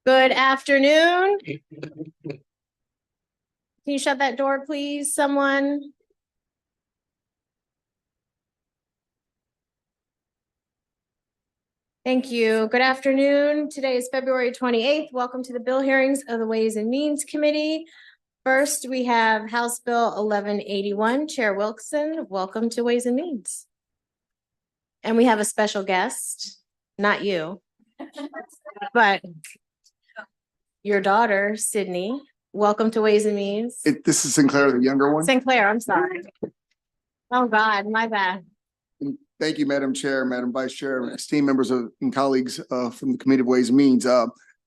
Good afternoon. Can you shut that door, please, someone? Thank you. Good afternoon. Today is February 28th. Welcome to the bill hearings of the Ways and Means Committee. First, we have House Bill 1181. Chair Wilson, welcome to Ways and Means. And we have a special guest, not you, but your daughter, Sydney. Welcome to Ways and Means. This is Sinclair, the younger one. Sinclair, I'm sorry. Oh God, my bad. Thank you, Madam Chair, Madam Vice Chair, esteemed members and colleagues from the Committee of Ways and Means.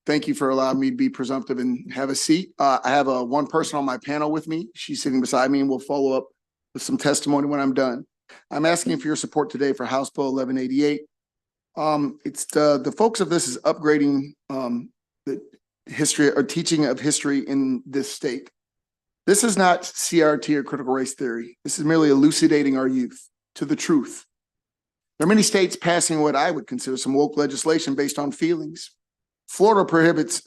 Thank you for allowing me to be presumptive and have a seat. I have one person on my panel with me. She's sitting beside me and we'll follow up with some testimony when I'm done. I'm asking for your support today for House Bill 1188. It's the focus of this is upgrading the history or teaching of history in this state. This is not CRT or critical race theory. This is merely elucidating our youth to the truth. There are many states passing what I would consider some woke legislation based on feelings. Florida prohibits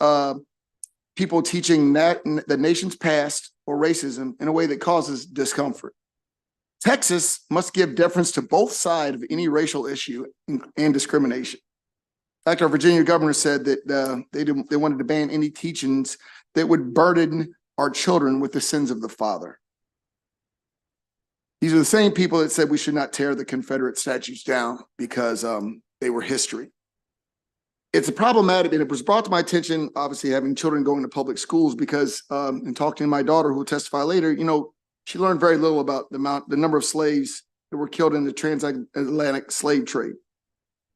people teaching the nation's past or racism in a way that causes discomfort. Texas must give deference to both sides of any racial issue and discrimination. In fact, our Virginia governor said that they wanted to ban any teachings that would burden our children with the sins of the father. These are the same people that said we should not tear the Confederate statues down because they were history. It's problematic, and it was brought to my attention, obviously having children going to public schools, because in talking to my daughter, who will testify later, you know, she learned very little about the number of slaves that were killed in the transatlantic slave trade.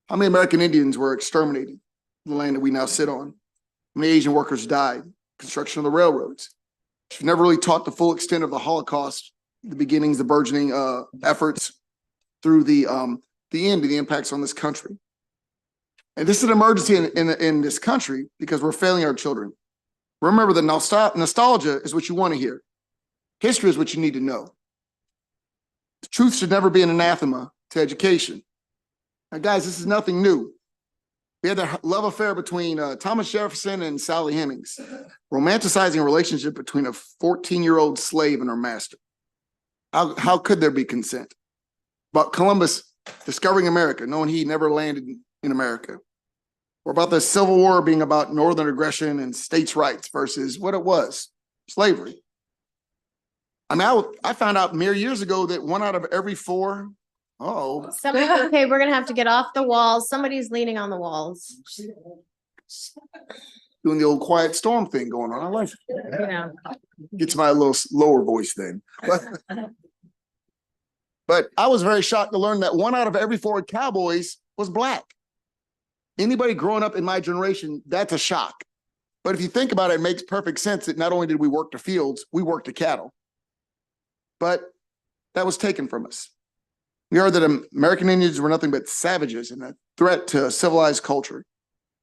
How many American Indians were exterminated in the land that we now sit on? How many Asian workers died? Construction of the railroads. She's never really taught the full extent of the Holocaust, the beginnings, the burgeoning efforts through the end of the impacts on this country. And this is an emergency in this country because we're failing our children. Remember, the nostalgia is what you want to hear. History is what you need to know. The truth should never be an anathema to education. Now, guys, this is nothing new. We had that love affair between Thomas Jefferson and Sally Hemings, romanticizing a relationship between a 14-year-old slave and her master. How could there be consent? About Columbus discovering America, knowing he never landed in America. Or about the Civil War being about Northern aggression and states' rights versus what it was, slavery. I mean, I found out mere years ago that 1 out of every 4. Okay, we're gonna have to get off the walls. Somebody's leaning on the walls. Doing the old quiet storm thing going on. I like it. Yeah. Gets my little lower voice then. But I was very shocked to learn that 1 out of every 4 cowboys was Black. Anybody growing up in my generation, that's a shock. But if you think about it, it makes perfect sense that not only did we work the fields, we worked the cattle. But that was taken from us. We heard that American Indians were nothing but savages and a threat to a civilized culture,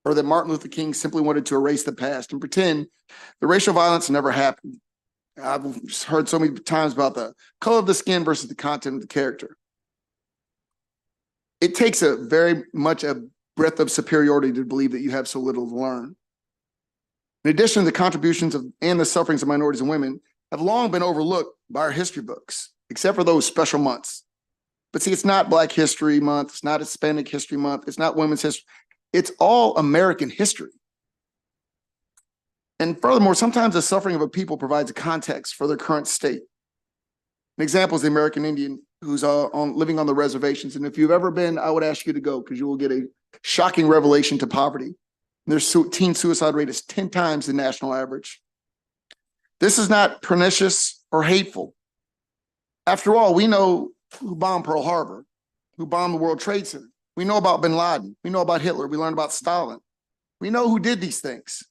or that Martin Luther King simply wanted to erase the past and pretend the racial violence never happened. I've just heard so many times about the color of the skin versus the content of the character. It takes very much a breadth of superiority to believe that you have so little to learn. In addition, the contributions and the sufferings of minorities and women have long been overlooked by our history books, except for those special months. But see, it's not Black History Month, it's not Hispanic History Month, it's not Women's History. It's all American history. And furthermore, sometimes the suffering of a people provides a context for their current state. An example is the American Indian who's living on the reservations. And if you've ever been, I would ask you to go because you will get a shocking revelation to poverty. Their teen suicide rate is 10 times the national average. This is not pernicious or hateful. After all, we know who bombed Pearl Harbor, who bombed the World Trade Center. We know about bin Laden. We know about Hitler. We learned about Stalin. We know who did these things.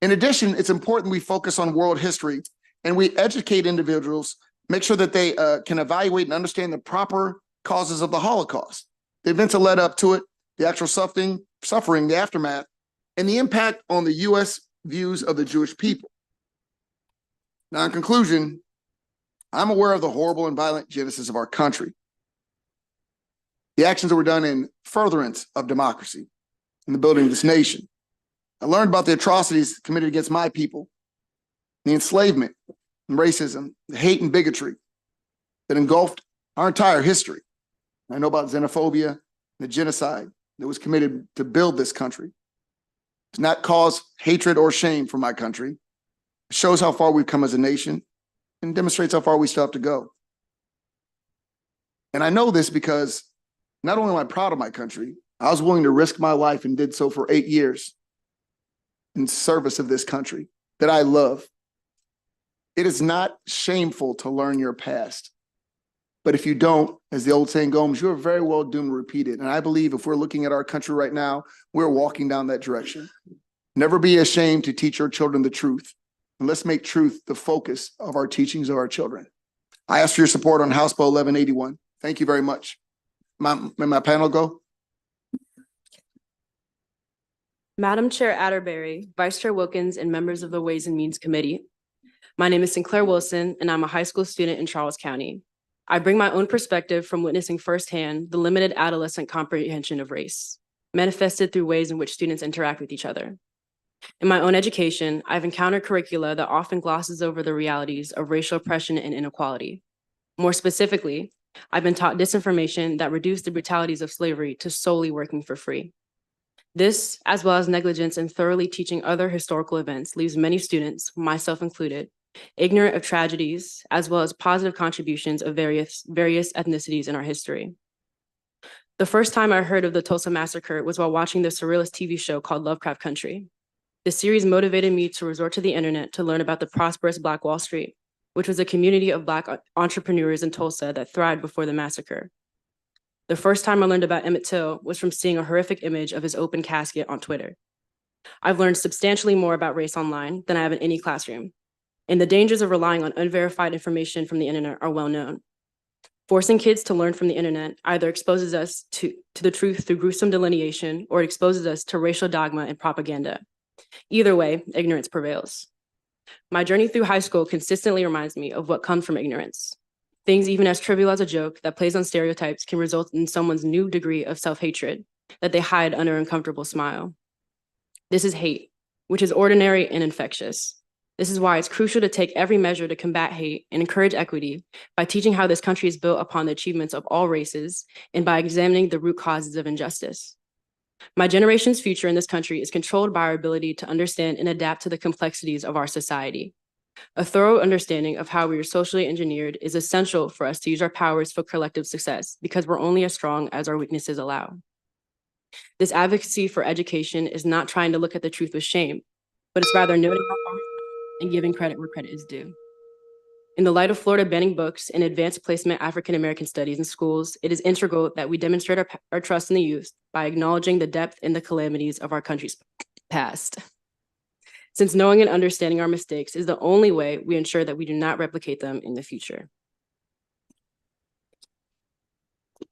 In addition, it's important we focus on world history and we educate individuals, make sure that they can evaluate and understand the proper causes of the Holocaust, the events that led up to it, the actual suffering, the aftermath, and the impact on the U.S. views of the Jewish people. Now, in conclusion, I'm aware of the horrible and violent genesis of our country. The actions that were done in furtherance of democracy and the building of this nation. I learned about the atrocities committed against my people, the enslavement and racism, the hate and bigotry that engulfed our entire history. I know about xenophobia, the genocide that was committed to build this country. It's not cause hatred or shame for my country. It shows how far we've come as a nation and demonstrates how far we still have to go. And I know this because not only am I proud of my country, I was willing to risk my life and did so for 8 years in service of this country that I love. It is not shameful to learn your past. But if you don't, as the old saying goes, you're very well doomed to repeat it. And I believe if we're looking at our country right now, we're walking down that direction. Never be ashamed to teach your children the truth. And let's make truth the focus of our teachings of our children. I ask for your support on House Bill 1181. Thank you very much. May my panel go? Madam Chair Atterbury, Vice Chair Wilkins, and members of the Ways and Means Committee. My name is Sinclair Wilson, and I'm a high school student in Charles County. I bring my own perspective from witnessing firsthand the limited adolescent comprehension of race, manifested through ways in which students interact with each other. In my own education, I've encountered curricula that often glosses over the realities of racial oppression and inequality. More specifically, I've been taught disinformation that reduced the brutalities of slavery to solely working for free. This, as well as negligence in thoroughly teaching other historical events, leaves many students, myself included, ignorant of tragedies, as well as positive contributions of various ethnicities in our history. The first time I heard of the Tulsa Massacre was while watching the surrealist TV show called Lovecraft Country. The series motivated me to resort to the internet to learn about the prosperous Black Wall Street, which was a community of Black entrepreneurs in Tulsa that thrived before the massacre. The first time I learned about Emmett Till was from seeing a horrific image of his open casket on Twitter. I've learned substantially more about race online than I have in any classroom, and the dangers of relying on unverified information from the internet are well known. Forcing kids to learn from the internet either exposes us to the truth through gruesome delineation or it exposes us to racial dogma and propaganda. Either way, ignorance prevails. My journey through high school consistently reminds me of what comes from ignorance. Things even as trivial as a joke that plays on stereotypes can result in someone's new degree of self-hatred that they hide under an uncomfortable smile. This is hate, which is ordinary and infectious. This is why it's crucial to take every measure to combat hate and encourage equity by teaching how this country is built upon the achievements of all races and by examining the root causes of injustice. My generation's future in this country is controlled by our ability to understand and adapt to the complexities of our society. A thorough understanding of how we are socially engineered is essential for us to use our powers for collective success because we're only as strong as our weaknesses allow. This advocacy for education is not trying to look at the truth with shame, but it's rather noting how far and giving credit where credit is due. In the light of Florida banning books and advanced placement African-American studies in schools, it is integral that we demonstrate our trust in the youth by acknowledging the depth and the calamities of our country's past. Since knowing and understanding our mistakes is the only way we ensure that we do not replicate them in the future.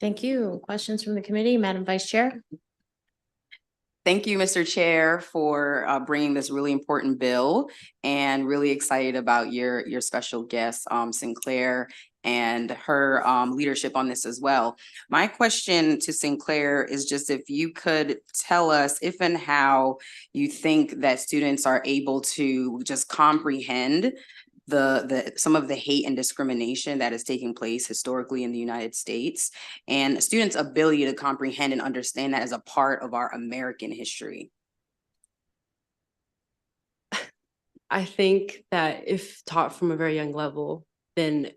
Thank you. Questions from the committee, Madam Vice Chair? Thank you, Mr. Chair, for bringing this really important bill, and really excited about your special guest, Sinclair, and her leadership on this as well. My question to Sinclair is just if you could tell us if and how you think that students are able to just comprehend some of the hate and discrimination that is taking place historically in the United States, and students' ability to comprehend and understand that as a part of our American history. I think that if taught from a very young level, then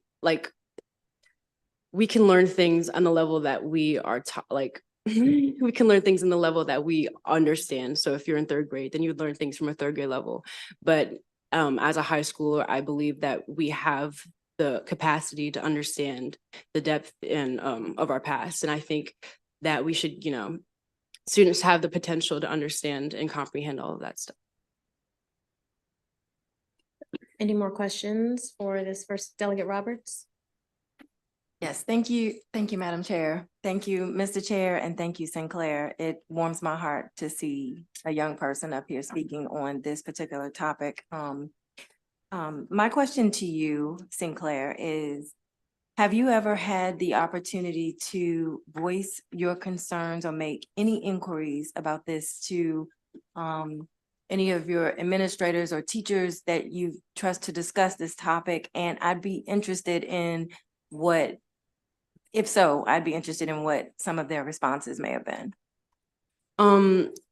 we can learn things on the level that we are taught, we can learn things in the level that we understand. So if you're in third grade, then you would learn things from a third grade level. But as a high schooler, I believe that we have the capacity to understand the depth and of our past. And I think that we should, students have the potential to understand and comprehend all of that stuff. Any more questions for this first Delegate Roberts? Yes, thank you. Thank you, Madam Chair. Thank you, Mr. Chair, and thank you, Sinclair. It warms my heart to see a young person up here speaking on this particular topic. My question to you, Sinclair, is have you ever had the opportunity to voice your concerns or make any inquiries about this to any of your administrators or teachers that you trust to discuss this topic. And I'd be interested in if so, I'd be interested in what some of their responses may have been.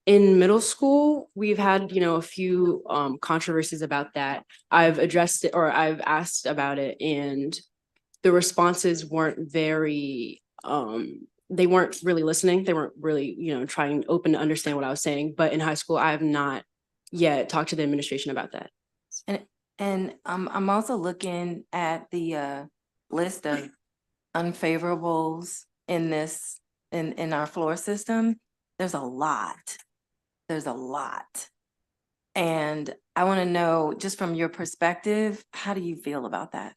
In middle school, we've had, a few controversies about that. I've addressed it, or I've asked about it, and the responses weren't very, they weren't really listening. They weren't really, trying open to understand what I was saying. But in high school, I have not yet talked to the administration about that. And I'm also looking at the list of unfavorables in our floor system. There's a lot. And I want to know, just from your perspective, how do you feel about that?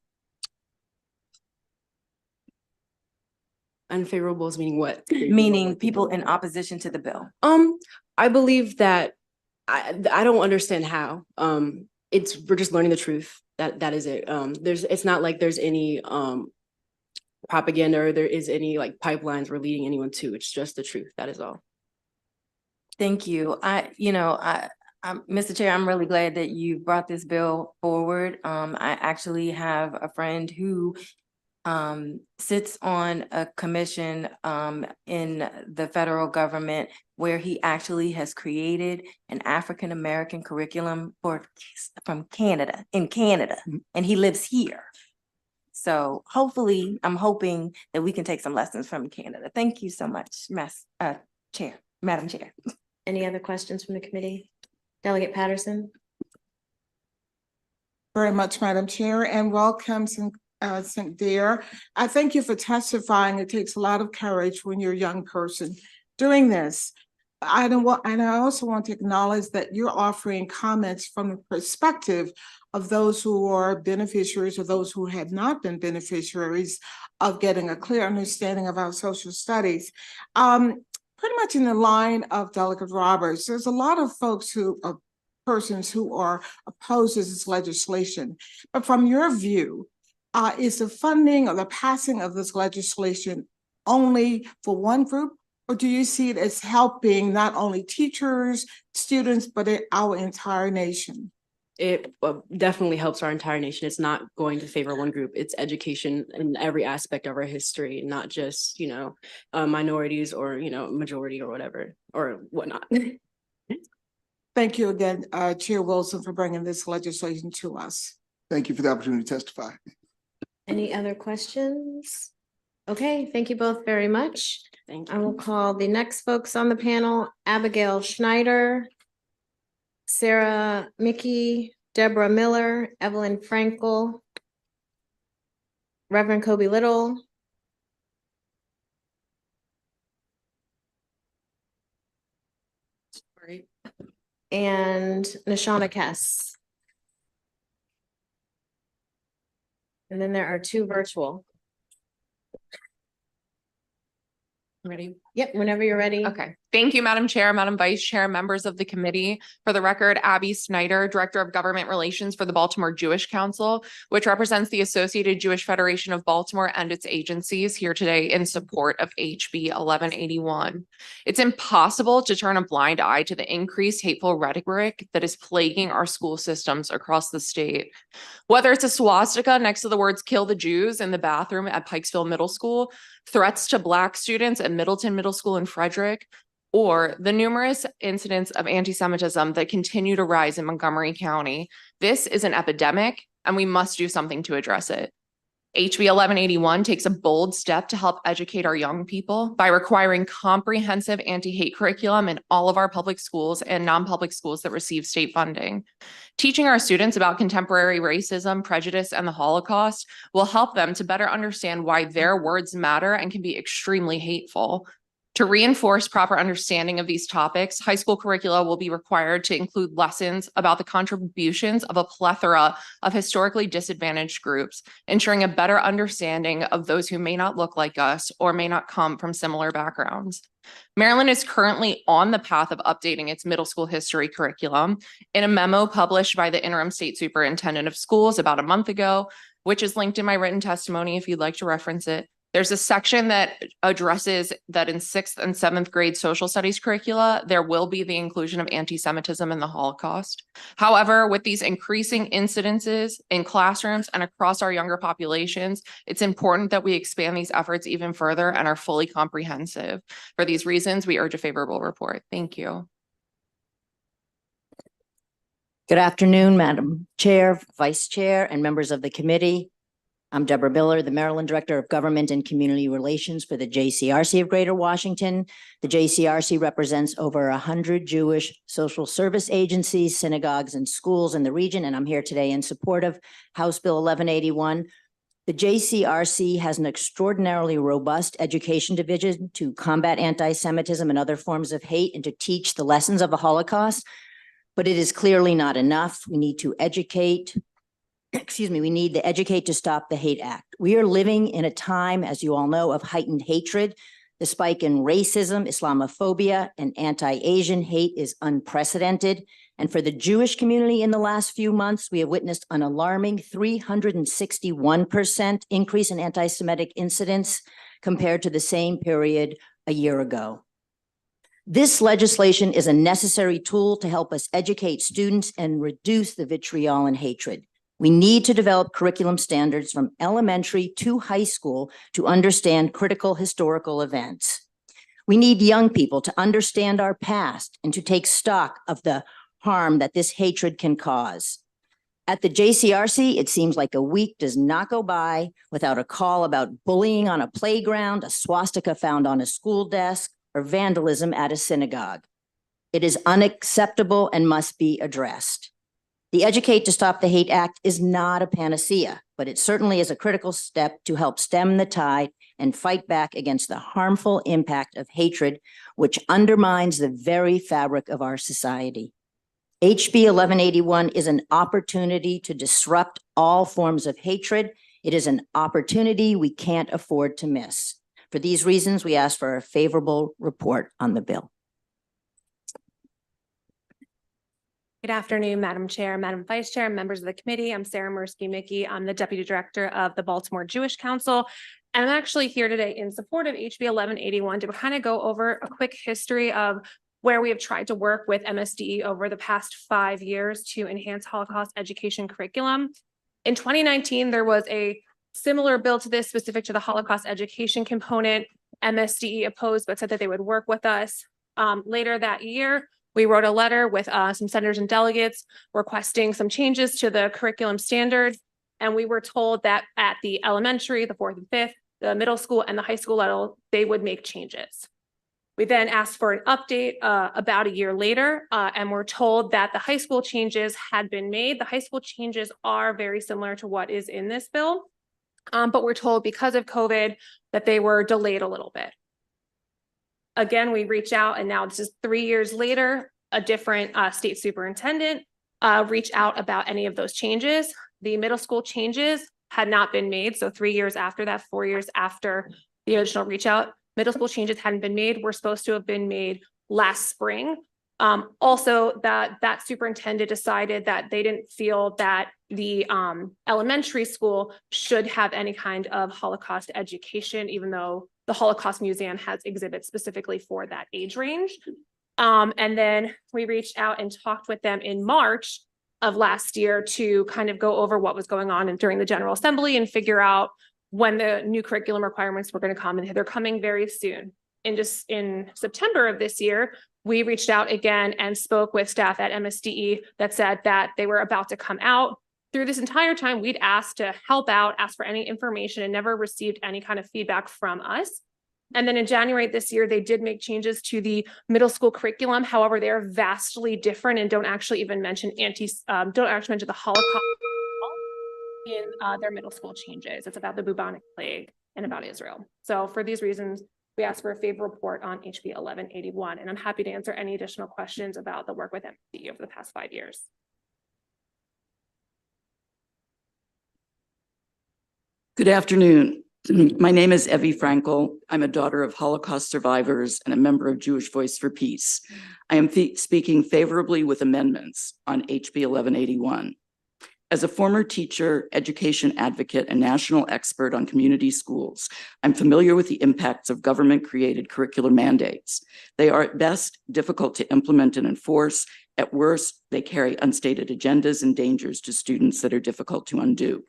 Unfavorables meaning what? Meaning people in opposition to the bill. I believe that I don't understand how. We're just learning the truth. That is it. It's not like there's any propaganda or there is any like pipelines we're leading anyone to. It's just the truth. That is all. Thank you. Mr. Chair, I'm really glad that you brought this bill forward. I actually have a friend who sits on a commission in the federal government where he actually has created an African-American curriculum from Canada, and he lives here. So hopefully, I'm hoping that we can take some lessons from Canada. Thank you so much, Madam Chair. Any other questions from the committee? Delegate Patterson? Very much, Madam Chair, and welcome, St. Dear. I thank you for testifying. It takes a lot of courage when you're a young person doing this. And I also want to acknowledge that you're offering comments from the perspective of those who are beneficiaries or those who have not been beneficiaries of getting a clear understanding of our social studies. Pretty much in the line of Delegate Roberts, there's a lot of persons who are opposed to this legislation. But from your view, is the funding or the passing of this legislation only for one group, or do you see it as helping not only teachers, students, but our entire nation? It definitely helps our entire nation. It's not going to favor one group. It's education in every aspect of our history, not just, minorities or, majority or whatever or whatnot. Thank you again, Chair Wilson, for bringing this legislation to us. Thank you for the opportunity to testify. Any other questions? Okay, thank you both very much. Thank you. I will call the next folks on the panel: Abigail Schneider, Sarah Mickey, Deborah Miller, Evelyn Frankel, Reverend Kobe Little, and Nashana Kess. And then there are two virtual. Ready? Yep, whenever you're ready. Okay. Thank you, Madam Chair, Madam Vice Chair, members of the committee. For the record, Abby Snyder, Director of Government Relations for the Baltimore Jewish Council, which represents the Associated Jewish Federation of Baltimore and its agencies, here today in support of HB 1181. It's impossible to turn a blind eye to the increased hateful rhetoric that is plaguing our school systems across the state. Whether it's a swastika next to the words "kill the Jews" in the bathroom at Pikesville Middle School, threats to Black students at Middleton Middle School in Frederick, or the numerous incidents of anti-Semitism that continue to rise in Montgomery County. This is an epidemic, and we must do something to address it. HB 1181 takes a bold step to help educate our young people by requiring comprehensive anti-hate curriculum in all of our public schools and non-public schools that receive state funding. Teaching our students about contemporary racism, prejudice, and the Holocaust will help them to better understand why their words matter and can be extremely hateful. To reinforce proper understanding of these topics, high school curricula will be required to include lessons about the contributions of a plethora of historically disadvantaged groups, ensuring a better understanding of those who may not look like us or may not come from similar backgrounds. Maryland is currently on the path of updating its middle school history curriculum. In a memo published by the interim state superintendent of schools about a month ago, which is linked in my written testimony if you'd like to reference it, There's a section that addresses that in 6th and 7th grade social studies curricula, there will be the inclusion of anti-Semitism and the Holocaust. However, with these increasing incidences in classrooms and across our younger populations, it's important that we expand these efforts even further and are fully comprehensive. For these reasons, we urge a favorable report. Thank you. Good afternoon, Madam Chair, Vice Chair, and members of the committee. I'm Deborah Miller, the Maryland Director of Government and Community Relations for the JCRC of Greater Washington. The JCRC represents over 100 Jewish social service agencies, synagogues, and schools in the region, and I'm here today in support of House Bill 1181. The JCRC has an extraordinarily robust education division to combat anti-Semitism and other forms of hate and to teach the lessons of the Holocaust, but it is clearly not enough. We need to educate. We need to educate to stop the hate act. We are living in a time, as you all know, of heightened hatred. The spike in racism, Islamophobia, and anti-Asian hate is unprecedented. And for the Jewish community in the last few months, we have witnessed an alarming 361% increase in anti-Semitic incidents compared to the same period a year ago. This legislation is a necessary tool to help us educate students and reduce the vitriol and hatred. We need to develop curriculum standards from elementary to high school to understand critical historical events. We need young people to understand our past and to take stock of the harm that this hatred can cause. At the JCRC, it seems like a week does not go by without a call about bullying on a playground, a swastika found on a school desk, or vandalism at a synagogue. It is unacceptable and must be addressed. The Educate to Stop the Hate Act is not a panacea, but it certainly is a critical step to help stem the tide and fight back against the harmful impact of hatred, which undermines the very fabric of our society. HB 1181 is an opportunity to disrupt all forms of hatred. It is an opportunity we can't afford to miss. For these reasons, we ask for a favorable report on the bill. Good afternoon, Madam Chair, Madam Vice Chair, members of the committee. I'm Sarah Mirsky-Mickey. I'm the Deputy Director of the Baltimore Jewish Council. And I'm actually here today in support of HB 1181 to kind of go over a quick history of where we have tried to work with MSDE over the past 5 years to enhance Holocaust education curriculum. In 2019, there was a similar bill to this specific to the Holocaust education component. MSDE opposed, but said that they would work with us. Later that year, we wrote a letter with some senators and delegates requesting some changes to the curriculum standards. And we were told that at the elementary, the 4th and 5th, the middle school and the high school level, they would make changes. We then asked for an update about a year later, and we're told that the high school changes had been made. The high school changes are very similar to what is in this bill, but we're told because of COVID that they were delayed a little bit. Again, we reach out, and now this is 3 years later, a different state superintendent reached out about any of those changes. The middle school changes had not been made. So 3 years after that, 4 years after the original reach out, middle school changes hadn't been made. Were supposed to have been made last spring. Also, that superintendent decided that they didn't feel that the elementary school should have any kind of Holocaust education, even though the Holocaust Museum has exhibits specifically for that age range. And then we reached out and talked with them in March of last year to kind of go over what was going on during the General Assembly and figure out when the new curriculum requirements were going to come, and they're coming very soon. In September of this year, we reached out again and spoke with staff at MSDE that said that they were about to come out. Through this entire time, we'd asked to help out, ask for any information, and never received any kind of feedback from us. And then in January this year, they did make changes to the middle school curriculum. However, they're vastly different and don't actually even mention don't actually mention the Holocaust in their middle school changes. It's about the bubonic plague and about Israel. So for these reasons, we ask for a favorable report on HB 1181, and I'm happy to answer any additional questions about the work with MSDE over the past 5 years. Good afternoon. My name is Evie Frankel. I'm a daughter of Holocaust survivors and a member of Jewish Voice for Peace. I am speaking favorably with amendments on HB 1181. As a former teacher, education advocate, and national expert on community schools, I'm familiar with the impacts of government-created curricular mandates. They are at best difficult to implement and enforce. At worst, they carry unstated agendas and dangers to students that are difficult to undo.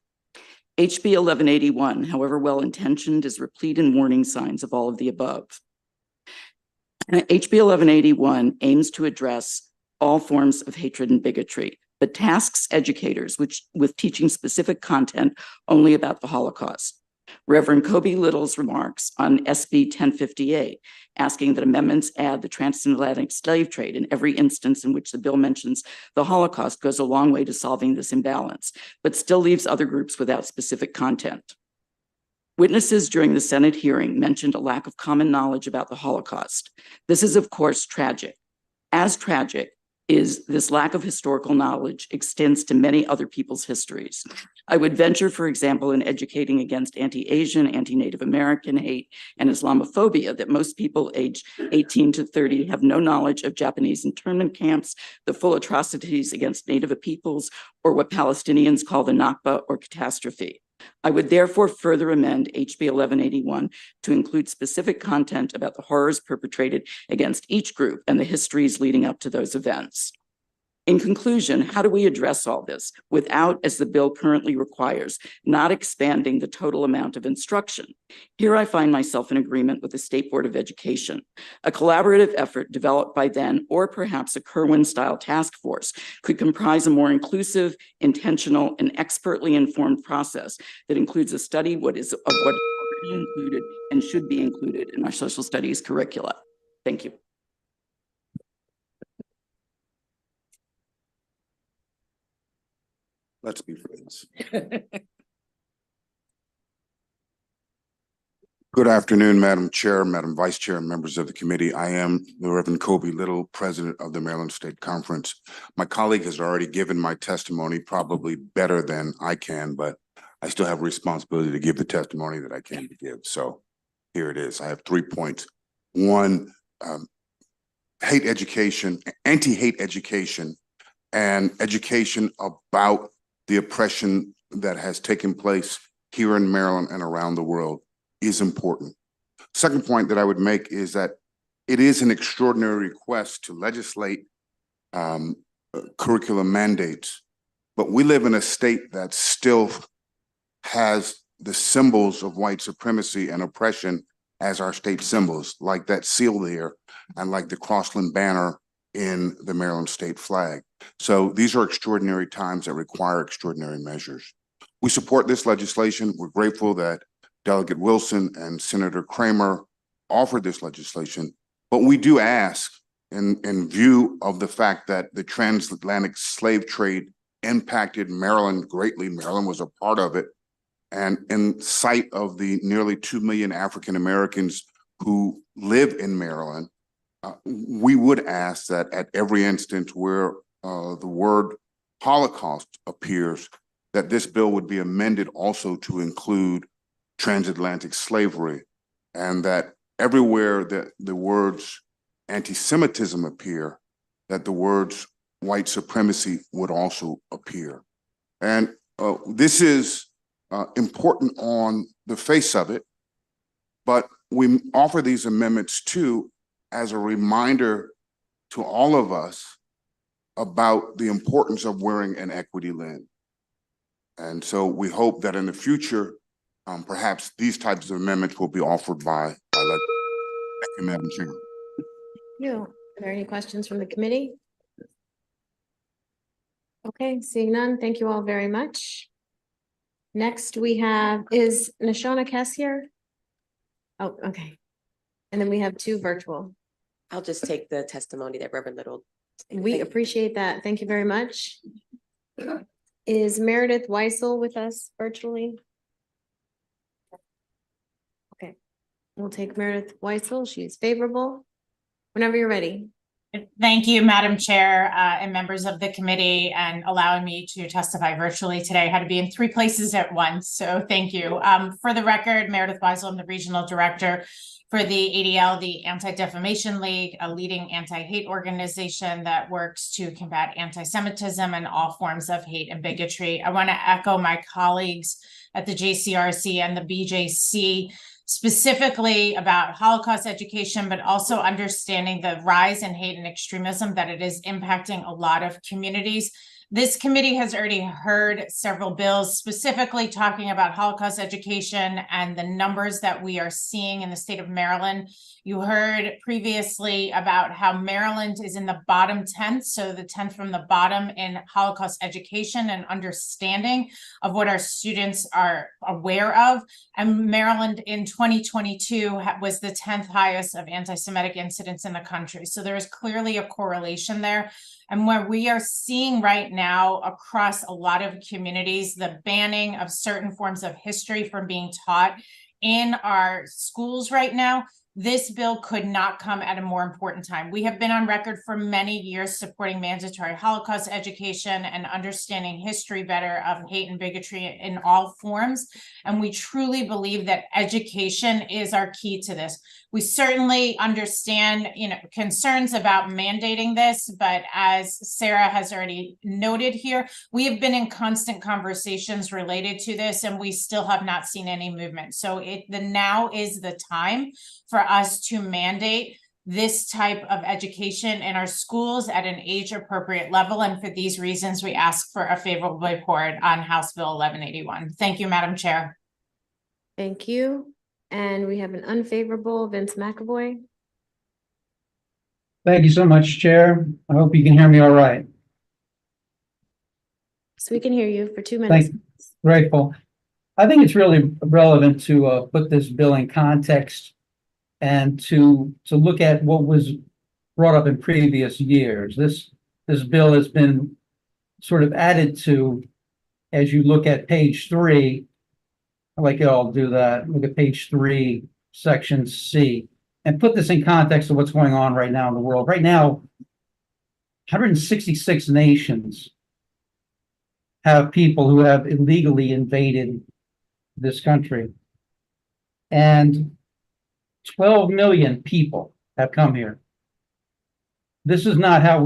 HB 1181, however well-intentioned, is replete in warning signs of all of the above. HB 1181 aims to address all forms of hatred and bigotry, but tasks educators with teaching specific content only about the Holocaust. Reverend Kobe Little's remarks on SB 1058, asking that amendments add the transatlantic slave trade in every instance in which the bill mentions the Holocaust, goes a long way to solving this imbalance, but still leaves other groups without specific content. Witnesses during the Senate hearing mentioned a lack of common knowledge about the Holocaust. This is, of course, tragic. As tragic is this lack of historical knowledge extends to many other people's histories. I would venture, for example, in educating against anti-Asian, anti-Native American hate and Islamophobia, that most people aged 18 to 30 have no knowledge of Japanese internment camps, the full atrocities against Native peoples, or what Palestinians call the Nakba or catastrophe. I would therefore further amend HB 1181 to include specific content about the horrors perpetrated against each group and the histories leading up to those events. In conclusion, how do we address all this without, as the bill currently requires, not expanding the total amount of instruction? Here I find myself in agreement with the State Board of Education. A collaborative effort developed by them, or perhaps a Kerwin-style task force, could comprise a more inclusive, intentional, and expertly informed process that includes a study of what is already included and should be included in our social studies curricula. Thank you. Let's be friends. Good afternoon, Madam Chair, Madam Vice Chair, and members of the committee. I am the Reverend Kobe Little, President of the Maryland State Conference. My colleague has already given my testimony probably better than I can, but I still have a responsibility to give the testimony that I can give. So here it is. I have 3 points. One, hate education, anti-hate education, and education about the oppression that has taken place here in Maryland and around the world is important. Second point that I would make is that it is an extraordinary request to legislate curriculum mandates, but we live in a state that still has the symbols of white supremacy and oppression as our state symbols, like that seal there and like the Crossland banner in the Maryland state flag. So these are extraordinary times that require extraordinary measures. We support this legislation. We're grateful that Delegate Wilson and Senator Kramer offered this legislation, but we do ask, in view of the fact that the transatlantic slave trade impacted Maryland greatly, Maryland was a part of it, and in sight of the nearly 2 million African Americans who live in Maryland, we would ask that at every instance where the word Holocaust appears, that this bill would be amended also to include transatlantic slavery, and that everywhere that the words anti-Semitism appear, that the words white supremacy would also appear. And this is important on the face of it, but we offer these amendments too as a reminder to all of us about the importance of wearing an equity lens. And so we hope that in the future, perhaps these types of amendments will be offered by Thank you, Madam Chair. Are there any questions from the committee? Okay, seeing none, thank you all very much. Next we have, is Nashona Kess here? Oh, okay. And then we have 2 virtual. I'll just take the testimony that Reverend Little. We appreciate that. Thank you very much. Is Meredith Weissel with us virtually? Okay, we'll take Meredith Weissel. She's favorable. Whenever you're ready. Thank you, Madam Chair, and members of the committee, and allowing me to testify virtually today. I had to be in 3 places at once, so thank you. For the record, Meredith Weissel, I'm the Regional Director for the ADL, the Anti-Defamation League, a leading anti-hate organization that works to combat anti-Semitism and all forms of hate and bigotry. I want to echo my colleagues at the JCRC and the BJC, specifically about Holocaust education, but also understanding the rise in hate and extremism, that it is impacting a lot of communities. This committee has already heard several bills specifically talking about Holocaust education and the numbers that we are seeing in the state of Maryland. You heard previously about how Maryland is in the bottom 10th, so the 10th from the bottom in Holocaust education and understanding of what our students are aware of. And Maryland in 2022 was the 10th highest of anti-Semitic incidents in the country. So there is clearly a correlation there. And where we are seeing right now across a lot of communities, the banning of certain forms of history from being taught in our schools right now, this bill could not come at a more important time. We have been on record for many years supporting mandatory Holocaust education and understanding history better of hate and bigotry in all forms. And we truly believe that education is our key to this. We certainly understand, concerns about mandating this, but as Sarah has already noted here, we have been in constant conversations related to this, and we still have not seen any movement. So now is the time for us to mandate this type of education in our schools at an age-appropriate level. And for these reasons, we ask for a favorable report on House Bill 1181. Thank you, Madam Chair. Thank you. And we have an unfavorable, Vince McAvoy. Thank you so much, Chair. I hope you can hear me all right. So we can hear you for 2 minutes. Grateful. I think it's really relevant to put this bill in context and to look at what was brought up in previous years. This bill has been sort of added to, as you look at page 3. I'd like you all to do that. Look at page 3, section C, and put this in context of what's going on right now in the world. Right now, 166 nations have people who have illegally invaded this country. And 12 million people have come here. This is not how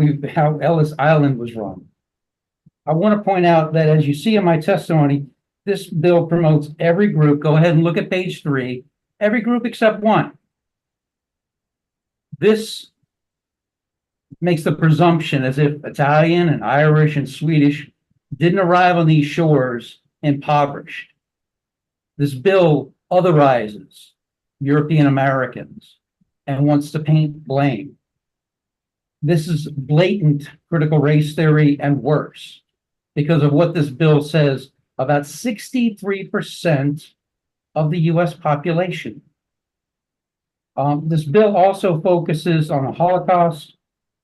Ellis Island was run. I want to point out that, as you see in my testimony, this bill promotes every group. Go ahead and look at page 3. Every group except one. This makes the presumption as if Italian and Irish and Swedish didn't arrive on these shores impoverished. This bill otherizes European Americans and wants to paint blame. This is blatant critical race theory and worse, because of what this bill says about 63% of the US population. This bill also focuses on the Holocaust,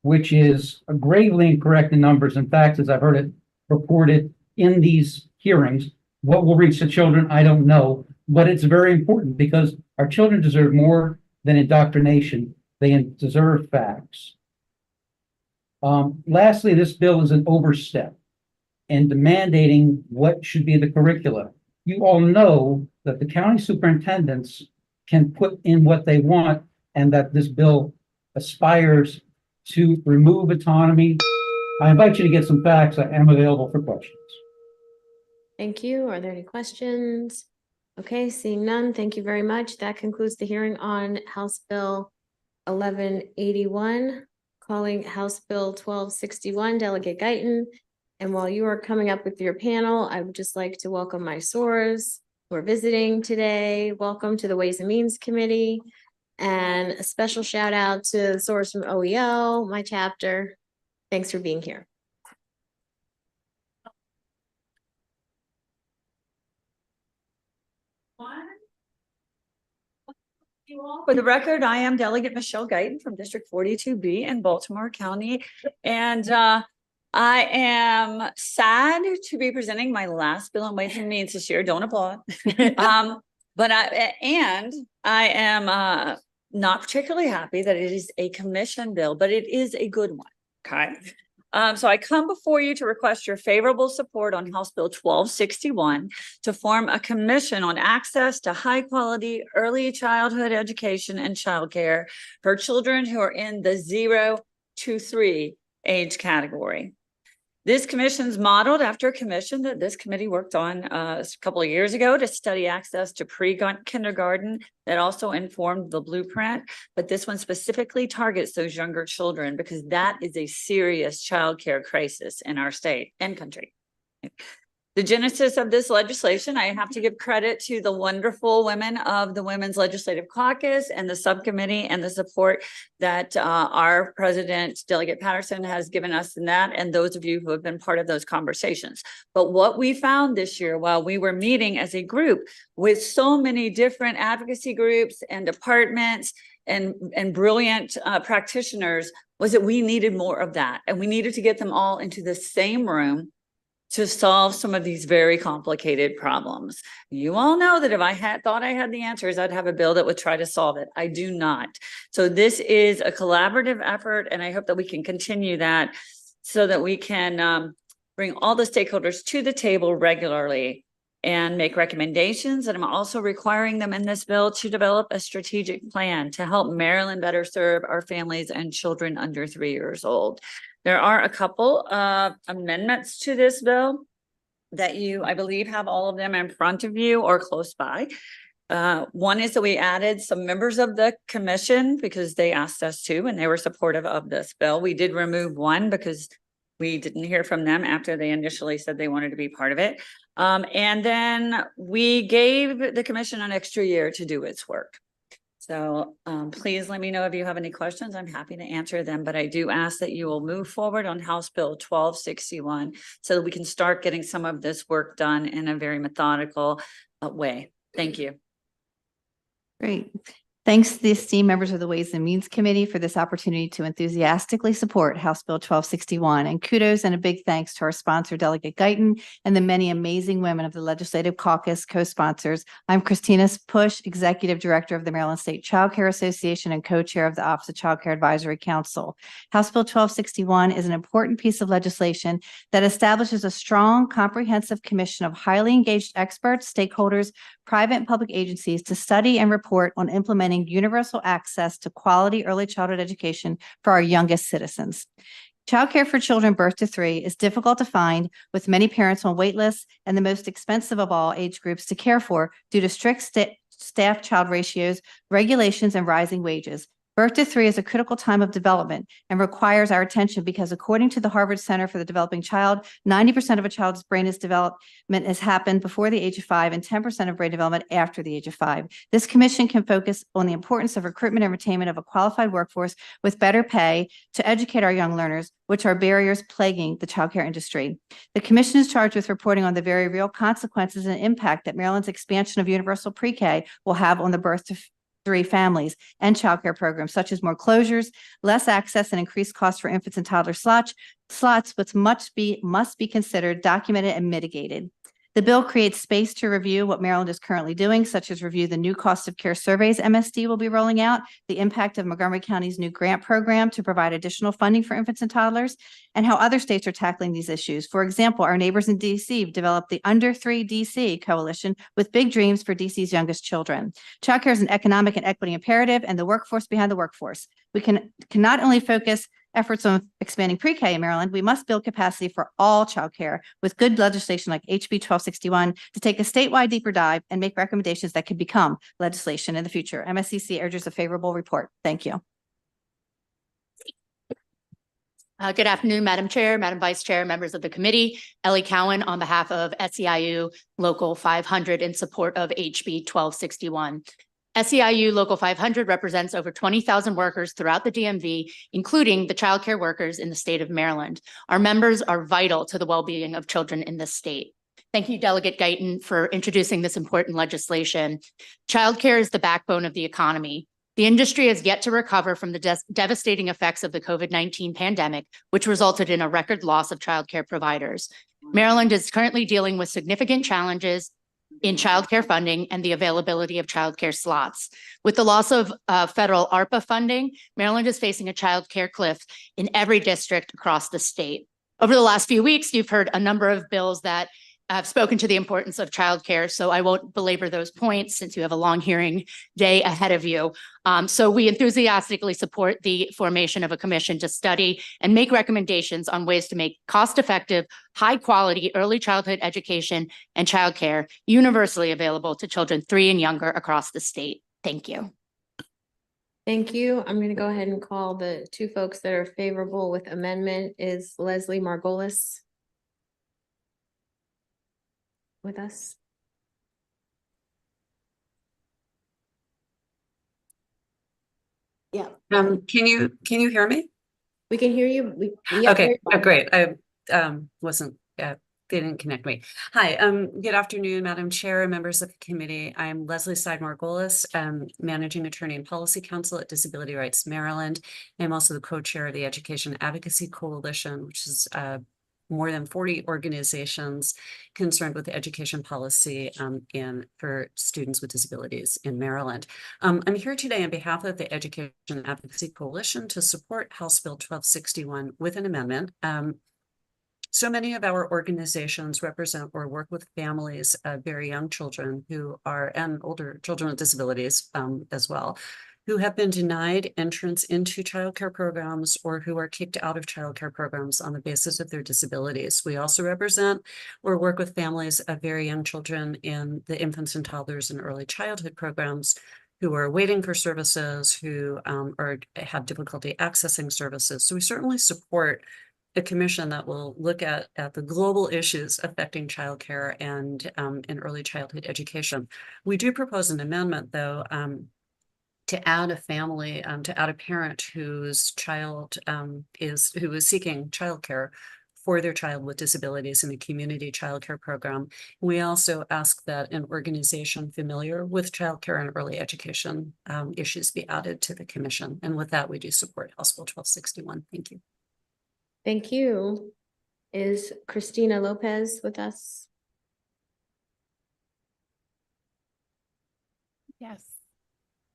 which is gravely incorrect in numbers. In fact, as I've heard it reported in these hearings, what will reach the children, I don't know, but it's very important because our children deserve more than indoctrination. They deserve facts. Lastly, this bill is an overstep and mandating what should be the curricula. You all know that the county superintendents can put in what they want, and that this bill aspires to remove autonomy. I invite you to get some facts. I am available for questions. Thank you. Are there any questions? Okay, seeing none, thank you very much. That concludes the hearing on House Bill 1181, calling House Bill 1261, Delegate Guyton. And while you are coming up with your panel, I would just like to welcome my SOARs who are visiting today. Welcome to the Ways and Means Committee. And a special shout out to the SOARs from OEL, my chapter. Thanks for being here. For the record, I am Delegate Michelle Guyton from District 42B in Baltimore County. And I am sad to be presenting my last bill on Ways and Means this year. Don't applaud. But I am not particularly happy that it is a commission bill, but it is a good one. Okay. So I come before you to request your favorable support on House Bill 1261 to form a commission on access to high quality early childhood education and childcare for children who are in the 0 to 3 age category. This commission's modeled after a commission that this committee worked on a couple of years ago to study access to pre-kindergarten that also informed the blueprint. But this one specifically targets those younger children because that is a serious childcare crisis in our state and country. The genesis of this legislation, I have to give credit to the wonderful women of the Women's Legislative Caucus and the subcommittee and the support that our president, Delegate Patterson, has given us in that, and those of you who have been part of those conversations. But what we found this year while we were meeting as a group with so many different advocacy groups and departments and brilliant practitioners was that we needed more of that. And we needed to get them all into the same room to solve some of these very complicated problems. You all know that if I thought I had the answers, I'd have a bill that would try to solve it. I do not. So this is a collaborative effort, and I hope that we can continue that so that we can bring all the stakeholders to the table regularly and make recommendations. And I'm also requiring them in this bill to develop a strategic plan to help Maryland better serve our families and children under 3 years old. There are a couple of amendments to this bill that you, I believe, have all of them in front of you or close by. One is that we added some members of the commission because they asked us to, and they were supportive of this bill. We did remove one because we didn't hear from them after they initially said they wanted to be part of it. And then we gave the commission an extra year to do its work. So please let me know if you have any questions. I'm happy to answer them, but I do ask that you will move forward on House Bill 1261 so that we can start getting some of this work done in a very methodical way. Thank you. Great. Thanks to the esteemed members of the Ways and Means Committee for this opportunity to enthusiastically support House Bill 1261. And kudos and a big thanks to our sponsor, Delegate Guyton, and the many amazing women of the Legislative Caucus co-sponsors. I'm Christina Push, Executive Director of the Maryland State Child Care Association and co-chair of the Office of Child Care Advisory Council. House Bill 1261 is an important piece of legislation that establishes a strong, comprehensive commission of highly engaged experts, stakeholders, private and public agencies to study and report on implementing universal access to quality early childhood education for our youngest citizens. Childcare for children birth to 3 is difficult to find, with many parents on wait lists and the most expensive of all age groups to care for due to strict staff-child ratios, regulations, and rising wages. Birth to 3 is a critical time of development and requires our attention because according to the Harvard Center for the Developing Child, 90% of a child's brain development has happened before the age of 5 and 10% of brain development after the age of 5. This commission can focus on the importance of recruitment and retainment of a qualified workforce with better pay to educate our young learners, which are barriers plaguing the childcare industry. The commission is charged with reporting on the very real consequences and impact that Maryland's expansion of universal pre-K will have on the birth to 3 families and childcare programs, such as more closures, less access, and increased costs for infants and toddler slots, which must be considered, documented, and mitigated. The bill creates space to review what Maryland is currently doing, such as review the new cost of care surveys MSD will be rolling out, the impact of Montgomery County's new grant program to provide additional funding for infants and toddlers, and how other states are tackling these issues. For example, our neighbors in DC developed the Under 3 DC Coalition with big dreams for DC's youngest children. Childcare is an economic and equity imperative, and the workforce behind the workforce. We can not only focus efforts on expanding pre-K in Maryland, we must build capacity for all childcare with good legislation like HB 1261 to take a statewide deeper dive and make recommendations that could become legislation in the future. MSCC urges a favorable report. Thank you. Good afternoon, Madam Chair, Madam Vice Chair, members of the committee. Ellie Cowan on behalf of SEIU Local 500 in support of HB 1261. SEIU Local 500 represents over 20,000 workers throughout the DMV, including the childcare workers in the state of Maryland. Our members are vital to the well-being of children in this state. Thank you, Delegate Guyton, for introducing this important legislation. Childcare is the backbone of the economy. The industry has yet to recover from the devastating effects of the COVID-19 pandemic, which resulted in a record loss of childcare providers. Maryland is currently dealing with significant challenges in childcare funding and the availability of childcare slots. With the loss of federal ARPA funding, Maryland is facing a childcare cliff in every district across the state. Over the last few weeks, you've heard a number of bills that have spoken to the importance of childcare, so I won't belabor those points since you have a long hearing day ahead of you. So we enthusiastically support the formation of a commission to study and make recommendations on ways to make cost-effective, high-quality early childhood education and childcare universally available to children 3 and younger across the state. Thank you. Thank you. I'm going to go ahead and call the two folks that are favorable with amendment. Is Leslie Margolis with us? Yeah. Can you hear me? We can hear you. Okay, great. I wasn't they didn't connect me. Hi, good afternoon, Madam Chair, members of the committee. I'm Leslie Margolis, Managing Attorney and Policy Counsel at Disability Rights Maryland. I'm also the co-chair of the Education Advocacy Coalition, which is more than 40 organizations concerned with education policy for students with disabilities in Maryland. I'm here today on behalf of the Education Advocacy Coalition to support House Bill 1261 with an amendment. So many of our organizations represent or work with families of very young children and older children with disabilities as well, who have been denied entrance into childcare programs or who are kicked out of childcare programs on the basis of their disabilities. We also represent or work with families of very young children in the infants and toddlers and early childhood programs who are waiting for services, who have difficulty accessing services. So we certainly support a commission that will look at the global issues affecting childcare and in early childhood education. We do propose an amendment, though, to add a family, to add a parent whose child who is seeking childcare for their child with disabilities in the community childcare program. We also ask that an organization familiar with childcare and early education issues be added to the commission. And with that, we do support House Bill 1261. Thank you. Thank you. Is Christina Lopez with us? Yes.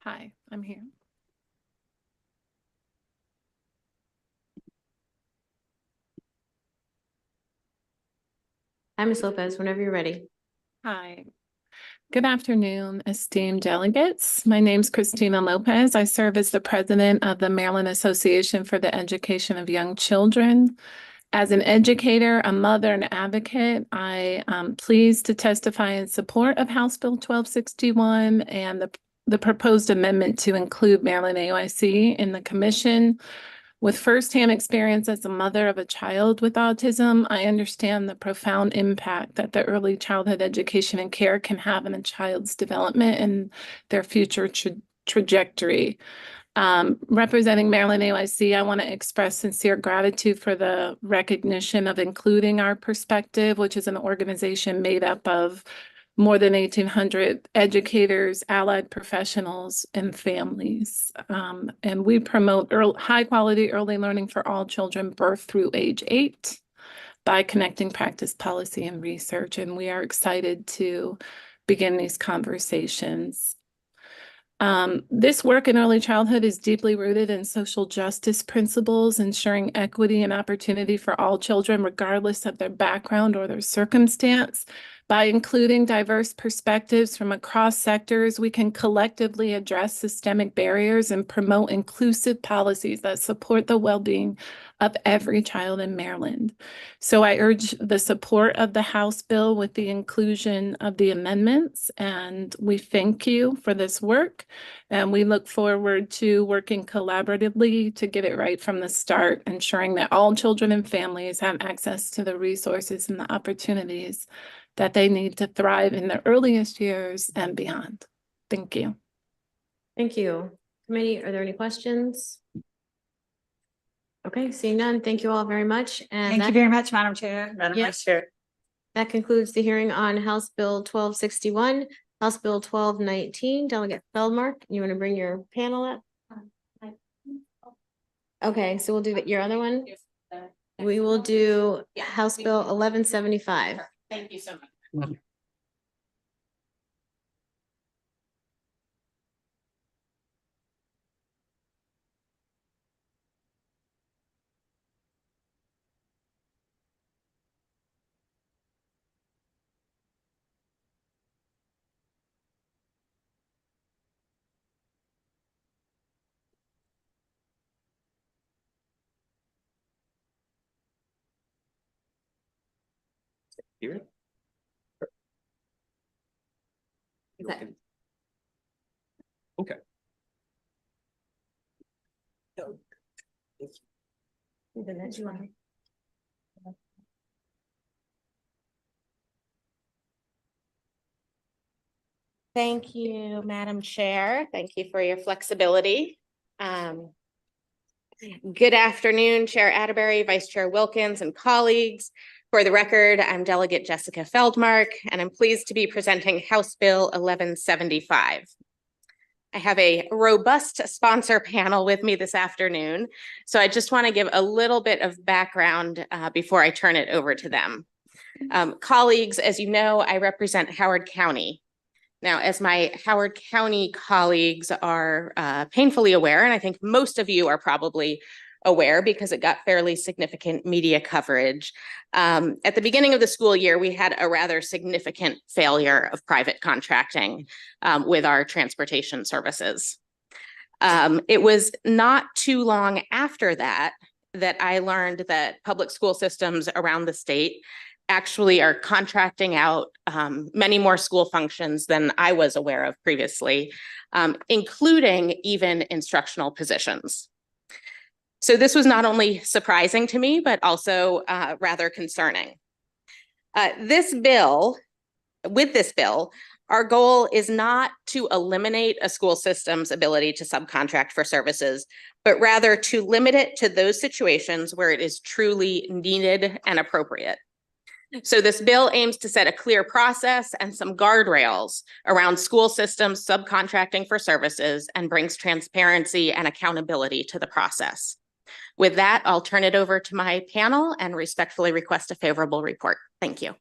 Hi, I'm here. Hi, Ms. Lopez, whenever you're ready. Hi. Good afternoon, esteemed delegates. My name's Christina Lopez. I serve as the president of the Maryland Association for the Education of Young Children. As an educator, a mother, and advocate, I am pleased to testify in support of House Bill 1261 and the proposed amendment to include Maryland AOIC in the commission. With firsthand experience as a mother of a child with autism, I understand the profound impact that the early childhood education and care can have on a child's development and their future trajectory. Representing Maryland AOIC, I want to express sincere gratitude for the recognition of including our perspective, which is an organization made up of more than 1,800 educators, allied professionals, and families. And we promote high-quality early learning for all children birth through age 8 by connecting practice, policy, and research. And we are excited to begin these conversations. This work in early childhood is deeply rooted in social justice principles, ensuring equity and opportunity for all children, regardless of their background or their circumstance. By including diverse perspectives from across sectors, we can collectively address systemic barriers and promote inclusive policies that support the well-being of every child in Maryland. So I urge the support of the House bill with the inclusion of the amendments, and we thank you for this work. And we look forward to working collaboratively to get it right from the start, ensuring that all children and families have access to the resources and the opportunities that they need to thrive in the earliest years and beyond. Thank you. Thank you. Committee, are there any questions? Okay, seeing none, thank you all very much. And Thank you very much, Madam Chair, Madam Vice Chair. That concludes the hearing on House Bill 1261, House Bill 1219. Delegate Feldmark, you want to bring your panel up? Okay, so we'll do your other one. We will do House Bill 1175. Thank you so much. Here. Okay. Thank you, Madam Chair. Thank you for your flexibility. Good afternoon, Chair Atterbury, Vice Chair Wilkins, and colleagues. For the record, I'm Delegate Jessica Feldmark, and I'm pleased to be presenting House Bill 1175. I have a robust sponsor panel with me this afternoon, so I just want to give a little bit of background before I turn it over to them. Colleagues, as you know, I represent Howard County. Now, as my Howard County colleagues are painfully aware, and I think most of you are probably aware because it got fairly significant media coverage. At the beginning of the school year, we had a rather significant failure of private contracting with our transportation services. It was not too long after that that I learned that public school systems around the state actually are contracting out many more school functions than I was aware of previously, including even instructional positions. So this was not only surprising to me, but also rather concerning. With this bill, our goal is not to eliminate a school system's ability to subcontract for services, but rather to limit it to those situations where it is truly needed and appropriate. So this bill aims to set a clear process and some guardrails around school systems subcontracting for services and brings transparency and accountability to the process. With that, I'll turn it over to my panel and respectfully request a favorable report. Thank you.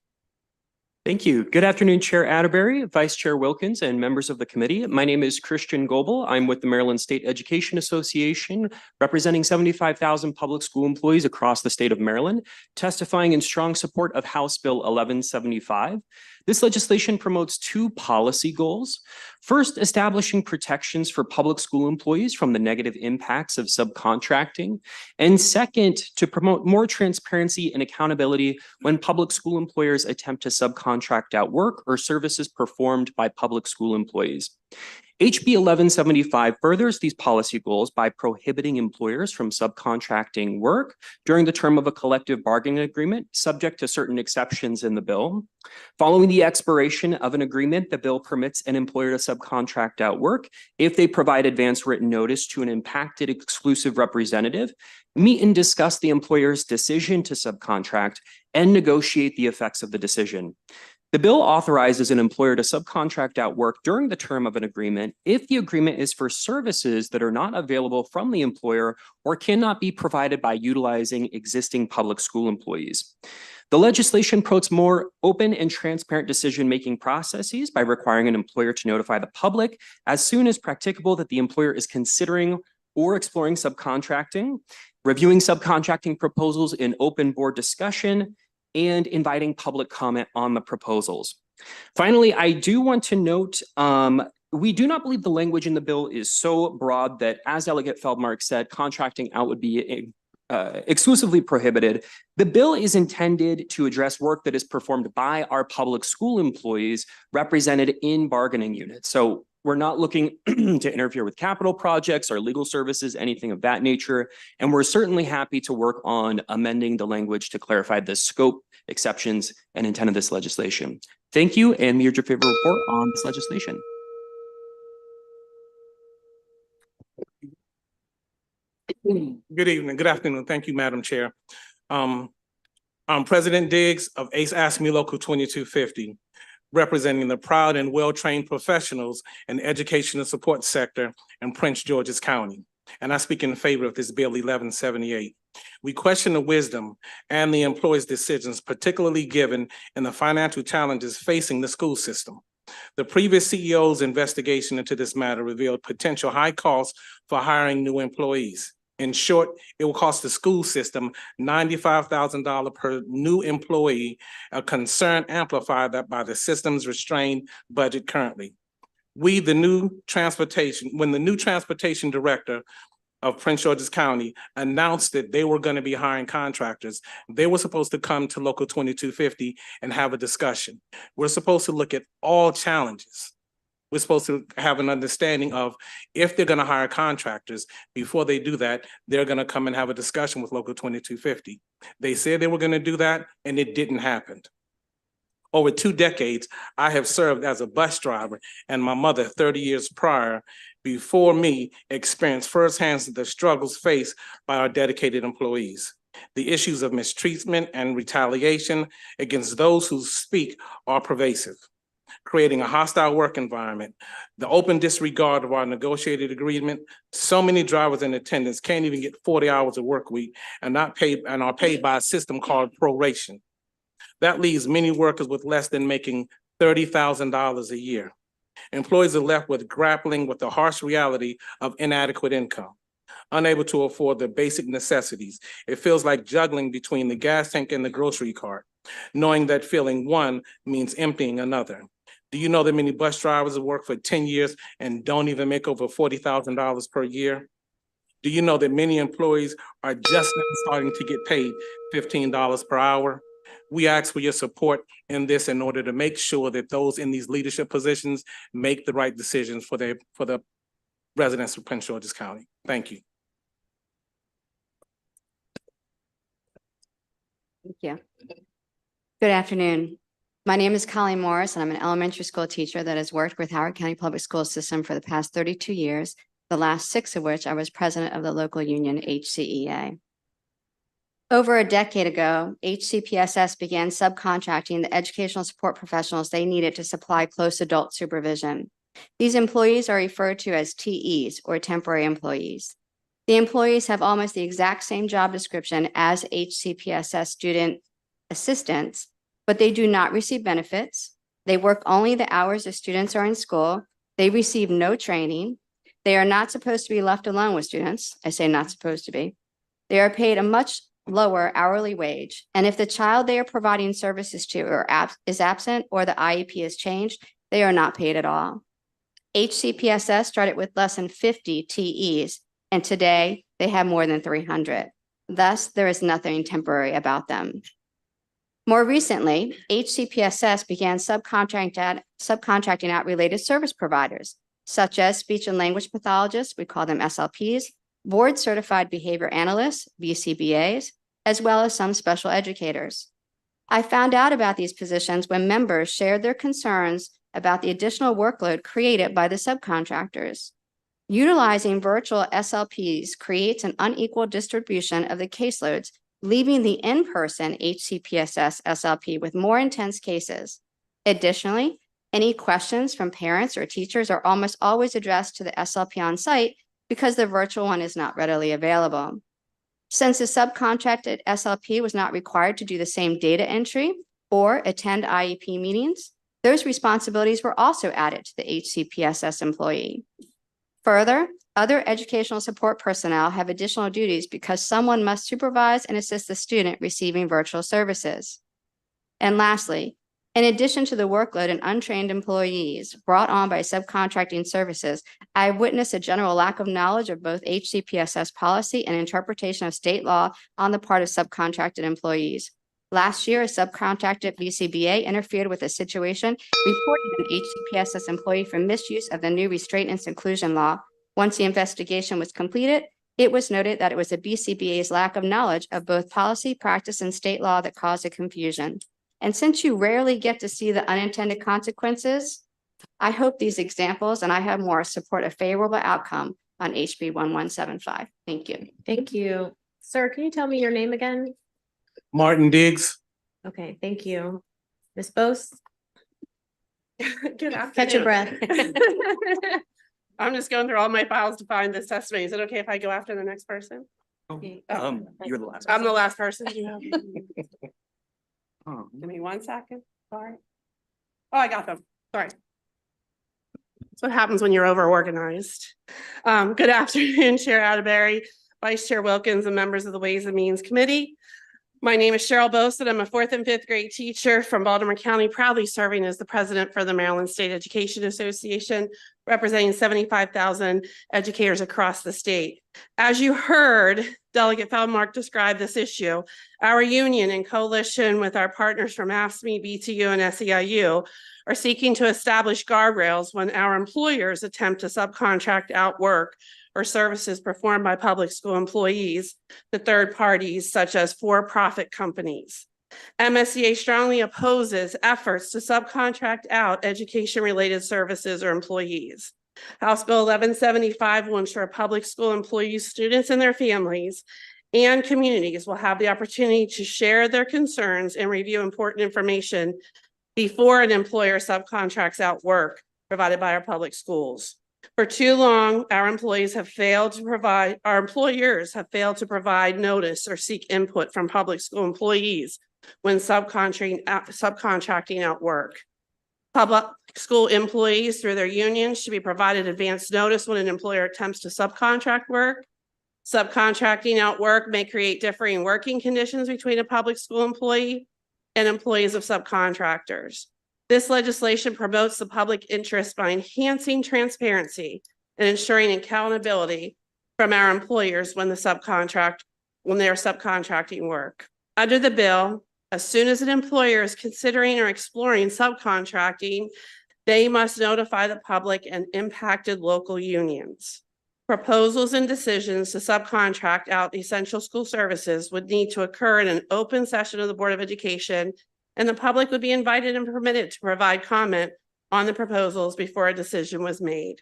Thank you. Good afternoon, Chair Atterbury, Vice Chair Wilkins, and members of the committee. My name is Christian Goebel. I'm with the Maryland State Education Association, representing 75,000 public school employees across the state of Maryland, testifying in strong support of House Bill 1175. This legislation promotes two policy goals. First, establishing protections for public school employees from the negative impacts of subcontracting. And second, to promote more transparency and accountability when public school employers attempt to subcontract out work or services performed by public school employees. HB 1175 furthers these policy goals by prohibiting employers from subcontracting work during the term of a collective bargaining agreement, subject to certain exceptions in the bill. Following the expiration of an agreement, the bill permits an employer to subcontract out work if they provide advance written notice to an impacted exclusive representative, meet and discuss the employer's decision to subcontract, and negotiate the effects of the decision. The bill authorizes an employer to subcontract out work during the term of an agreement if the agreement is for services that are not available from the employer or cannot be provided by utilizing existing public school employees. The legislation promotes more open and transparent decision-making processes by requiring an employer to notify the public as soon as practicable that the employer is considering or exploring subcontracting, reviewing subcontracting proposals in open board discussion, and inviting public comment on the proposals. Finally, I do want to note, we do not believe the language in the bill is so broad that, as Delegate Feldmark said, contracting out would be exclusively prohibited. The bill is intended to address work that is performed by our public school employees represented in bargaining units. So we're not looking to interfere with capital projects or legal services, anything of that nature. And we're certainly happy to work on amending the language to clarify the scope, exceptions, and intent of this legislation. Thank you, and here's your favorite report on this legislation. Good evening, good afternoon. Thank you, Madam Chair. I'm President Diggs of ACE Ask Me Local 2250. Representing the proud and well-trained professionals in the education and support sector in Prince George's County. And I speak in favor of this Bill 1178. We question the wisdom and the employees' decisions, particularly given in the financial challenges facing the school system. The previous CEO's investigation into this matter revealed potential high costs for hiring new employees. In short, it will cost the school system $95,000 per new employee, a concern amplified by the system's restrained budget currently. When the new transportation director of Prince George's County announced that they were going to be hiring contractors. They were supposed to come to Local 2250 and have a discussion. We're supposed to look at all challenges. We're supposed to have an understanding of if they're going to hire contractors, before they do that, they're going to come and have a discussion with Local 2250. They said they were going to do that, and it didn't happen. Over 2 decades, I have served as a bus driver, and my mother, 30 years prior, before me, experienced firsthand the struggles faced by our dedicated employees. The issues of mistreatment and retaliation against those who speak are pervasive, creating a hostile work environment, the open disregard of our negotiated agreement. So many drivers and attendants can't even get 40 hours of work week and are paid by a system called proration. That leaves many workers with less than making $30,000 a year. Employees are left with grappling with the harsh reality of inadequate income, unable to afford the basic necessities. It feels like juggling between the gas tank and the grocery cart, knowing that filling one means emptying another. Do you know that many bus drivers have worked for 10 years and don't even make over $40,000 per year? Do you know that many employees are just now starting to get paid $15 per hour? We ask for your support in this in order to make sure that those in these leadership positions make the right decisions for the residents of Prince George's County. Thank you. Thank you. Good afternoon. My name is Colleen Morris, and I'm an elementary school teacher that has worked with Howard County Public School System for the past 32 years, the last 6 of which I was president of the local union, HCEA. Over a decade ago, HCPSS began subcontracting the educational support professionals they needed to supply close adult supervision. These employees are referred to as TEs, or temporary employees. The employees have almost the exact same job description as HCPSS student assistants, but they do not receive benefits. They work only the hours the students are in school. They receive no training. They are not supposed to be left alone with students. I say not supposed to be. They are paid a much lower hourly wage. And if the child they are providing services to is absent or the IEP is changed, they are not paid at all. HCPSS started with less than 50 TEs, and today they have more than 300. Thus, there is nothing temporary about them. More recently, HCPSS began subcontracting out related service providers, such as speech and language pathologists, we call them SLPs, board certified behavior analysts, BCBAs, as well as some special educators. I found out about these positions when members shared their concerns about the additional workload created by the subcontractors. Utilizing virtual SLPs creates an unequal distribution of the caseloads, leaving the in-person HCPSS SLP with more intense cases. Additionally, any questions from parents or teachers are almost always addressed to the SLP on site because the virtual one is not readily available. Since the subcontracted SLP was not required to do the same data entry or attend IEP meetings, those responsibilities were also added to the HCPSS employee. Further, other educational support personnel have additional duties because someone must supervise and assist the student receiving virtual services. And lastly, in addition to the workload and untrained employees brought on by subcontracting services, I have witnessed a general lack of knowledge of both HCPSS policy and interpretation of state law on the part of subcontracted employees. Last year, a subcontracted BCBA interfered with a situation, reporting an HCPSS employee for misuse of the new restraint and seclusion law. Once the investigation was completed, it was noted that it was the BCBA's lack of knowledge of both policy, practice, and state law that caused the confusion. And since you rarely get to see the unintended consequences, I hope these examples and I have more support a favorable outcome on HB 1175. Thank you. Thank you. Sir, can you tell me your name again? Martin Diggs. Okay, thank you. Ms. Bose? Good afternoon. Catch your breath. I'm just going through all my files to find this testimony. Is it okay if I go after the next person? You're the last. I'm the last person. Give me 1 second. Sorry. Oh, I got them. Sorry. That's what happens when you're over organized. Good afternoon, Chair Atterbury, Vice Chair Wilkins, and members of the Ways and Means Committee. My name is Cheryl Bosid. I'm a 4th and 5th grade teacher from Baltimore County, proudly serving as the president for the Maryland State Education Association. representing 75,000 educators across the state. As you heard, Delegate Feldmark describe this issue. Our union, in coalition with our partners from AFSCME, BTU, and SEIU, are seeking to establish guardrails when our employers attempt to subcontract out work or services performed by public school employees to third parties such as for-profit companies. MSEA strongly opposes efforts to subcontract out education-related services or employees. House Bill 1175 will ensure public school employees, students, and their families and communities will have the opportunity to share their concerns and review important information before an employer subcontracts out work provided by our public schools. For too long, our employers have failed to provide notice or seek input from public school employees when subcontracting out work. Public school employees through their unions should be provided advance notice when an employer attempts to subcontract work. Subcontracting out work may create differing working conditions between a public school employee and employees of subcontractors. This legislation promotes the public interest by enhancing transparency and ensuring accountability from our employers when they are subcontracting work. Under the bill, as soon as an employer is considering or exploring subcontracting, they must notify the public and impacted local unions. Proposals and decisions to subcontract out essential school services would need to occur in an open session of the Board of Education, and the public would be invited and permitted to provide comment on the proposals before a decision was made.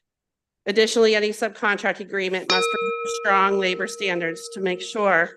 Additionally, any subcontract agreement must provide strong labor standards to make sure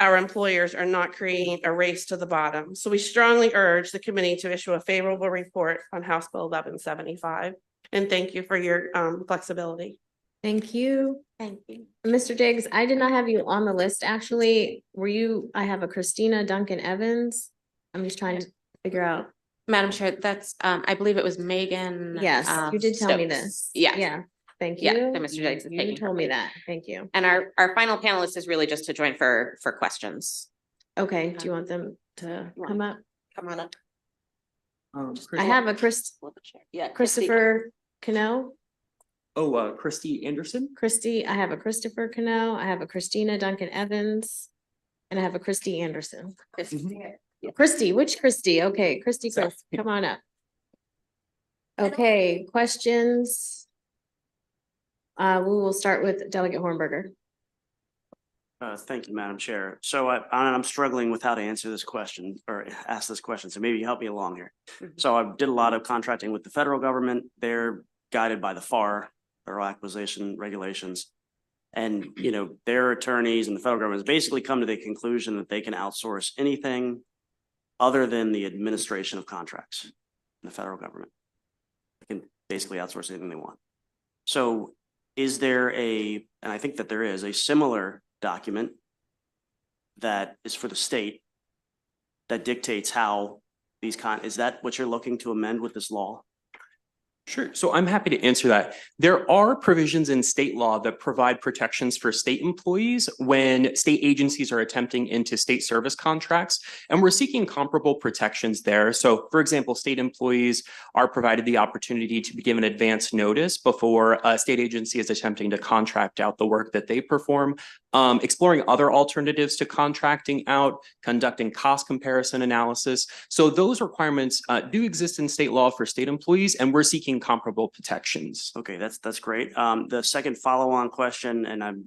our employers are not creating a race to the bottom. So we strongly urge the committee to issue a favorable report on House Bill 1175. And thank you for your flexibility. Thank you. Thank you. Mr. Diggs, I did not have you on the list, actually. Were you, I have a Christina Duncan Evans. I'm just trying to figure out. Madam Chair, that's, I believe it was Megan. Yes, you did tell me Stokes. this. Yeah. Yeah, thank you. Yeah, that Mr. Diggs is You taking her told me place. that. Thank you. And our final panelist is really just to join for questions. Okay, do you want them to come up? Come on up. I have a Yeah. Christopher Cano. Oh, Christy Anderson? Christy, I have a Christopher Cano. I have a Christina Duncan Evans. And I have a Christy Anderson. Christy, which Christy? Okay, Christy, come on up. Okay, questions? We will start with Delegate Hornberger. Thank you, Madam Chair. So I'm struggling with how to answer this question or ask this question. So maybe you help me along here. So I did a lot of contracting with the federal government. They're guided by the FAR, Federal Acquisition Regulations. And, you know, their attorneys and the federal government has basically come to the conclusion that they can outsource anything other than the administration of contracts in the federal government. They can basically outsource anything they want. So is there and I think that there is a similar document that is for the state that dictates how these is that what you're looking to amend with this law? Sure. So I'm happy to answer that. There are provisions in state law that provide protections for state employees when state agencies are attempting into state service contracts, and we're seeking comparable protections there. So, for example, state employees are provided the opportunity to be given advance notice before a state agency is attempting to contract out the work that they perform, exploring other alternatives to contracting out, conducting cost comparison analysis. So those requirements do exist in state law for state employees, and we're seeking comparable protections. Okay, that's great. The second follow-on question, and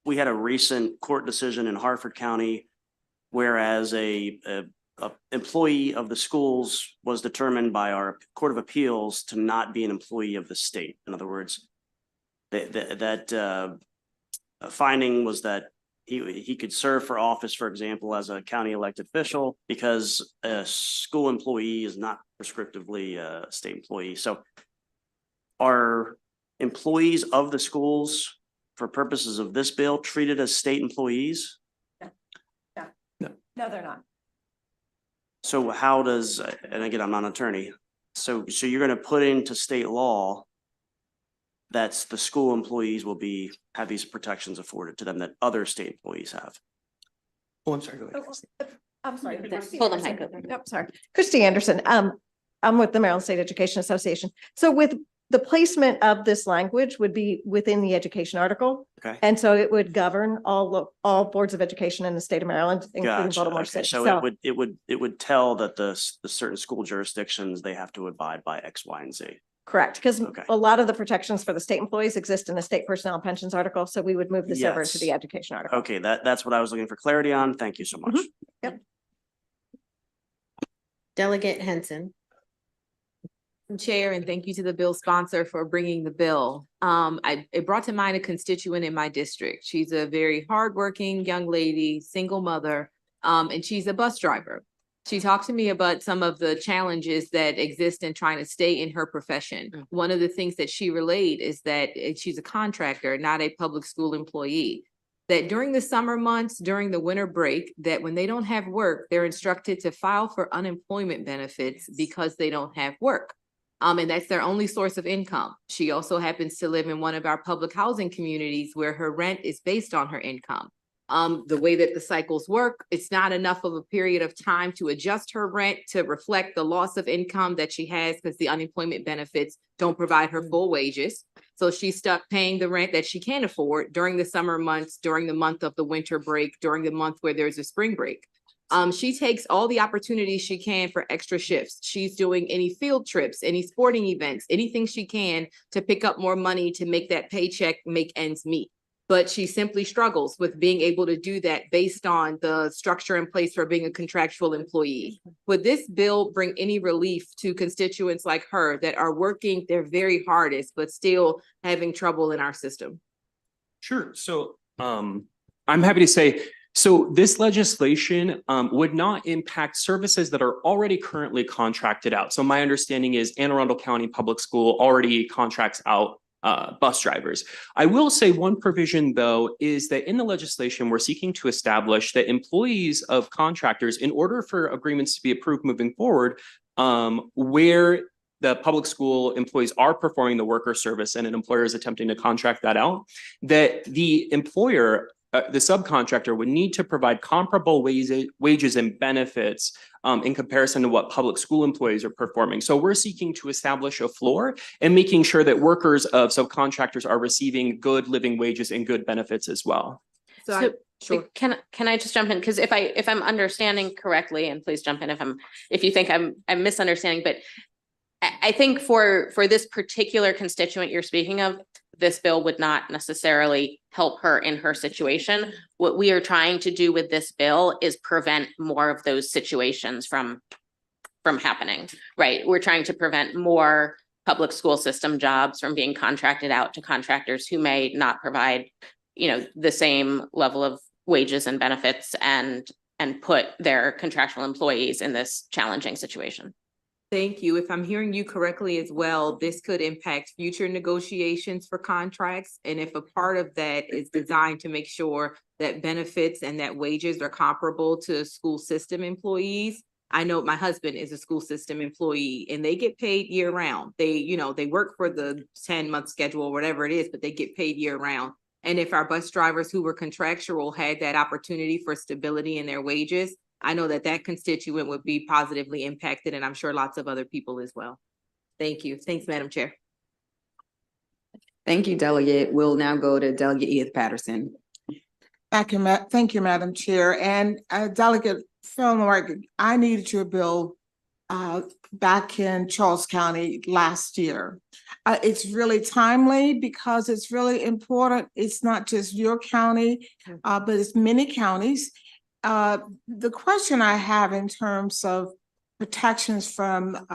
we had a recent court decision in Harford County, whereas a employee of the schools was determined by our Court of Appeals to not be an employee of the state. In other words, that finding was that he could serve for office, for example, as a county elected official because a school employee is not prescriptively a state employee. So are employees of the schools for purposes of this bill treated as state employees? No, they're not. So how does, and again, I'm not an attorney, so you're going to put into state law that's the school employees will have these protections afforded to them that other state employees have? Oh, I'm sorry. Go ahead. I'm sorry. Hold on, Nope, sorry. Christy Anderson. I'm with the Maryland State Education Association. So with the placement of this language would be within the education article. Okay. And so it would govern all boards of education in the state of Maryland, including Gotcha. Baltimore Okay. City. So it would tell that the certain school jurisdictions, they have to abide by X, Y, and Z. Correct, because Okay. a lot of the protections for the state employees exist in the state personnel and pensions article, so we would move this over into Yes. the education article. Okay, that's what I was looking for clarity on. Thank you so much. Yep. Delegate Henson. Chair, and thank you to the bill sponsor for bringing the bill. It brought to mind a constituent in my district. She's a very hardworking young lady, single mother, and she's a bus driver. She talked to me about some of the challenges that exist in trying to stay in her profession. One of the things that she relayed is that she's a contractor, not a public school employee. That during the summer months, during the winter break, that when they don't have work, they're instructed to file for unemployment benefits because they don't have work. And that's their only source of income. She also happens to live in one of our public housing communities where her rent is based on her income. The way that the cycles work, it's not enough of a period of time to adjust her rent to reflect the loss of income that she has because the unemployment benefits don't provide her full wages. So she's stuck paying the rent that she can't afford during the summer months, during the month of the winter break, during the month where there's a spring break. She takes all the opportunities she can for extra shifts. She's doing any field trips, any sporting events, anything she can to pick up more money to make that paycheck make ends meet. But she simply struggles with being able to do that based on the structure in place for being a contractual employee. Would this bill bring any relief to constituents like her that are working their very hardest, but still having trouble in our system? Sure. So I'm happy to say, so this legislation would not impact services that are already currently contracted out. So my understanding is Anne Arundel County Public School already contracts out bus drivers. I will say one provision, though, is that in the legislation, we're seeking to establish that employees of contractors, in order for agreements to be approved moving forward, where the public school employees are performing the worker service and an employer is attempting to contract that out, that the employer, the subcontractor would need to provide comparable wages and benefits in comparison to what public school employees are performing. So we're seeking to establish a floor and making sure that workers of subcontractors are receiving good living wages and good benefits as well. Sure. Can I just jump in? Because if I'm understanding correctly, and please jump in if you think I'm misunderstanding, but I think for this particular constituent you're speaking of, this bill would not necessarily help her in her situation. What we are trying to do with this bill is prevent more of those situations from happening, right? We're trying to prevent more public school system jobs from being contracted out to contractors who may not provide, the same level of wages and benefits and put their contractual employees in this challenging situation. Thank you. If I'm hearing you correctly as well, this could impact future negotiations for contracts. And if a part of that is designed to make sure that benefits and that wages are comparable to school system employees. I know my husband is a school system employee and they get paid year round. They work for the 10-month schedule, whatever it is, but they get paid year round. And if our bus drivers who were contractual had that opportunity for stability in their wages, I know that constituent would be positively impacted, and I'm sure lots of other people as well. Thank you. Thanks, Madam Chair. Thank you, Delegate. We'll now go to Delegate Edith Patterson. Thank you, Madam Chair. And Delegate Fillmore, I needed your bill back in Charles County last year. It's really timely because it's really important. It's not just your county, but it's many counties. The question I have in terms of protections from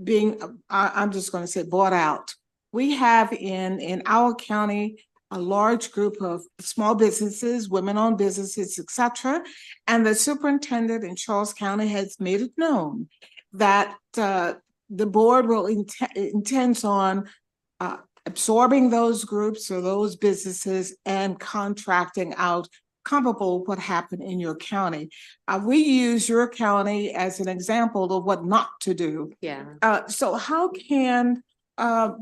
being, I'm just going to say bought out. We have in our county a large group of small businesses, women-owned businesses, etc. And the superintendent in Charles County has made it known that the board will intends on absorbing those groups or those businesses and contracting out comparable what happened in your county. We use your county as an example of what not to do. Yeah. So how can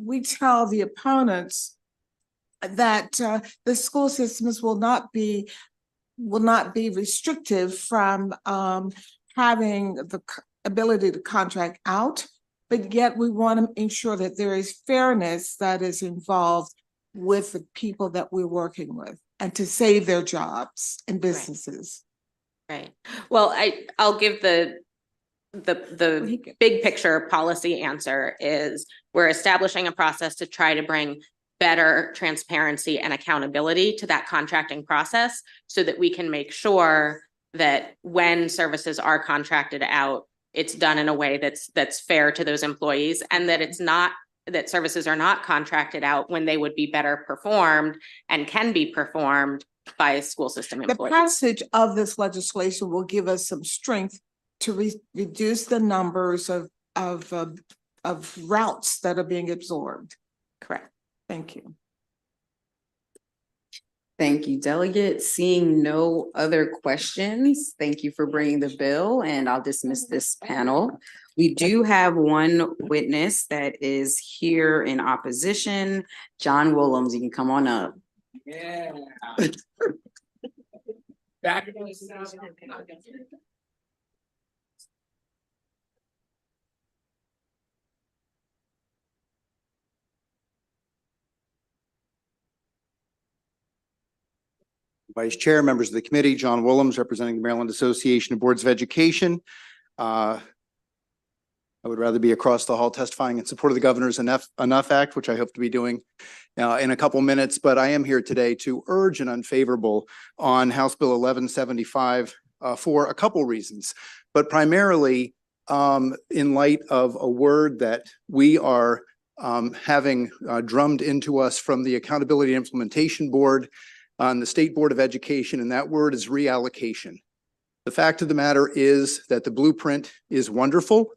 we tell the opponents that the school systems will not be restrictive from having the ability to contract out but yet we want to ensure that there is fairness that is involved with the people that we're working with and to save their jobs and businesses. Right. Well, I'll give the big picture policy answer is we're establishing a process to try to bring better transparency and accountability to that contracting process so that we can make sure that when services are contracted out, it's done in a way that's fair to those employees, and that it's not that services are not contracted out when they would be better performed and can be performed by school system employees. The passage of this legislation will give us some strength to reduce the numbers of routes that are being absorbed. Correct. Thank you. Thank you, Delegate. Seeing no other questions, thank you for bringing the bill, and I'll dismiss this panel. We do have one witness that is here in opposition. John Willems, you can come on up. Yeah. Vice Chair, members of the committee, John Willems, representing the Maryland Association of Boards of Education. I would rather be across the hall testifying in support of the Governor's Enough Act, which I hope to be doing in a couple minutes, but I am here today to urge an unfavorable on House Bill 1175 for a couple reasons, but primarily in light of a word that we are having drummed into us from the Accountability and Implementation Board on the State Board of Education, and that word is reallocation. The fact of the matter is that the blueprint is wonderful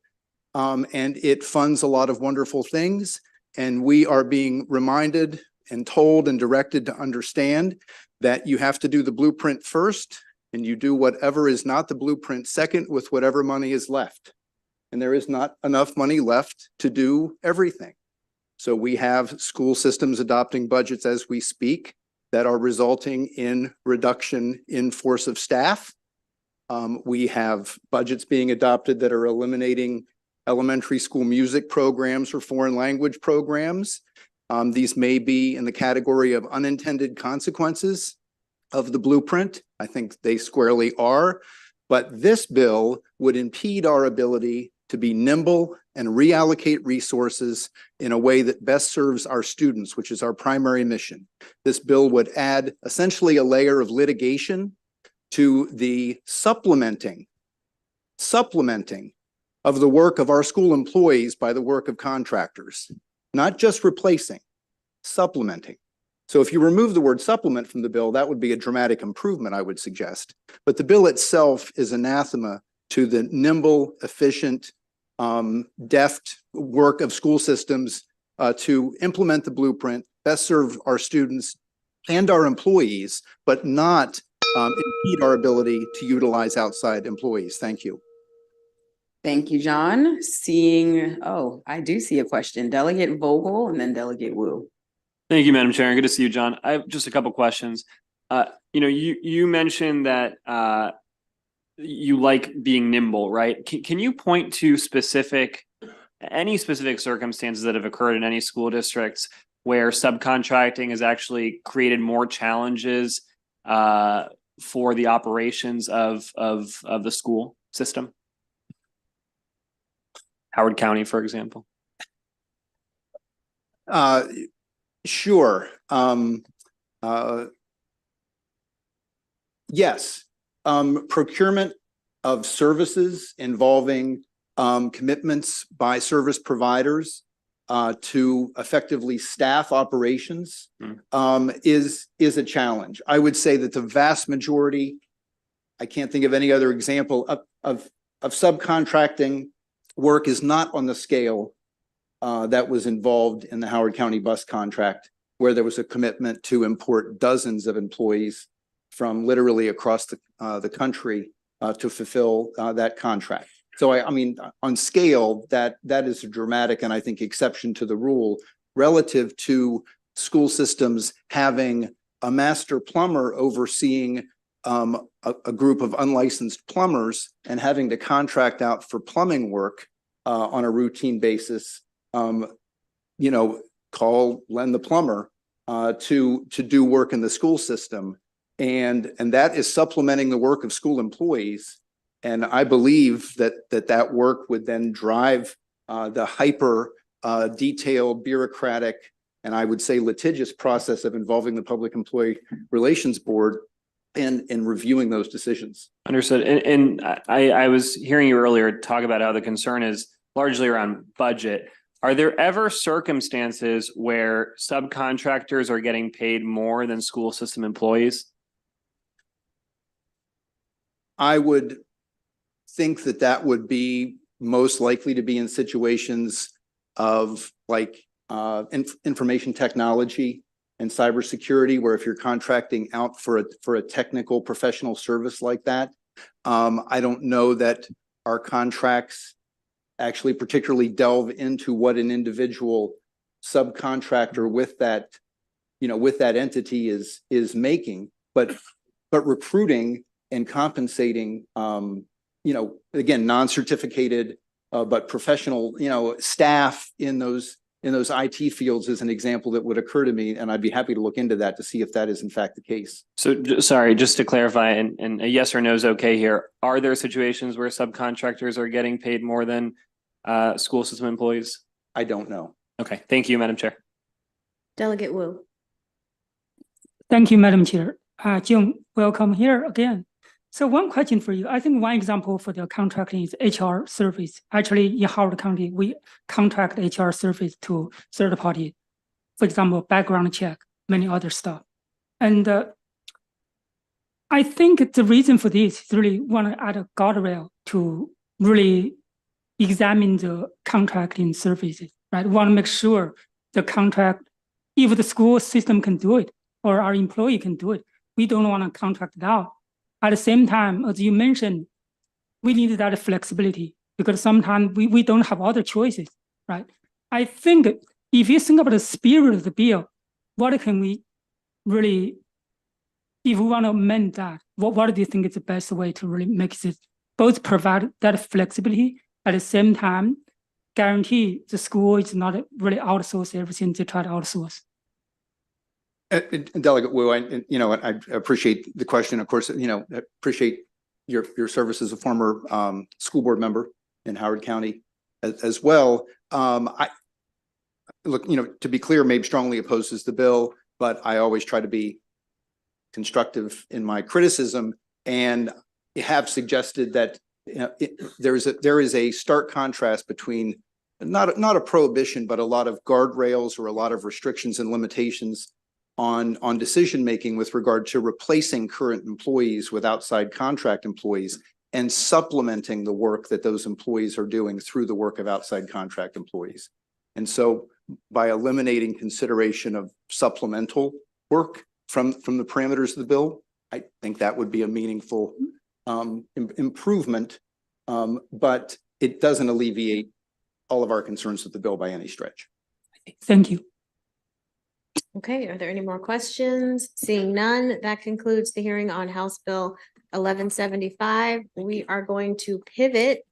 and it funds a lot of wonderful things, and we are being reminded and told and directed to understand that you have to do the blueprint first and you do whatever is not the blueprint second with whatever money is left. And there is not enough money left to do everything. So we have school systems adopting budgets as we speak that are resulting in reduction in force of staff. We have budgets being adopted that are eliminating elementary school music programs or foreign language programs. These may be in the category of unintended consequences of the blueprint. I think they squarely are, but this bill would impede our ability to be nimble and reallocate resources in a way that best serves our students, which is our primary mission. This bill would add essentially a layer of litigation to the supplementing of the work of our school employees by the work of contractors, not just replacing, supplementing. So if you remove the word supplement from the bill, that would be a dramatic improvement, I would suggest. But the bill itself is anathema to the nimble, efficient, deft work of school systems to implement the blueprint, best serve our students and our employees, but not impede our ability to utilize outside employees. Thank you. Thank you, John. I do see a question. Delegate Vogel and then Delegate Wu. Thank you, Madam Chair. Good to see you, John. I have just a couple questions. You mentioned that you like being nimble, right? Can you point to any specific circumstances that have occurred in any school districts where subcontracting has actually created more challenges for the operations of the school system? Howard County, for example. Sure. Yes. Procurement of services involving commitments by service providers to effectively staff operations is a challenge. I would say that the vast majority, I can't think of any other example of subcontracting work is not on the scale that was involved in the Howard County bus contract, where there was a commitment to import dozens of employees from literally across the country to fulfill that contract. So I mean, on scale, that is a dramatic and I think exception to the rule relative to school systems having a master plumber overseeing a group of unlicensed plumbers and having to contract out for plumbing work on a routine basis, call Len the plumber to do work in the school system. And that is supplementing the work of school employees. And I believe that work would then drive the hyper detailed bureaucratic, and I would say litigious process of involving the Public Employee Relations Board in reviewing those decisions. Understood. And I was hearing you earlier talk about how the concern is largely around budget. Are there ever circumstances where subcontractors are getting paid more than school system employees? I would think that would be most likely to be in situations of like information technology and cybersecurity, where if you're contracting out for a technical professional service like that, I don't know that our contracts actually particularly delve into what an individual subcontractor with that entity is making, but recruiting and compensating, again, non-certificated, but professional, staff in those IT fields is an example that would occur to me, and I'd be happy to look into that to see if that is in fact the case. So sorry, just to clarify, and a yes or no is okay here. Are there situations where subcontractors are getting paid more than school system employees? I don't know. Okay, thank you, Madam Chair. Delegate Wu. Thank you, Madam Chair. June, welcome here again. So one question for you. I think one example for the contracting is HR service. Actually, in Howard County, we contract HR service to third party. For example, background check, many other stuff. And I think the reason for this is really want to add a guardrail to really examine the contracting services, right? Want to make sure the contract, if the school system can do it or our employee can do it, we don't want to contract it out. At the same time, as you mentioned, we need that flexibility because sometimes we don't have other choices, right? I think if you think about the spirit of the bill, what can we really, if we want to amend that, what do you think is the best way to really make it both provide that flexibility at the same time guarantee the school is not really outsource everything they try to outsource? Delegate Wu, I appreciate the question. Of course, I appreciate your service as a former school board member in Howard County as well. I look, to be clear, maybe strongly opposes the bill, but I always try to be constructive in my criticism, and have suggested that there is a stark contrast between not a prohibition, but a lot of guardrails or a lot of restrictions and limitations on decision making with regard to replacing current employees with outside contract employees and supplementing the work that those employees are doing through the work of outside contract employees. And so by eliminating consideration of supplemental work from the parameters of the bill, I think that would be a meaningful improvement, but it doesn't alleviate all of our concerns with the bill by any stretch. Thank you. Okay, are there any more questions? Seeing none, that concludes the hearing on House Bill 1175. We are going to pivot.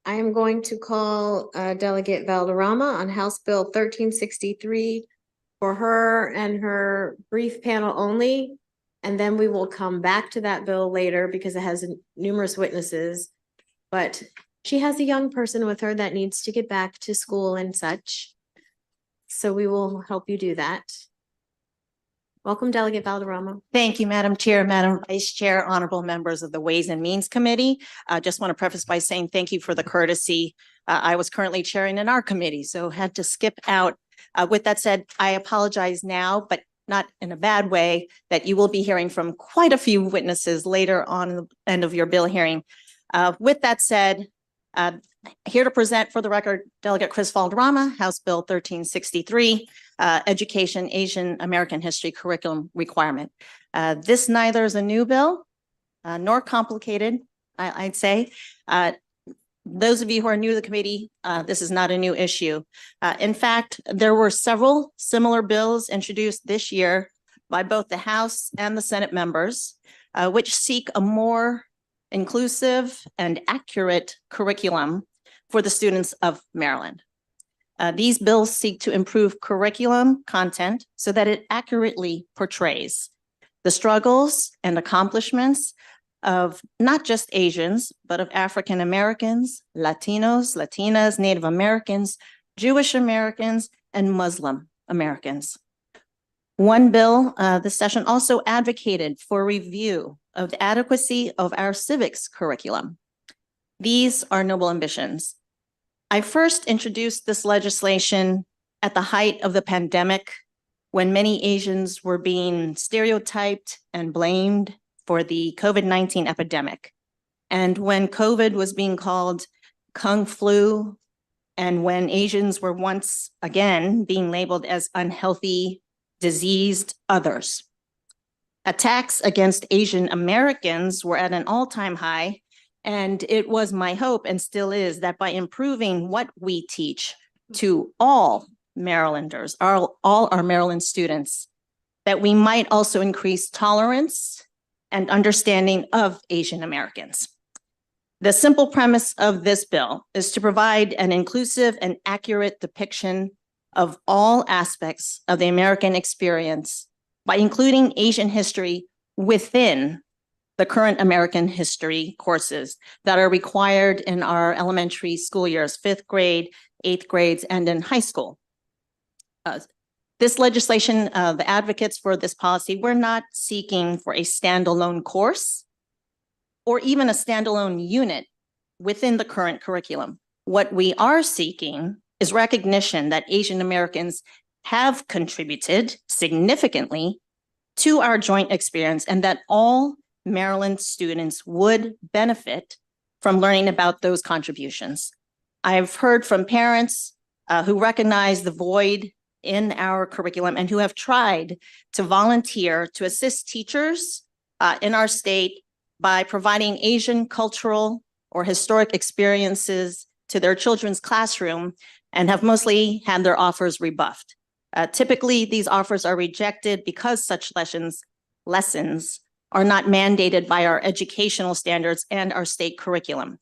I am going to call Delegate Valderrama on House Bill 1363 for her and her brief panel only. And then we will come back to that bill later because it has numerous witnesses. But she has a young person with her that needs to get back to school and such. So we will help you do that. Welcome, Delegate Valderrama. Thank you, Madam Chair, Madam Vice Chair, honorable members of the Ways and Means Committee. I just want to preface by saying thank you for the courtesy. I was currently chairing in our committee, so had to skip out. With that said, I apologize now, but not in a bad way, that you will be hearing from quite a few witnesses later on the end of your bill hearing. With that said, here to present for the record, Delegate Chris Valderrama, House Bill 1363, Education Asian American History Curriculum Requirement. This neither is a new bill nor complicated, I'd say. Those of you who are new to the committee, this is not a new issue. In fact, there were several similar bills introduced this year by both the House and the Senate members, which seek a more inclusive and accurate curriculum for the students of Maryland. These bills seek to improve curriculum content so that it accurately portrays the struggles and accomplishments of not just Asians, but of African Americans, Latinos, Latinas, Native Americans, Jewish Americans, and Muslim Americans. One bill, this session also advocated for review of the adequacy of our civics curriculum. These are noble ambitions. I first introduced this legislation at the height of the pandemic, when many Asians were being stereotyped and blamed for the COVID-19 epidemic. And when COVID was being called Kung Flu, and when Asians were once again being labeled as unhealthy, diseased others. Attacks against Asian Americans were at an all-time high, and it was my hope, and still is, that by improving what we teach to all Marylanders, all our Maryland students, that we might also increase tolerance and understanding of Asian Americans. The simple premise of this bill is to provide an inclusive and accurate depiction of all aspects of the American experience by including Asian history within the current American history courses that are required in our elementary school years, 5th grade, 8th grades, and in high school. This legislation, the advocates for this policy, we're not seeking for a standalone course or even a standalone unit within the current curriculum. What we are seeking is recognition that Asian Americans have contributed significantly to our joint experience and that all Maryland students would benefit from learning about those contributions. I've heard from parents who recognize the void in our curriculum and who have tried to volunteer to assist teachers in our state by providing Asian cultural or historic experiences to their children's classroom and have mostly had their offers rebuffed. Typically, these offers are rejected because such lessons are not mandated by our educational standards and our state curriculum.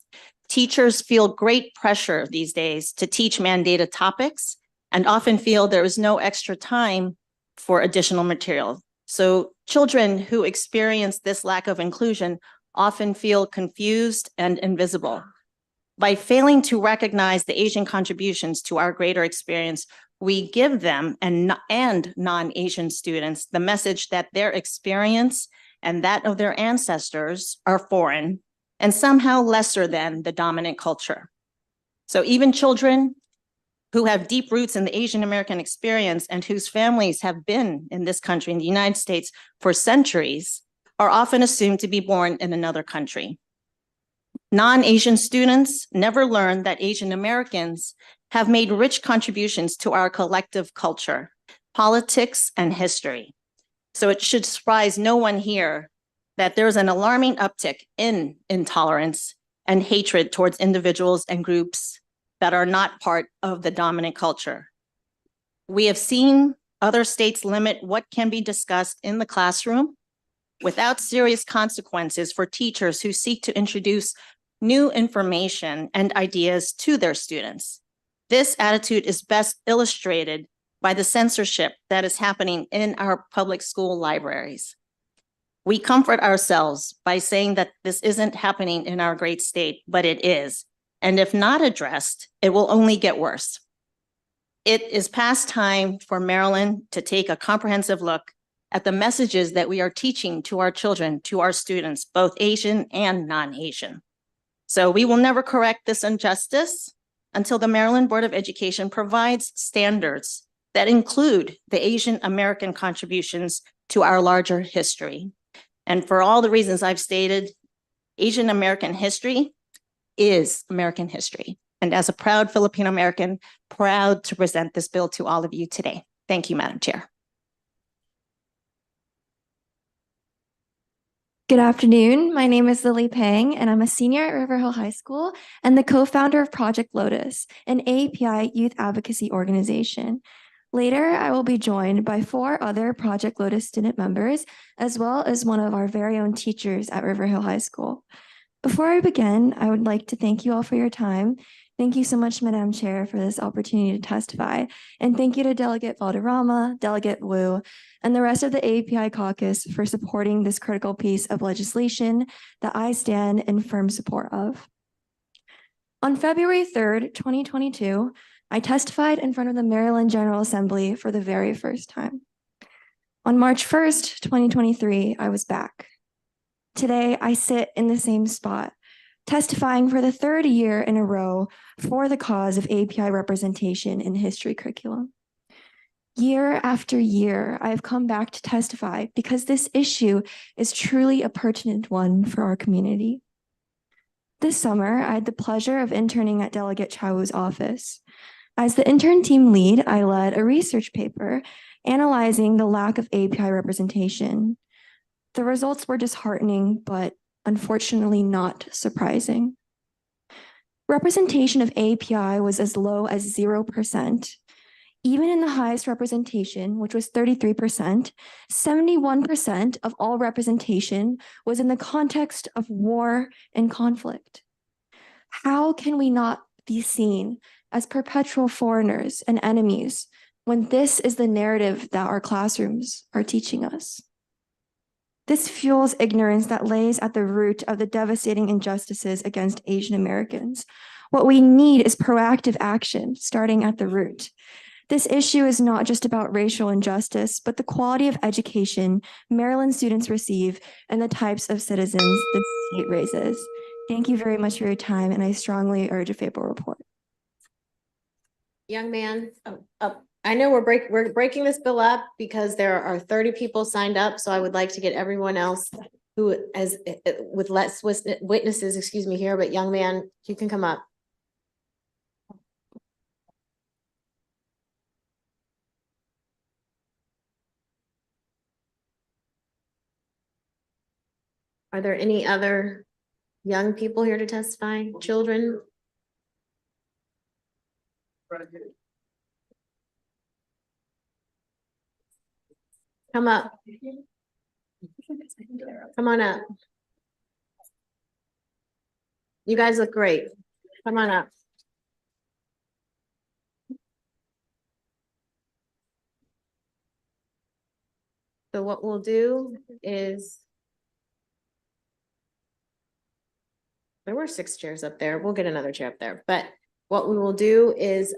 Teachers feel great pressure these days to teach mandated topics and often feel there is no extra time for additional material. So children who experience this lack of inclusion often feel confused and invisible. By failing to recognize the Asian contributions to our greater experience, we give them and non-Asian students the message that their experience and that of their ancestors are foreign and somehow lesser than the dominant culture. So even children who have deep roots in the Asian American experience and whose families have been in this country, in the United States, for centuries, are often assumed to be born in another country. Non-Asian students never learn that Asian Americans have made rich contributions to our collective culture, politics, and history. So it should surprise no one here that there's an alarming uptick in intolerance and hatred towards individuals and groups that are not part of the dominant culture. We have seen other states limit what can be discussed in the classroom without serious consequences for teachers who seek to introduce new information and ideas to their students. This attitude is best illustrated by the censorship that is happening in our public school libraries. We comfort ourselves by saying that this isn't happening in our great state, but it is. And if not addressed, it will only get worse. It is past time for Maryland to take a comprehensive look at the messages that we are teaching to our children, to our students, both Asian and non-Asian. So we will never correct this injustice until the Maryland Board of Education provides standards that include the Asian American contributions to our larger history. And for all the reasons I've stated, Asian American history is American history. And as a proud Filipino American, proud to present this bill to all of you today. Thank you, Madam Chair. Good afternoon. My name is Lily Pang, and I'm a senior at River Hill High School and the co-founder of Project Lotus, an AAPI youth advocacy organization. Later, I will be joined by 4 other Project Lotus student members, as well as one of our very own teachers at River Hill High School. Before I begin, I would like to thank you all for your time. Thank you so much, Madam Chair, for this opportunity to testify. And thank you to Delegate Valderrama, Delegate Wu, and the rest of the API caucus for supporting this critical piece of legislation that I stand in firm support of. On February 3rd, 2022, I testified in front of the Maryland General Assembly for the very first time. On March 1st, 2023, I was back. Today, I sit in the same spot, testifying for the third year in a row for the cause of API representation in history curriculum. Year after year, I have come back to testify because this issue is truly a pertinent one for our community. This summer, I had the pleasure of interning at Delegate Chau's office. As the intern team lead, I led a research paper analyzing the lack of API representation. The results were disheartening, but unfortunately not surprising. Representation of API was as low as 0%. Even in the highest representation, which was 33%, 71% of all representation was in the context of war and conflict. How can we not be seen as perpetual foreigners and enemies when this is the narrative that our classrooms are teaching us? This fuels ignorance that lays at the root of the devastating injustices against Asian Americans. What we need is proactive action, starting at the root. This issue is not just about racial injustice, but the quality of education Maryland students receive and the types of citizens the state raises. Thank you very much for your time, and I strongly urge a favorable report. Young man, I know we're breaking this bill up because there are 30 people signed up, so I would like to get everyone else who has with less witnesses, excuse me, here, but young man, you can come up. Are there any other young people here to testify? Children? Come up. Come on up. You guys look great. Come on up. So what we'll do is there were 6 chairs up there. We'll get another chair up there. But what we will do is,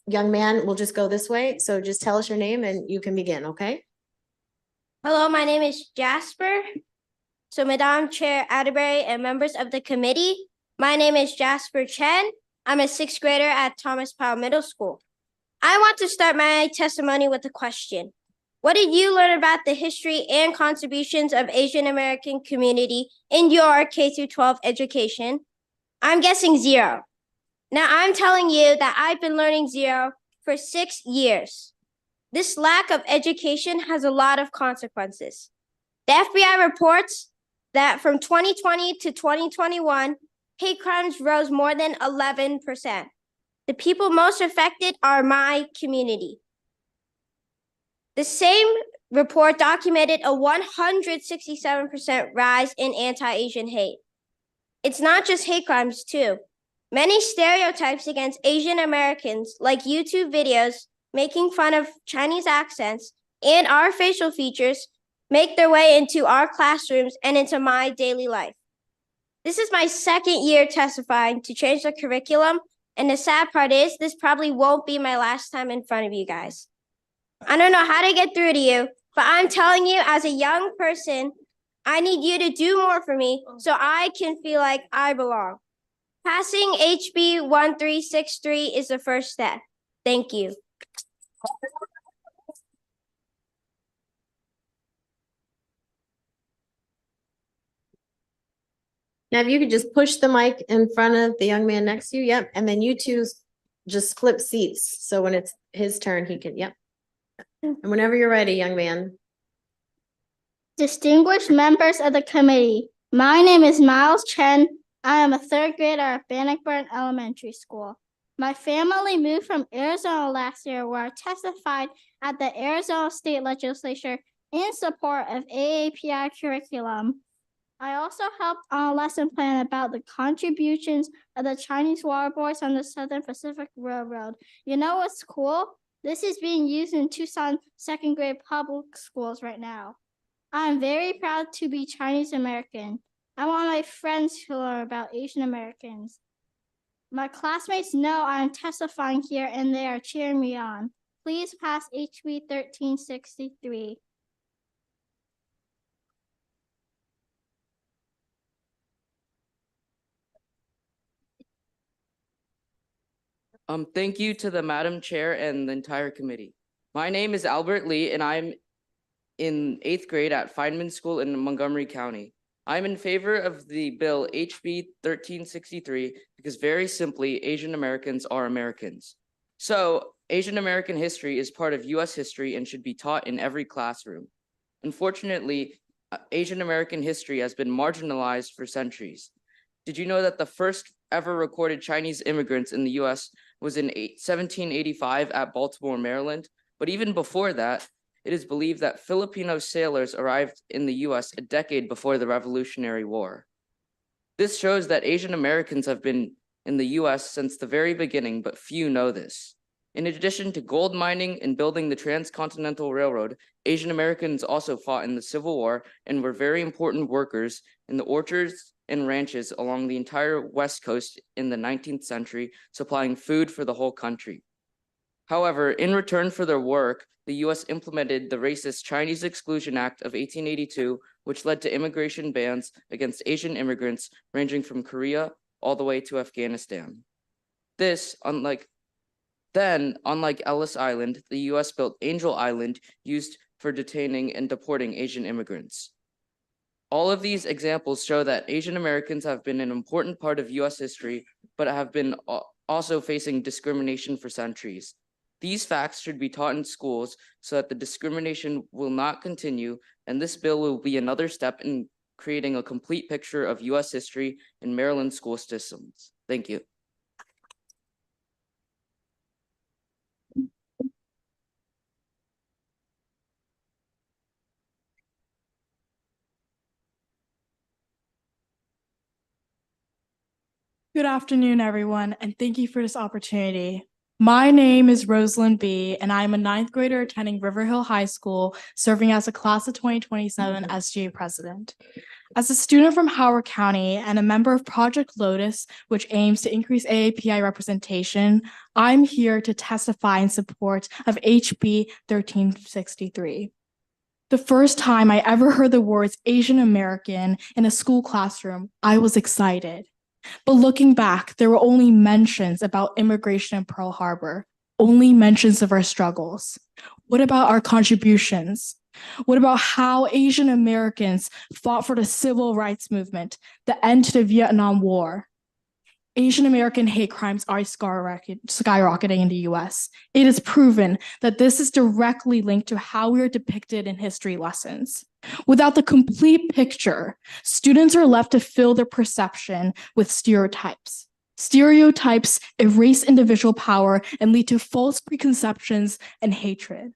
young man, we'll just go this way. So just tell us your name and you can begin, okay? Hello, my name is Jasper. So Madam Chair Atterbury and members of the committee, my name is Jasper Chen. I'm a 6th grader at Thomas Powell Middle School. I want to start my testimony with a question. What did you learn about the history and contributions of Asian American community in your K-12 education? I'm guessing 0. Now I'm telling you that I've been learning 0 for 6 years. This lack of education has a lot of consequences. The FBI reports that from 2020 to 2021, hate crimes rose more than 11%. The people most affected are my community. The same report documented a 167% rise in anti-Asian hate. It's not just hate crimes too. Many stereotypes against Asian Americans, like YouTube videos making fun of Chinese accents and our facial features, make their way into our classrooms and into my daily life. This is my 2nd year testifying to change the curriculum, and the sad part is this probably won't be my last time in front of you guys. I don't know how to get through to you, but I'm telling you, as a young person, I need you to do more for me so I can feel like I belong. Passing HB 1363 is the first step. Thank you. Now, if you could just push the mic in front of the young man next to you, yep, and then you two just flip seats. So when it's his turn, he can, yep. And whenever you're ready, young man. Distinguished members of the committee, my name is Miles Chen. I am a 3rd grader at Bannockburn Elementary School. My family moved from Arizona last year, where I testified at the Arizona State Legislature in support of AAPI curriculum. I also helped on a lesson plan about the contributions of the Chinese water boys on the Southern Pacific Railroad. You know what's cool? This is being used in Tucson second grade public schools right now. I'm very proud to be Chinese American. I want my friends to learn about Asian Americans. My classmates know I'm testifying here and they are cheering me on. Please pass HB 1363. Thank you to the Madam Chair and the entire committee. My name is Albert Lee and I'm in 8th grade at Feynman School in Montgomery County. I'm in favor of the bill HB 1363 because very simply, Asian Americans are Americans. So Asian American history is part of US history and should be taught in every classroom. Unfortunately, Asian American history has been marginalized for centuries. Did you know that the first ever recorded Chinese immigrants in the US was in 1785 at Baltimore, Maryland? But even before that, it is believed that Filipino sailors arrived in the US a decade before the Revolutionary War. This shows that Asian Americans have been in the US since the very beginning, but few know this. In addition to gold mining and building the Transcontinental Railroad, Asian Americans also fought in the Civil War and were very important workers in the orchards and ranches along the entire West Coast in the 19th century, supplying food for the whole country. However, in return for their work, the US implemented the racist Chinese Exclusion Act of 1882, which led to immigration bans against Asian immigrants ranging from Korea all the way to Afghanistan. Unlike Ellis Island, the US built Angel Island, used for detaining and deporting Asian immigrants. All of these examples show that Asian Americans have been an important part of US history, but have been also facing discrimination for centuries. These facts should be taught in schools so that the discrimination will not continue, and this bill will be another step in creating a complete picture of US history in Maryland school systems. Thank you. Good afternoon, everyone, and thank you for this opportunity. My name is Rosalind B., and I'm a 9th grader attending River Hill High School, serving as a class of 2027 SGA president. As a student from Howard County and a member of Project Lotus, which aims to increase AAPI representation, I'm here to testify in support of HB 1363. The first time I ever heard the words Asian American in a school classroom, I was excited. But looking back, there were only mentions about immigration in Pearl Harbor, only mentions of our struggles. What about our contributions? What about how Asian Americans fought for the civil rights movement, the end to the Vietnam War? Asian American hate crimes are skyrocketing in the US. It is proven that this is directly linked to how we are depicted in history lessons. Without the complete picture, students are left to fill their perception with stereotypes. Stereotypes erase individual power and lead to false preconceptions and hatred.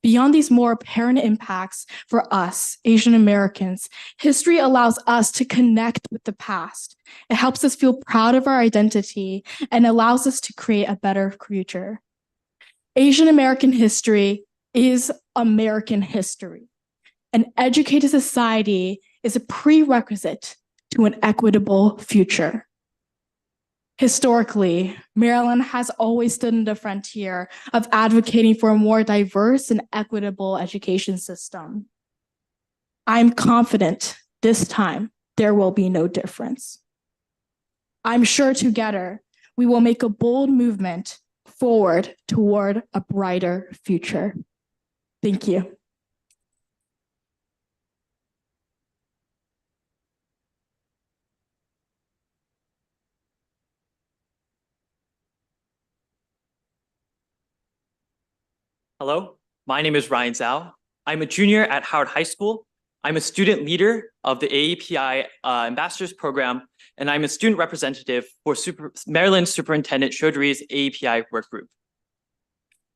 Beyond these more apparent impacts for us, Asian Americans, history allows us to connect with the past. It helps us feel proud of our identity and allows us to create a better future. Asian American history is American history. An educated society is a prerequisite to an equitable future. Historically, Maryland has always stood in the frontier of advocating for a more diverse and equitable education system. I'm confident this time there will be no difference. I'm sure together we will make a bold movement forward toward a brighter future. Thank you. Hello, my name is Ryan Zhao. I'm a junior at Howard High School. I'm a student leader of the AAPI Ambassadors Program, and I'm a student representative for Maryland Superintendent Chaudhry's AAPI work group.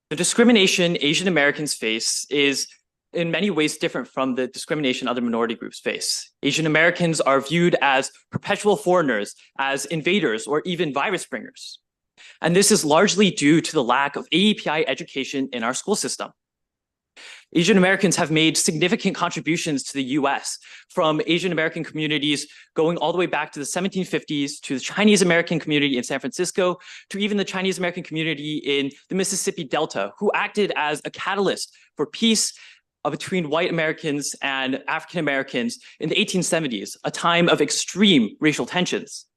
The discrimination Asian Americans face is in many ways different from the discrimination other minority groups face. Asian Americans are viewed as perpetual foreigners, as invaders, or even virus bringers. And this is largely due to the lack of API education in our school system. Asian Americans have made significant contributions to the US, from Asian American communities going all the way back to the 1750s, to the Chinese American community in San Francisco, to even the Chinese American community in the Mississippi Delta, who acted as a catalyst for peace between white Americans and African Americans in the 1870s, a time of extreme racial tensions.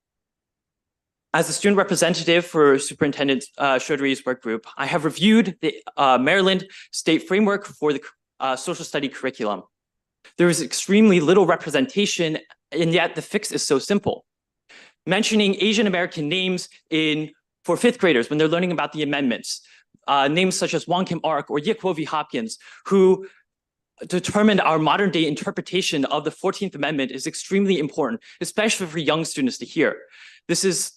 As a student representative for Superintendent Chaudhry's work group, I have reviewed the Maryland State Framework for the Social Study curriculum. There is extremely little representation, and yet the fix is so simple. Mentioning Asian American names for fifth graders when they're learning about the amendments, names such as Wong Kim Ark or Yik Wo V. Hopkins, who determined our modern day interpretation of the 14th Amendment, is extremely important, especially for young students to hear.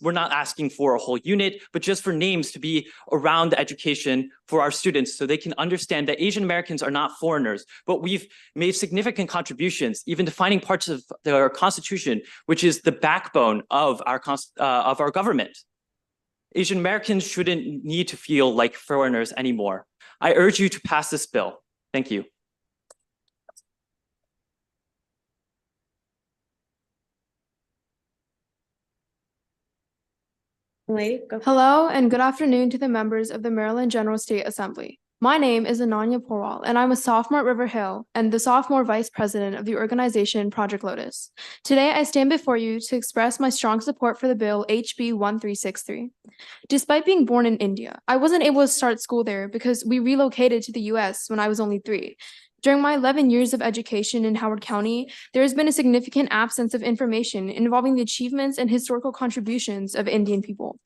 We're not asking for a whole unit, but just for names to be around the education for our students so they can understand that Asian Americans are not foreigners, but we've made significant contributions, even defining parts of our Constitution, which is the backbone of our government. Asian Americans shouldn't need to feel like foreigners anymore. I urge you to pass this bill. Thank you. Hello and good afternoon to the members of the Maryland General State Assembly. My name is Ananya Porwal, and I'm a sophomore at River Hill and the sophomore vice president of the organization Project Lotus. Today, I stand before you to express my strong support for the bill HB 1363. Despite being born in India, I wasn't able to start school there because we relocated to the US when I was only 3. During my 11 years of education in Howard County, there has been a significant absence of information involving the achievements and historical contributions of Indian people.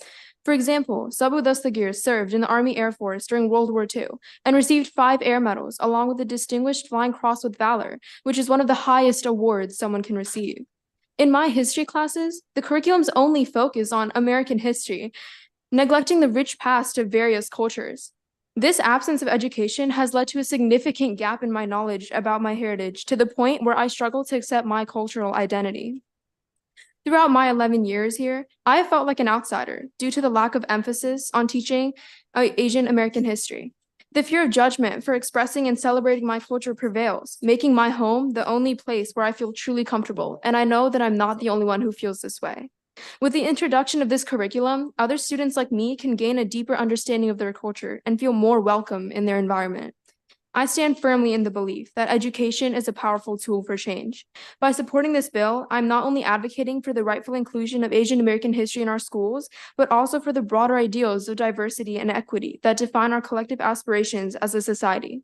For example, Sabu Dastagir served in the Army Air Force during World War II and received 5 air medals along with the Distinguished Flying Cross with Valor, which is one of the highest awards someone can receive. In my history classes, the curriculums only focus on American history, neglecting the rich past of various cultures. This absence of education has led to a significant gap in my knowledge about my heritage, to the point where I struggle to accept my cultural identity. Throughout my 11 years here, I have felt like an outsider due to the lack of emphasis on teaching Asian American history. The fear of judgment for expressing and celebrating my culture prevails, making my home the only place where I feel truly comfortable, and I know that I'm not the only one who feels this way. With the introduction of this curriculum, other students like me can gain a deeper understanding of their culture and feel more welcome in their environment. I stand firmly in the belief that education is a powerful tool for change. By supporting this bill, I'm not only advocating for the rightful inclusion of Asian American history in our schools, but also for the broader ideals of diversity and equity that define our collective aspirations as a society.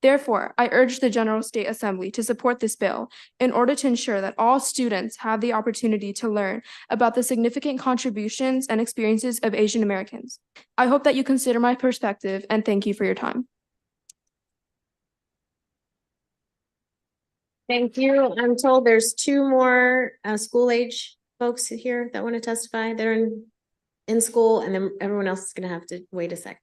Therefore, I urge the General State Assembly to support this bill in order to ensure that all students have the opportunity to learn about the significant contributions and experiences of Asian Americans. I hope that you consider my perspective, and thank you for your time. Thank you. I'm told there's 2 more school age folks here that want to testify. They're in school, and then everyone else is going to have to wait a second.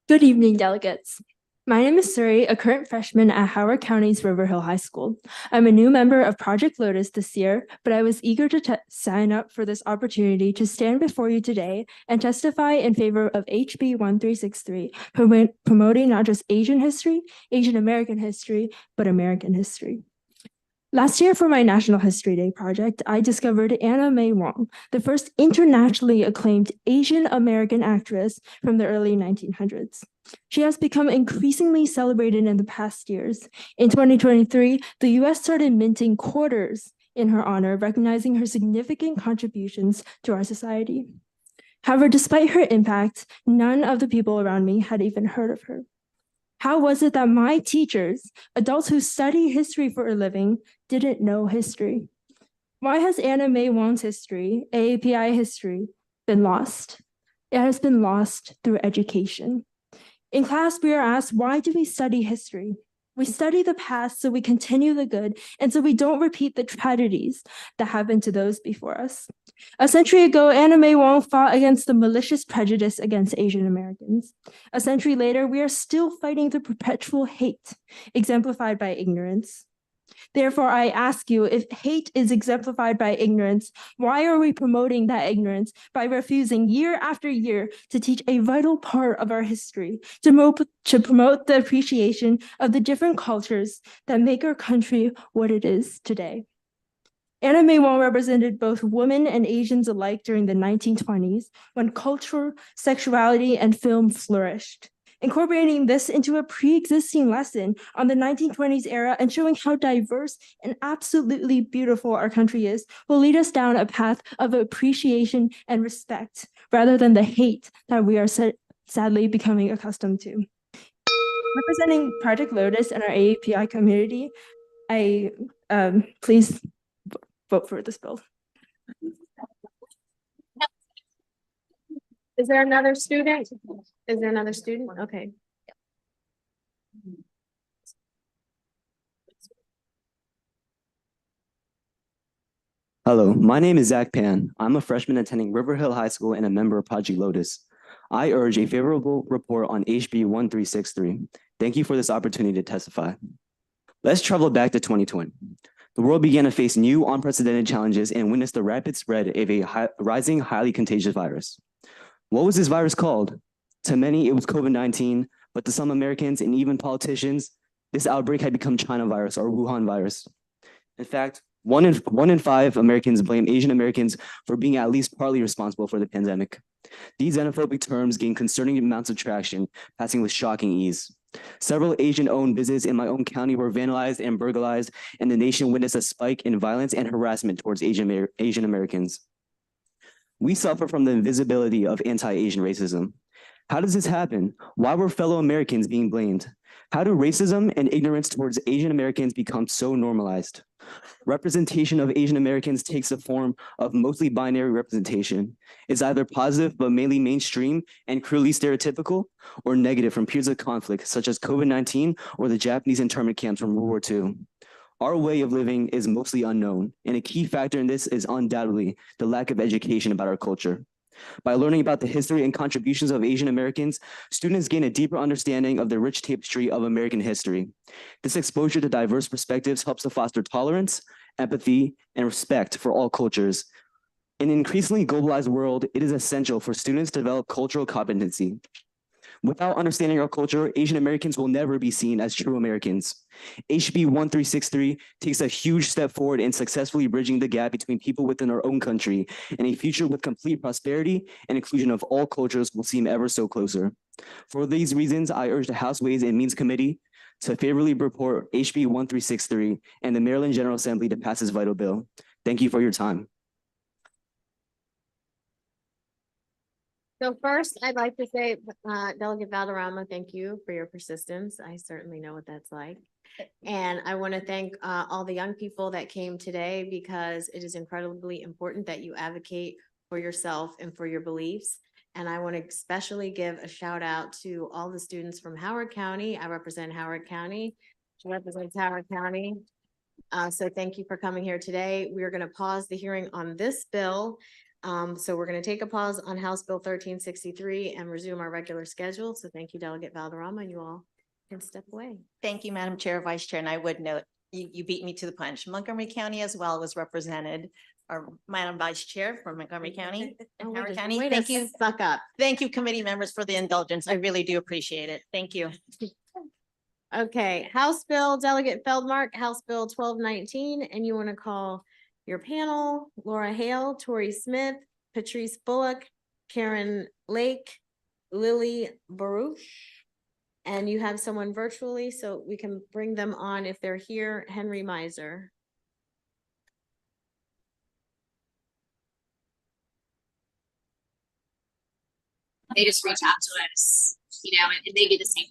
Good evening, delegates. My name is Suri, a current freshman at Howard County's River Hill High School. I'm a new member of Project Lotus this year, but I was eager to sign up for this opportunity to stand before you today and testify in favor of HB 1363, promoting not just Asian history, Asian American history, but American history. Last year for my National History Day project, I discovered Anna May Wong, the first internationally acclaimed Asian American actress from the early 1900s. She has become increasingly celebrated in the past years. In 2023, the US started minting quarters in her honor, recognizing her significant contributions to our society. However, despite her impact, none of the people around me had even heard of her. How was it that my teachers, adults who study history for a living, didn't know history? Why has Anna May Wong's history, AAPI history, been lost? It has been lost through education. In class, we are asked, why do we study history? We study the past so we continue the good and so we don't repeat the tragedies that happened to those before us. A century ago, Anna May Wong fought against the malicious prejudice against Asian Americans. A century later, we are still fighting the perpetual hate exemplified by ignorance. Therefore, I ask you, if hate is exemplified by ignorance, why are we promoting that ignorance by refusing year after year to teach a vital part of our history, to promote the appreciation of the different cultures that make our country what it is today? Anna May Wong represented both women and Asians alike during the 1920s, when culture, sexuality, and film flourished. Incorporating this into a pre-existing lesson on the 1920s era and showing how diverse and absolutely beautiful our country is will lead us down a path of appreciation and respect, rather than the hate that we are sadly becoming accustomed to. Representing Project Lotus and our AAPI community, I please vote for this bill. Is there another student? Is there another student? Okay. Hello, my name is Zach Pan. I'm a freshman attending River Hill High School and a member of Project Lotus. I urge a favorable report on HB 1363. Thank you for this opportunity to testify. Let's travel back to 2020. The world began to face new unprecedented challenges and witnessed the rapid spread of a rising, highly contagious virus. What was this virus called? To many, it was COVID-19, but to some Americans and even politicians, this outbreak had become China virus or Wuhan virus. In fact, one in five Americans blame Asian Americans for being at least partly responsible for the pandemic. These xenophobic terms gained concerning amounts of traction, passing with shocking ease. Several Asian-owned businesses in my own county were vandalized and burglarized, and the nation witnessed a spike in violence and harassment towards Asian Americans. We suffer from the invisibility of anti-Asian racism. How does this happen? Why were fellow Americans being blamed? How do racism and ignorance towards Asian Americans become so normalized? Representation of Asian Americans takes the form of mostly binary representation. It's either positive but mainly mainstream and cruelly stereotypical, or negative from periods of conflict such as COVID-19 or the Japanese internment camps from World War II. Our way of living is mostly unknown, and a key factor in this is undoubtedly the lack of education about our culture. By learning about the history and contributions of Asian Americans, students gain a deeper understanding of the rich tapestry of American history. This exposure to diverse perspectives helps to foster tolerance, empathy, and respect for all cultures. In an increasingly globalized world, it is essential for students to develop cultural competency. Without understanding our culture, Asian Americans will never be seen as true Americans. HB 1363 takes a huge step forward in successfully bridging the gap between people within our own country, and a future with complete prosperity and inclusion of all cultures will seem ever so closer. For these reasons, I urge the House Ways and Means Committee to favorably report HB 1363 and the Maryland General Assembly to pass this vital bill. Thank you for your time. So first, I'd like to say, Delegate Valderrama, thank you for your persistence. I certainly know what that's like. And I want to thank all the young people that came today, because it is incredibly important that you advocate for yourself and for your beliefs. And I want to especially give a shout out to all the students from Howard County. I represent Howard County. She represents Howard County. So thank you for coming here today. We're going to pause the hearing on this bill. So we're going to take a pause on House Bill 1363 and resume our regular schedule. So thank you, Delegate Valderrama, and you all can step away. Thank you, Madam Chair, Vice Chair, and I would note, you beat me to the punch. Montgomery County as well was represented, or Madam Vice Chair from Montgomery County and Howard County. Thank you. Suck up. Thank you, committee members, for the indulgence. I really do appreciate it. Thank you. Okay, House Bill, Delegate Feldmark, House Bill 1219, and you want to call your panel: Laura Hale, Tori Smith, Patrice Bullock, Karen Lake, Lily Baruch. And you have someone virtually, so we can bring them on if they're here. Henry Miser. They just reach out to us, you know, and they do the same.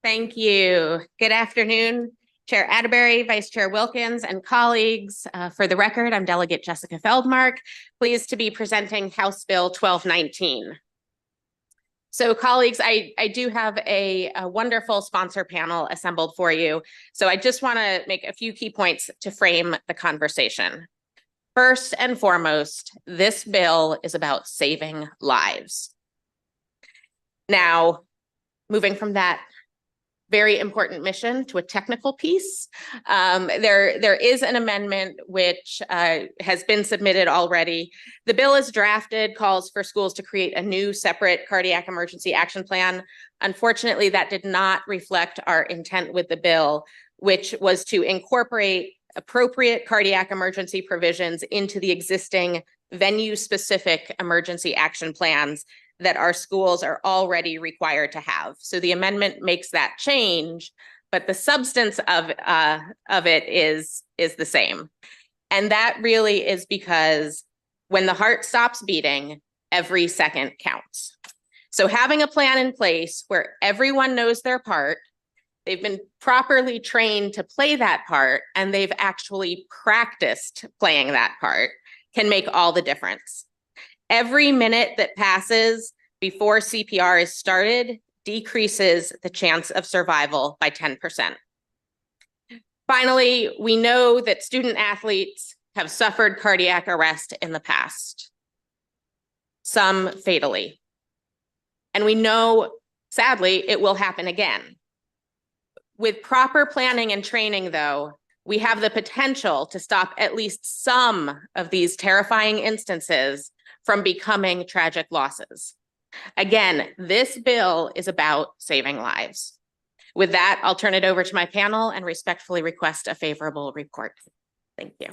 Thank you. Good afternoon, Chair Atterbury, Vice Chair Wilkins, and colleagues. For the record, I'm Delegate Jessica Feldmark, pleased to be presenting House Bill 1219. So colleagues, I do have a wonderful sponsor panel assembled for you. So I just want to make a few key points to frame the conversation. First and foremost, this bill is about saving lives. Now, moving from that very important mission to a technical piece. There is an amendment which has been submitted already. The bill is drafted, calls for schools to create a new separate cardiac emergency action plan. Unfortunately, that did not reflect our intent with the bill, which was to incorporate appropriate cardiac emergency provisions into the existing venue-specific emergency action plans that our schools are already required to have. So the amendment makes that change, but the substance of it is the same. And that really is because when the heart stops beating, every second counts. So having a plan in place where everyone knows their part, they've been properly trained to play that part, and they've actually practiced playing that part can make all the difference. Every minute that passes before CPR is started decreases the chance of survival by 10%. Finally, we know that student athletes have suffered cardiac arrest in the past, some fatally. And we know, sadly, it will happen again. With proper planning and training, though, we have the potential to stop at least some of these terrifying instances from becoming tragic losses. Again, this bill is about saving lives. With that, I'll turn it over to my panel and respectfully request a favorable report. Thank you.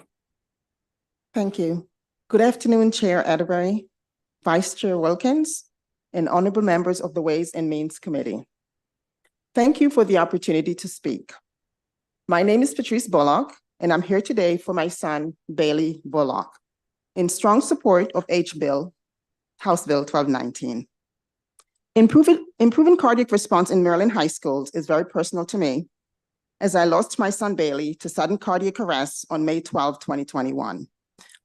Thank you. Good afternoon, Chair Atterbury, Vice Chair Wilkins, and honorable members of the Ways and Means Committee. Thank you for the opportunity to speak. My name is Patrice Bullock, and I'm here today for my son, Bailey Bullock, in strong support of House Bill 1219. Improving cardiac response in Maryland high schools is very personal to me, as I lost my son Bailey to sudden cardiac arrest on May 12, 2021,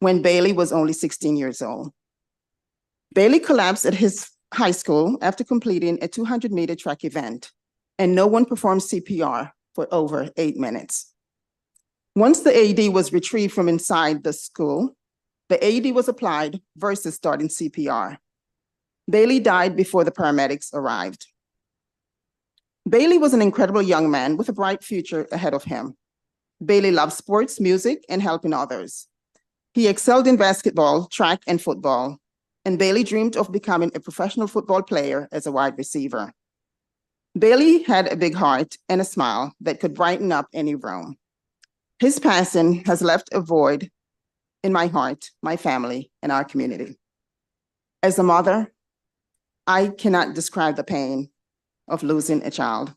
when Bailey was only 16 years old. Bailey collapsed at his high school after completing a 200-meter track event, and no one performed CPR for over 8 minutes. Once the AED was retrieved from inside the school, the AED was applied versus starting CPR. Bailey died before the paramedics arrived. Bailey was an incredible young man with a bright future ahead of him. Bailey loved sports, music, and helping others. He excelled in basketball, track, and football, and Bailey dreamed of becoming a professional football player as a wide receiver. Bailey had a big heart and a smile that could brighten up any room. His passing has left a void in my heart, my family, and our community. As a mother, I cannot describe the pain of losing a child.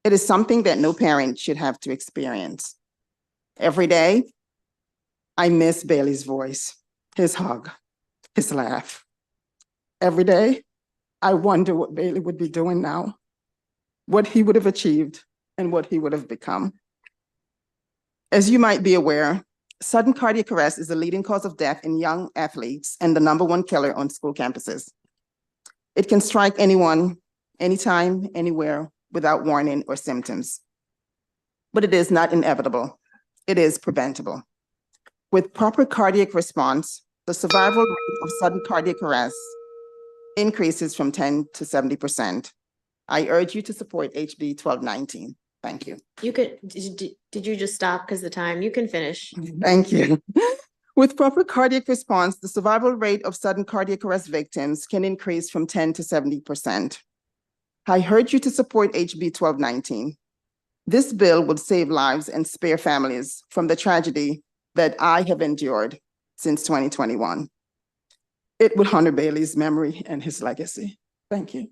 It is something that no parent should have to experience. Every day, I miss Bailey's voice, his hug, his laugh. Every day, I wonder what Bailey would be doing now, what he would have achieved, and what he would have become. As you might be aware, sudden cardiac arrest is the leading cause of death in young athletes and the #1 killer on school campuses. It can strike anyone, anytime, anywhere, without warning or symptoms. But it is not inevitable. It is preventable. With proper cardiac response, the survival rate of sudden cardiac arrest increases from 10 to 70%. I urge you to support HB 1219. Thank you. You could, did you just stop because of the time? You can finish. Thank you. With proper cardiac response, the survival rate of sudden cardiac arrest victims can increase from 10 to 70%. I urge you to support HB 1219. This bill would save lives and spare families from the tragedy that I have endured since 2021. It would honor Bailey's memory and his legacy. Thank you.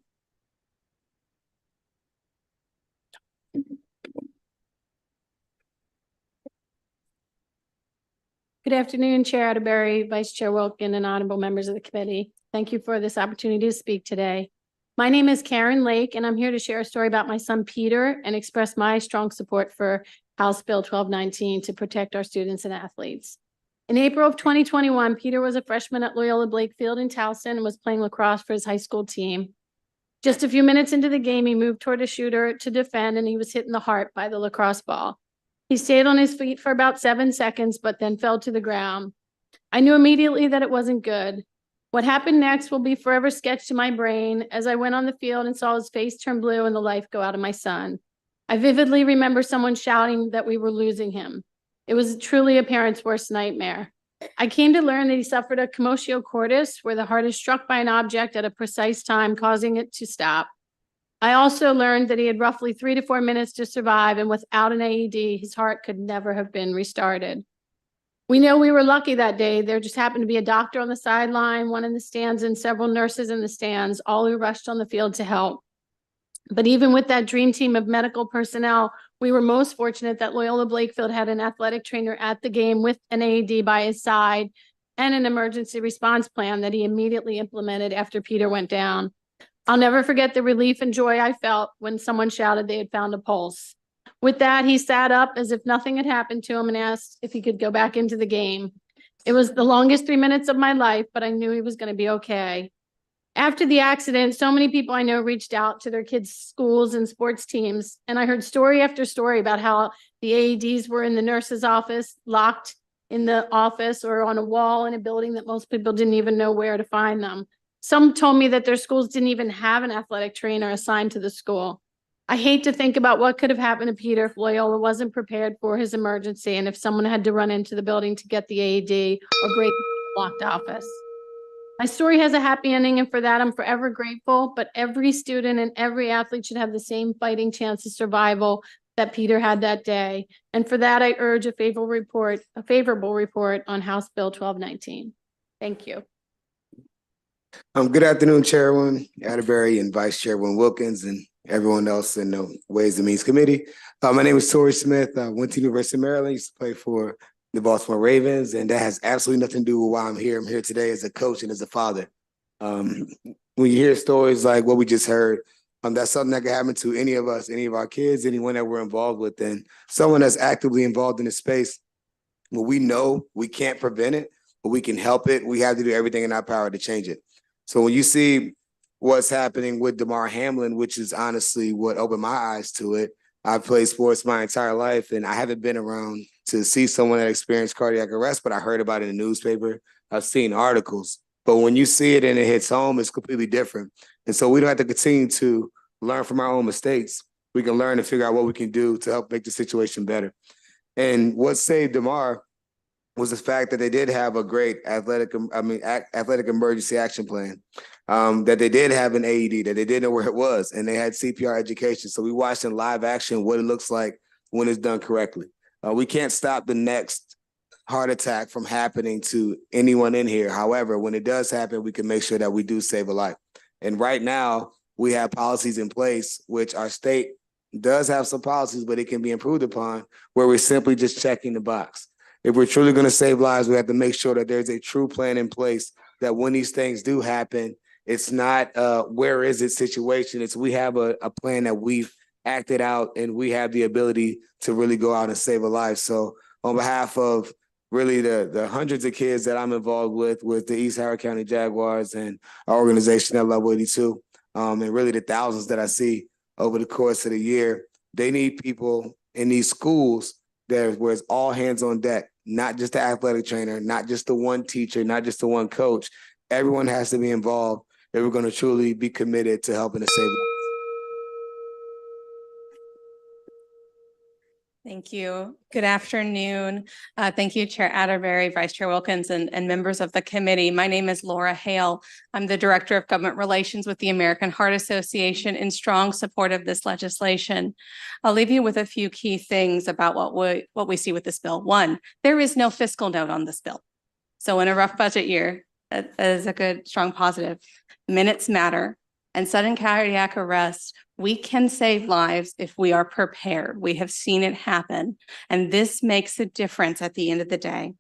Good afternoon, Chair Atterbury, Vice Chair Wilkin, and honorable members of the committee. Thank you for this opportunity to speak today. My name is Karen Lake, and I'm here to share a story about my son Peter and express my strong support for House Bill 1219 to protect our students and athletes. In April of 2021, Peter was a freshman at Loyola Blakefield in Towson and was playing lacrosse for his high school team. Just a few minutes into the game, he moved toward a shooter to defend, and he was hit in the heart by the lacrosse ball. He stayed on his feet for about 7 seconds, but then fell to the ground. I knew immediately that it wasn't good. What happened next will be forever sketched in my brain as I went on the field and saw his face turn blue and the life go out of my son. I vividly remember someone shouting that we were losing him. It was truly a parent's worst nightmare. I came to learn that he suffered a commotio cordis, where the heart is struck by an object at a precise time, causing it to stop. I also learned that he had roughly 3 to 4 minutes to survive, and without an AED, his heart could never have been restarted. We know we were lucky that day. There just happened to be a doctor on the sideline, one in the stands, and several nurses in the stands, all who rushed on the field to help. But even with that dream team of medical personnel, we were most fortunate that Loyola Blakefield had an athletic trainer at the game with an AED by his side and an emergency response plan that he immediately implemented after Peter went down. I'll never forget the relief and joy I felt when someone shouted they had found a pulse. With that, he sat up as if nothing had happened to him and asked if he could go back into the game. It was the longest 3 minutes of my life, but I knew he was going to be okay. After the accident, so many people I know reached out to their kids' schools and sports teams, and I heard story after story about how the AEDs were in the nurse's office, locked in the office, or on a wall in a building that most people didn't even know where to find them. Some told me that their schools didn't even have an athletic trainer assigned to the school. I hate to think about what could have happened to Peter if Loyola wasn't prepared for his emergency and if someone had to run into the building to get the AED or break the locked office. My story has a happy ending, and for that, I'm forever grateful, but every student and every athlete should have the same fighting chance of survival that Peter had that day. And for that, I urge a favorable report on House Bill 1219. Thank you. Good afternoon, Chairwoman Atterbury and Vice Chairwoman Wilkins and everyone else in the Ways and Means Committee. My name is Torrey Smith. I went to University of Maryland, used to play for the Baltimore Ravens, and that has absolutely nothing to do with why I'm here. I'm here today as a coach and as a father. When you hear stories like what we just heard, that's something that can happen to any of us, any of our kids, anyone that we're involved with, and someone that's actively involved in this space. Well, we know we can't prevent it, but we can help it. We have to do everything in our power to change it. So when you see what's happening with Damar Hamlin, which is honestly what opened my eyes to it. I've played sports my entire life, and I haven't been around to see someone that experienced cardiac arrest, but I heard about it in the newspaper. I've seen articles, but when you see it and it hits home, it's completely different. And so we don't have to continue to learn from our own mistakes. We can learn and figure out what we can do to help make the situation better. And what saved Damar was the fact that they did have a great athletic emergency action plan, that they did have an AED, that they did know where it was, and they had CPR education. So we watched in live action what it looks like when it's done correctly. We can't stop the next heart attack from happening to anyone in here. However, when it does happen, we can make sure that we do save a life. And right now, we have policies in place, which our state does have some policies, but it can be improved upon, where we're simply just checking the box. If we're truly going to save lives, we have to make sure that there's a true plan in place, that when these things do happen, it's not where is it situation. It's we have a plan that we've acted out, and we have the ability to really go out and save a life. So on behalf of really the hundreds of kids that I'm involved with the East Howard County Jaguars and our organization at Level 82, and really the thousands that I see over the course of the year, they need people in these schools where it's all hands on deck, not just the athletic trainer, not just the one teacher, not just the one coach. Everyone has to be involved if we're going to truly be committed to helping to save lives. Thank you. Good afternoon. Thank you, Chair Atterbury, Vice Chair Wilkins, and members of the committee. My name is Laura Hale. I'm the Director of Government Relations with the American Heart Association, in strong support of this legislation. I'll leave you with a few key things about what we see with this bill. One, there is no fiscal note on this bill. So in a rough budget year, that is a good, strong positive. Minutes matter. And sudden cardiac arrest, we can save lives if we are prepared. We have seen it happen. And this makes a difference at the end of the day.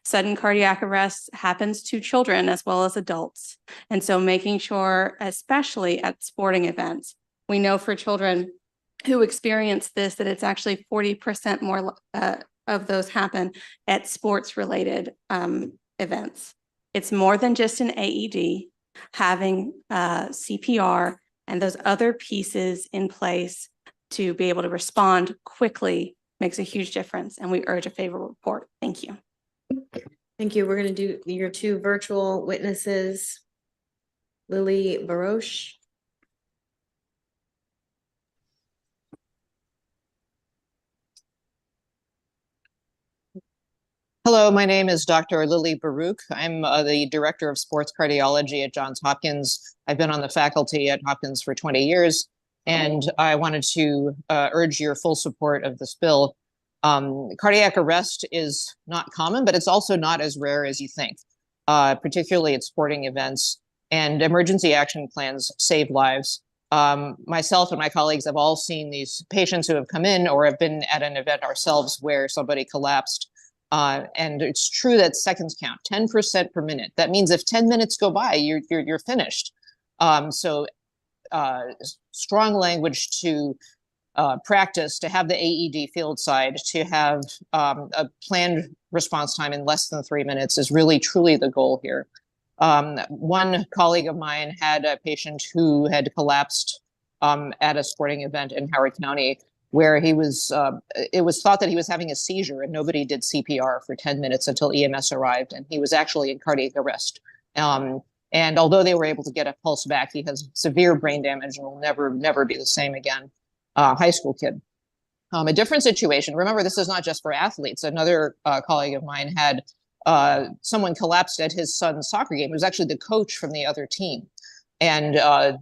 Sudden cardiac arrest happens to children as well as adults. And so making sure, especially at sporting events, we know for children who experience this, that it's actually 40% more of those happen at sports related events. It's more than just an AED. Having CPR and those other pieces in place to be able to respond quickly makes a huge difference, and we urge a favorable report. Thank you. Thank you. We're going to do your two virtual witnesses. Lily Baroche. Hello, my name is Dr. Lily Baruch. I'm the Director of Sports Cardiology at Johns Hopkins. I've been on the faculty at Hopkins for 20 years, and I wanted to urge your full support of this bill. Cardiac arrest is not common, but it's also not as rare as you think, particularly at sporting events, and emergency action plans save lives. Myself and my colleagues have all seen these patients who have come in or have been at an event ourselves where somebody collapsed. And it's true that seconds count, 10% per minute. That means if 10 minutes go by, you're finished. Strong language to practice, to have the AED field side, to have a planned response time in less than 3 minutes is really truly the goal here. One colleague of mine had a patient who had collapsed at a sporting event in Howard County, where it was thought that he was having a seizure, and nobody did CPR for 10 minutes until EMS arrived, and he was actually in cardiac arrest. And although they were able to get a pulse back, he has severe brain damage and will never be the same again. High school kid. A different situation. Remember, this is not just for athletes. Another colleague of mine had someone collapsed at his son's soccer game. It was actually the coach from the other team. And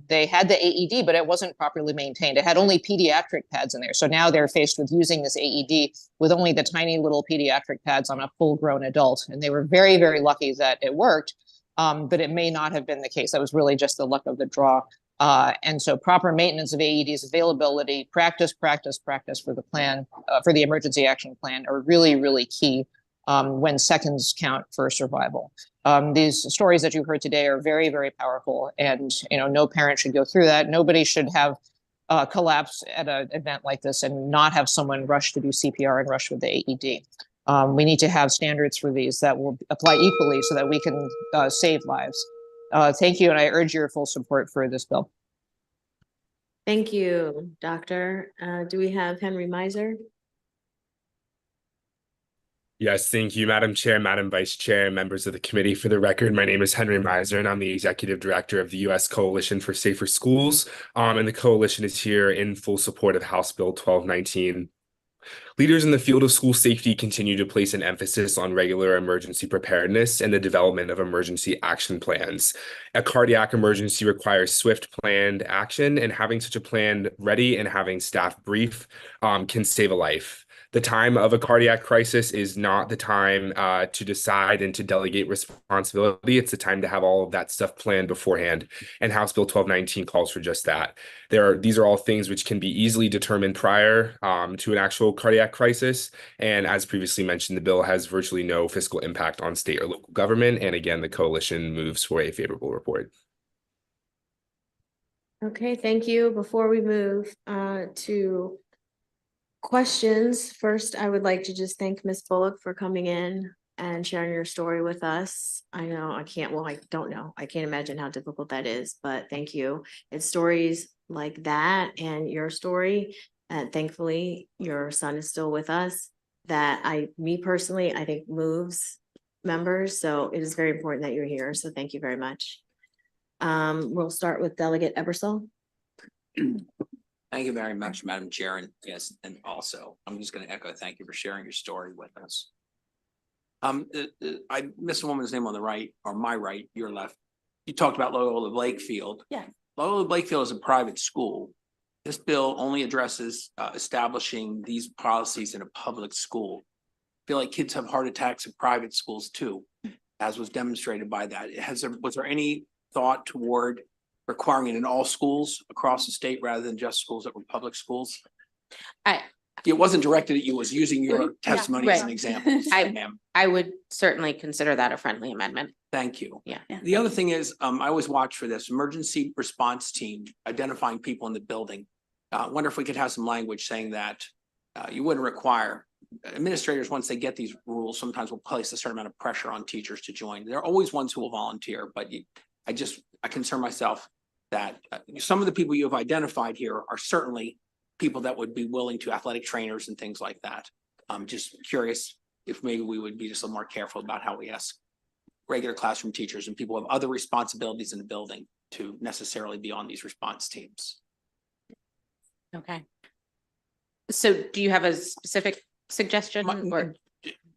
they had the AED, but it wasn't properly maintained. It had only pediatric pads in there. So now they're faced with using this AED with only the tiny little pediatric pads on a full-grown adult. And they were very, very lucky that it worked, but it may not have been the case. That was really just the luck of the draw. And so proper maintenance of AEDs, availability, practice for the plan, for the emergency action plan are really, really key when seconds count for survival. These stories that you heard today are very, very powerful, and no parent should go through that. Nobody should have collapse at an event like this and not have someone rush to do CPR and rush with the AED. We need to have standards for these that will apply equally so that we can save lives. Thank you, and I urge your full support for this bill. Thank you, Doctor. Do we have Henry Meiser? Yes, thank you, Madam Chair, Madam Vice Chair, members of the committee. For the record, my name is Henry Meiser, and I'm the Executive Director of the U.S. Coalition for Safer Schools. And the coalition is here in full support of House Bill 1219. Leaders in the field of school safety continue to place an emphasis on regular emergency preparedness and the development of emergency action plans. A cardiac emergency requires swift planned action, and having such a plan ready and having staff brief can save a life. The time of a cardiac crisis is not the time to decide and to delegate responsibility. It's the time to have all of that stuff planned beforehand. And House Bill 1219 calls for just that. These are all things which can be easily determined prior to an actual cardiac crisis. And as previously mentioned, the bill has virtually no fiscal impact on state or local government. And again, the coalition moves for a favorable report. Okay, thank you. Before we move to questions, first, I would like to just thank Ms. Bullock for coming in and sharing your story with us. I know I can't imagine how difficult that is, but thank you. It's stories like that and your story, and thankfully your son is still with us, that me personally, I think moves members. So it is very important that you're here. So thank you very much. We'll start with Delegate Ebersol. Thank you very much, Madam Chair. And yes, and also, I'm just going to echo, thank you for sharing your story with us. I missed a woman's name on the right, or my right, your left. You talked about Loyola Blakefield. Yeah. Loyola Blakefield is a private school. This bill only addresses establishing these policies in a public school. I feel like kids have heart attacks in private schools too, as was demonstrated by that. Was there any thought toward requiring it in all schools across the state rather than just schools that were public schools? It wasn't directed at you, it was using your testimony as an Right. example. Ma'am. I would certainly consider that a friendly amendment. Thank you. Yeah. The other thing is, I always watch for this emergency response team, identifying people in the building. I wonder if we could have some language saying that you wouldn't require administrators, once they get these rules, sometimes will place a certain amount of pressure on teachers to join. There are always ones who will volunteer, but I concern myself that some of the people you have identified here are certainly people that would be willing to, athletic trainers and things like that. I'm just curious if maybe we would be just a little more careful about how we ask regular classroom teachers and people who have other responsibilities in the building to necessarily be on these response teams. Okay. So do you have a specific suggestion or?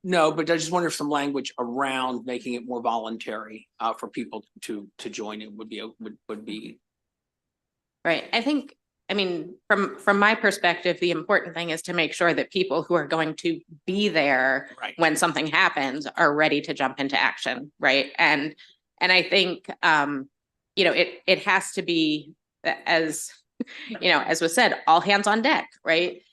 No, but I just wonder if some language around making it more voluntary for people to join it would be. Right. I think, I mean, from my perspective, the important thing is to make sure that people who are going to be there when something happens are ready to jump into action. Right. And I think, you know, it has to be, as, you know, as was said, all hands on deck. Right.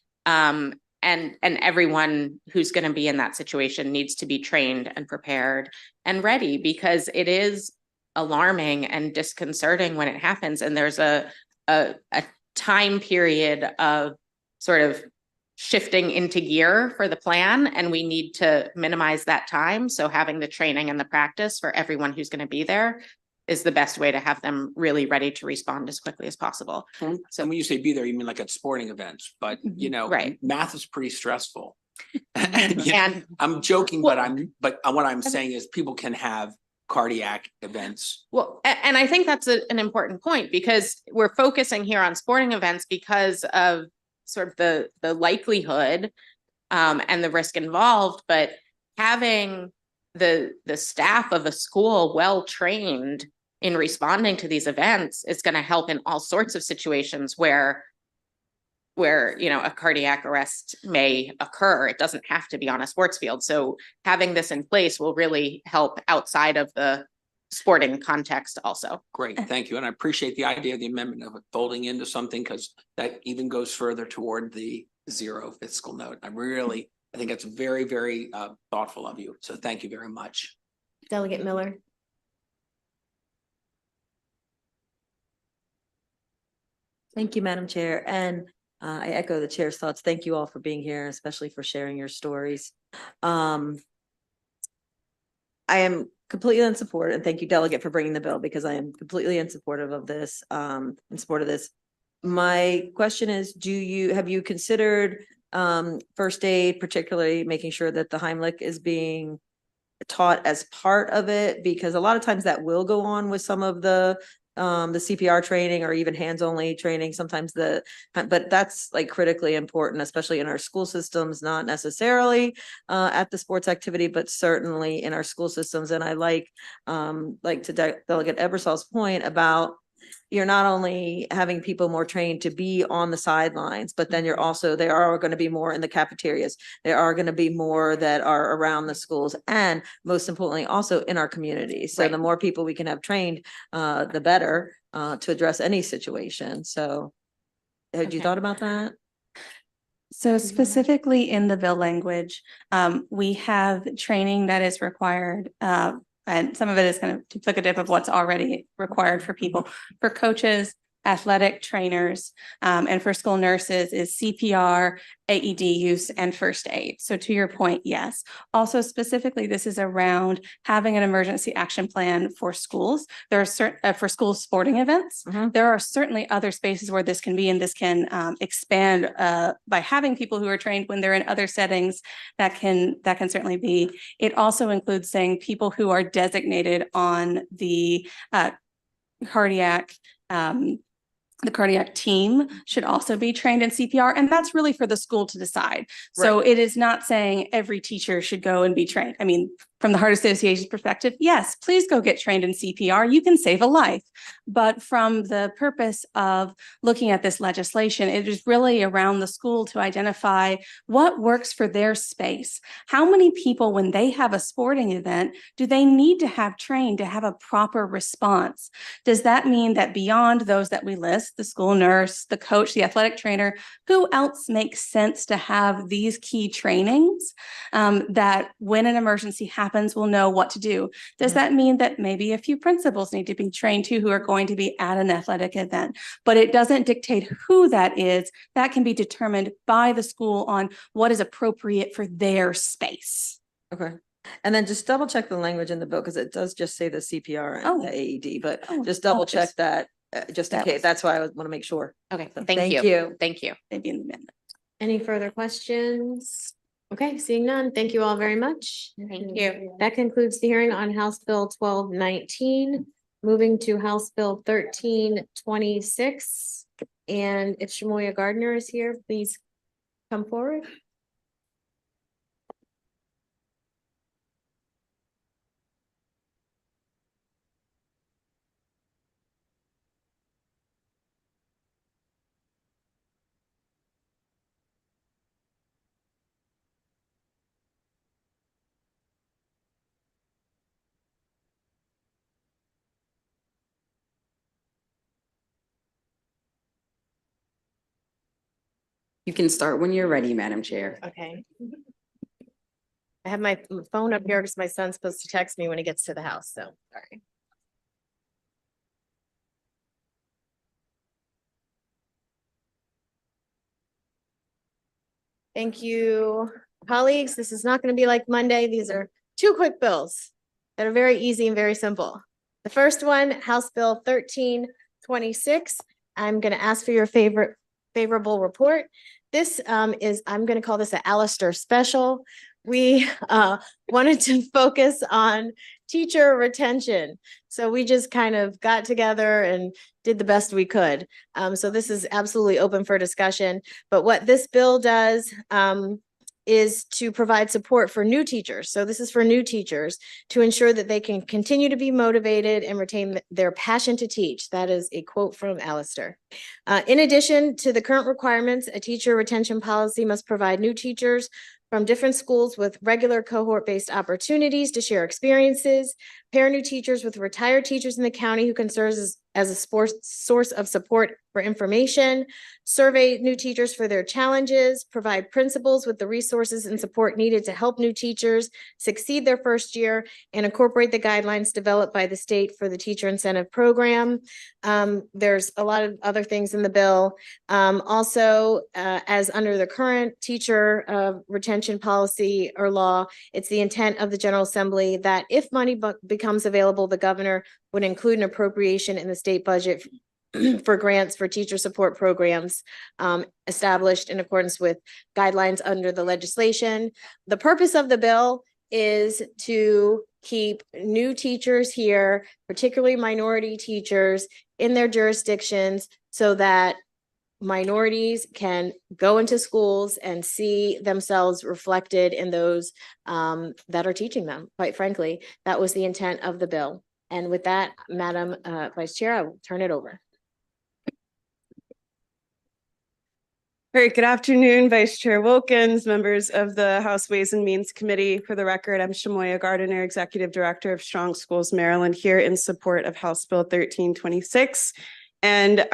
And everyone who's going to be in that situation needs to be trained and prepared and ready, because it is alarming and disconcerting when it happens. And there's a time period of sort of shifting into gear for the plan, and we need to minimize that time. So having the training and the practice for everyone who's going to be there is the best way to have them really ready to respond as quickly as possible. So when you say be there, you mean like at sporting events, but you know, math is pretty stressful. And I'm joking, but what I'm saying is people can have cardiac events. Well, and I think that's an important point, because we're focusing here on sporting events because of sort of the likelihood and the risk involved, but having the staff of a school well trained in responding to these events is going to help in all sorts of situations where you know, a cardiac arrest may occur. It doesn't have to be on a sports field. So having this in place will really help outside of the sporting context also. Great, thank you. And I appreciate the idea of the amendment of it folding into something, because that even goes further toward the zero fiscal note. I think that's very, very thoughtful of you. So thank you very much. Delegate Miller. Thank you, Madam Chair. And I echo the chair's thoughts. Thank you all for being here, especially for sharing your stories. I am completely in support, and thank you, Delegate, for bringing the bill, because I am completely in support of this, in support of this. My question is, have you considered first aid, particularly making sure that the Heimlich is being taught as part of it? Because a lot of times that will go on with some of the CPR training or even hands-only training, sometimes but that's like critically important, especially in our school systems, not necessarily at the sports activity, but certainly in our school systems. And I like to Delegate Ebersol's point about, you're not only having people more trained to be on the sidelines, but then there are going to be more in the cafeterias. There are going to be more that are around the schools, and most importantly, also in our communities. So the more people we can have trained, the better to address any situation. So had you thought about that? So specifically in the bill language, we have training that is required, and some of it is kind of duplicative of what's already required for people. For coaches, athletic trainers, and for school nurses is CPR, AED use, and first aid. So to your point, yes. Also specifically, this is around having an emergency action plan for schools. There are certain for school sporting events. There are certainly other spaces where this can be, and this can expand by having people who are trained when they're in other settings. That can certainly be. It also includes saying people who are designated on the cardiac team should also be trained in CPR, and that's really for the school to decide. So it is not saying every teacher should go and be trained. I mean, from the Heart Association's perspective, yes, please go get trained in CPR. You can save a life. But from the purpose of looking at this legislation, it is really around the school to identify what works for their space. How many people, when they have a sporting event, do they need to have trained to have a proper response? Does that mean that beyond those that we list, the school nurse, the coach, the athletic trainer, who else makes sense to have these key trainings that when an emergency happens, we'll know what to do? Does that mean that maybe a few principals need to be trained too who are going to be at an athletic event? But it doesn't dictate who that is. That can be determined by the school on what is appropriate for their space. Okay. And then just double check the language in the bill, because it does just say the CPR and the AED, but just double check that just in case. That's why I want to make sure. Okay, So thank you. Thank you. Maybe in the minute. Any further questions? Okay, seeing none, thank you all very much. Thank you. That concludes the hearing on House Bill 1219. Moving to House Bill 1326. And if Shamoya Gardner is here, please come forward. You can start when you're ready, Madam Chair. Okay. I have my phone up here because my son's supposed to text me when he gets to the house, so sorry. Thank you, colleagues. This is not going to be like Monday. These are two quick bills that are very easy and very simple. The first one, House Bill 1326. I'm going to ask for your favorable report. This I'm going to call this an Alistair special. We wanted to focus on teacher retention. So we just kind of got together and did the best we could. So this is absolutely open for discussion. But what this bill does is to provide support for new teachers. So this is for new teachers to ensure that they can continue to be motivated and retain their passion to teach. That is a quote from Alistair. In addition to the current requirements, a teacher retention policy must provide new teachers from different schools with regular cohort-based opportunities to share experiences, pair new teachers with retired teachers in the county who can serve as a source of support for information, survey new teachers for their challenges, provide principals with the resources and support needed to help new teachers succeed their first year, and incorporate the guidelines developed by the state for the teacher incentive program. There's a lot of other things in the bill. Also, as under the current teacher retention policy or law, it's the intent of the General Assembly that if money becomes available, the governor would include an appropriation in the state budget for grants for teacher support programs established in accordance with guidelines under the legislation. The purpose of the bill is to keep new teachers here, particularly minority teachers, in their jurisdictions so that minorities can go into schools and see themselves reflected in those that are teaching them. Quite frankly, that was the intent of the bill. And with that, Madam Vice Chair, I will turn it over. Great. Good afternoon, Vice Chair Wilkins, members of the House Ways and Means Committee. For the record, I'm Shamoya Gardner, Executive Director of Strong Schools Maryland, here in support of House Bill 1326. And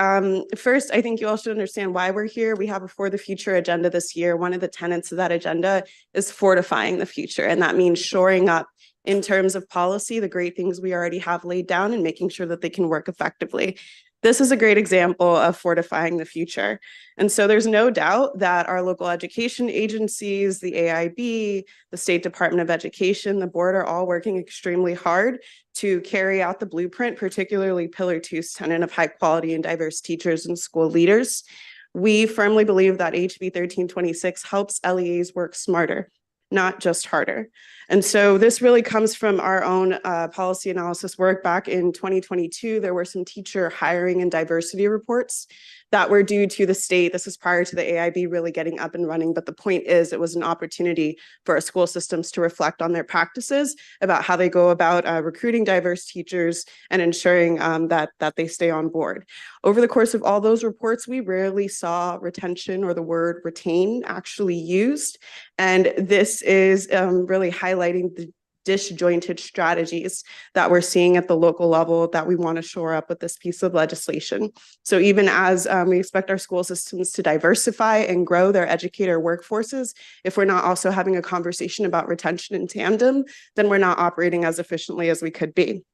first, I think you all should understand why we're here. We have a For the Future agenda this year. One of the tenets of that agenda is fortifying the future. And that means shoring up in terms of policy, the great things we already have laid down and making sure that they can work effectively. This is a great example of fortifying the future. And so there's no doubt that our local education agencies, the AIB, the State Department of Education, the board are all working extremely hard to carry out the blueprint, particularly Pillar 2's tenet of high quality and diverse teachers and school leaders. We firmly believe that HB 1326 helps LEAs work smarter, not just harder. And so this really comes from our own policy analysis work. Back in 2022, there were some teacher hiring and diversity reports that were due to the state. This was prior to the AIB really getting up and running. But the point is, it was an opportunity for our school systems to reflect on their practices about how they go about recruiting diverse teachers and ensuring that they stay on board. Over the course of all those reports, we rarely saw retention or the word retain actually used. And this is really highlighting the disjointed strategies that we're seeing at the local level that we want to shore up with this piece of legislation. So even as we expect our school systems to diversify and grow their educator workforces, if we're not also having a conversation about retention in tandem, then we're not operating as efficiently as we could be.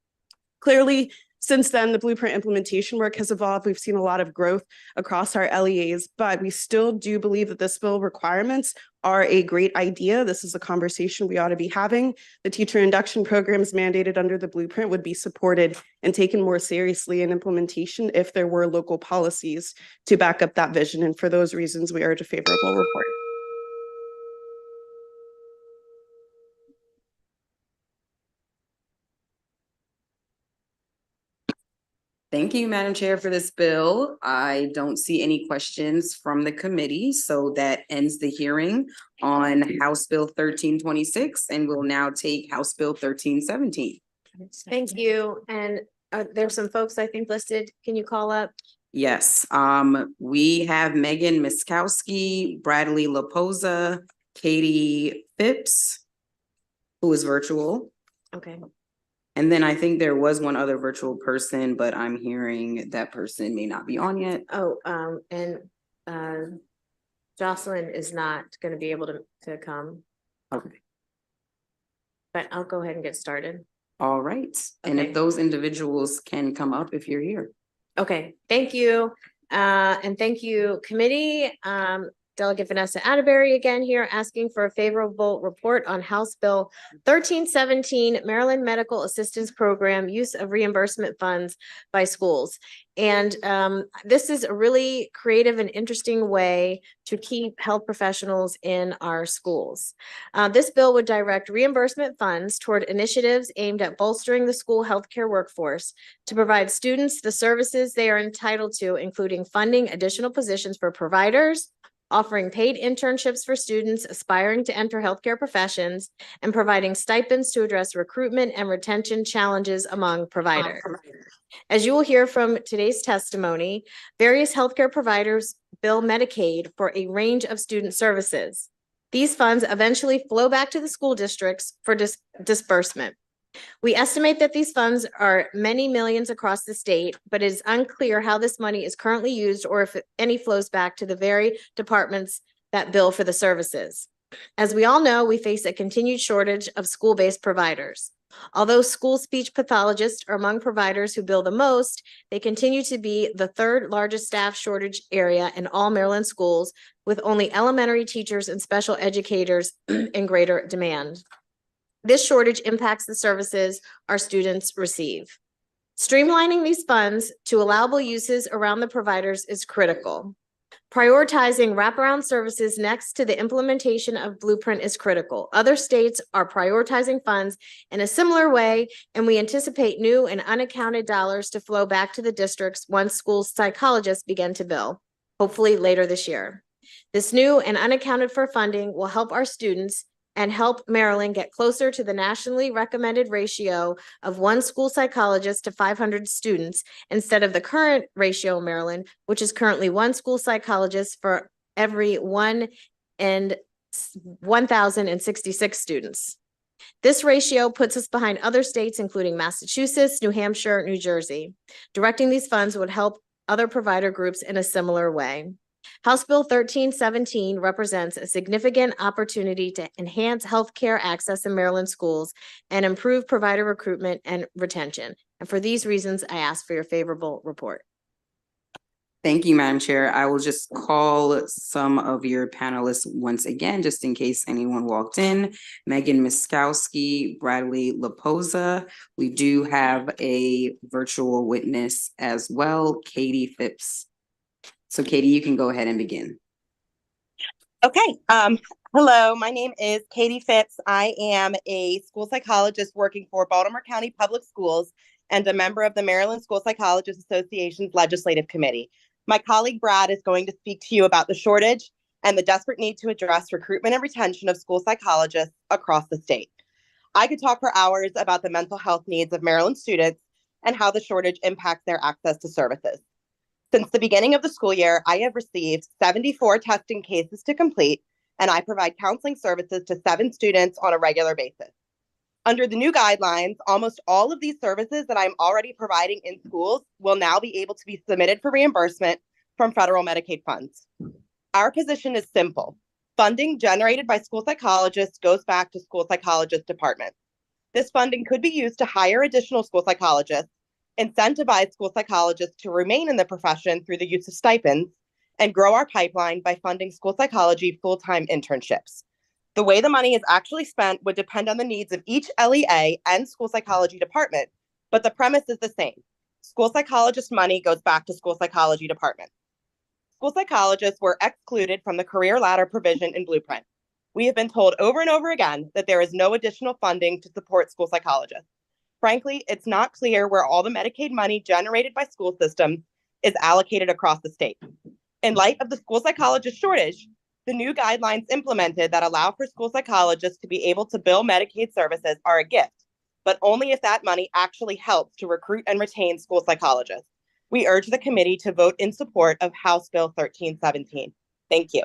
Clearly, since then, the blueprint implementation work has evolved. We've seen a lot of growth across our LEAs, but we still do believe that this bill requirements are a great idea. This is a conversation we ought to be having. The teacher induction programs mandated under the blueprint would be supported and taken more seriously in implementation if there were local policies to back up that vision. And for those reasons, we urge a favorable report. Thank you, Madam Chair, for this bill. I don't see any questions from the committee, so that ends the hearing on House Bill 1326, and we'll now take House Bill 1317. Thank you. And there's some folks I think listed. Can you call up? Yes, we have Megan Miskowski, Bradley Laposa, Katie Phipps, who is virtual. Okay. And then I think there was one other virtual person, but I'm hearing that person may not be on yet. Oh, and Jocelyn is not going to be able to come. Okay. But I'll go ahead and get started. All right. And Okay. if those individuals can come up if you're here. Okay, thank you. And thank you, committee. Delegate Vanessa Atterbury again here asking for a favorable report on House Bill 1317, Maryland Medical Assistance Program, use of reimbursement funds by schools. And this is a really creative and interesting way to keep health professionals in our schools. This bill would direct reimbursement funds toward initiatives aimed at bolstering the school healthcare workforce to provide students the services they are entitled to, including funding additional positions for providers, offering paid internships for students aspiring to enter healthcare professions, and providing stipends to address recruitment and retention challenges among providers. As you will hear from today's testimony, various healthcare providers bill Medicaid for a range of student services. These funds eventually flow back to the school districts for disbursement. We estimate that these funds are many millions across the state, but it is unclear how this money is currently used or if any flows back to the very departments that bill for the services. As we all know, we face a continued shortage of school-based providers. Although school speech pathologists are among providers who bill the most, they continue to be the third largest staff shortage area in all Maryland schools, with only elementary teachers and special educators in greater demand. This shortage impacts the services our students receive. Streamlining these funds to allowable uses around the providers is critical. Prioritizing wraparound services next to the implementation of Blueprint is critical. Other states are prioritizing funds in a similar way, and we anticipate new and unaccounted dollars to flow back to the districts once school psychologists begin to bill, hopefully later this year. This new and unaccounted for funding will help our students and help Maryland get closer to the nationally recommended ratio of 1 school psychologist to 500 students instead of the current ratio in Maryland, which is currently 1 school psychologist for every 1,066 students. This ratio puts us behind other states, including Massachusetts, New Hampshire, New Jersey. Directing these funds would help other provider groups in a similar way. House Bill 1317 represents a significant opportunity to enhance healthcare access in Maryland schools and improve provider recruitment and retention. And for these reasons, I ask for your favorable report. Thank you, Madam Chair. I will just call some of your panelists once again, just in case anyone walked in. Megan Miskowski, Bradley Laposa. We do have a virtual witness as well, Katie Phipps. So Katie, you can go ahead and begin. Okay, Hello, my name is Katie Phipps. I am a school psychologist working for Baltimore County Public Schools and a member of the Maryland School Psychologists Association's Legislative Committee. My colleague Brad is going to speak to you about the shortage and the desperate need to address recruitment and retention of school psychologists across the state. I could talk for hours about the mental health needs of Maryland students and how the shortage impacts their access to services. Since the beginning of the school year, I have received 74 testing cases to complete, and I provide counseling services to 7 students on a regular basis. Under the new guidelines, almost all of these services that I'm already providing in schools will now be able to be submitted for reimbursement from federal Medicaid funds. Our position is simple. Funding generated by school psychologists goes back to school psychologist departments. This funding could be used to hire additional school psychologists, incentivize school psychologists to remain in the profession through the use of stipends, and grow our pipeline by funding school psychology full-time internships. The way the money is actually spent would depend on the needs of each LEA and school psychology department, but the premise is the same. School psychologist money goes back to school psychology department. School psychologists were excluded from the career ladder provision in Blueprint. We have been told over and over again that there is no additional funding to support school psychologists. Frankly, it's not clear where all the Medicaid money generated by school systems is allocated across the state. In light of the school psychologist shortage, the new guidelines implemented that allow for school psychologists to be able to bill Medicaid services are a gift, but only if that money actually helps to recruit and retain school psychologists. We urge the committee to vote in support of House Bill 1317. Thank you.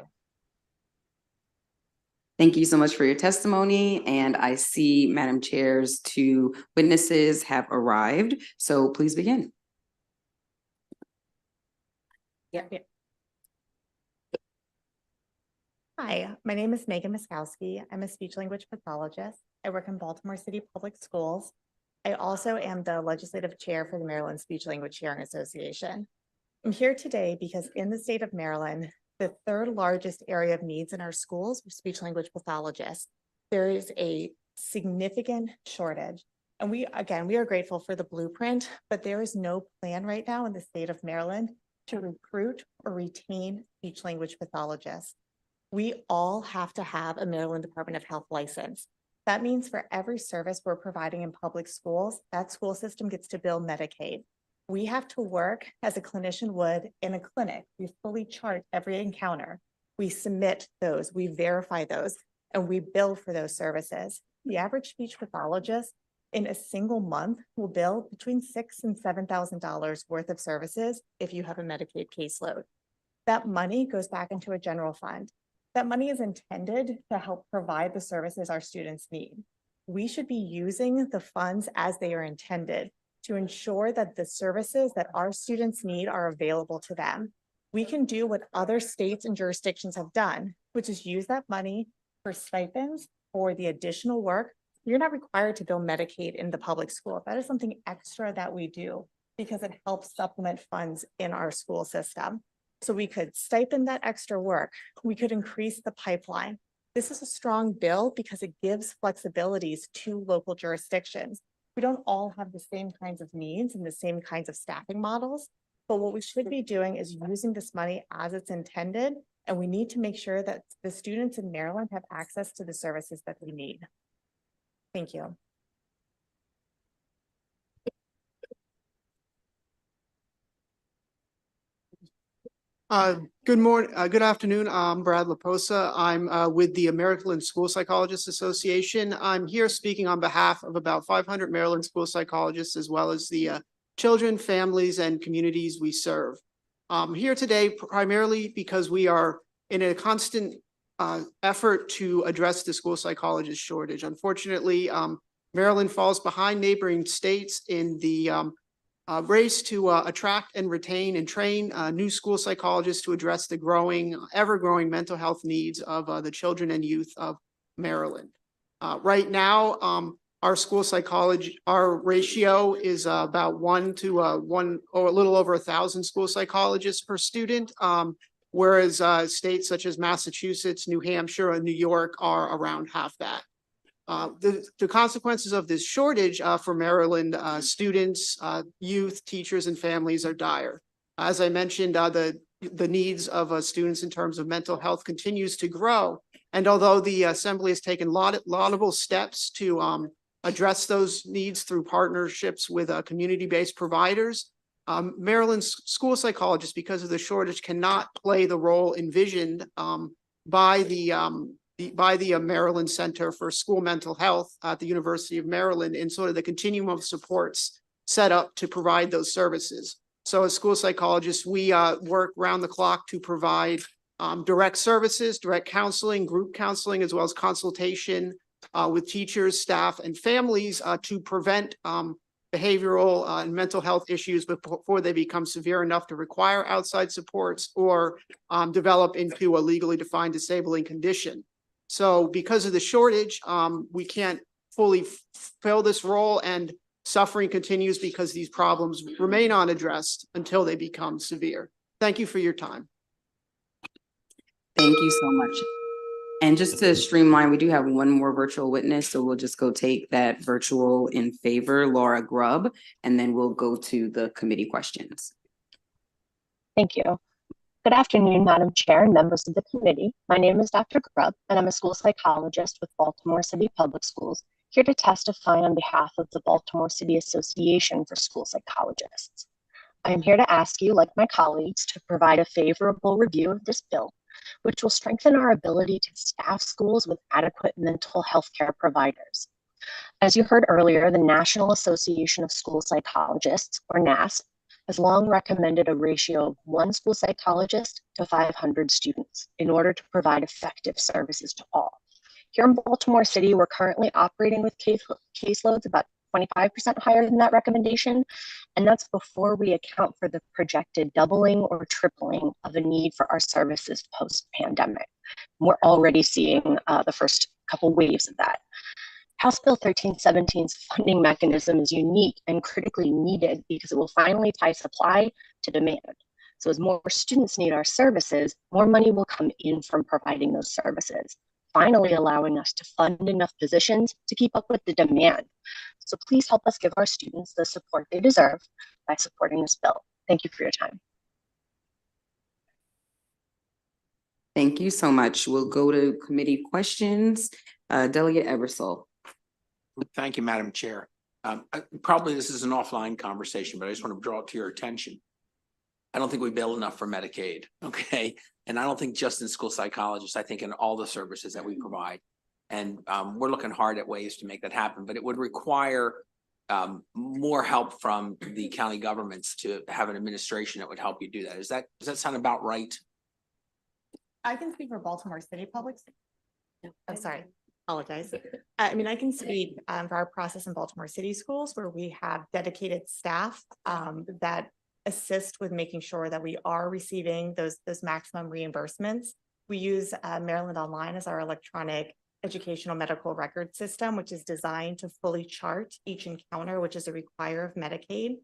Thank you so much for your testimony. And I see Madam Chair's 2 witnesses have arrived. So please begin. Yeah. Hi, my name is Megan Miskowski. I'm a speech language pathologist. I work in Baltimore City Public Schools. I also am the legislative chair for the Maryland Speech Language Sharing Association. I'm here today because in the state of Maryland, the 3rd largest area of needs in our schools are speech language pathologists. There is a significant shortage. And we are grateful for the blueprint, but there is no plan right now in the state of Maryland to recruit or retain speech language pathologists. We all have to have a Maryland Department of Health license. That means for every service we're providing in public schools, that school system gets to bill Medicaid. We have to work as a clinician would in a clinic. We fully chart every encounter. We submit those, we verify those, and we bill for those services. The average speech pathologist in a single month will bill between $6,000 and $7,000 worth of services if you have a Medicaid caseload. That money goes back into a general fund. That money is intended to help provide the services our students need. We should be using the funds as they are intended to ensure that the services that our students need are available to them. We can do what other states and jurisdictions have done, which is use that money for stipends or the additional work. You're not required to bill Medicaid in the public school. That is something extra that we do because it helps supplement funds in our school system. So we could stipend that extra work. We could increase the pipeline. This is a strong bill because it gives flexibilities to local jurisdictions. We don't all have the same kinds of needs and the same kinds of staffing models, but what we should be doing is using this money as it's intended, and we need to make sure that the students in Maryland have access to the services that they need. Thank you. Good afternoon. I'm Brad Laposa. I'm with the Maryland School Psychologists Association. I'm here speaking on behalf of about 500 Maryland school psychologists, as well as the children, families, and communities we serve. I'm here today primarily because we are in a constant effort to address the school psychologist shortage. Unfortunately, Maryland falls behind neighboring states in the race to attract and retain and train new school psychologists to address the ever-growing mental health needs of the children and youth of Maryland. Right now, our school psychology, our ratio is about 1 to 1 or a little over 1,000 school psychologists per student, whereas states such as Massachusetts, New Hampshire, and New York are around half that. The consequences of this shortage for Maryland students, youth, teachers, and families are dire. As I mentioned, the needs of students in terms of mental health continues to grow, And although the Assembly has taken laudable steps to address those needs through partnerships with community-based providers, Maryland's school psychologists, because of the shortage, cannot play the role envisioned by the Maryland Center for School Mental Health at the University of Maryland in sort of the continuum of supports set up to provide those services. So as school psychologists, we work round the clock to provide direct services, direct counseling, group counseling, as well as consultation with teachers, staff, and families to prevent behavioral and mental health issues before they become severe enough to require outside supports or develop into a legally defined disabling condition. So because of the shortage, we can't fully fill this role, and suffering continues because these problems remain unaddressed until they become severe. Thank you for your time. Thank you so much. And just to streamline, we do have one more virtual witness, so we'll just go take that virtual in favor, Laura Grubb, and then we'll go to the committee questions. Thank you. Good afternoon, Madam Chair and members of the committee. My name is Dr. Grubb, and I'm a school psychologist with Baltimore City Public Schools, here to testify on behalf of the Baltimore City Association for School Psychologists. I am here to ask you, like my colleagues, to provide a favorable review of this bill, which will strengthen our ability to staff schools with adequate mental health care providers. As you heard earlier, the National Association of School Psychologists, or NASP, has long recommended a ratio of 1 school psychologist to 500 students in order to provide effective services to all. Here in Baltimore City, we're currently operating with caseloads about 25% higher than that recommendation, and that's before we account for the projected doubling or tripling of a need for our services post-pandemic. We're already seeing the first couple waves of that. House Bill 1317's funding mechanism is unique and critically needed because it will finally tie supply to demand. So as more students need our services, more money will come in from providing those services, finally allowing us to fund enough positions to keep up with the demand. So please help us give our students the support they deserve by supporting this bill. Thank you for your time. Thank you so much. We'll go to committee questions. Delegate Eversole. Thank you, Madam Chair. Probably this is an offline conversation, but I just want to draw it to your attention. I don't think we bill enough for Medicaid, okay? And I don't think just in school psychologists, I think in all the services that we provide. And we're looking hard at ways to make that happen, but it would require more help from the county governments to have an administration that would help you do that. Does that sound about right? I can speak for Baltimore City Public. I'm sorry, apologize. I mean, I can speak for our process in Baltimore City Schools, where we have dedicated staff that assist with making sure that we are receiving those maximum reimbursements. We use Maryland Online as our electronic educational medical record system, which is designed to fully chart each encounter, which is a require of Medicaid.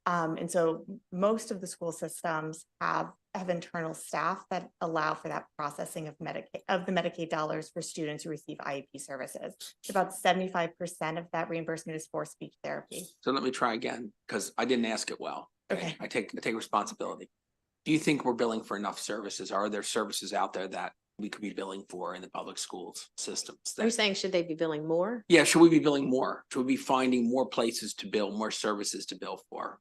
And so most of the school systems have internal staff that allow for that processing of the Medicaid dollars for students who receive IEP services. About 75% of that reimbursement is for speech therapy. So let me try again, because I didn't ask it well. Okay. I take responsibility. Do you think we're billing for enough services? Are there services out there that we could be billing for in the public schools systems? Are you saying, should they be billing more? Yeah, should we be billing more? Should we be finding more places to bill, more services to bill for?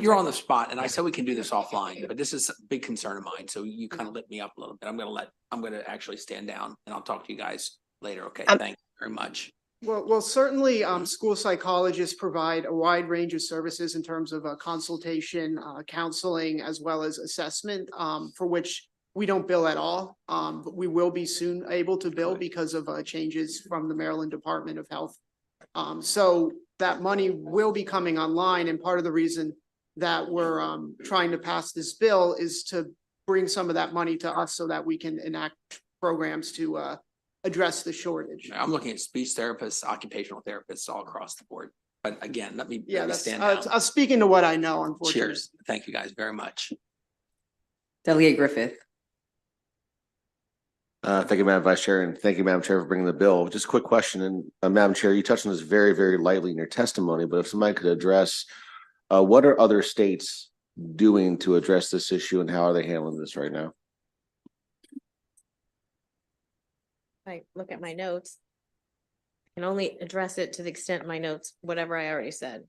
You're on the spot, and I said we can do this offline, but this is a big concern of mine. So you kind of lit me up a little bit. I'm going to actually stand down, and I'll talk to you guys later. Okay, thank you very much. Well, certainly school psychologists provide a wide range of services in terms of consultation, counseling, as well as assessment, for which we don't bill at all. But we will be soon able to bill because of changes from the Maryland Department of Health. So that money will be coming online, and part of the reason that we're trying to pass this bill is to bring some of that money to us so that we can enact programs to address the shortage. I'm looking at speech therapists, occupational therapists all across the board. But again, let me stand down. down. Speaking to what I know, unfortunately. Cheers. Thank you guys very much. Delegate Griffith. Thank you, Madam Vice Chair, and thank you, Madam Chair, for bringing the bill. Just a quick question, and Madam Chair, you touched on this very, very lightly in your testimony, but if somebody could address what are other states doing to address this issue, and how are they handling this right now? I look at my notes. I can only address it to the extent my notes, whatever I already said.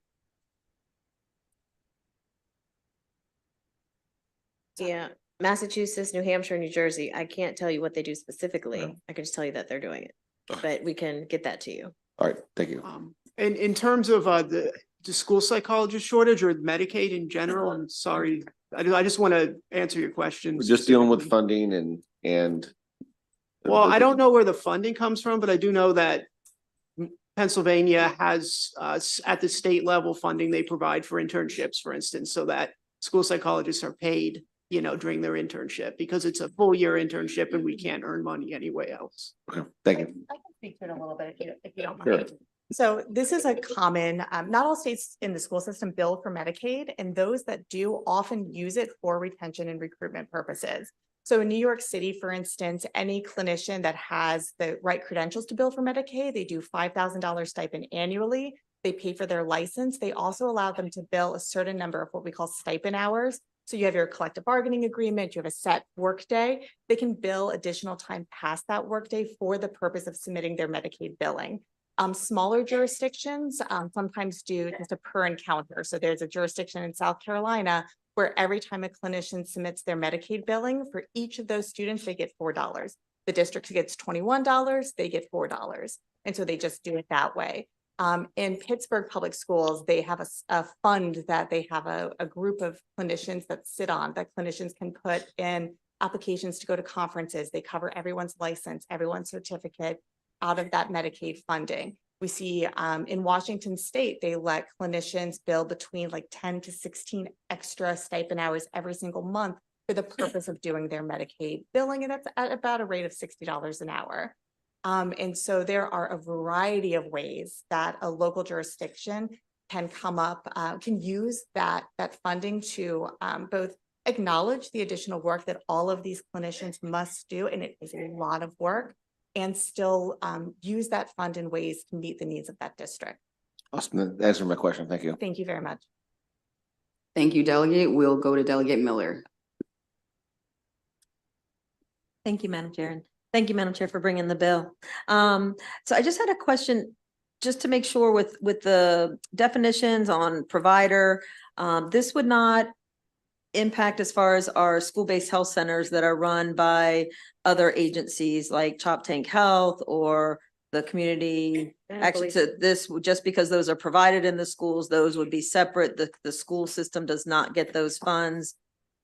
Yeah, Massachusetts, New Hampshire, New Jersey, I can't tell you what they do specifically. I can just tell you that they're doing it. But we can get that to you. All right, thank you. In terms of the school psychologist shortage or Medicaid in general, I'm sorry, I just want to answer your question. We're just dealing with specifically. funding and. Well, I don't know where the funding comes from, but I do know that Pennsylvania has at the state level funding they provide for internships, for instance, so that school psychologists are paid, you know, during their internship because it's a full year internship and we can't earn money anyway else. Okay, thank you. I can speak to it a little bit if you don't Sure. mind. So this is a common, not all states in the school system bill for Medicaid, and those that do often use it for retention and recruitment purposes. So in New York City, for instance, any clinician that has the right credentials to bill for Medicaid, they do $5,000 stipend annually. They pay for their license. They also allow them to bill a certain number of what we call stipend hours. So you have your collective bargaining agreement, you have a set work day. They can bill additional time past that workday for the purpose of submitting their Medicaid billing. Smaller jurisdictions sometimes do just a per encounter. So there's a jurisdiction in South Carolina where every time a clinician submits their Medicaid billing for each of those students, they get $4. The district gets $21, they get $4. And so they just do it that way. In Pittsburgh Public Schools, they have a fund that they have a group of clinicians that sit on, that clinicians can put in applications to go to conferences. They cover everyone's license, everyone's certificate out of that Medicaid funding. We see in Washington State, they let clinicians bill between like 10 to 16 extra stipend hours every single month for the purpose of doing their Medicaid billing, and that's at about a rate of $60 an hour. And so there are a variety of ways that a local jurisdiction can come up, can use that funding to both acknowledge the additional work that all of these clinicians must do, and it is a lot of work, and still use that fund in ways to meet the needs of that district. Awesome. That answered my question. Thank you. Thank you very much. Thank you, Delegate. We'll go to Delegate Miller. Thank you, Madam Chair. And thank you, Madam Chair, for bringing the bill. So I just had a question, just to make sure with the definitions on provider, this would not impact as far as our school-based health centers that are run by other agencies like Chop Tank Health or the community. Actually, this, just because those are provided in the schools, those would be separate. The school system does not get those funds.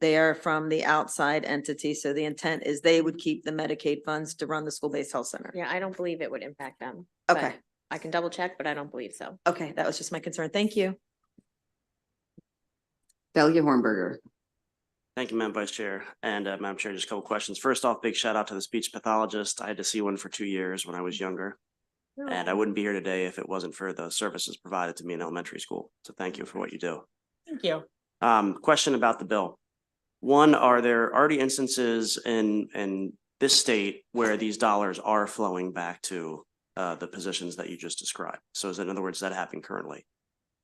They are from the outside entity. So the intent is they would keep the Medicaid funds to run the school-based health center. Yeah, I don't believe it would impact them. Okay. I can double check, but I don't believe so. Okay, that was just my concern. Thank you. Delegate Hornberger. Thank you, Madam Vice Chair. And Madam Chair, just a couple questions. First off, big shout out to the speech pathologist. I had to see one for 2 years when I was younger. And I wouldn't be here today if it wasn't for the services provided to me in elementary school. So thank you for what you do. Thank you. Question about the bill. One, are there already instances in this state where these dollars are flowing back to the positions that you just described? So is it, in other words, that happening currently?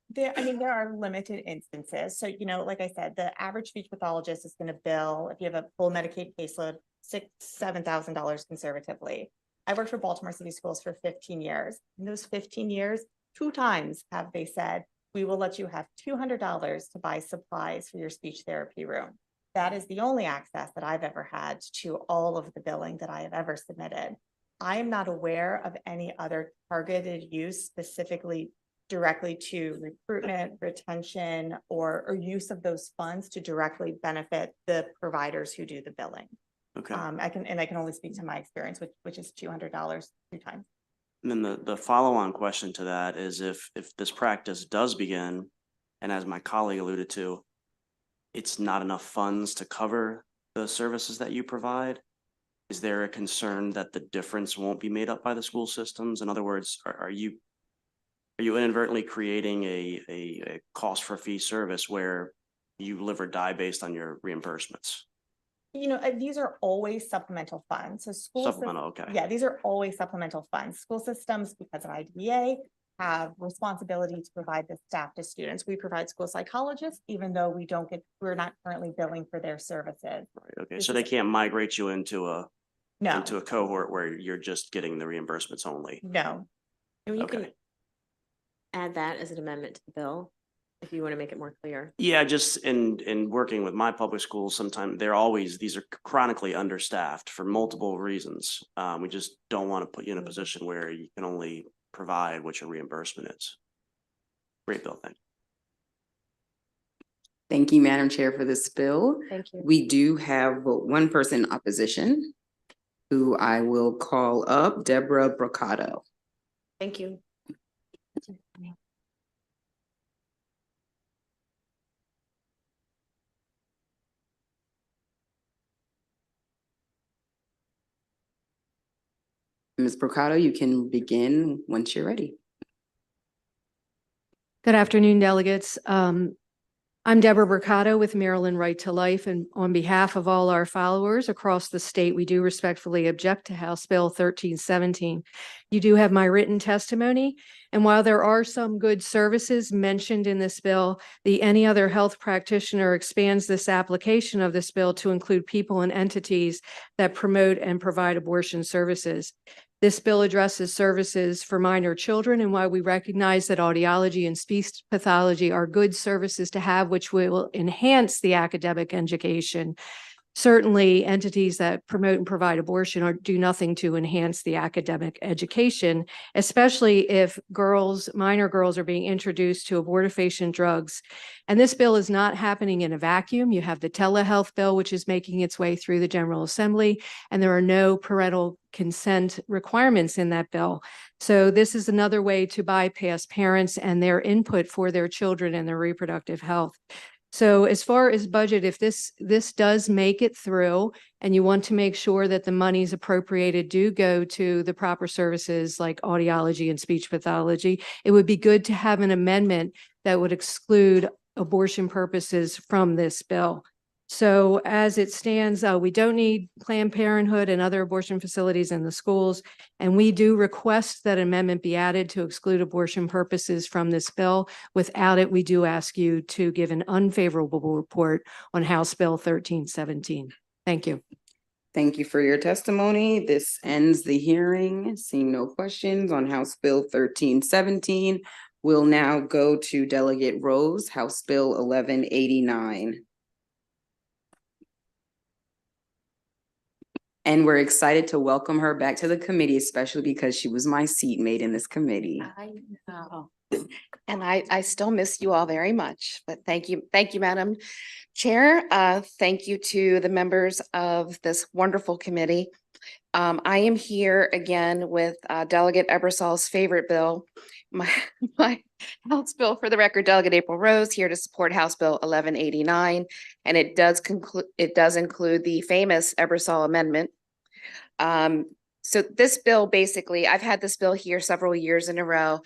There are limited instances. So, like I said, the average speech pathologist is going to bill, if you have a full Medicaid caseload, $7,000 conservatively. I worked for Baltimore City Schools for 15 years. In those 15 years, 2 times have they said, we will let you have $200 to buy supplies for your speech therapy room. That is the only access that I've ever had to all of the billing that I have ever submitted. I am not aware of any other targeted use specifically directly to recruitment, retention, or use of those funds to directly benefit the providers who do the billing. Okay. I can only speak to my experience, which is $200 2 times. And then the follow-on question to that is if this practice does begin, and as my colleague alluded to, it's not enough funds to cover the services that you provide, is there a concern that the difference won't be made up by the school systems? In other words, are you inadvertently creating a cost for fee service where you live or die based on your reimbursements? These are always supplemental funds. So Supplemental, okay. Yeah, these are always supplemental funds. School systems, because of IDEA, have responsibility to provide the staff to students. We provide school psychologists, even though we're not currently billing for their services. Right, okay, so they can't migrate you into a No, into a cohort where you're just getting the reimbursements only? no. And you Okay. can add that as an amendment to the bill, if you want to make it more clear. Yeah, just in working with my public schools, sometimes these are chronically understaffed for multiple reasons. We just don't want to put you in a position where you can only provide what your reimbursement is. Great bill, thank you. Thank you, Madam Chair, for this bill. Thank you. We do have one person in opposition, who I will call up, Deborah Brocato. Thank you. Ms. Brocato, you can begin once you're ready. Good afternoon, delegates. I'm Deborah Brocato with Maryland Right to Life, and on behalf of all our followers across the state, we do respectfully object to House Bill 1317. You do have my written testimony, and while there are some good services mentioned in this bill, the Any Other Health Practitioner expands this application of this bill to include people and entities that promote and provide abortion services. This bill addresses services for minor children, and while we recognize that audiology and speech pathology are good services to have, which will enhance the academic education, certainly entities that promote and provide abortion do nothing to enhance the academic education, especially if minor girls are being introduced to abortifacient drugs. And this bill is not happening in a vacuum. You have the telehealth bill, which is making its way through the General Assembly, and there are no parental consent requirements in that bill. So this is another way to bypass parents and their input for their children and their reproductive health. So as far as budget, if this does make it through and you want to make sure that the monies appropriated do go to the proper services like audiology and speech pathology, it would be good to have an amendment that would exclude abortion purposes from this bill. So as it stands, we don't need Planned Parenthood and other abortion facilities in the schools, and we do request that amendment be added to exclude abortion purposes from this bill. Without it, we do ask you to give an unfavorable report on House Bill 1317. Thank you. Thank you for your testimony. This ends the hearing. Seeing no questions on House Bill 1317, we'll now go to Delegate Rose, House Bill 1189. And we're excited to welcome her back to the committee, especially because she was my seatmate in this committee. I know. And I still miss you all very much, but thank you, Madam Chair. Thank you to the members of this wonderful committee. I am here again with Delegate Ebersol's favorite bill, my House bill, for the record, Delegate April Rose, here to support House Bill 1189, and it does include the famous Ebersol amendment. So this bill, basically, I've had this bill here several years in a row.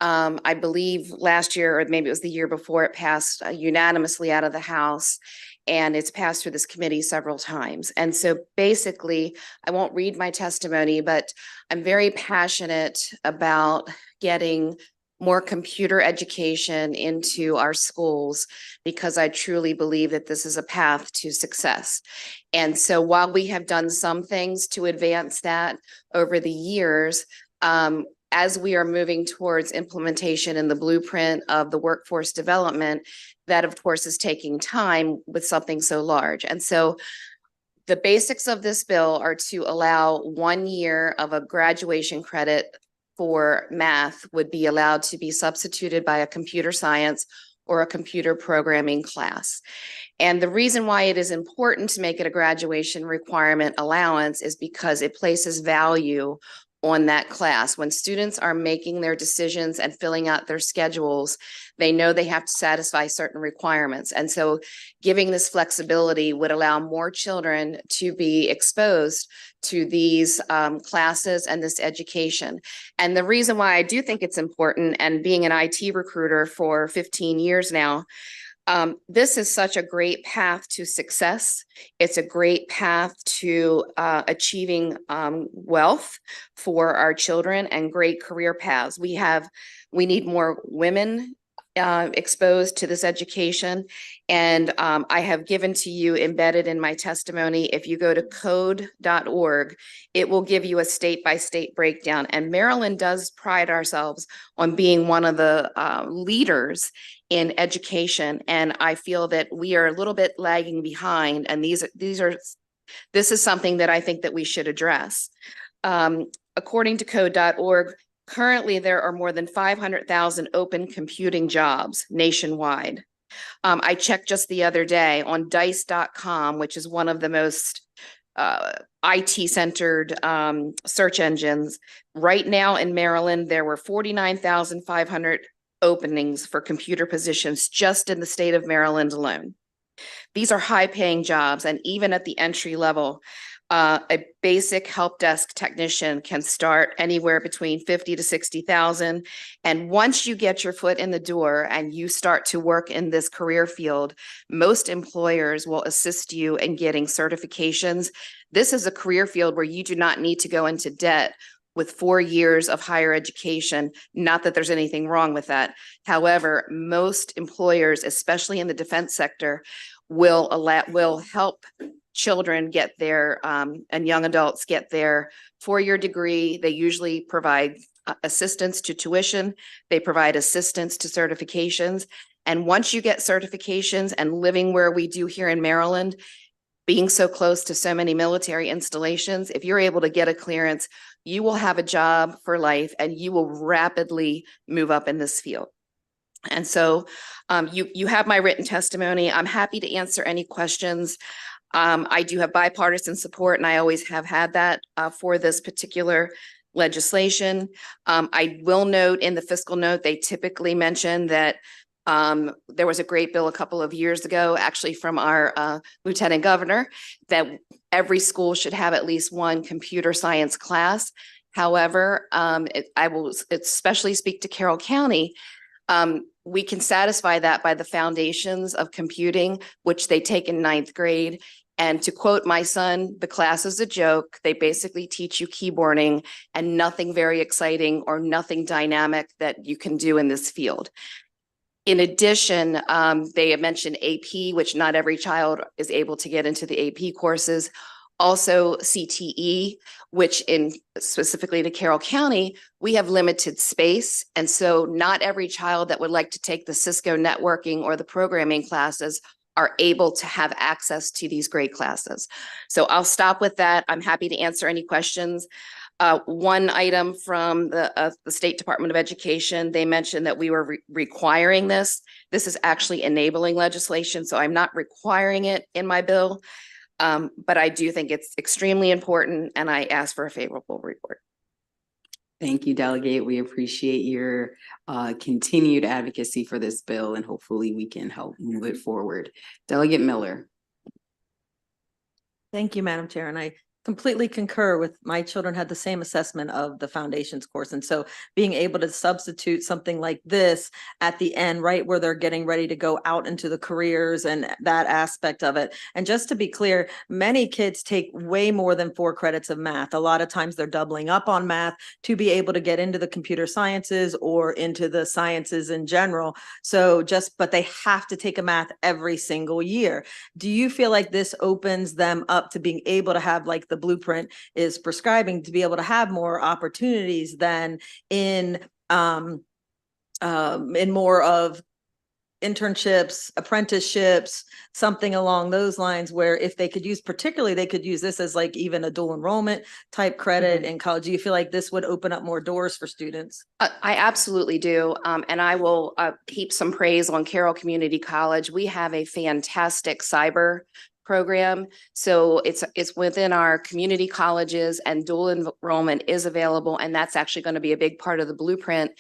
I believe last year, or maybe it was the year before, it passed unanimously out of the House, and it's passed through this committee several times. And so basically, I won't read my testimony, but I'm very passionate about getting more computer education into our schools, because I truly believe that this is a path to success. And so while we have done some things to advance that over the years, as we are moving towards implementation in the blueprint of the workforce development, that of course is taking time with something so large. And so the basics of this bill are to allow 1 year of a graduation credit for math would be allowed to be substituted by a computer science or a computer programming class. And the reason why it is important to make it a graduation requirement allowance is because it places value on that class. When students are making their decisions and filling out their schedules, they know they have to satisfy certain requirements. And so giving this flexibility would allow more children to be exposed to these classes and this education. And the reason why I do think it's important, and being an IT recruiter for 15 years now, this is such a great path to success. It's a great path to achieving wealth for our children and great career paths. We need more women exposed to this education. And I have given to you embedded in my testimony, if you go to code.org, it will give you a state-by-state breakdown. And Maryland does pride ourselves on being one of the leaders in education. And I feel that we are a little bit lagging behind. And this is something that I think that we should address. According to code.org, currently, there are more than 500,000 open computing jobs nationwide. I checked just the other day on dice.com, which is one of the most IT-centered search engines. Right now in Maryland, there were 49,500 openings for computer positions just in the state of Maryland alone. These are high-paying jobs, and even at the entry level, a basic help desk technician can start anywhere between 50 to 60,000. And once you get your foot in the door and you start to work in this career field, most employers will assist you in getting certifications. This is a career field where you do not need to go into debt with 4 years of higher education. Not that there's anything wrong with that. However, most employers, especially in the defense sector, will help children get their and young adults get their 4-year degree. They usually provide assistance to tuition. They provide assistance to certifications. And once you get certifications and living where we do here in Maryland, being so close to so many military installations, if you're able to get a clearance, you will have a job for life and you will rapidly move up in this field. And so you have my written testimony. I'm happy to answer any questions. I do have bipartisan support, and I always have had that for this particular legislation. I will note in the fiscal note, they typically mention that there was a great bill a couple of years ago, actually from our Lieutenant Governor, that every school should have at least one computer science class. However, I will especially speak to Carroll County. We can satisfy that by the foundations of computing, which they take in 9th grade. And to quote my son, the class is a joke. They basically teach you keyboarding and nothing very exciting or nothing dynamic that you can do in this field. In addition, they have mentioned AP, which not every child is able to get into the AP courses. Also CTE, which specifically to Carroll County, we have limited space. And so not every child that would like to take the Cisco networking or the programming classes are able to have access to these great classes. So I'll stop with that. I'm happy to answer any questions. One item from the State Department of Education, they mentioned that we were requiring this. This is actually enabling legislation, so I'm not requiring it in my bill. But I do think it's extremely important, and I ask for a favorable report. Thank you, Delegate. We appreciate your continued advocacy for this bill, and hopefully we can help move it forward. Delegate Miller. Thank you, Madam Chair. And I completely concur with my children had the same assessment of the foundations course. And so being able to substitute something like this at the end, right where they're getting ready to go out into the careers and that aspect of it. And just to be clear, many kids take way more than 4 credits of math. A lot of times they're doubling up on math to be able to get into the computer sciences or into the sciences in general. So but they have to take a math every single year. Do you feel like this opens them up to being able to have, like the blueprint is prescribing, to be able to have more opportunities than in more of internships, apprenticeships, something along those lines, where if they could use, particularly they could use this as like even a dual enrollment type credit in college? Do you feel like this would open up more doors for students? I absolutely do. And I will heap some praise on Carroll Community College. We have a fantastic cyber program. So it's within our community colleges, and dual enrollment is available. And that's actually going to be a big part of the blueprint.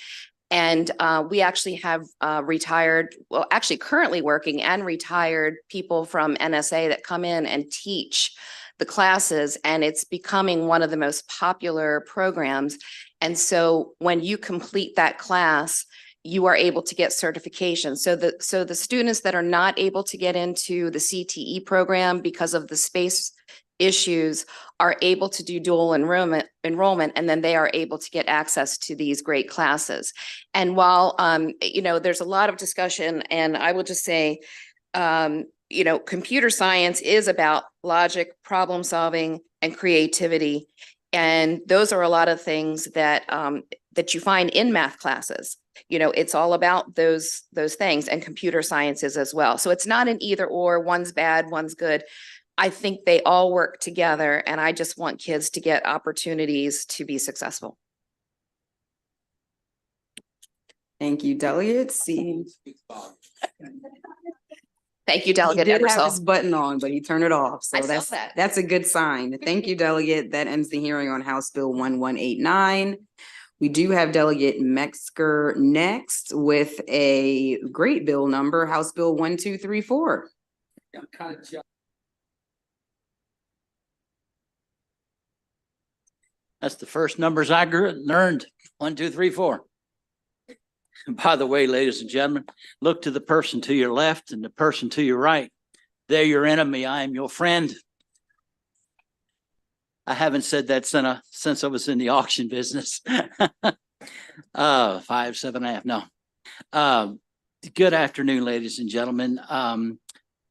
And we actually have currently working and retired people from NSA that come in and teach the classes, and it's becoming one of the most popular programs. And so when you complete that class, you are able to get certification. So the students that are not able to get into the CTE program because of the space issues are able to do dual enrollment, and then they are able to get access to these great classes. And while, you know, there's a lot of discussion, and I will just say, you know, computer science is about logic, problem solving, and creativity. And those are a lot of things that that you find in math classes. You know, it's all about those things, and computer sciences as well. So it's not an either or, one's bad, one's good. I think they all work together, and I just want kids to get opportunities to be successful. Thank you, Delegate. Thank you, Delegate He did have Ebersol. his button on, but he turned it off. So I saw that's that. that's a good sign. Thank you, Delegate. That ends the hearing on House Bill 1189. We do have Delegate Metzger next with a great bill number, House Bill 1234. That's the first numbers I learned. 1, 2, 3, 4. By the way, ladies and gentlemen, look to the person to your left and the person to your right. They're your enemy. I am your friend. I haven't said that since I was in the auction business. 5, 7.5. No. Good afternoon, ladies and gentlemen.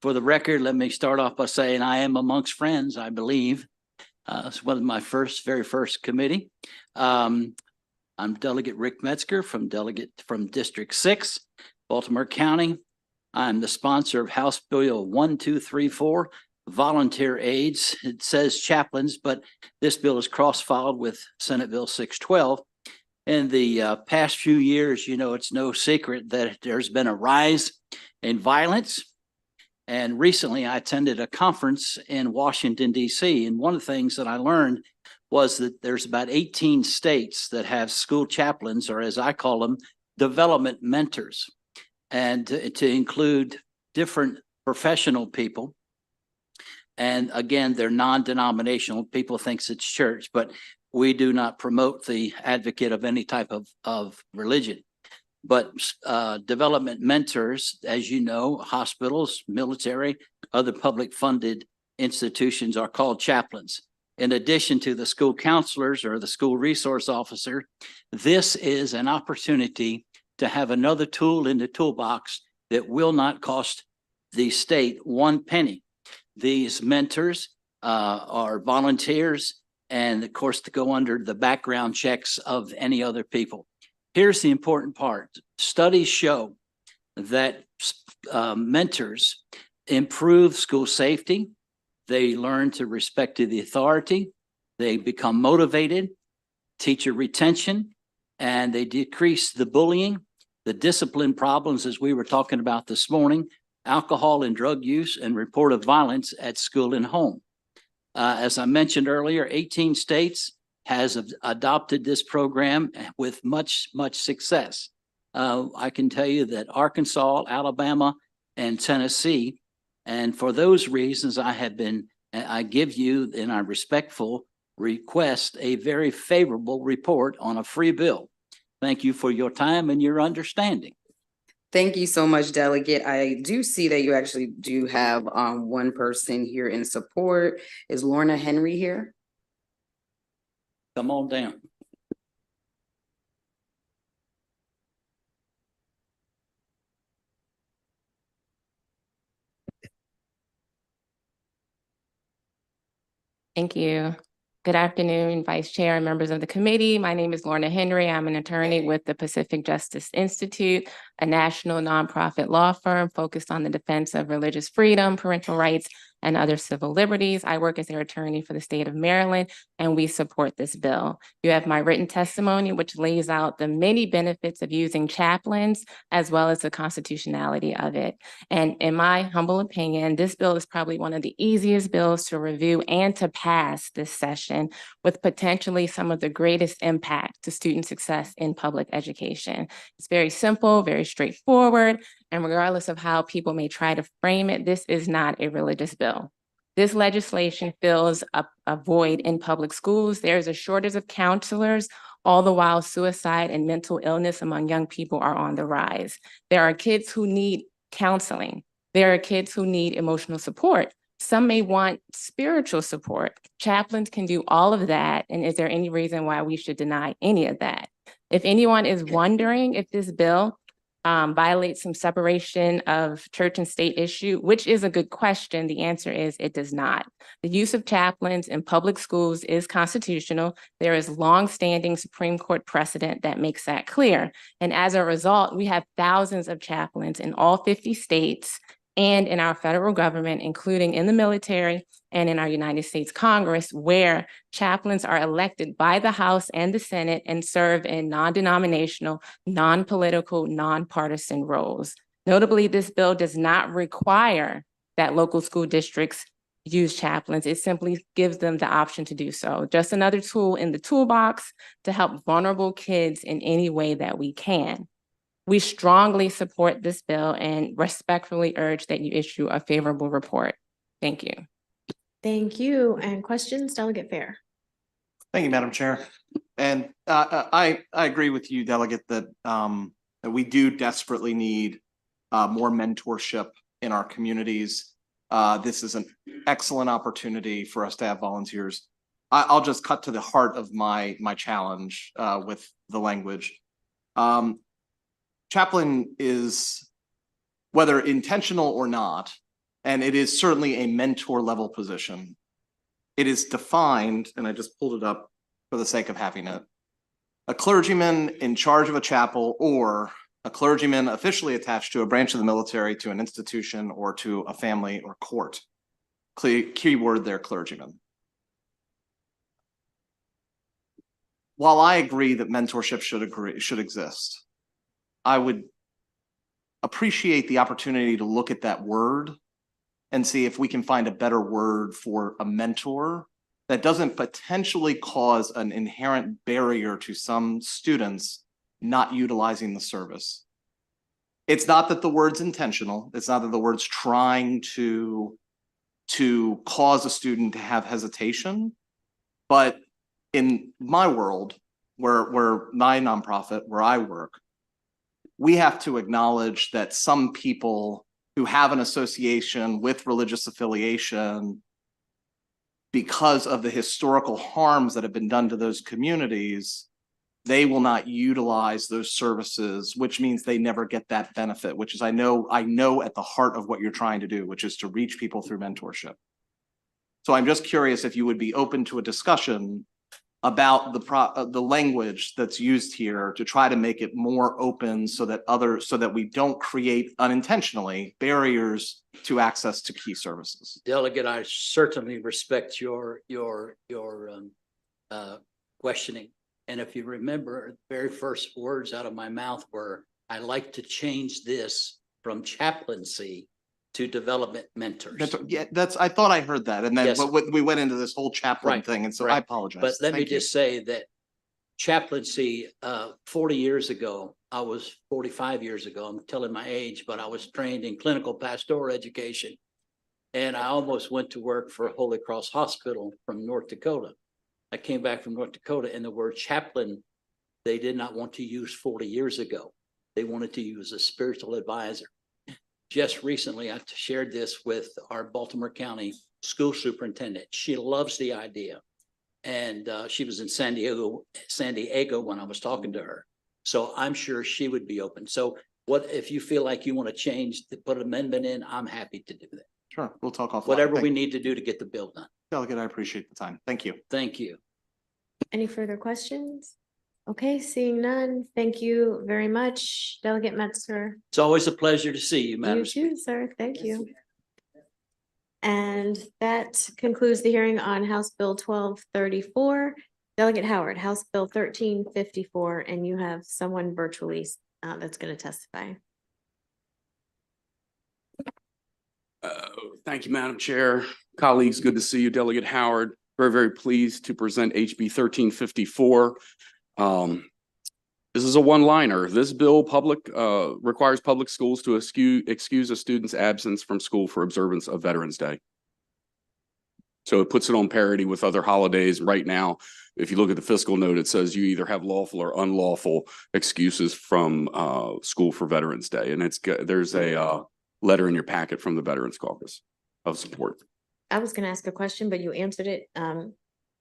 For the record, let me start off by saying I am amongst friends, I believe. It's one of my very first committee. I'm Delegate Rick Metzger from District 6, Baltimore County. I'm the sponsor of House Bill 1234, volunteer aides. It says chaplains, but this bill is cross-filed with Senate Bill 612. In the past few years, you know, it's no secret that there's been a rise in violence. And recently I attended a conference in Washington, D.C. And one of the things that I learned was that there's about 18 states that have school chaplains, or as I call them, development mentors, and to include different professional people. And again, they're non-denominational. People think it's church, but we do not promote the advocate of any type of religion. But development mentors, as you know, hospitals, military, other public funded institutions are called chaplains. In addition to the school counselors or the school resource officer, this is an opportunity to have another tool in the toolbox that will not cost the state one penny. These mentors are volunteers, and of course to go under the background checks of any other people. Here's the important part. Studies show that mentors improve school safety. They learn to respect the authority. They become motivated, teacher retention, and they decrease the bullying, the discipline problems, as we were talking about this morning, alcohol and drug use, and reported violence at school and home. As I mentioned earlier, 18 states has adopted this program with much success. I can tell you that Arkansas, Alabama, and Tennessee, and for those reasons, I give you, and I respectful request, a very favorable report on a free bill. Thank you for your time and your understanding. Thank you so much, Delegate. I do see that you actually do have one person here in support. Is Lorna Henry here? Come on down. Thank you. Good afternoon, Vice Chair and members of the committee. My name is Lorna Henry. I'm an attorney with the Pacific Justice Institute, a national nonprofit law firm focused on the defense of religious freedom, parental rights, and other civil liberties. I work as their attorney for the state of Maryland, and we support this bill. You have my written testimony, which lays out the many benefits of using chaplains, as well as the constitutionality of it. And in my humble opinion, this bill is probably one of the easiest bills to review and to pass this session, with potentially some of the greatest impact to student success in public education. It's very simple, very straightforward, and regardless of how people may try to frame it, this is not a religious bill. This legislation fills a void in public schools. There's a shortage of counselors, all the while suicide and mental illness among young people are on the rise. There are kids who need counseling. There are kids who need emotional support, Some may want spiritual support. Chaplains can do all of that. And is there any reason why we should deny any of that? If anyone is wondering if this bill violates some separation of church and state issue, which is a good question, the answer is it does not. The use of chaplains in public schools is constitutional. There is longstanding Supreme Court precedent that makes that clear. And as a result, we have thousands of chaplains in all 50 states and in our federal government, including in the military and in our United States Congress, where chaplains are elected by the House and the Senate and serve in non-denominational, non-political, non-partisan roles. Notably, this bill does not require that local school districts use chaplains. It simply gives them the option to do so. Just another tool in the toolbox to help vulnerable kids in any way that we can. We strongly support this bill and respectfully urge that you issue a favorable report. Thank you. Thank you. And questions, Delegate Fair? Thank you, Madam Chair. And I agree with you, Delegate, that we do desperately need more mentorship in our communities. This is an excellent opportunity for us to have volunteers. I'll just cut to the heart of my challenge with the language. Chaplain is, whether intentional or not, and it is certainly a mentor level position. It is defined, and I just pulled it up for the sake of having it. A clergyman in charge of a chapel or a clergyman officially attached to a branch of the military, to an institution, or to a family or court. Keyword there, clergyman. While I agree that mentorship should exist, I would appreciate the opportunity to look at that word and see if we can find a better word for a mentor that doesn't potentially cause an inherent barrier to some students not utilizing the service. It's not that the word's intentional. It's not that the word's trying to cause a student to have hesitation. But in my world, where my nonprofit, where I work, we have to acknowledge that some people who have an association with religious affiliation, because of the historical harms that have been done to those communities, they will not utilize those services, which means they never get that benefit, which is I know at the heart of what you're trying to do, which is to reach people through mentorship. So I'm just curious if you would be open to a discussion about the language that's used here to try to make it more open so that we don't create unintentionally barriers to access to key services. Delegate, I certainly respect your questioning. And if you remember, the very first words out of my mouth were, I like to change this from chaplaincy to development mentors. Yeah, I thought I heard that. And then Yes. we went into this whole chaplain thing. And so I apologize. But let me Thank you. just say that chaplaincy, 40 years ago, I was 45 years ago, I'm telling my age, but I was trained in clinical pastoral education. And I almost went to work for Holy Cross Hospital from North Dakota. I came back from North Dakota, and the word chaplain, they did not want to use 40 years ago. They wanted to use a spiritual advisor. Just recently, I shared this with our Baltimore County school superintendent. She loves the idea. And she was in San Diego when I was talking to her. So I'm sure she would be open. So what if you feel like you want to change, put an amendment in, I'm happy to do that. Sure, we'll talk offline. Whatever we need to do to get the bill done. Delegate, I appreciate the time. Thank you. Thank you. Any further questions? Okay, seeing none. Thank you very much, Delegate Metzger. It's always a pleasure to see you, Madam You Speaker. too, sir. Thank you. And that concludes the hearing on House Bill 1234. Delegate Howard, House Bill 1354, and you have someone virtually that's going to testify. Thank you, Madam Chair. Colleagues, good to see you. Delegate Howard, very, very pleased to present HB 1354. This is a one-liner. This bill requires public schools to excuse a student's absence from school for observance of Veterans Day. So it puts it on parity with other holidays. Right now, if you look at the fiscal note, it says you either have lawful or unlawful excuses from school for Veterans Day. And there's a letter in your packet from the Veterans Caucus of support. I was gonna ask a question, but you answered it. I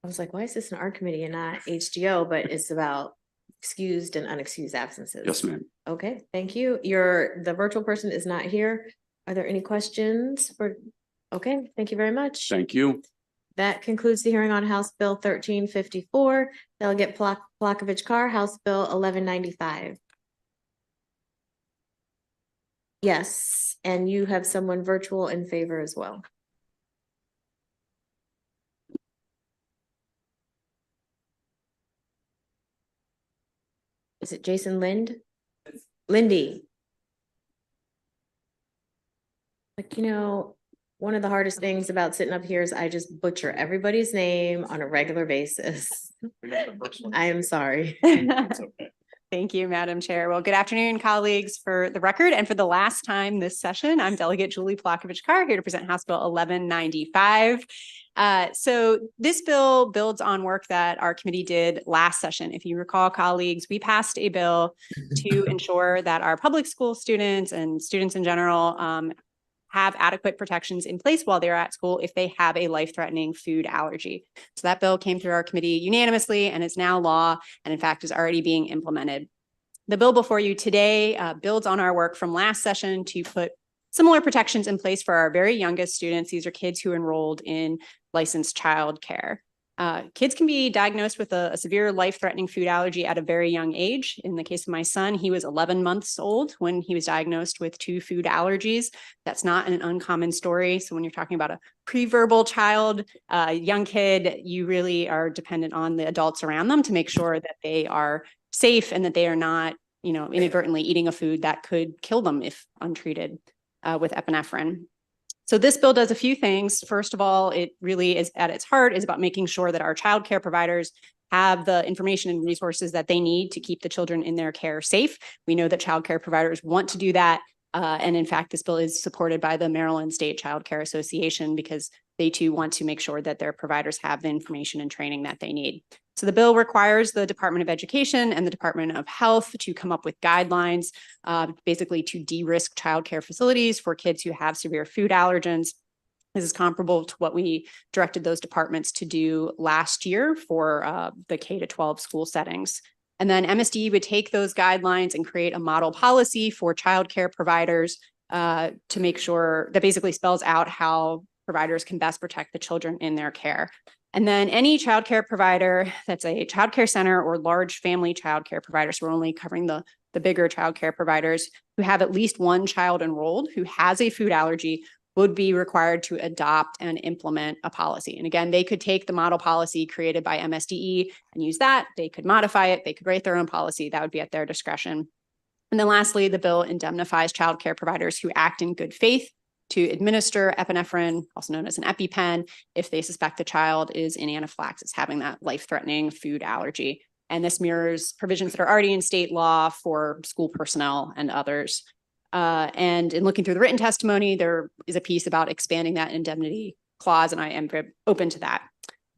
was like, why is this an art committee and not HGO? But it's about excused and unexcused absences. Yes, ma'am. Okay, thank you. The virtual person is not here. Are there any questions for? Okay, thank you very much. Thank you. That concludes the hearing on House Bill 1354. Delegate Plakovich Carr, House Bill 1195. Yes, and you have someone virtual in favor as well. Is it Jason Lindy? Like, one of the hardest things about sitting up here is I just butcher everybody's name on a regular basis. I am sorry. Thank you, Madam Chair. Well, good afternoon, colleagues. For the record and for the last time this session, I'm Delegate Julie Plakovich Carr here to present House Bill 1195. So this bill builds on work that our committee did last session. If you recall, colleagues, we passed a bill to ensure that our public school students and students in general have adequate protections in place while they're at school if they have a life-threatening food allergy. So that bill came through our committee unanimously and is now law, and in fact is already being implemented. The bill before you today builds on our work from last session to put similar protections in place for our very youngest students. These are kids who enrolled in licensed childcare. Kids can be diagnosed with a severe life-threatening food allergy at a very young age. In the case of my son, he was 11 months old when he was diagnosed with 2 food allergies. That's not an uncommon story. So when you're talking about a pre-verbal child, young kid, you really are dependent on the adults around them to make sure that they are safe and that they are not, inadvertently eating a food that could kill them if untreated with epinephrine. So this bill does a few things. First of all, it really is at its heart is about making sure that our child care providers have the information and resources that they need to keep the children in their care safe. We know that child care providers want to do that. And in fact, this bill is supported by the Maryland State Child Care Association because they too want to make sure that their providers have the information and training that they need. So the bill requires the Department of Education and the Department of Health to come up with guidelines, basically to de-risk childcare facilities for kids who have severe food allergens. This is comparable to what we directed those departments to do last year for the K-12 school settings. And then MSD would take those guidelines and create a model policy for childcare providers to make sure that basically spells out how providers can best protect the children in their care. And then any childcare provider that's a childcare center or large family childcare provider, so we're only covering the bigger childcare providers who have at least one child enrolled who has a food allergy would be required to adopt and implement a policy. And again, they could take the model policy created by MSDE and use that. They could modify it. They could write their own policy. That would be at their discretion. And then lastly, the bill indemnifies childcare providers who act in good faith to administer epinephrine, also known as an EpiPen, if they suspect the child is in anaphylaxis, having that life-threatening food allergy. And this mirrors provisions that are already in state law for school personnel and others. And in looking through the written testimony, there is a piece about expanding that indemnity clause, and I am very open to that.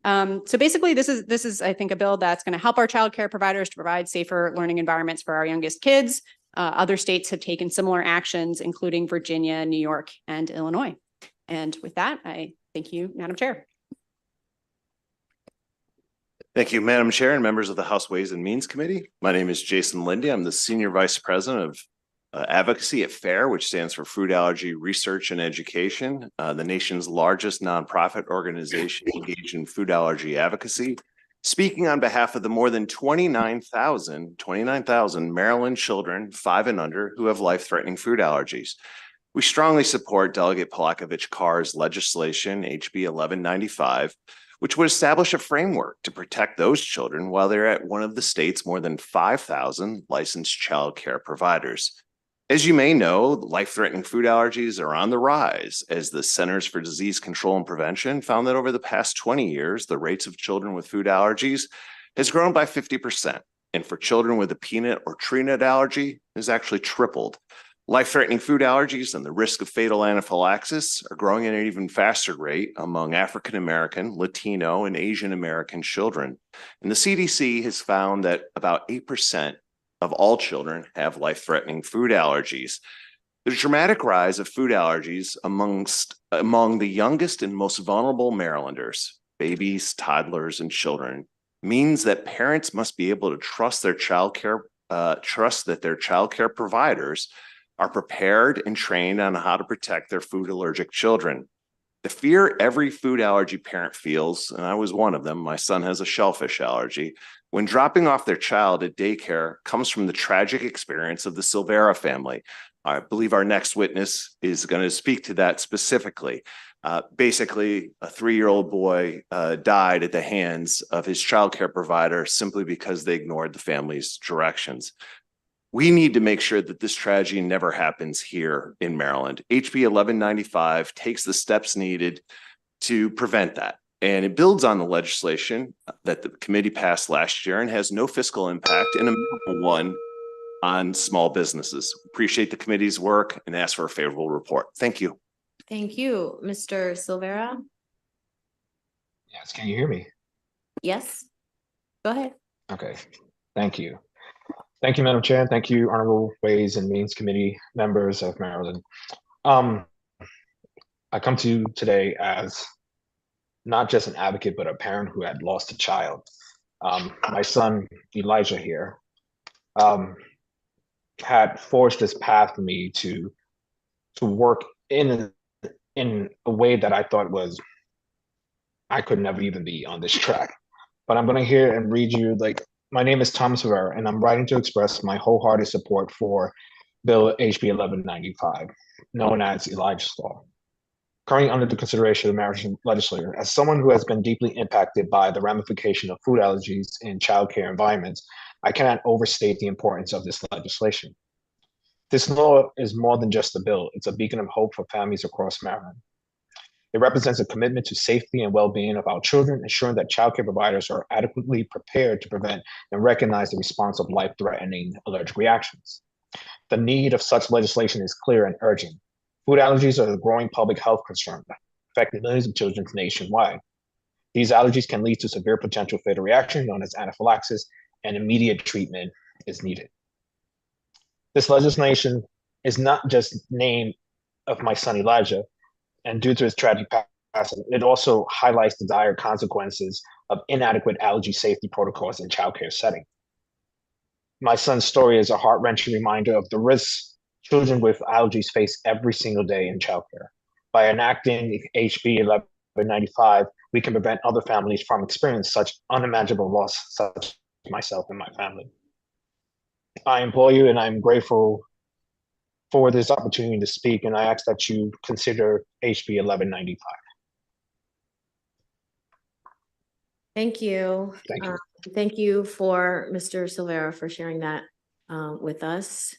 So basically, this is, I think, a bill that's going to help our child care providers to provide safer learning environments for our youngest kids. Other states have taken similar actions, including Virginia, New York, and Illinois. And with that, I thank you, Madam Chair. Thank you, Madam Chair and members of the House Ways and Means Committee. My name is Jason Lindy. I'm the Senior Vice President of Advocacy at FAIR, which stands for Food Allergy Research and Education, the nation's largest nonprofit organization engaged in food allergy advocacy. Speaking on behalf of the more than 29,000 Maryland children 5 and under who have life-threatening food allergies. We strongly support Delegate Plakovich Carr's legislation, HB 1195, which would establish a framework to protect those children while they're at one of the state's more than 5,000 licensed child care providers. As you may know, life-threatening food allergies are on the rise as the Centers for Disease Control and Prevention found that over the past 20 years, the rates of children with food allergies has grown by 50%. And for children with a peanut or tree nut allergy has actually tripled. Life-threatening food allergies and the risk of fatal anaphylaxis are growing at an even faster rate among African-American, Latino, and Asian American children. And the CDC has found that about 8% of all children have life-threatening food allergies. The dramatic rise of food allergies among the youngest and most vulnerable Marylanders, babies, toddlers, and children, means that parents must be able to trust that their childcare providers are prepared and trained on how to protect their food allergic children. The fear every food allergy parent feels, and I was one of them, my son has a shellfish allergy, when dropping off their child at daycare comes from the tragic experience of the Silvera family. I believe our next witness is going to speak to that specifically. Basically, a 3-year-old boy died at the hands of his childcare provider simply because they ignored the family's directions. We need to make sure that this tragedy never happens here in Maryland. HB 1195 takes the steps needed to prevent that. And it builds on the legislation that the committee passed last year and has no fiscal impact and a minimal one on small businesses. Appreciate the committee's work and ask for a favorable report. Thank you. Thank you, Mr. Silvera. Yes, can you hear me? Yes, go ahead. Okay, thank you. Thank you, Madam Chair. Thank you, Honorable Ways and Means Committee members of Maryland. I come to you today as not just an advocate, but a parent who had lost a child. My son, Elijah here, had forged this path for me to work in a way that I thought was, I could never even be on this track. But I'm gonna hear and read you, my name is Thomas Rivera, and I'm writing to express my wholehearted support for Bill HB 1195, known as Elijah's Law. Currently under the consideration of the Maryland legislature, as someone who has been deeply impacted by the ramification of food allergies in childcare environments, I cannot overstate the importance of this legislation. This law is more than just a bill. It's a beacon of hope for families across Maryland. It represents a commitment to safety and well-being of our children, ensuring that childcare providers are adequately prepared to prevent and recognize the response of life-threatening allergic reactions. The need of such legislation is clear and urgent. Food allergies are a growing public health concern, affecting millions of children nationwide. These allergies can lead to severe potential fatal reaction known as anaphylaxis, and immediate treatment is needed. This legislation is not just named of my son Elijah, and due to his tragic passing, it also highlights the dire consequences of inadequate allergy safety protocols in childcare setting. My son's story is a heart-wrenching reminder of the risks children with allergies face every single day in childcare. By enacting HB 1195, we can prevent other families from experiencing such unimaginable loss, such as myself and my family. I implore you, and I'm grateful for this opportunity to speak, and I ask that you consider HB 1195. Thank you. Thank you. Thank you for Mr. Silvera for sharing that with us.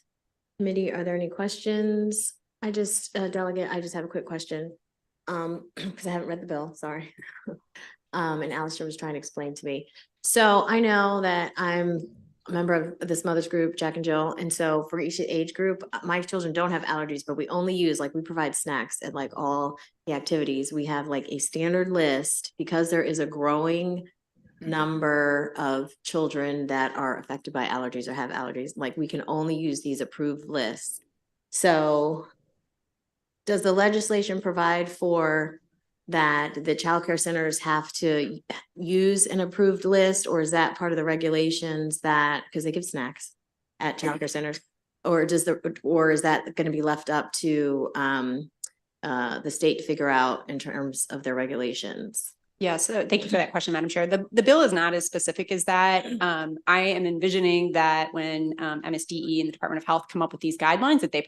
Committee, are there any questions? Delegate, I just have a quick question because I haven't read the bill, sorry. And Alistair was trying to explain to me. So I know that I'm a member of this mother's group, Jack and Jill. And so for each age group, my children don't have allergies, but we only use, we provide snacks at all the activities. We have a standard list because there is a growing number of children that are affected by allergies or have allergies. We can only use these approved lists. So does the legislation provide for that the childcare centers have to use an approved list, or is that part of the regulations that, because they give snacks at childcare centers, or is that going to be left up to the state to figure out in terms of their regulations? Yeah, so thank you for that question, Madam Chair. The bill is not as specific as that. I am envisioning that when MSDE and the Department of Health come up with these guidelines, that they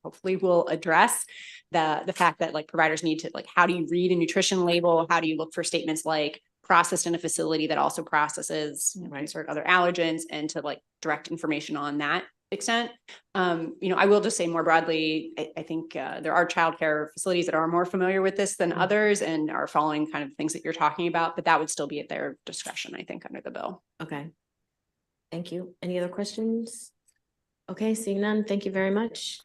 hopefully will address the fact that providers need to, how do you read a nutrition label? How do you look for statements like processed in a facility that also processes certain other allergens, and to direct information on that extent. I will just say more broadly, I think there are childcare facilities that are more familiar with this than others and are following kind of things that you're talking about, but that would still be at their discretion, I think, under the bill. Okay. Thank you. Any other questions? Okay, seeing none, thank you very much.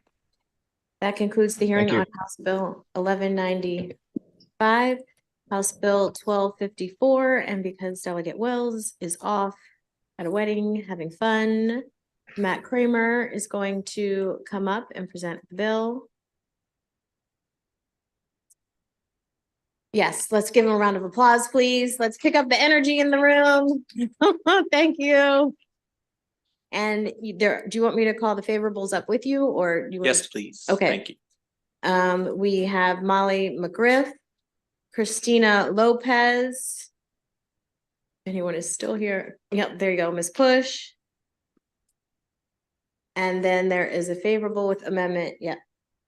That concludes the hearing on House Bill 1195, House Bill 1254, and because Delegate Wells is off at a wedding having fun, Matt Kramer is going to come up and present the bill. Yes, let's give him a round of applause, please. Let's kick up the energy in the room. Thank you. And do you want me to call the favorables up with you or you? Yes, please. Okay. Thank you. We have Molly McGriff, Christina Lopez. Anyone is still here? Yep, there you go, Ms. Push. And then there is a favorable with amendment. Yeah,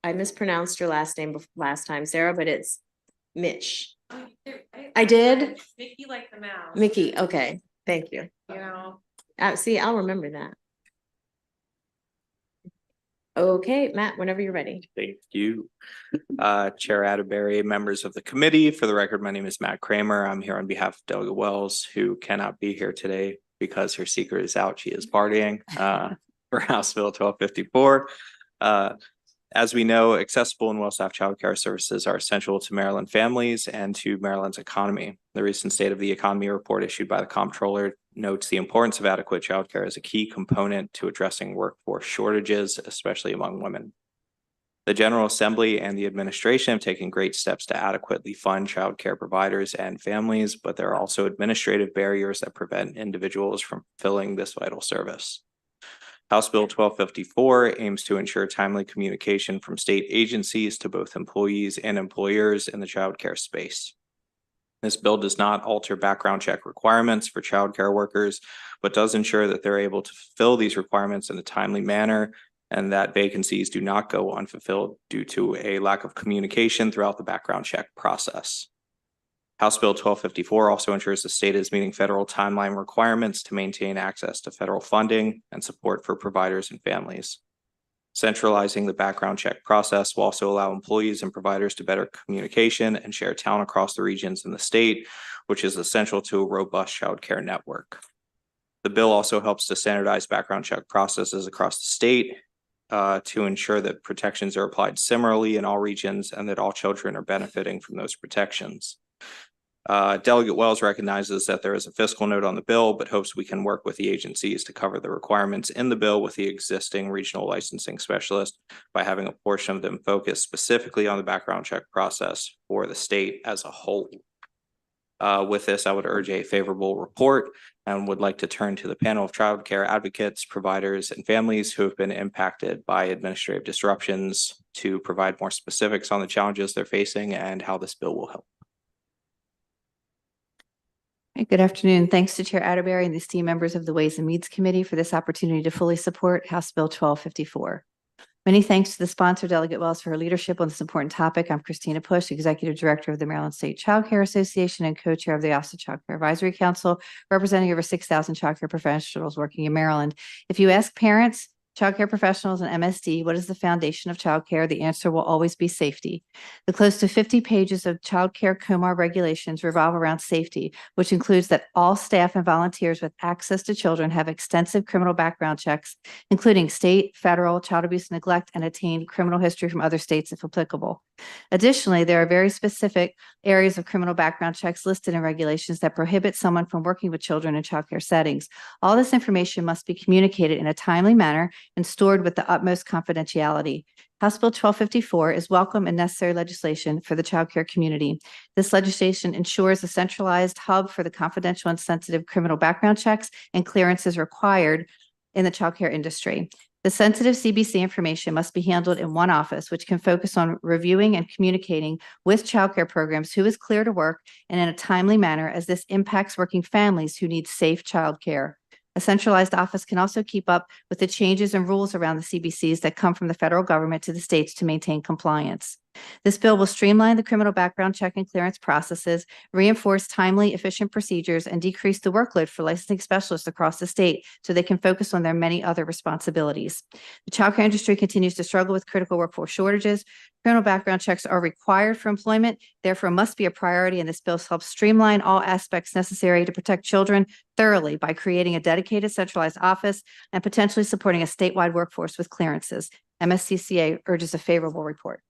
I mispronounced your last name last time, Sarah, but it's Mitch. I did? Mickey like the mouse. Mickey, okay, thank you. You know. See, I'll remember that. Okay, Matt, whenever you're ready. Thank you. Chair Atterbury, members of the committee. For the record, my name is Matt Kramer. I'm here on behalf of Delegate Wells, who cannot be here today because her secret is out. She is partying for House Bill 1254. As we know, accessible and well-staffed childcare services are essential to Maryland families and to Maryland's economy. The recent State of the Economy report issued by the Comptroller notes the importance of adequate childcare as a key component to addressing workforce shortages, especially among women. The General Assembly and the administration have taken great steps to adequately fund childcare providers and families, but there are also administrative barriers that prevent individuals from fulfilling this vital service. House Bill 1254 aims to ensure timely communication from state agencies to both employees and employers in the childcare space. This bill does not alter background check requirements for childcare workers, but does ensure that they're able to fulfill these requirements in a timely manner and that vacancies do not go unfulfilled due to a lack of communication throughout the background check process. House Bill 1254 also ensures the state is meeting federal timeline requirements to maintain access to federal funding and support for providers and families. Centralizing the background check process will also allow employees and providers to better communication and share talent across the regions in the state, which is essential to a robust childcare network. The bill also helps to standardize background check processes across the state to ensure that protections are applied similarly in all regions and that all children are benefiting from those protections. Delegate Wells recognizes that there is a fiscal note on the bill, but hopes we can work with the agencies to cover the requirements in the bill with the existing regional licensing specialist by having a portion of them focus specifically on the background check process for the state as a whole. With this, I would urge a favorable report and would like to turn to the panel of child care advocates, providers, and families who have been impacted by administrative disruptions to provide more specifics on the challenges they're facing and how this bill will help. Good afternoon. Thanks to Chair Atterbury and the esteemed members of the Ways and Means Committee for this opportunity to fully support House Bill 1254. Many thanks to the sponsor, Delegate Wells, for her leadership on this important topic. I'm Christina Push, Executive Director of the Maryland State Child Care Association and Co-Chair of the Office of Child Care Advisory Council, representing over 6,000 child care professionals working in Maryland. If you ask parents, child care professionals, and MSD, what is the foundation of child care? The answer will always be safety. The close to 50 pages of child care COMAR regulations revolve around safety, which includes that all staff and volunteers with access to children have extensive criminal background checks, including state, federal, child abuse, neglect, and attained criminal history from other states if applicable. Additionally, there are very specific areas of criminal background checks listed in regulations that prohibit someone from working with children in child care settings. All this information must be communicated in a timely manner and stored with the utmost confidentiality. House Bill 1254 is welcome and necessary legislation for the child care community. This legislation ensures a centralized hub for the confidential and sensitive criminal background checks and clearances required in the child care industry. The sensitive CBC information must be handled in one office, which can focus on reviewing and communicating with child care programs who is clear to work and in a timely manner, as this impacts working families who need safe child care. A centralized office can also keep up with the changes and rules around the CBCs that come from the federal government to the states to maintain compliance. This bill will streamline the criminal background check and clearance processes, reinforce timely, efficient procedures, and decrease the workload for licensing specialists across the state so they can focus on their many other responsibilities. The child care industry continues to struggle with critical workforce shortages. Criminal background checks are required for employment, therefore must be a priority, and this bill helps streamline all aspects necessary to protect children thoroughly by creating a dedicated centralized office and potentially supporting a statewide workforce with clearances. MSCCA urges a favorable report.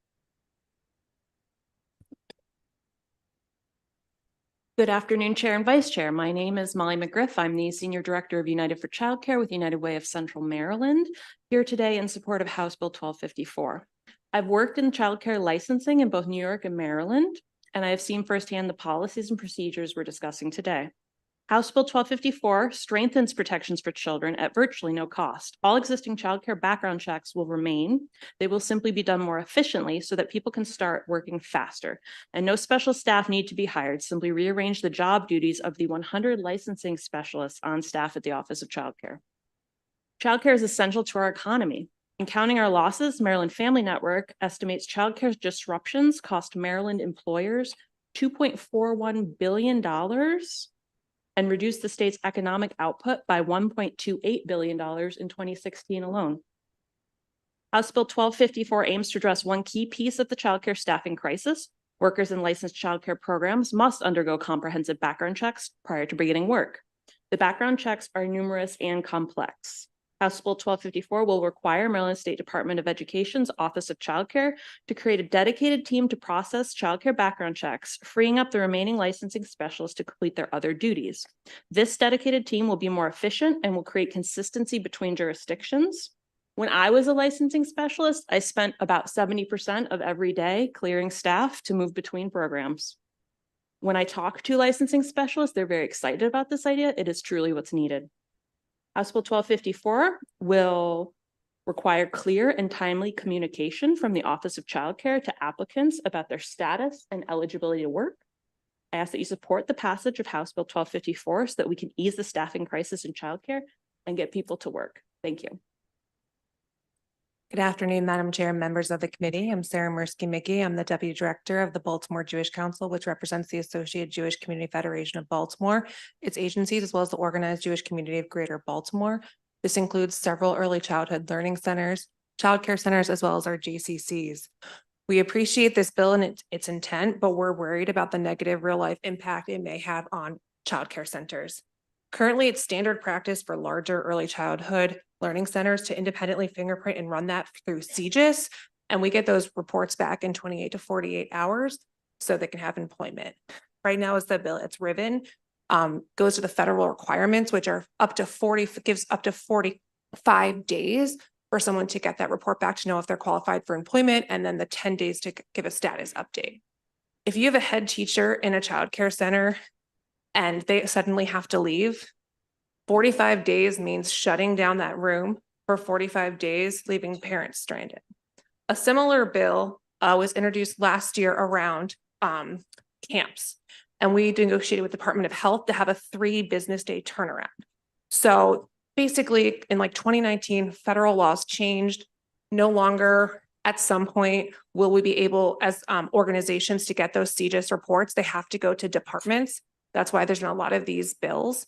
Good afternoon, Chair and Vice Chair. My name is Molly McGriff. I'm the Senior Director of United for Childcare with United Way of Central Maryland, here today in support of House Bill 1254. I've worked in childcare licensing in both New York and Maryland, and I have seen firsthand the policies and procedures we're discussing today. House Bill 1254 strengthens protections for children at virtually no cost. All existing childcare background checks will remain. They will simply be done more efficiently so that people can start working faster. And no special staff need to be hired. Simply rearrange the job duties of the 100 licensing specialists on staff at the Office of Childcare. Childcare is essential to our economy. In counting our losses, Maryland Family Network estimates childcare disruptions cost Maryland employers $2.41 billion and reduce the state's economic output by $1.28 billion in 2016 alone. House Bill 1254 aims to address one key piece of the childcare staffing crisis. Workers in licensed childcare programs must undergo comprehensive background checks prior to beginning work. The background checks are numerous and complex. House Bill 1254 will require Maryland State Department of Education's Office of Childcare to create a dedicated team to process childcare background checks, freeing up the remaining licensing specialists to complete their other duties. This dedicated team will be more efficient and will create consistency between jurisdictions. When I was a licensing specialist, I spent about 70% of every day clearing staff to move between programs. When I talk to licensing specialists, they're very excited about this idea. It is truly what's needed. House Bill 1254 will require clear and timely communication from the Office of Childcare to applicants about their status and eligibility to work. I ask that you support the passage of House Bill 1254 so that we can ease the staffing crisis in childcare and get people to work. Thank you. Good afternoon, Madam Chair and members of the committee. I'm Sarah Mirsky-Mickey. I'm the Deputy Director of the Baltimore Jewish Council, which represents the Associated Jewish Community Federation of Baltimore, its agencies, as well as the Organized Jewish Community of Greater Baltimore. This includes several early childhood learning centers, childcare centers, as well as our JCCs. We appreciate this bill and its intent, but we're worried about the negative real-life impact it may have on childcare centers. Currently, it's standard practice for larger early childhood learning centers to independently fingerprint and run that through CGIS, and we get those reports back in 28 to 48 hours so they can have employment. Right now, as the bill it's written, goes to the federal requirements, which are gives up to 45 days for someone to get that report back to know if they're qualified for employment, and then the 10 days to give a status update. If you have a head teacher in a childcare center and they suddenly have to leave, 45 days means shutting down that room for 45 days, leaving parents stranded. A similar bill was introduced last year around camps, and we negotiated with the Department of Health to have a 3 business day turnaround. So basically, in like 2019, federal laws changed. No longer at some point will we be able, as organizations, to get those CGIS reports. They have to go to departments. That's why there's been a lot of these bills.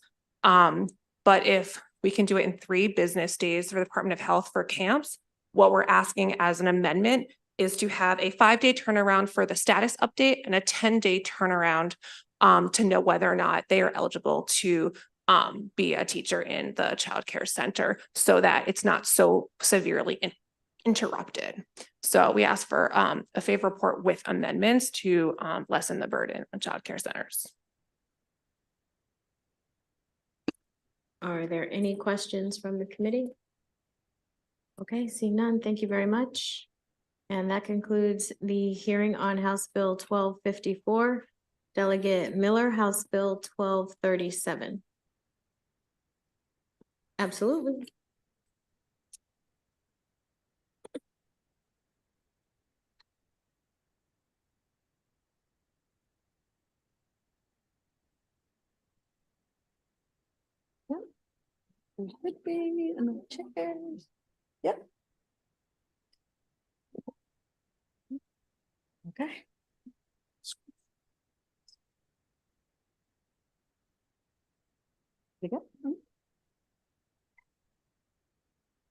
But if we can do it in 3 business days for the Department of Health for camps, what we're asking as an amendment is to have a 5-day turnaround for the status update and a 10-day turnaround to know whether or not they are eligible to be a teacher in the childcare center so that it's not so severely interrupted. So we ask for a favor report with amendments to lessen the burden on childcare centers. Are there any questions from the committee? Okay, seeing none, thank you very much. And that concludes the hearing on House Bill 1254. Delegate Miller, House Bill 1237. Absolutely. Would be in the chairs. Yep. Okay. You go.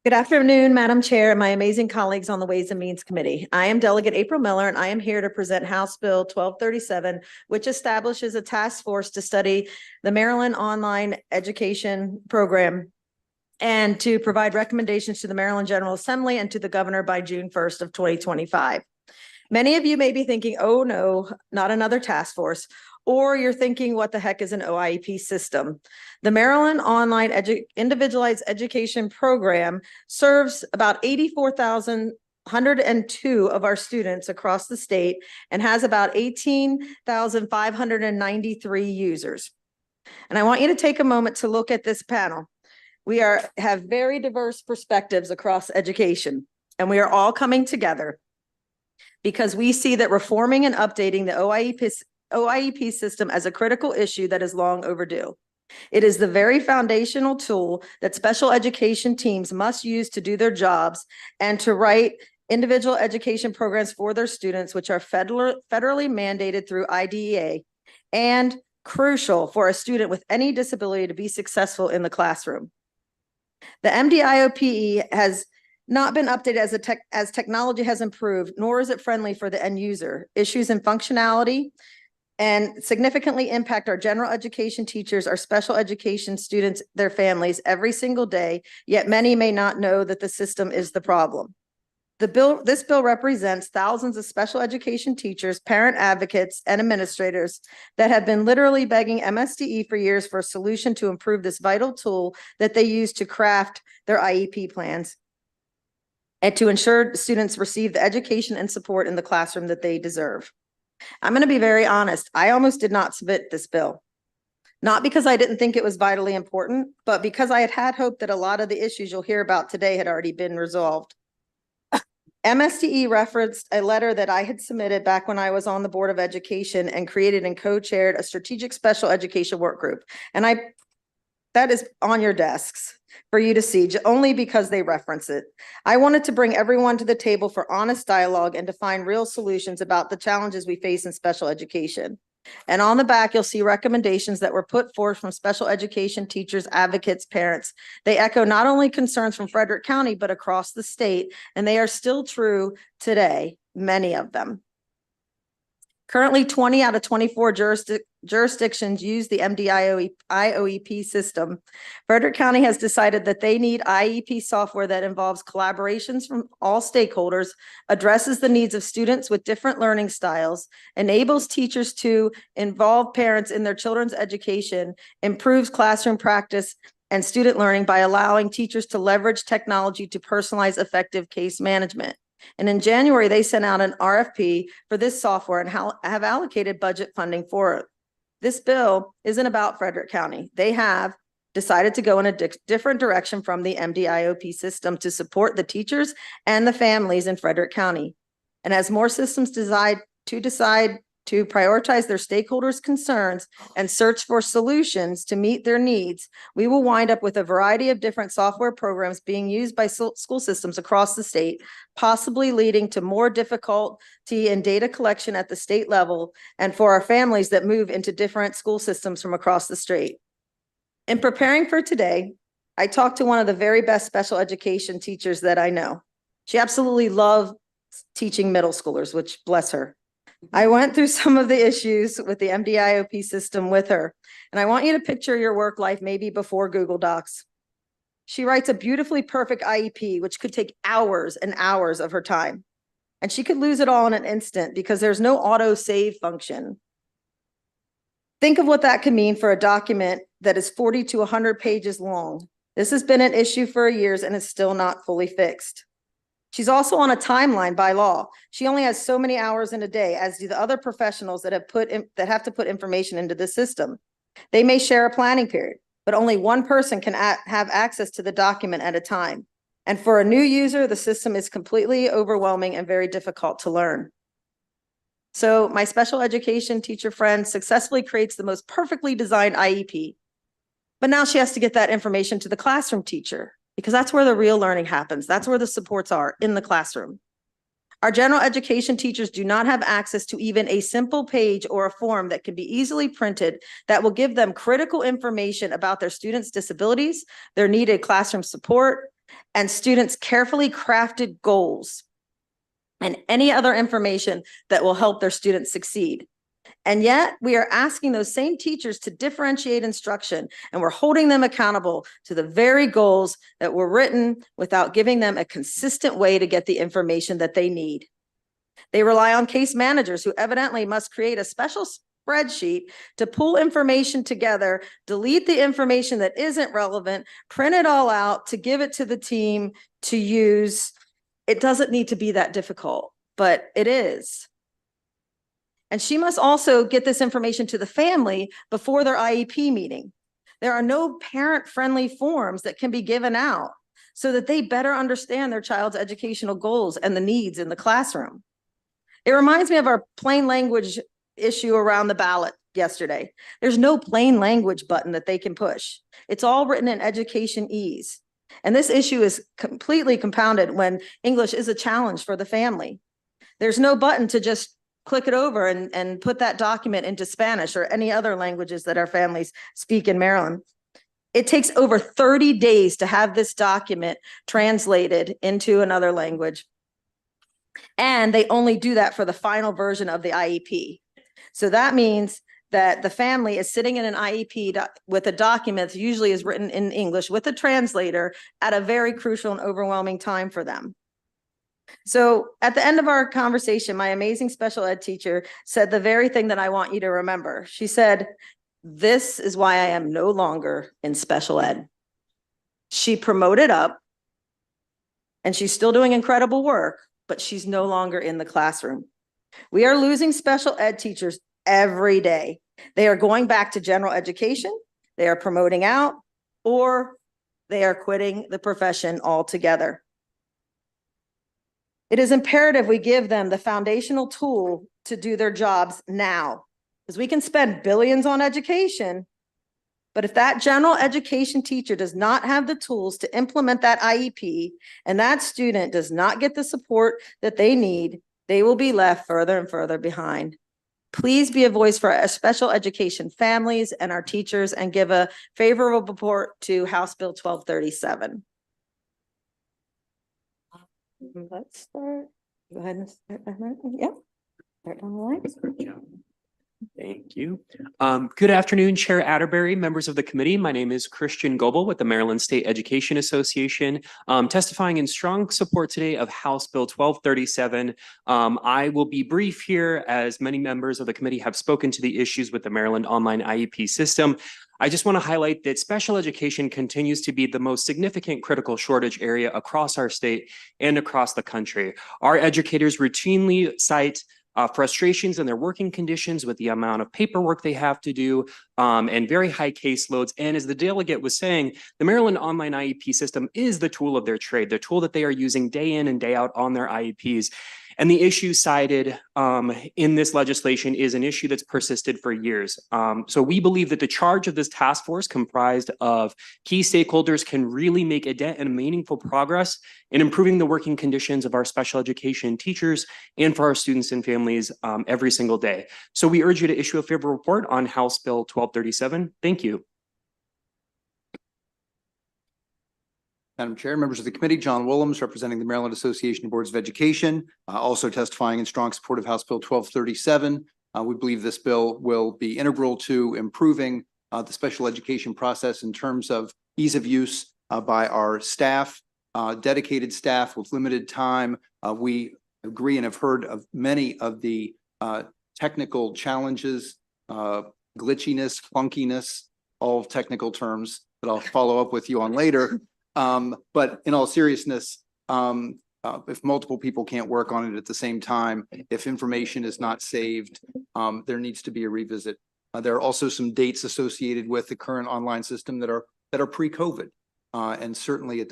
Good afternoon, Madam Chair, and my amazing colleagues on the Ways and Means Committee. I am Delegate April Miller, and I am here to present House Bill 1237, which establishes a task force to study the Maryland Online Education Program and to provide recommendations to the Maryland General Assembly and to the governor by June 1st of 2025. Many of you may be thinking, oh no, not another task force. Or you're thinking, what the heck is an OIEP system? The Maryland Online Individualized Education Program serves about 84,102 of our students across the state and has about 18,593 users. And I want you to take a moment to look at this panel. We have very diverse perspectives across education, and we are all coming together because we see that reforming and updating the OIEP system as a critical issue that is long overdue. It is the very foundational tool that special education teams must use to do their jobs and to write individual education programs for their students, which are federally mandated through IDEA, and crucial for a student with any disability to be successful in the classroom. The MDIOPE has not been updated as technology has improved, nor is it friendly for the end user. Issues in functionality and significantly impact our general education teachers, our special education students, their families every single day, yet many may not know that the system is the problem. This bill represents thousands of special education teachers, parent advocates, and administrators that have been literally begging MSDE for years for a solution to improve this vital tool that they use to craft their IEP plans and to ensure students receive the education and support in the classroom that they deserve. I'm going to be very honest. I almost did not submit this bill, not because I didn't think it was vitally important, but because I had hoped that a lot of the issues you'll hear about today had already been resolved. MSDE referenced a letter that I had submitted back when I was on the Board of Education and created and co-chaired a strategic special education work group. And that is on your desks for you to see, only because they reference it. I wanted to bring everyone to the table for honest dialogue and to find real solutions about the challenges we face in special education. And on the back, you'll see recommendations that were put forth from special education teachers, advocates, parents. They echo not only concerns from Frederick County, but across the state, and they are still true today, many of them. Currently, 20 out of 24 jurisdictions use the MDIOEP system. Frederick County has decided that they need IEP software that involves collaborations from all stakeholders, addresses the needs of students with different learning styles, enables teachers to involve parents in their children's education, improves classroom practice and student learning by allowing teachers to leverage technology to personalize effective case management. And in January, they sent out an RFP for this software and have allocated budget funding for it. This bill isn't about Frederick County. They have decided to go in a different direction from the MDIOP system to support the teachers and the families in Frederick County. And as more systems decide to prioritize their stakeholders' concerns and search for solutions to meet their needs, we will wind up with a variety of different software programs being used by school systems across the state, possibly leading to more difficulty in data collection at the state level and for our families that move into different school systems from across the state. In preparing for today, I talked to one of the very best special education teachers that I know. She absolutely loved teaching middle schoolers, which bless her. I went through some of the issues with the MDIOP system with her, and I want you to picture your work life maybe before Google Docs. She writes a beautifully perfect IEP, which could take hours and hours of her time, and she could lose it all in an instant because there's no auto save function. Think of what that could mean for a document that is 40 to 100 pages long. This has been an issue for years and is still not fully fixed. She's also on a timeline by law. She only has so many hours in a day, as do the other professionals that have to put information into the system. They may share a planning period, but only one person can have access to the document at a time. And for a new user, the system is completely overwhelming and very difficult to learn. So my special education teacher friend successfully creates the most perfectly designed IEP. But now she has to get that information to the classroom teacher, because that's where the real learning happens. That's where the supports are, in the classroom. Our general education teachers do not have access to even a simple page or a form that can be easily printed that will give them critical information about their students' disabilities, their needed classroom support, and students' carefully crafted goals, and any other information that will help their students succeed. And yet we are asking those same teachers to differentiate instruction, and we're holding them accountable to the very goals that were written without giving them a consistent way to get the information that they need. They rely on case managers who evidently must create a special spreadsheet to pull information together, delete the information that isn't relevant, print it all out to give it to the team to use. It doesn't need to be that difficult, but it is. And she must also get this information to the family before their IEP meeting. There are no parent-friendly forms that can be given out so that they better understand their child's educational goals and the needs in the classroom. It reminds me of our plain language issue around the ballot yesterday. There's no plain language button that they can push. It's all written in education ease. And this issue is completely compounded when English is a challenge for the family. There's no button to just click it over and put that document into Spanish or any other languages that our families speak in Maryland. It takes over 30 days to have this document translated into another language. And they only do that for the final version of the IEP. So that means that the family is sitting in an IEP with a document that usually is written in English with a translator at a very crucial and overwhelming time for them. So at the end of our conversation, my amazing special ed teacher said the very thing that I want you to remember. She said, "This is why I am no longer in special ed." She promoted up and she's still doing incredible work, but she's no longer in the classroom. We are losing special ed teachers every day. They are going back to general education, they are promoting out, or they are quitting the profession altogether. It is imperative we give them the foundational tool to do their jobs now, because we can spend billions on education, but if that general education teacher does not have the tools to implement that IEP and that student does not get the support that they need, they will be left further and further behind. Please be a voice for our special education families and our teachers and give a favorable report to House Bill 1237. Let's start. Go ahead and start. Yep. Start down the line. Thank you. Good afternoon, Chair Atterbury, members of the committee. My name is Christian Goebel with the Maryland State Education Association, testifying in strong support today of House Bill 1237. I will be brief here, as many members of the committee have spoken to the issues with the Maryland online IEP system. I just want to highlight that special education continues to be the most significant critical shortage area across our state and across the country. Our educators routinely cite frustrations in their working conditions with the amount of paperwork they have to do and very high caseloads. And as the delegate was saying, the Maryland online IEP system is the tool of their trade, the tool that they are using day in and day out on their IEPs. And the issue cited in this legislation is an issue that's persisted for years. So we believe that the charge of this task force, comprised of key stakeholders, can really make a dent and meaningful progress in improving the working conditions of our special education teachers and for our students and families every single day. So we urge you to issue a favorable report on House Bill 1237. Thank you. Madam Chair, members of the committee, John Willems, representing the Maryland Association of Boards of Education, also testifying in strong support of House Bill 1237. We believe this bill will be integral to improving the special education process in terms of ease of use by our staff, dedicated staff with limited time. We agree and have heard of many of the technical challenges, glitchiness, clunkiness, all technical terms that I'll follow up with you on later. But in all seriousness, if multiple people can't work on it at the same time, if information is not saved, there needs to be a revisit. There are also some dates associated with the current online system that are pre-COVID, and certainly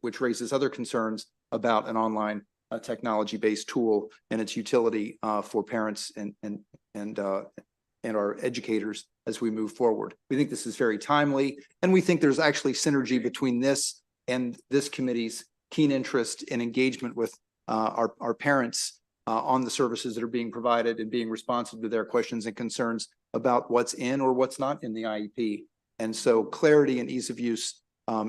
which raises other concerns about an online technology-based tool and its utility for parents and our educators as we move forward. We think this is very timely, and we think there's actually synergy between this and this committee's keen interest and engagement with our parents on the services that are being provided and being responsive to their questions and concerns about what's in or what's not in the IEP. And so clarity and ease of use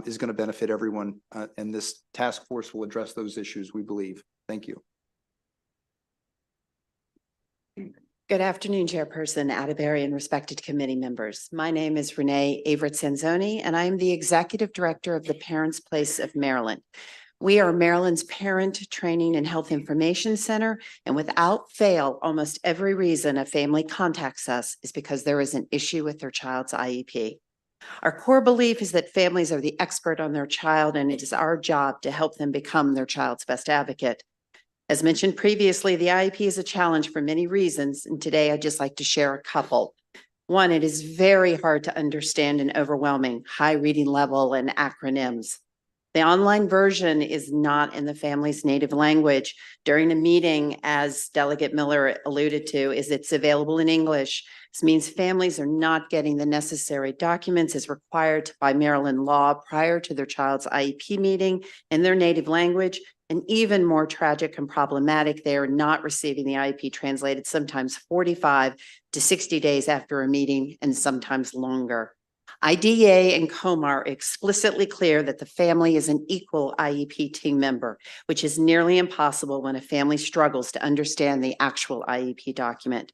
is going to benefit everyone, and this task force will address those issues, we believe. Thank you. Good afternoon, Chairperson Atterbury and respected committee members. My name is Renee Averett Sanzoni, and I am the Executive Director of the Parents Place of Maryland. We are Maryland's Parent Training and Health Information Center, and without fail, almost every reason a family contacts us is because there is an issue with their child's IEP. Our core belief is that families are the expert on their child, and it is our job to help them become their child's best advocate. As mentioned previously, the IEP is a challenge for many reasons, and today I'd just like to share a couple. One, it is very hard to understand and overwhelming, high reading level and acronyms. The online version is not in the family's native language. During a meeting, as Delegate Miller alluded to, it's available in English. This means families are not getting the necessary documents as required by Maryland law prior to their child's IEP meeting in their native language. And even more tragic and problematic, they are not receiving the IEP translated sometimes 45 to 60 days after a meeting and sometimes longer. IDEA and COMA are explicitly clear that the family is an equal IEP team member, which is nearly impossible when a family struggles to understand the actual IEP document.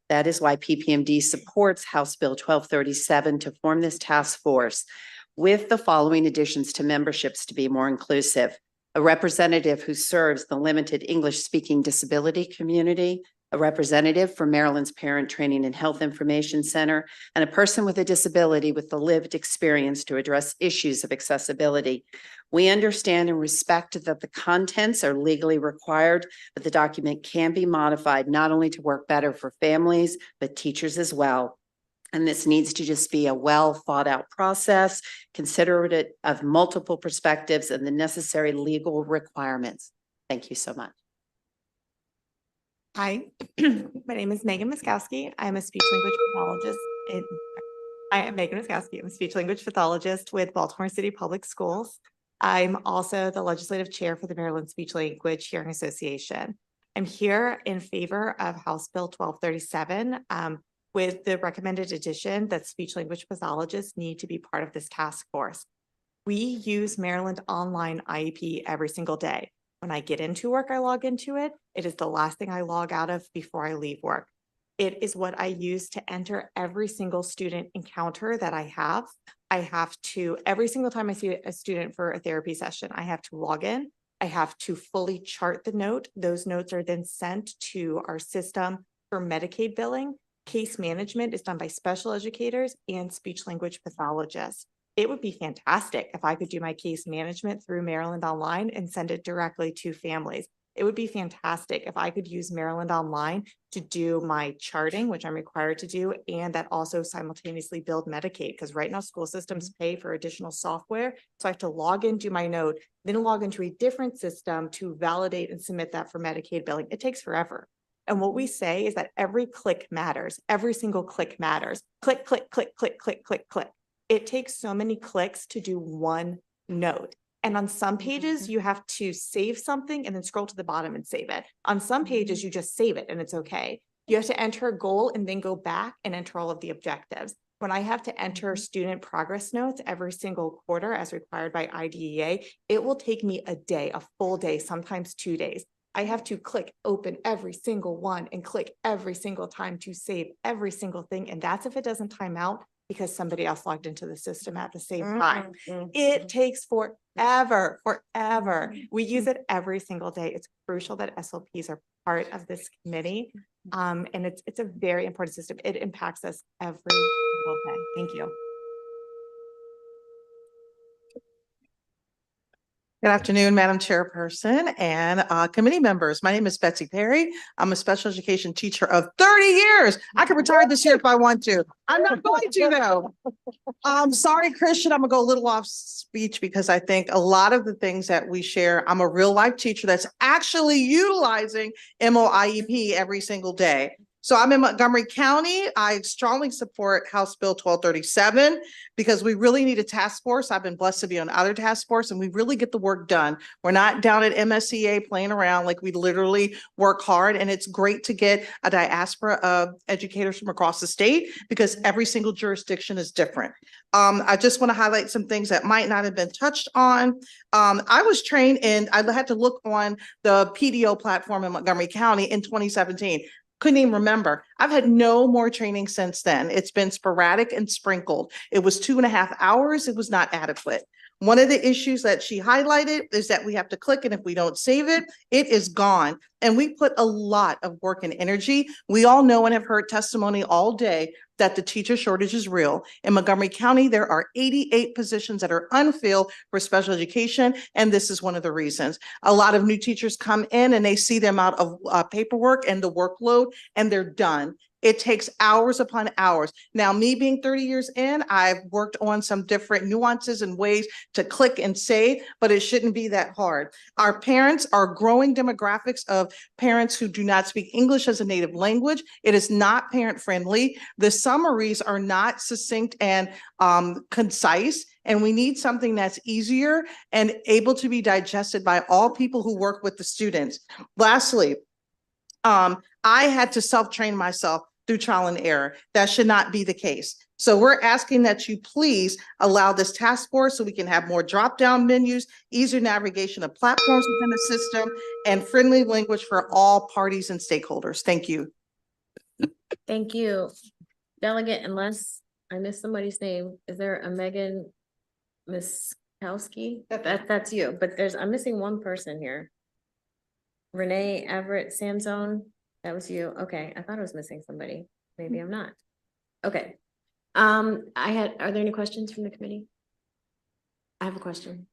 That is why PPMD supports House Bill 1237 to form this task force with the following additions to memberships to be more inclusive: a representative who serves the limited English-speaking disability community, a representative for Maryland's Parent Training and Health Information Center, and a person with a disability with the lived experience to address issues of accessibility. We understand and respect that the contents are legally required, but the document can be modified not only to work better for families, but teachers as well. And this needs to just be a well thought out process, considerate of multiple perspectives and the necessary legal requirements. Thank you so much. Hi, my name is Megan Miskowski. I'm a speech language pathologist. I am Megan Miskowski. I'm a speech language pathologist with Baltimore City Public Schools. I'm also the legislative chair for the Maryland Speech Language Hearing Association. I'm here in favor of House Bill 1237 with the recommended addition that speech language pathologists need to be part of this task force. We use Maryland Online IEP every single day. When I get into work, I log into it. It is the last thing I log out of before I leave work. It is what I use to enter every single student encounter that I have. I have to, every single time I see a student for a therapy session, I have to log in. I have to fully chart the note. Those notes are then sent to our system for Medicaid billing. Case management is done by special educators and speech language pathologists. It would be fantastic if I could do my case management through Maryland Online and send it directly to families. It would be fantastic if I could use Maryland Online to do my charting, which I'm required to do, and that also simultaneously build Medicaid, because right now school systems pay for additional software. So I have to log in, do my note, then log into a different system to validate and submit that for Medicaid billing. It takes forever. And what we say is that every click matters. Every single click matters. Click, click, click, click, click, click, click. It takes so many clicks to do one note. And on some pages, you have to save something and then scroll to the bottom and save it. On some pages, you just save it and it's okay. You have to enter a goal and then go back and enter all of the objectives. When I have to enter student progress notes every single quarter as required by IDEA, it will take me a day, a full day, sometimes 2 days. I have to click open every single one and click every single time to save every single thing. And that's if it doesn't time out because somebody else logged into the system at the same time. It takes forever. We use it every single day. It's crucial that SLPs are part of this committee. And it's a very important system. It impacts us every single day. Thank you. Good afternoon, Madam Chairperson and committee members. My name is Betsy Perry. I'm a special education teacher of 30 years. I can retire this year if I want to. I'm not going to though. I'm sorry, Christian, I'm gonna go a little off speech because I think a lot of the things that we share, I'm a real life teacher that's actually utilizing MOIEP every single day. So I'm in Montgomery County. I strongly support House Bill 1237 because we really need a task force. I've been blessed to be on other task force and we really get the work done. We're not down at MSEA playing around, like we literally work hard, and it's great to get a diaspora of educators from across the state because every single jurisdiction is different. I just want to highlight some things that might not have been touched on. I was trained and I had to look on the PDO platform in Montgomery County in 2017. Couldn't even remember. I've had no more training since then. It's been sporadic and sprinkled. It was 2.5 hours. It was not adequate. One of the issues that she highlighted is that we have to click, and if we don't save it, it is gone. And we put a lot of work and energy. We all know and have heard testimony all day that the teacher shortage is real. In Montgomery County, there are 88 positions that are unfilled for special education, and this is one of the reasons. A lot of new teachers come in and they see the amount of paperwork and the workload, and they're done. It takes hours upon hours. Now, me being 30 years in, I've worked on some different nuances and ways to click and save, but it shouldn't be that hard. Our parents are growing demographics of parents who do not speak English as a native language. It is not parent friendly. The summaries are not succinct and concise, and we need something that's easier and able to be digested by all people who work with the students. Lastly, I had to self-train myself through trial and error. That should not be the case. So we're asking that you please allow this task force so we can have more drop-down menus, easier navigation of platforms within the system, and friendly language for all parties and stakeholders. Thank you. Thank you. Delegate, unless I missed somebody's name, is there a Megan Miskowski? That's you, but I'm missing one person here. Renee Everett Samzone, that was you. Okay, I thought I was missing somebody. Maybe I'm not. Okay. Are there any questions from the committee? I have a question.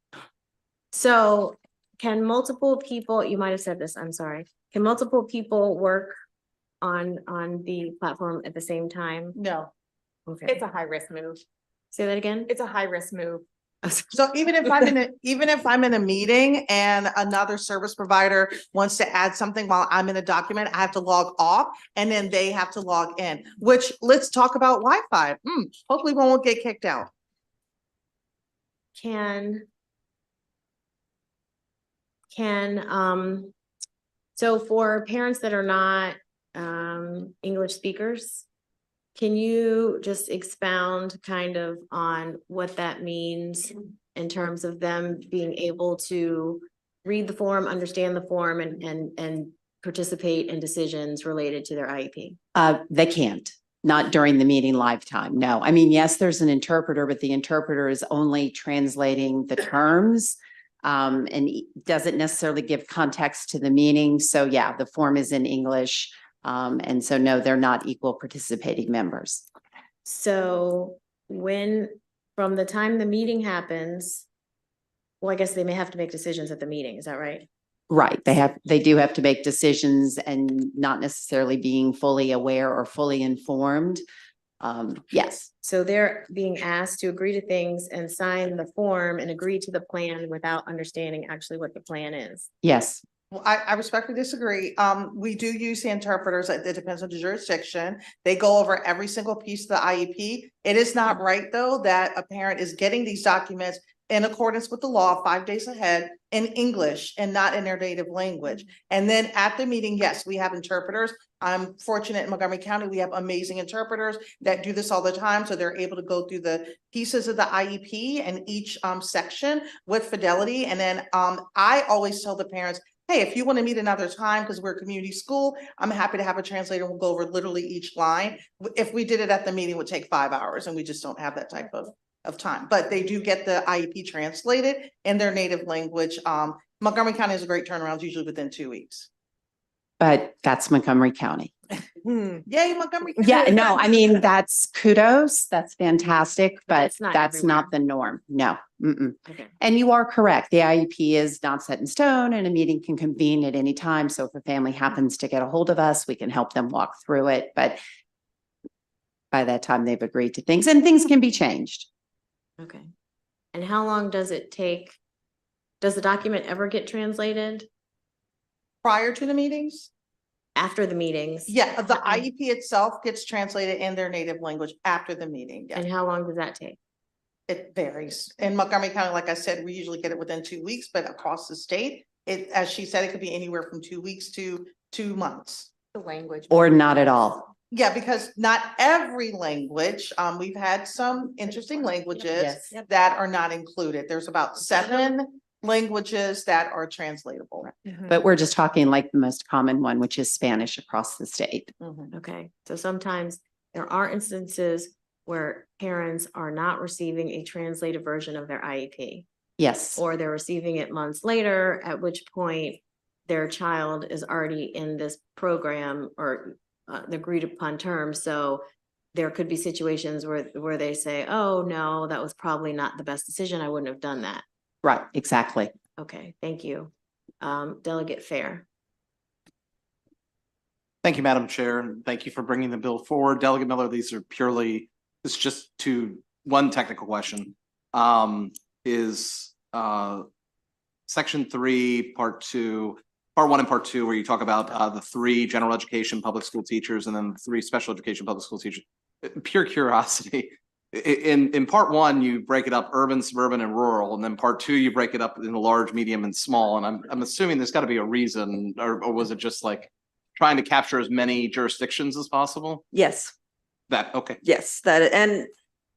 So can multiple people, you might have said this, I'm sorry. Can multiple people work on the platform at the same time? No, Okay. it's a high risk move. Say that again? It's a high risk move. So even if I'm in a meeting and another service provider wants to add something while I'm in a document, I have to log off and then they have to log in, which let's talk about Wi-Fi. Hopefully we won't get kicked out. So for parents that are not English speakers, can you just expound kind of on what that means in terms of them being able to read the form, understand the form, and participate in decisions related to their IEP? They can't, not during the meeting live time. No, I mean, yes, there's an interpreter, but the interpreter is only translating the terms and doesn't necessarily give context to the meeting. So yeah, the form is in English. And so no, they're not equal participating members. So from the time the meeting happens, well, I guess they may have to make decisions at the meeting. Is that right? Right. They do have to make decisions and not necessarily being fully aware or fully informed. Yes. So they're being asked to agree to things and sign the form and agree to the plan without understanding actually what the plan is. Yes. Well, I respectfully disagree. We do use the interpreters. It depends on the jurisdiction. They go over every single piece of the IEP. It is not right, though, that a parent is getting these documents in accordance with the law 5 days ahead in English and not in their native language. And then at the meeting, yes, we have interpreters. I'm fortunate in Montgomery County, we have amazing interpreters that do this all the time. So they're able to go through the pieces of the IEP and each section with fidelity. And then I always tell the parents, hey, if you want to meet another time, because we're a community school, I'm happy to have a translator. We'll go over literally each line. If we did it at the meeting, it would take 5 hours, and we just don't have that type of time. But they do get the IEP translated in their native language. Montgomery County is a great turnaround, usually within 2 weeks. But that's Montgomery County. Yay, Montgomery. Yeah, no, I mean, that's kudos. That's fantastic, but that's everywhere. not the norm. No. Mm-mm. Okay. And you are correct. The IEP is not set in stone and a meeting can convene at any time. So if a family happens to get a hold of us, we can help them walk through it. But by that time, they've agreed to things and things can be changed. Okay. And how long does it take? Does the document ever get translated? Prior to the meetings? After the meetings? Yeah, the IEP itself gets translated in their native language after the meeting. Yeah. And how long does that take? It varies. In Montgomery County, like I said, we usually get it within 2 weeks, but across the state, as she said, it could be anywhere from 2 weeks to 2 months. The language. Or not at all. Yeah, because not every language, we've had some interesting languages that are not included. There's about 7 languages that are translatable. But we're just talking like the most common one, which is Spanish across the state. Okay, so sometimes there are instances where parents are not receiving a translated version of their IEP. Yes. or they're receiving it months later, at which point their child is already in this program or the agreed upon terms. So there could be situations where they say, oh, no, that was probably not the best decision. I wouldn't have done that. Right, exactly. Okay, thank you. Delegate Fair. Thank you, Madam Chair, and thank you for bringing the bill forward. Delegate Miller, these are purely, it's just one technical question. Is Section 3, Part 1 and Part 2, where you talk about the 3 general education public school teachers and then 3 special education public school teachers. Pure curiosity. In Part 1, you break it up urban, suburban, and rural, and then Part 2, you break it up in large, medium, and small. And I'm assuming there's got to be a reason, or was it just like trying to capture as many jurisdictions as possible? Yes, Okay. yes, that, and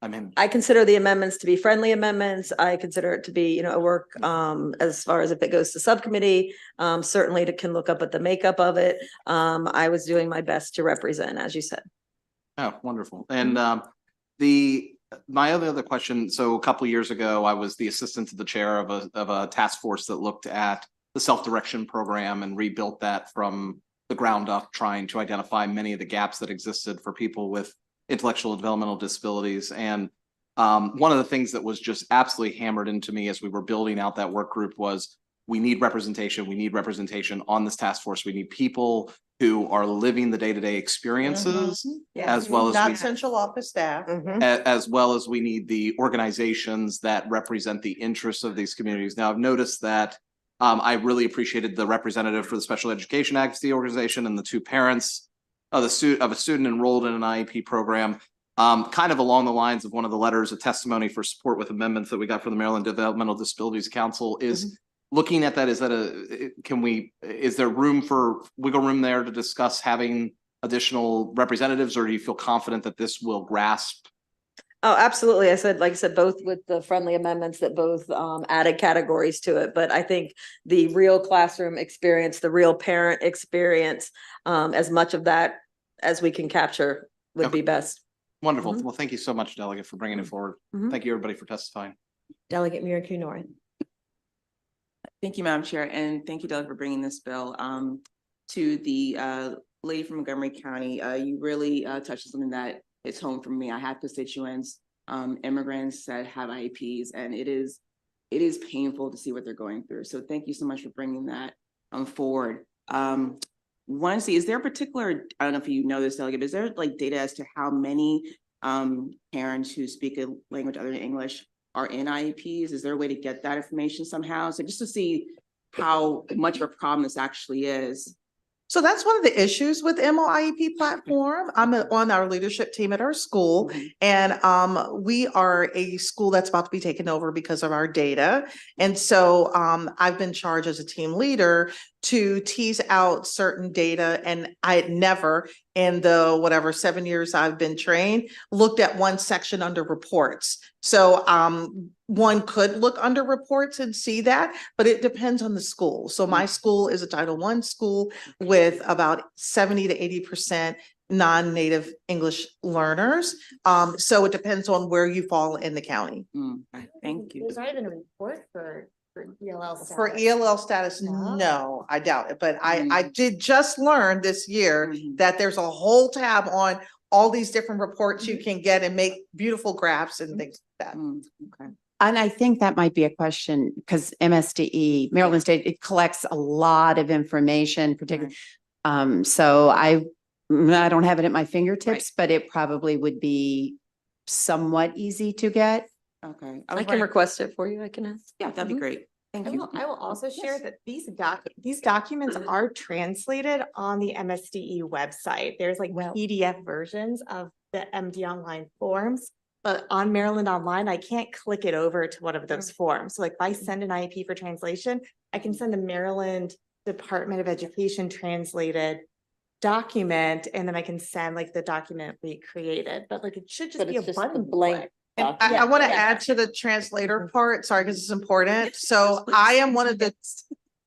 I mean, I consider the amendments to be friendly amendments. I consider it to be, a work, as far as if it goes to subcommittee, certainly can look up at the makeup of it. I was doing my best to represent, as you said. oh, wonderful. And my other question, so a couple of years ago, I was the assistant to the chair of a task force that looked at the self-direction program and rebuilt that from the ground up, trying to identify many of the gaps that existed for people with intellectual and developmental disabilities. And one of the things that was just absolutely hammered into me as we were building out that work group was we need representation. We need representation on this task force. We need people who are living the day-to-day experiences, as well as Not central office staff. as well as we need the organizations that represent the interests of these communities. Now, I've noticed that I really appreciated the representative for the Special Education Advocacy Organization and the 2 parents of a student enrolled in an IEP program, kind of along the lines of one of the letters of testimony for support with amendments that we got from the Maryland Developmental Disabilities Council is looking at that. Is there wiggle room there to discuss having additional representatives, or do you feel confident that this will grasp? Oh, absolutely. Like I said, both with the friendly amendments that both added categories to it. But I think the real classroom experience, the real parent experience, as much of that as we can capture would be best. Wonderful. Well, thank you so much, Delegate, for bringing it forward. Thank you, everybody, for testifying. Delegate Miracle North. Thank you, Madam Chair, and thank you, Doug, for bringing this bill. To the lady from Montgomery County, you really touched on something that is home for me. I have constituents, immigrants that have IEPs, and it is painful to see what they're going through. So thank you so much for bringing that forward. Want to see, is there a particular, I don't know if you know this, Delegate, but is there like data as to how many parents who speak a language other than English are in IEPs? Is there a way to get that information somehow? So just to see how much of a problem this actually is. So that's one of the issues with MOIEP platform. I'm on our leadership team at our school, and we are a school that's about to be taken over because of our data. And so I've been charged as a team leader to tease out certain data, and I had never, in the 7 years I've been trained, looked at one section under reports. So one could look under reports and see that, but it depends on the school. So my school is a Title I school with about 70 to 80% non-native English learners. So it depends on where you fall in the county. Thank you. There's not even a report for ELL status. For ELL status, no, I doubt it. But I did just learn this year that there's a whole tab on all these different reports you can get and make beautiful graphs and things like that. Okay. And I think that might be a question because MSDE, Maryland State, it collects a lot of information, particularly. So I don't have it at my fingertips, but it probably would be somewhat easy to get. Okay. I can request it for you. I can ask. Yeah, that'd be great. Thank you. I will also share that these documents are translated on the MSDE website. There's like PDF versions of the MD Online forms, but on Maryland Online, I can't click it over to one of those forms. So like if I send an IEP for translation, I can send a Maryland Department of Education translated document, and then I can send like the document we created, but like it should just be a button blank. And I want to add to the translator part, sorry, because it's important. So I am one of the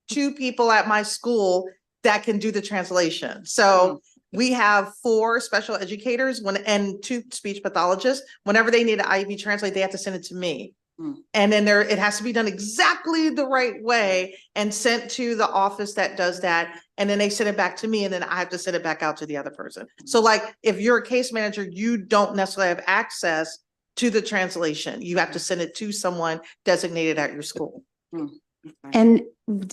2 people at my school that can do the translation. So we have 4 special educators and 2 speech pathologists. Whenever they need an IEP translate, they have to send it to me. And then it has to be done exactly the right way and sent to the office that does that. And then they send it back to me and then I have to send it back out to the other person. So like, if you're a case manager, you don't necessarily have access to the translation. You have to send it to someone designated at your school. And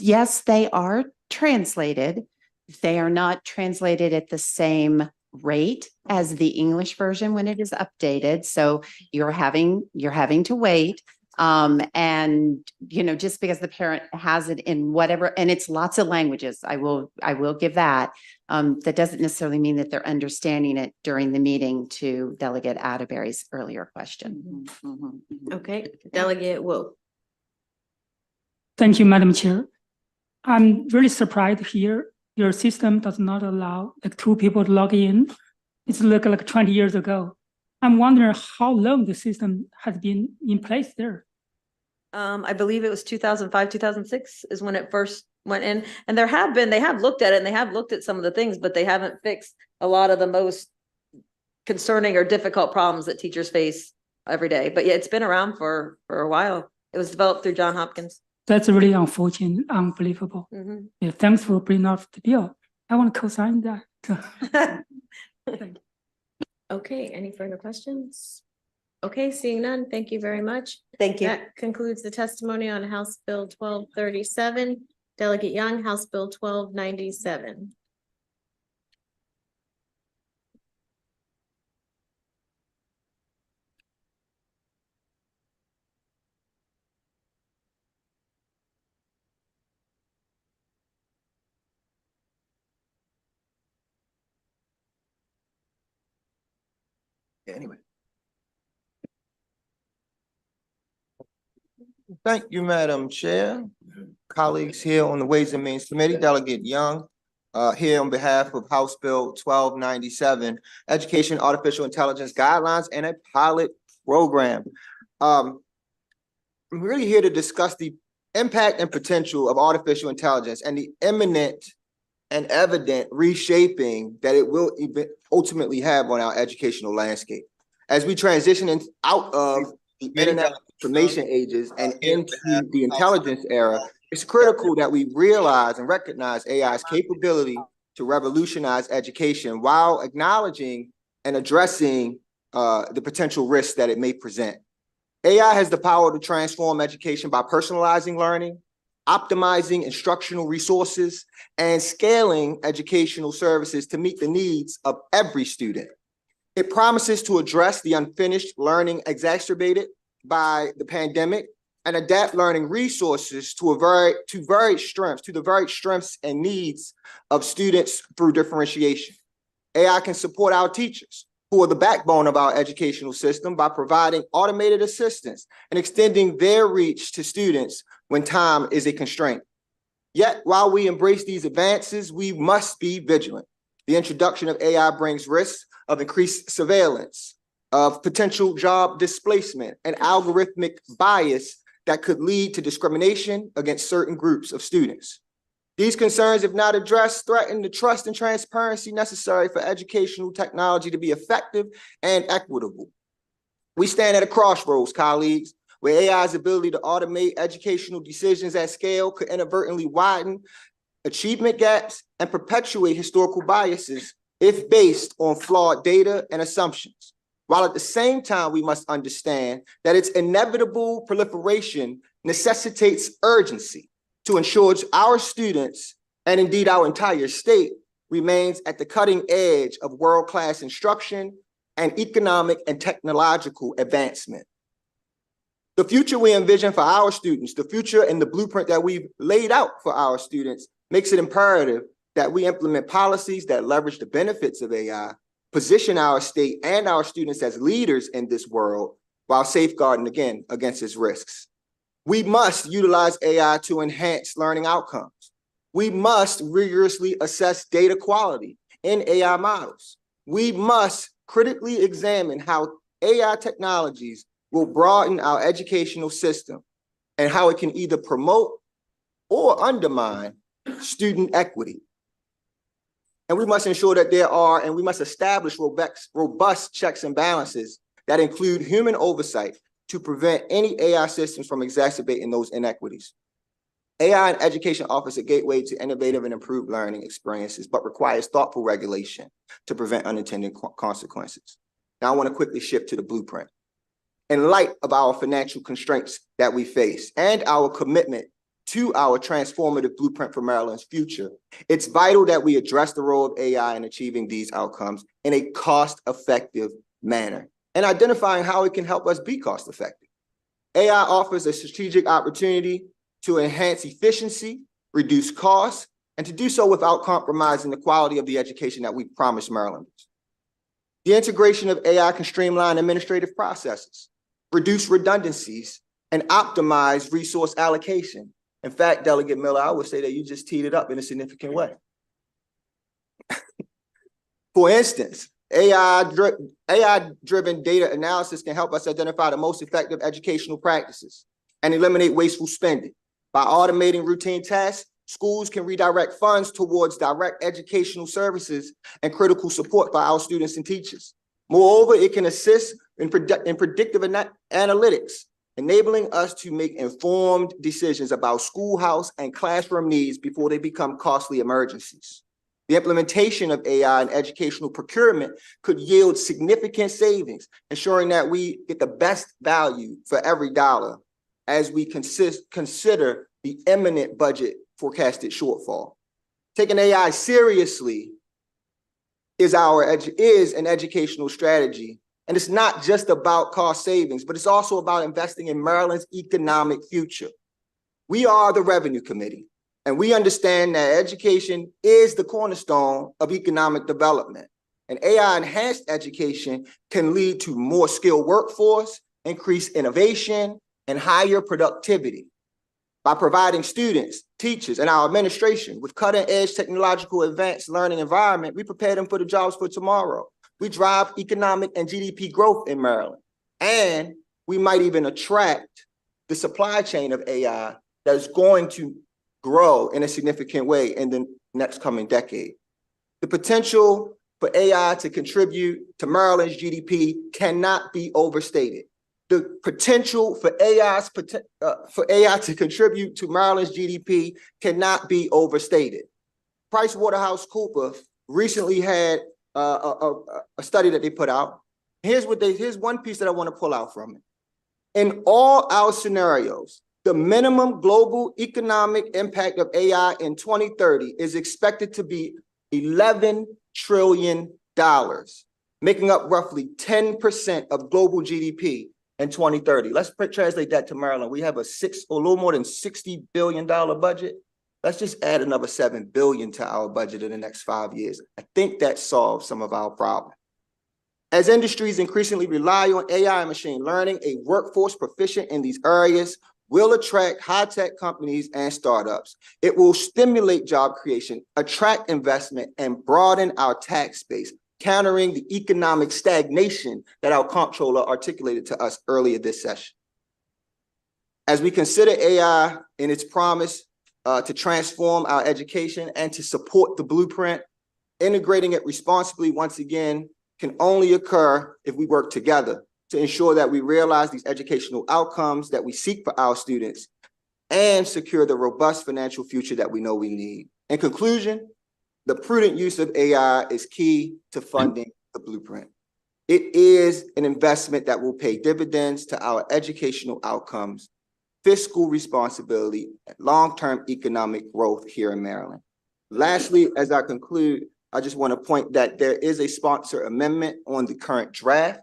yes, they are translated. They are not translated at the same rate as the English version when it is updated. So you're having to wait. And just because the parent has it in whatever, and it's lots of languages, I will give that. That doesn't necessarily mean that they're understanding it during the meeting, to Delegate Atterbury's earlier question. Okay, Delegate Wu. Thank you, Madam Chair. I'm really surprised here. Your system does not allow like 2 people to log in. It's like 20 years ago. I'm wondering how long the system has been in place there. I believe it was 2005, 2006 is when it first went in. And they have looked at it and they have looked at some of the things, but they haven't fixed a lot of the most concerning or difficult problems that teachers face every day. But yeah, it's been around for a while. It was developed through Johns Hopkins. That's really unfortunate, unbelievable. Yeah, thanks for bringing up the bill. I want to co-sign that. Okay, any further questions? Okay, seeing none, thank you very much. Thank you. That concludes the testimony on House Bill 1237. Delegate Young, House Bill 1297. Anyway. Thank you, Madam Chair. Colleagues here on the Ways and Means Committee, Delegate Young, here on behalf of House Bill 1297, Education Artificial Intelligence Guidelines and a Pilot Program. I'm really here to discuss the impact and potential of artificial intelligence and the imminent and evident reshaping that it will ultimately have on our educational landscape. As we transition out of the internet information ages and into the intelligence era, it's critical that we realize and recognize AI's capability to revolutionize education while acknowledging and addressing the potential risks that it may present. AI has the power to transform education by personalizing learning, optimizing instructional resources, and scaling educational services to meet the needs of every student. It promises to address the unfinished learning exacerbated by the pandemic and adapt learning resources to the very strengths and needs of students through differentiation. AI can support our teachers, who are the backbone of our educational system, by providing automated assistance and extending their reach to students when time is a constraint. Yet, while we embrace these advances, we must be vigilant. The introduction of AI brings risks of increased surveillance, of potential job displacement, and algorithmic bias that could lead to discrimination against certain groups of students. These concerns, if not addressed, threaten the trust and transparency necessary for educational technology to be effective and equitable. We stand at a crossroads, colleagues, where AI's ability to automate educational decisions at scale could inadvertently widen achievement gaps and perpetuate historical biases if based on flawed data and assumptions. While at the same time, we must understand that its inevitable proliferation necessitates urgency to ensure our students, and indeed our entire state, remains at the cutting edge of world-class instruction and economic and technological advancement. The future we envision for our students, the future and the blueprint that we've laid out for our students, makes it imperative that we implement policies that leverage the benefits of AI, position our state and our students as leaders in this world, while safeguarding, again, against its risks. We must utilize AI to enhance learning outcomes. We must rigorously assess data quality in AI models. We must critically examine how AI technologies will broaden our educational system and how it can either promote or undermine student equity. And we must ensure that we must establish robust checks and balances that include human oversight to prevent any AI systems from exacerbating those inequities. AI in education offers a gateway to innovative and improved learning experiences, but requires thoughtful regulation to prevent unintended consequences. Now I want to quickly shift to the blueprint. In light of our financial constraints that we face and our commitment to our transformative blueprint for Maryland's future, it's vital that we address the role of AI in achieving these outcomes in a cost-effective manner and identifying how it can help us be cost-effective. AI offers a strategic opportunity to enhance efficiency, reduce costs, and to do so without compromising the quality of the education that we promise Marylanders. The integration of AI can streamline administrative processes, reduce redundancies, and optimize resource allocation. In fact, Delegate Miller, I would say that you just teed it up in a significant way. For instance, AI-driven data analysis can help us identify the most effective educational practices and eliminate wasteful spending. By automating routine tasks, schools can redirect funds towards direct educational services and critical support for our students and teachers. Moreover, it can assist in predictive analytics, enabling us to make informed decisions about schoolhouse and classroom needs before they become costly emergencies. The implementation of AI in educational procurement could yield significant savings, ensuring that we get the best value for every dollar as we consider the imminent budget forecasted shortfall. Taking AI seriously is an educational strategy. And it's not just about cost savings, but it's also about investing in Maryland's economic future. We are the Revenue Committee, and we understand that education is the cornerstone of economic development. And AI-enhanced education can lead to more skilled workforce, increased innovation, and higher productivity. By providing students, teachers, and our administration with cutting-edge technological advanced learning environment, we prepare them for the jobs for tomorrow. We drive economic and GDP growth in Maryland, and we might even attract the supply chain of AI that is going to grow in a significant way in the next coming decade. The potential for AI to contribute to Maryland's GDP cannot be overstated. The potential for AI to contribute to Maryland's GDP cannot be overstated. PricewaterhouseCoopers recently had a study that they put out. Here's one piece that I want to pull out from it. In all our scenarios, the minimum global economic impact of AI in 2030 is expected to be $11 trillion, making up roughly 10% of global GDP in 2030. Let's translate that to Maryland. We have a little more than $60 billion budget. Let's just add another $7 billion to our budget in the next 5 years. I think that solves some of our problems. As industries increasingly rely on AI and machine learning, a workforce proficient in these areas will attract high-tech companies and startups. It will stimulate job creation, attract investment, and broaden our tax base, countering the economic stagnation that our comptroller articulated to us earlier this session. As we consider AI in its promise to transform our education and to support the blueprint, integrating it responsibly once again can only occur if we work together to ensure that we realize these educational outcomes that we seek for our students and secure the robust financial future that we know we need. In conclusion, the prudent use of AI is key to funding the blueprint. It is an investment that will pay dividends to our educational outcomes, fiscal responsibility, and long-term economic growth here in Maryland. Lastly, as I conclude, I just want to point that there is a sponsor amendment on the current draft.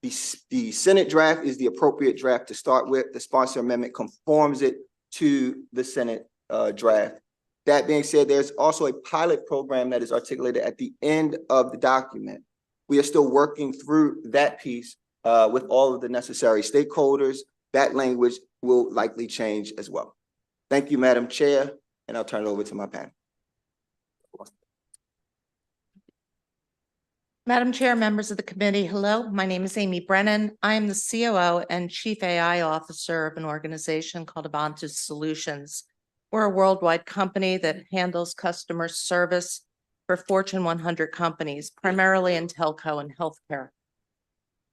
The Senate draft is the appropriate draft to start with. The sponsor amendment conforms it to the Senate draft. That being said, there's also a pilot program that is articulated at the end of the document. We are still working through that piece with all of the necessary stakeholders. That language will likely change as well. Thank you, Madam Chair, and I'll turn it over to my panel. Madam Chair, members of the committee, hello. My name is Amy Brennan. I am the COO and Chief AI Officer of an organization called Avantus Solutions. We're a worldwide company that handles customer service for Fortune 100 companies, primarily in telco and healthcare.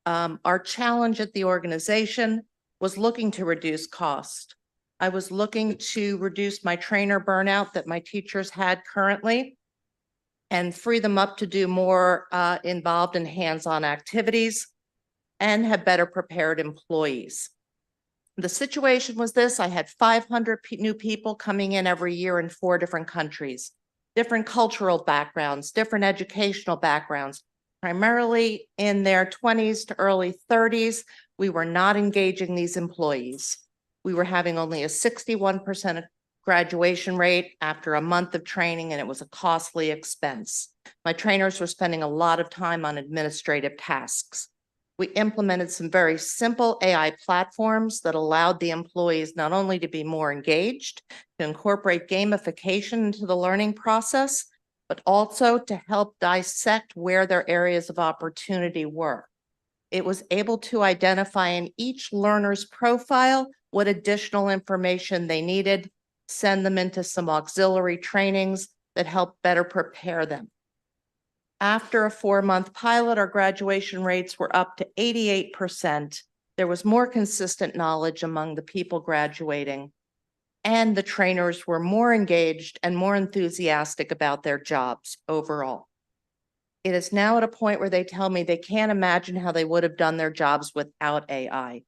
Our challenge at the organization was looking to reduce cost. I was looking to reduce my trainer burnout that my teachers had currently and free them up to do more involved in hands-on activities and have better prepared employees. The situation was this: I had 500 new people coming in every year in 4 different countries, different cultural backgrounds, different educational backgrounds, primarily in their 20s to early 30s. We were not engaging these employees. We were having only a 61% graduation rate after a month of training, and it was a costly expense. My trainers were spending a lot of time on administrative tasks. We implemented some very simple AI platforms that allowed the employees not only to be more engaged, to incorporate gamification into the learning process, but also to help dissect where their areas of opportunity were. It was able to identify in each learner's profile what additional information they needed, send them into some auxiliary trainings that help better prepare them. After a 4-month pilot, our graduation rates were up to 88%. There was more consistent knowledge among the people graduating, and the trainers were more engaged and more enthusiastic about their jobs overall. It is now at a point where they tell me they can't imagine how they would have done their jobs without AI.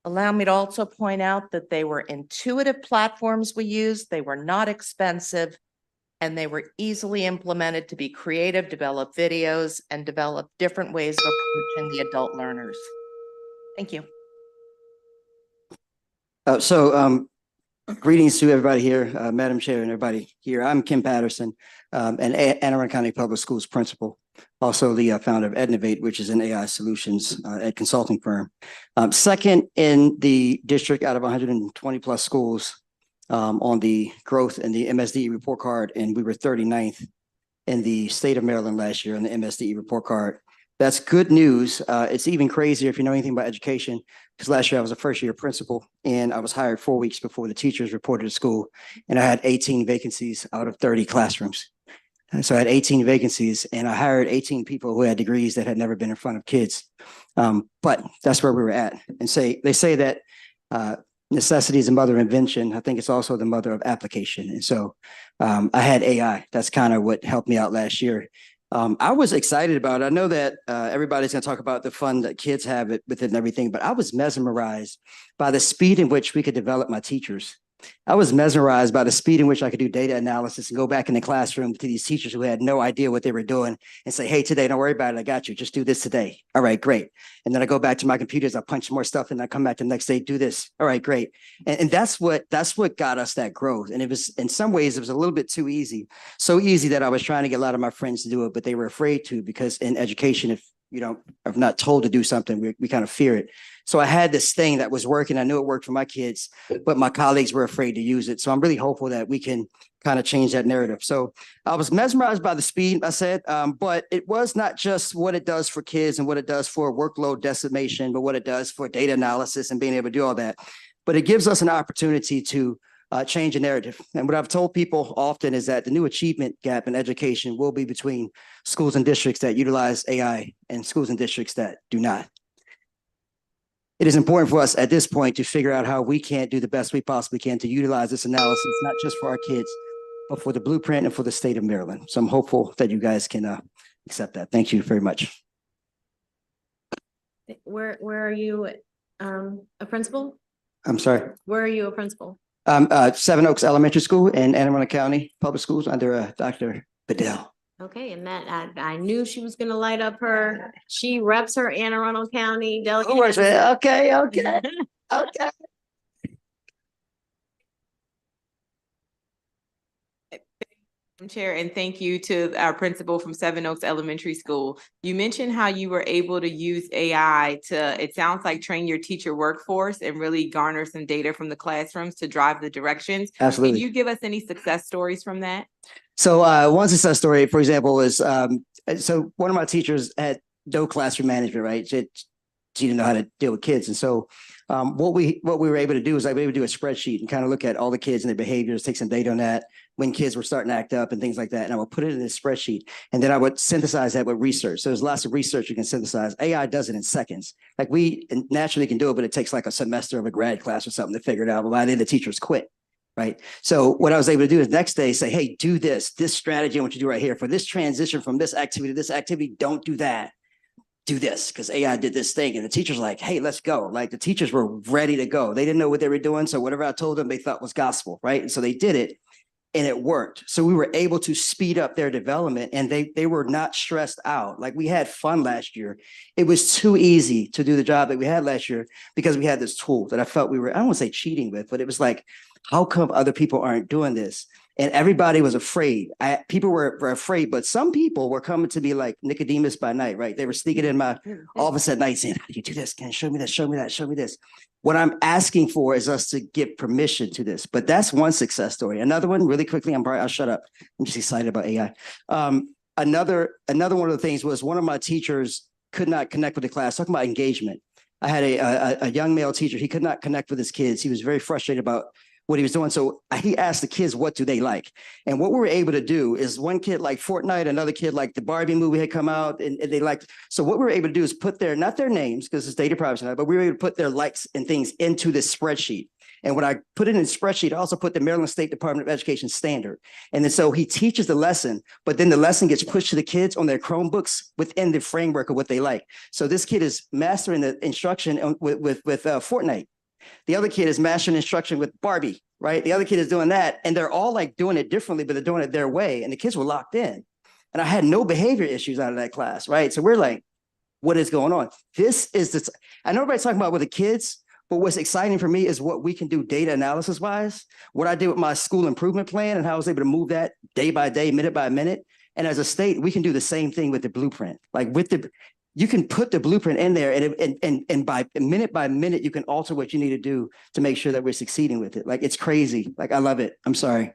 Allow me to also point out that they were intuitive platforms we used. They were not expensive, and they were easily implemented to be creative, develop videos, and develop different ways of approaching the adult learners. Thank you. Greetings to everybody here, Madam Chair and everybody here. I'm Kim Patterson, an Anne Arundel County Public Schools principal, also the founder of Ednovate, which is an AI solutions consulting firm. Second in the district out of 120 plus schools on the growth in the MSDE report card, and we were 39th in the state of Maryland last year on the MSDE report card. That's good news. It's even crazier if you know anything about education, because last year I was a first year principal and I was hired 4 weeks before the teachers reported to school, and I had 18 vacancies out of 30 classrooms. And so I had 18 vacancies and I hired 18 people who had degrees that had never been in front of kids. But that's where we were at. And they say that necessity is the mother of invention. I think it's also the mother of application. And so I had AI. That's kind of what helped me out last year. I was excited about it. I know that everybody's going to talk about the fun that kids have with it and everything, but I was mesmerized by the speed in which we could develop my teachers. I was mesmerized by the speed in which I could do data analysis and go back in the classroom to these teachers who had no idea what they were doing and say, hey, today, don't worry about it. I got you. Just do this today. All right, great. And then I go back to my computers. I punch more stuff and I come back the next day, do this. All right, great. And that's what got us that growth. And it was, in some ways, it was a little bit too easy. So easy that I was trying to get a lot of my friends to do it, but they were afraid to, because in education, if I'm not told to do something, we kind of fear it. So I had this thing that was working. I knew it worked for my kids, but my colleagues were afraid to use it. So I'm really hopeful that we can kind of change that narrative. So I was mesmerized by the speed, I said, but it was not just what it does for kids and what it does for workload decimation, but what it does for data analysis and being able to do all that. But it gives us an opportunity to change a narrative. And what I've told people often is that the new achievement gap in education will be between schools and districts that utilize AI and schools and districts that do not. It is important for us at this point to figure out how we can do the best we possibly can to utilize this analysis, not just for our kids, but for the blueprint and for the state of Maryland. So I'm hopeful that you guys can accept that. Thank you very much. Where are you a principal? I'm sorry. Where are you a principal? Seven Oaks Elementary School in Anne Arundel County Public Schools under Dr. Bedell. Okay, and that I knew she was going to light up her. She reps her Anne Arundel County delegate. Okay. Chair, and thank you to our principal from Seven Oaks Elementary School. You mentioned how you were able to use AI to, it sounds like, train your teacher workforce and really garner some data from the classrooms to drive the directions. Absolutely. Can you give us any success stories from that? So one success story, for example, is so one of my teachers had no classroom management, right? She didn't know how to deal with kids. And so what we were able to do is I was able to do a spreadsheet and kind of look at all the kids and their behaviors, take some data on that. when kids were starting to act up and things like that. And I would put it in a spreadsheet, and then I would synthesize that with research. So there's lots of research you can synthesize. AI does it in seconds. Like we naturally can do it, but it takes like a semester of a grad class or something to figure it out. But by then the teachers quit. Right. So what I was able to do is next day say, hey, do this strategy I want you to do right here for this transition from this activity to this activity. Don't do that. Do this because AI did this thing. And the teachers were like, hey, let's go. Like the teachers were ready to go. They didn't know what they were doing. So whatever I told them, they thought was gospel. Right. And so they did it and it worked. So we were able to speed up their development and they were not stressed out. Like we had fun last year. It was too easy to do the job that we had last year because we had this tool that I felt we were, I don't want to say cheating with, but it was like, how come other people aren't doing this? And everybody was afraid. People were afraid, but some people were coming to me like Nicodemus by night, right? They were sneaking in my office at night saying, how do you do this? Can you show me this? Show me that, show me this. What I'm asking for is us to get permission to this, but that's one success story. Another one really quickly, I'll shut up. I'm just excited about AI. Another one of the things was one of my teachers could not connect with the class, talking about engagement. I had a young male teacher. He could not connect with his kids. He was very frustrated about what he was doing. So he asked the kids, what do they like? And what we were able to do is one kid liked Fortnite, another kid liked the Barbie movie had come out and they liked. So what we were able to do is put not their names because it's data privacy, but we were able to put their likes and things into this spreadsheet. And when I put it in the spreadsheet, I also put the Maryland State Department of Education standard. And then so he teaches the lesson, but then the lesson gets pushed to the kids on their Chromebooks within the framework of what they like. So this kid is mastering the instruction with Fortnite. The other kid is mastering instruction with Barbie, right? The other kid is doing that. And they're all like doing it differently, but they're doing it their way. And the kids were locked in. And I had no behavior issues out of that class, right? So we're like, what is going on? This is the, I know everybody's talking about with the kids, but what's exciting for me is what we can do data analysis wise, what I did with my school improvement plan and how I was able to move that day by day, minute by minute. And as a state, we can do the same thing with the blueprint. Like with the, you can put the blueprint in there and by minute, you can alter what you need to do to make sure that we're succeeding with it. Like it's crazy. Like I love it. I'm sorry.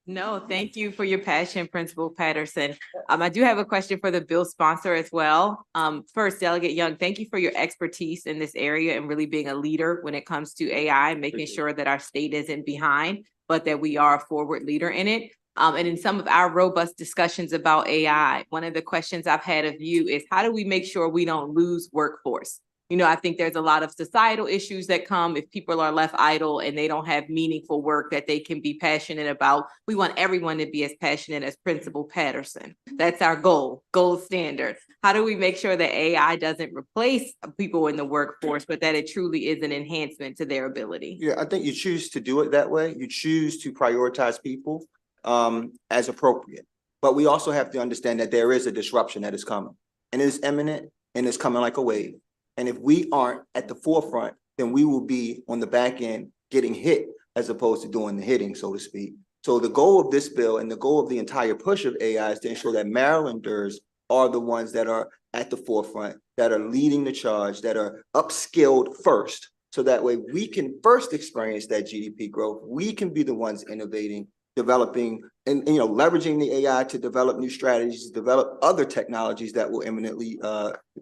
No, thank you for your passion, Principal Patterson. I do have a question for the bill sponsor as well. First, Delegate Young, thank you for your expertise in this area and really being a leader when it comes to AI, making sure that our state isn't behind, but that we are a forward leader in it. And in some of our robust discussions about AI, one of the questions I've had of you is how do we make sure we don't lose workforce? You know, I think there's a lot of societal issues that come if people are left idle and they don't have meaningful work that they can be passionate about. We want everyone to be as passionate as Principal Patterson. That's our goal standard. How do we make sure that AI doesn't replace people in the workforce, but that it truly is an enhancement to their ability? Yeah, I think you choose to do it that way. You choose to prioritize people as appropriate. But we also have to understand that there is a disruption that is coming and it is imminent and it's coming like a wave. And if we aren't at the forefront, then we will be on the back end getting hit as opposed to doing the hitting, so to speak. So the goal of this bill and the goal of the entire push of AI is to ensure that Marylanders are the ones that are at the forefront, that are leading the charge, that are upskilled first. So that way we can first experience that GDP growth. We can be the ones innovating, developing and leveraging the AI to develop new strategies, develop other technologies that will imminently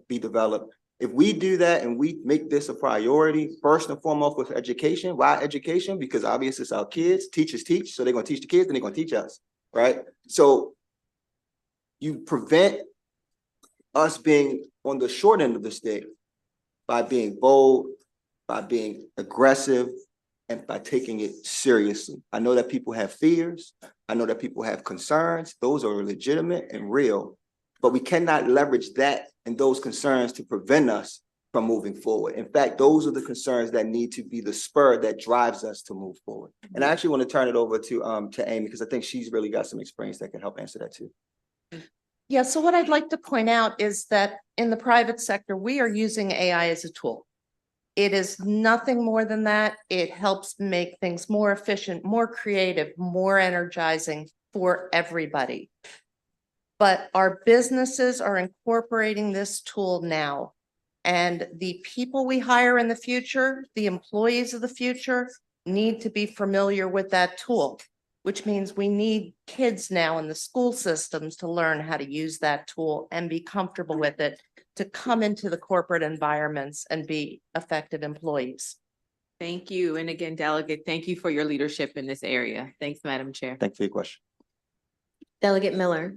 be developed. If we do that and we make this a priority, first and foremost with education. Why education? Because obviously it's our kids. Teachers teach, so they're going to teach the kids and they're going to teach us, right? So you prevent us being on the short end of the stick by being bold, by being aggressive, and by taking it seriously. I know that people have fears. I know that people have concerns. Those are legitimate and real, but we cannot leverage that and those concerns to prevent us from moving forward. In fact, those are the concerns that need to be the spur that drives us to move forward. And I actually want to turn it over to Amy, because I think she's really got some experience that can help answer that too. Yeah, so what I'd like to point out is that in the private sector, we are using AI as a tool. It is nothing more than that. It helps make things more efficient, more creative, more energizing for everybody. But our businesses are incorporating this tool now. And the people we hire in the future, the employees of the future, need to be familiar with that tool, which means we need kids now in the school systems to learn how to use that tool and be comfortable with it to come into the corporate environments and be effective employees. Thank you. And again, Delegate, thank you for your leadership in this area. Thanks, Madam Chair. Thank you for your question. Delegate Miller.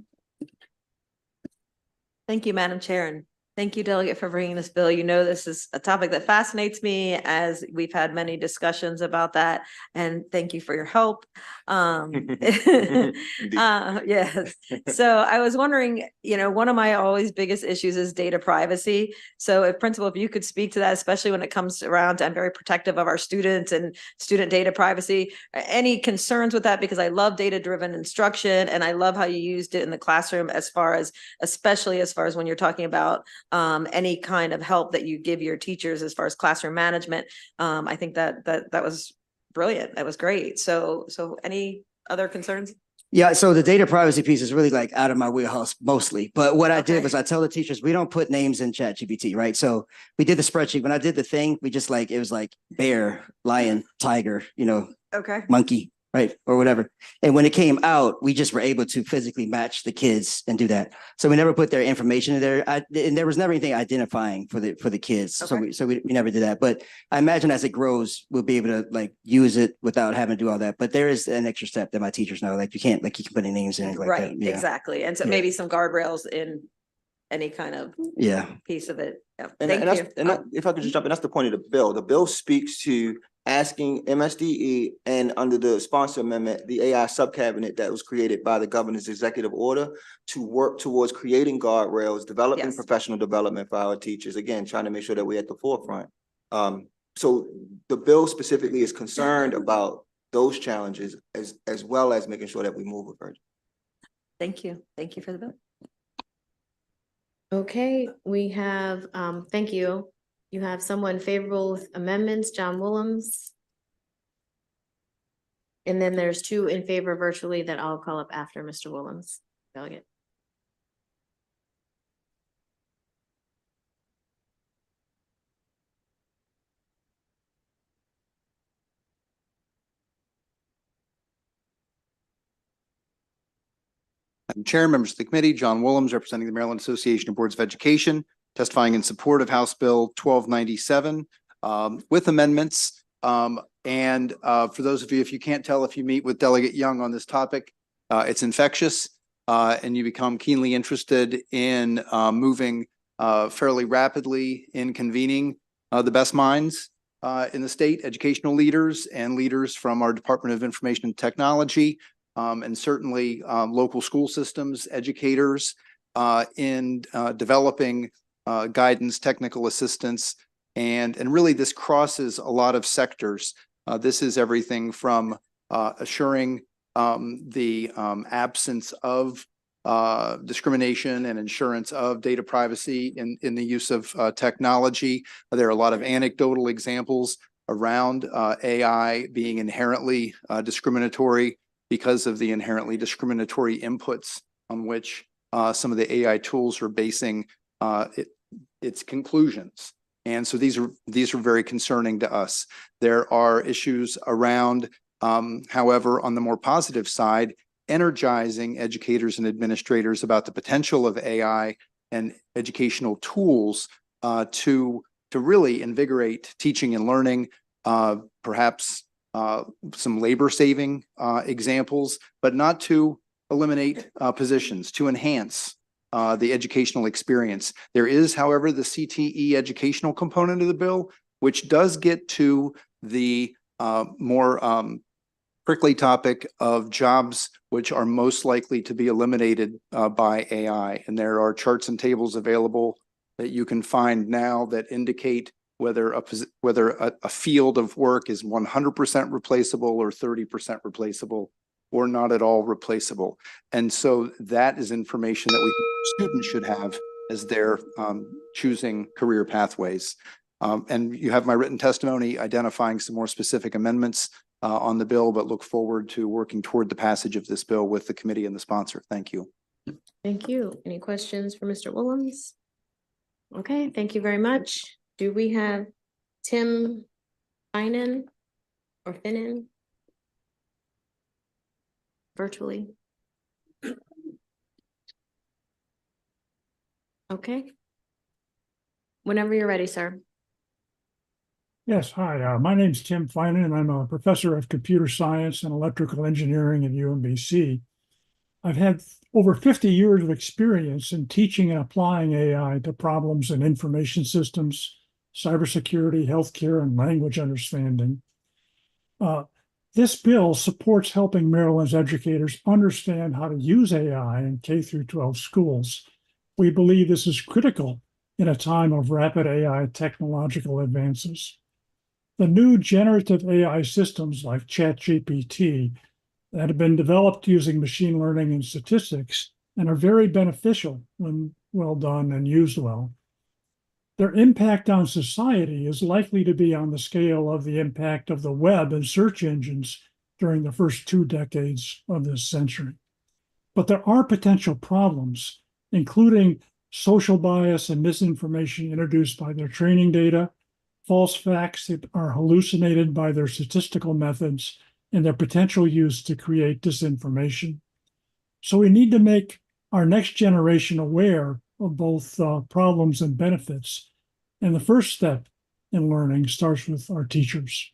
Thank you, Madam Chair, and thank you, Delegate, for bringing this bill. You know, this is a topic that fascinates me, as we've had many discussions about that, and thank you for your help. Yes. So I was wondering, you know, one of my always biggest issues is data privacy. So if Principal, if you could speak to that, especially when it comes around, I'm very protective of our students and student data privacy. Any concerns with that? Because I love data-driven instruction, and I love how you used it in the classroom, as far as, especially as far as when you're talking about any kind of help that you give your teachers as far as classroom management. I think that was brilliant. That was great. So any other concerns? Yeah, so the data privacy piece is really like out of my wheelhouse mostly. But what I did was I tell the teachers, we don't put names in ChatGPT, right? So we did the spreadsheet. When I did the thing, we just like, it was like bear, lion, tiger, you know, monkey, right? Or whatever. And when it came out, we just were able to physically match the kids and do that. So we never put their information in there. And there was never anything identifying for the kids. So we never did that. But I imagine as it grows, we'll be able to like use it without having to do all that. But there is an extra step that my teachers know, like you can't put any names in like Right, that. Yeah. exactly. And so maybe some guardrails in any kind of piece of it. Yeah. Thank you. If I could just jump in, that's the point of the bill. The bill speaks to asking MSDE, and under the sponsor amendment, the AI subcabinet that was created by the governor's executive order, to work towards creating guardrails, developing professional development for our teachers. Again, trying to make sure that we're at the forefront. So the bill specifically is concerned about those challenges as well as making sure that we move with urgency. Thank you. Thank you for the bill. Okay, we have, thank you. You have someone favorable with amendments, John Willems. And then there's two in favor virtually that I'll call up after Mr. Willems. Delegate. Madam Chair, members of the committee, John Willems, representing the Maryland Association of Boards of Education, testifying in support of House Bill 1297 with amendments. For those of you, if you can't tell, if you meet with Delegate Young on this topic, it's infectious and you become keenly interested in moving fairly rapidly in convening the best minds in the state, educational leaders and leaders from our Department of Information and Technology, and certainly local school systems, educators in developing guidance, technical assistance, and really this crosses a lot of sectors. This is everything from assuring the absence of discrimination and insurance of data privacy in the use of technology. There are a lot of anecdotal examples around AI being inherently discriminatory because of the inherently discriminatory inputs on which some of the AI tools are basing its conclusions. And so these are very concerning to us. There are issues around, however, on the more positive side, energizing educators and administrators about the potential of AI and educational tools to really invigorate teaching and learning, perhaps some labor saving examples, but not to eliminate positions, to enhance the educational experience. There is, however, the CTE educational component of the bill, which does get to the more prickly topic of jobs which are most likely to be eliminated by AI. And there are charts and tables available that you can find now that indicate whether a field of work is 100% replaceable or 30% replaceable or not at all replaceable. And so that is information that students should have as they're choosing career pathways. And you have my written testimony identifying some more specific amendments on the bill, but look forward to working toward the passage of this bill with the committee and the sponsor. Thank you. Thank you. Any questions for Mr. Willems? Okay, thank you very much. Do we have Tim Finan or Finnan virtually? Okay. Whenever you're ready, sir. Yes, hi. My name's Tim Finan, and I'm a professor of computer science and electrical engineering at UMBC. I've had over 50 years of experience in teaching and applying AI to problems in information systems, cybersecurity, healthcare, and language understanding. This bill supports helping Maryland's educators understand how to use AI in K-12 schools. We believe this is critical in a time of rapid AI technological advances. The new generative AI systems like ChatGPT that have been developed using machine learning and statistics and are very beneficial when well done and used well. Their impact on society is likely to be on the scale of the impact of the web and search engines during the first 2 decades of this century. But there are potential problems, including social bias and misinformation introduced by their training data, false facts that are hallucinated by their statistical methods, and their potential use to create disinformation. So we need to make our next generation aware of both problems and benefits. And the first step in learning starts with our teachers.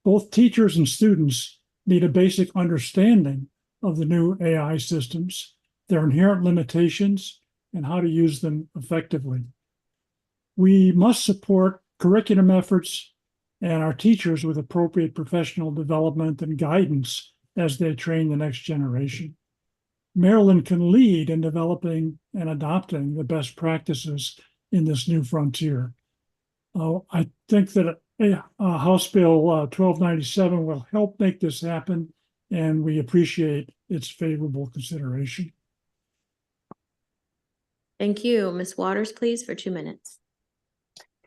Both teachers and students need a basic understanding of the new AI systems, their inherent limitations, and how to use them effectively. We must support curriculum efforts and our teachers with appropriate professional development and guidance as they train the next generation. Maryland can lead in developing and adopting the best practices in this new frontier. I think that House Bill 1297 will help make this happen, and we appreciate its favorable consideration. Thank you. Ms. Waters, please, for 2 minutes.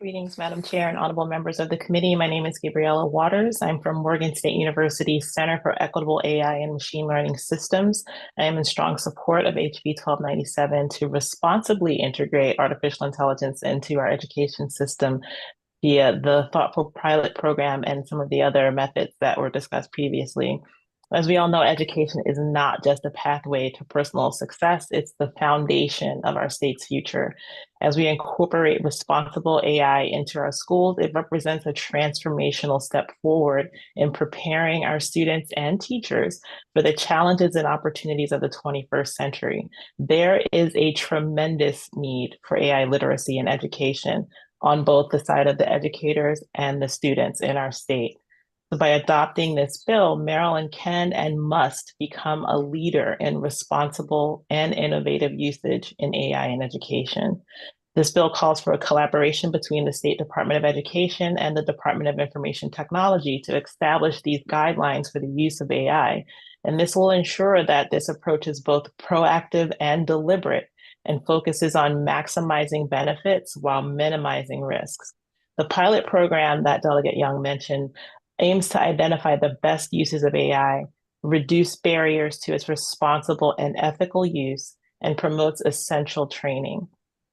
Greetings, Madam Chair and honorable members of the committee. My name is Gabriella Waters. I'm from Morgan State University's Center for Equitable AI and Machine Learning Systems. I am in strong support of HB 1297 to responsibly integrate artificial intelligence into our education system via the thoughtful pilot program and some of the other methods that were discussed previously. As we all know, education is not just a pathway to personal success, it's the foundation of our state's future. As we incorporate responsible AI into our schools, it represents a transformational step forward in preparing our students and teachers for the challenges and opportunities of the 21st century. There is a tremendous need for AI literacy in education on both the side of the educators and the students in our state. So by adopting this bill, Maryland can and must become a leader in responsible and innovative usage in AI in education. This bill calls for a collaboration between the State Department of Education and the Department of Information Technology to establish these guidelines for the use of AI. And this will ensure that this approach is both proactive and deliberate and focuses on maximizing benefits while minimizing risks. The pilot program that Delegate Young mentioned aims to identify the best uses of AI, reduce barriers to its responsible and ethical use, and promotes essential training.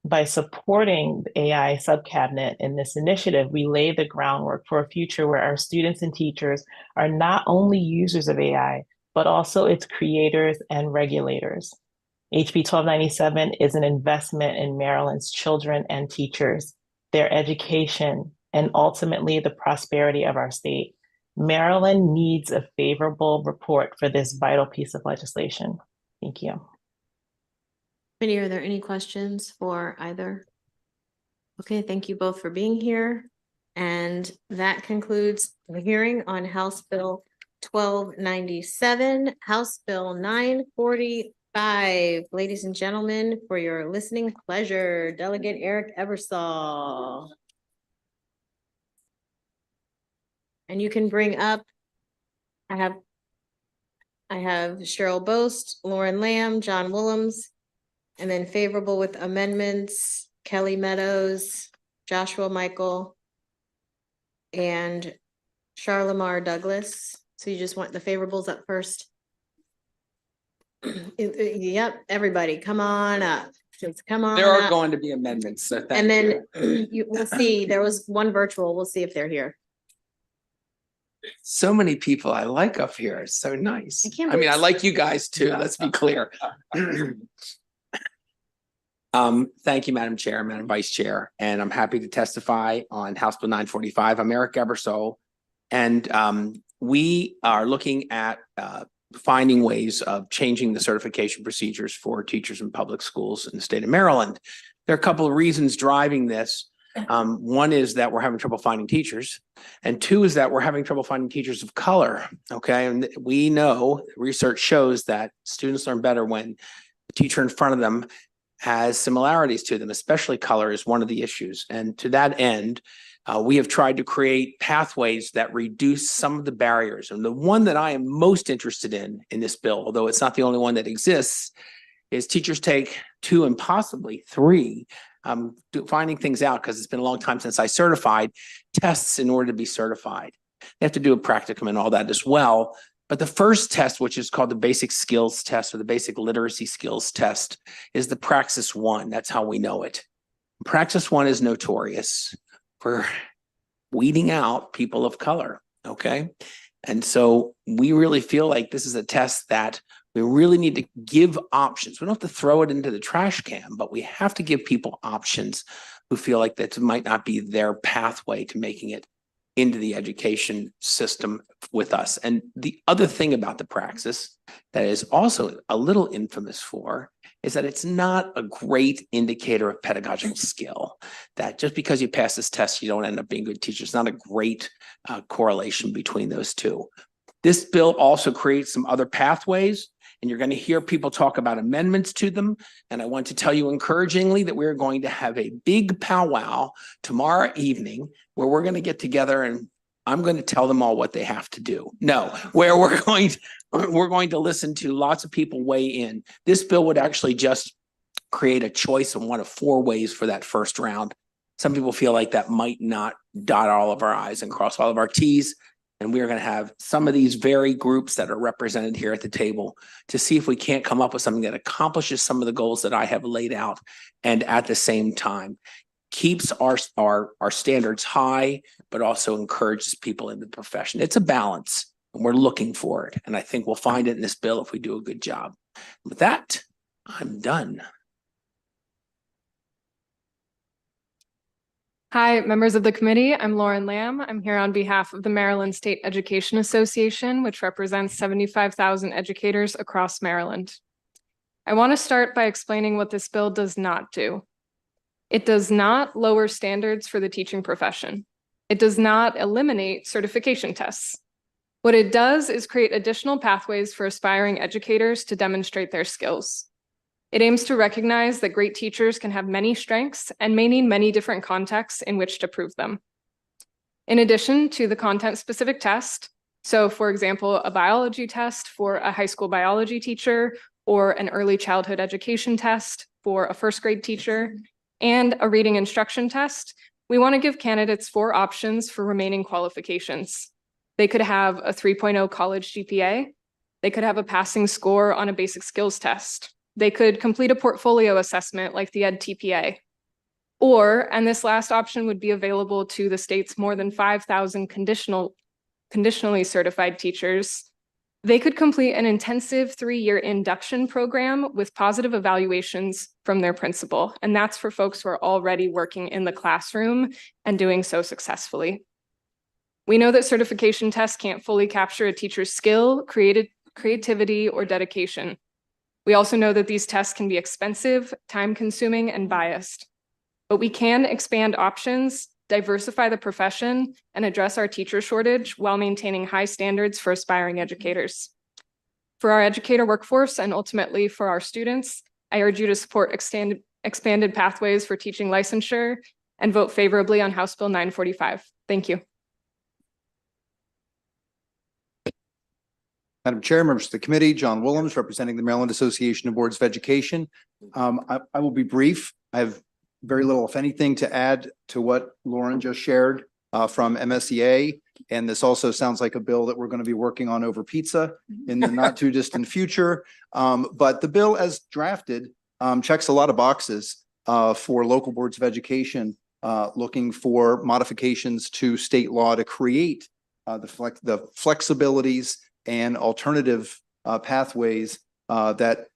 By supporting the AI subcabinet in this initiative, we lay the groundwork for a future where our students and teachers are not only users of AI, but also its creators and regulators. HB 1297 is an investment in Maryland's children and teachers, their education, and ultimately the prosperity of our state. Maryland needs a favorable report for this vital piece of legislation. Thank you. Committee, are there any questions for either? Okay, thank you both for being here. And that concludes the hearing on House Bill 1297, House Bill 945. Ladies and gentlemen, for your listening pleasure, Delegate Eric Ebersol. And you can bring up, I have Cheryl Boast, Lauren Lamb, John Willems, and then favorable with amendments, Kelly Meadows, Joshua Michael, and Charlamar Douglas. So you just want the favorables up first? Yep, everybody, come on up. Just come on There are up. going to be amendments, so thank And then you. we'll see, there was one virtual, we'll see if they're here. So many people I like up here. It's so nice. I can't I mean, I believe- like you guys too. Let's be clear. Thank you, Madam Chair, Madam Vice Chair, and I'm happy to testify on House Bill 945. I'm Eric Ebersol, and we are looking at finding ways of changing the certification procedures for teachers in public schools in the state of Maryland. There are a couple of reasons driving this. One is that we're having trouble finding teachers, and two is that we're having trouble finding teachers of color. Okay, and we know research shows that students learn better when the teacher in front of them has similarities to them, especially color is one of the issues. And to that end, we have tried to create pathways that reduce some of the barriers. And the one that I am most interested in this bill, although it's not the only one that exists, is teachers take 2 and possibly 3, finding things out, because it's been a long time since I certified, tests in order to be certified. They have to do a practicum and all that as well. But the first test, which is called the basic skills test or the basic literacy skills test, is the Praxis 1. That's how we know it. Praxis 1 is notorious for weeding out people of color, okay? And so we really feel like this is a test that we really need to give options. We don't have to throw it into the trash can, but we have to give people options who feel like that might not be their pathway to making it into the education system with us. And the other thing about the Praxis that is also a little infamous for is that it's not a great indicator of pedagogical skill, that just because you pass this test, you don't end up being a good teacher. It's not a great correlation between those two. This bill also creates some other pathways, and you're going to hear people talk about amendments to them. And I want to tell you encouragingly that we're going to have a big powwow tomorrow evening where we're going to get together and I'm going to tell them all what they have to do. No, where we're going to listen to lots of people weigh in. This bill would actually just create a choice of one of 4 ways for that first round. Some people feel like that might not dot all of our I's and cross all of our T's. And we're going to have some of these very groups that are represented here at the table to see if we can't come up with something that accomplishes some of the goals that I have laid out, and at the same time keeps our standards high, but also encourages people in the profession. It's a balance, and we're looking for it. And I think we'll find it in this bill if we do a good job. With that, I'm done. Hi, members of the committee. I'm Lauren Lamb. I'm here on behalf of the Maryland State Education Association, which represents 75,000 educators across Maryland. I want to start by explaining what this bill does not do. It does not lower standards for the teaching profession. It does not eliminate certification tests. What it does is create additional pathways for aspiring educators to demonstrate their skills. It aims to recognize that great teachers can have many strengths and may need many different contexts in which to prove them. In addition to the content-specific test, so for example, a biology test for a high school biology teacher, or an early childhood education test for a first grade teacher, and a reading instruction test, we want to give candidates 4 options for remaining qualifications. They could have a 3.0 college GPA. They could have a passing score on a basic skills test. They could complete a portfolio assessment like the EdTPA. Or, and this last option would be available to the state's more than 5,000 conditionally certified teachers, they could complete an intensive 3-year induction program with positive evaluations from their principal. And that's for folks who are already working in the classroom and doing so successfully. We know that certification tests can't fully capture a teacher's skill, creativity, or dedication. We also know that these tests can be expensive, time-consuming, and biased. But we can expand options, diversify the profession, and address our teacher shortage while maintaining high standards for aspiring educators. For our educator workforce and ultimately for our students, I urge you to support expanded pathways for teaching licensure and vote favorably on House Bill 945. Thank you. Madam Chair, members of the committee, John Willems, representing the Maryland Association of Boards of Education. I will be brief. I have very little, if anything, to add to what Lauren just shared from MSEA. And this also sounds like a bill that we're going to be working on over pizza in the not too distant future. But the bill as drafted checks a lot of boxes for local boards of education, looking for modifications to state law to create the flexibilities and alternative pathways that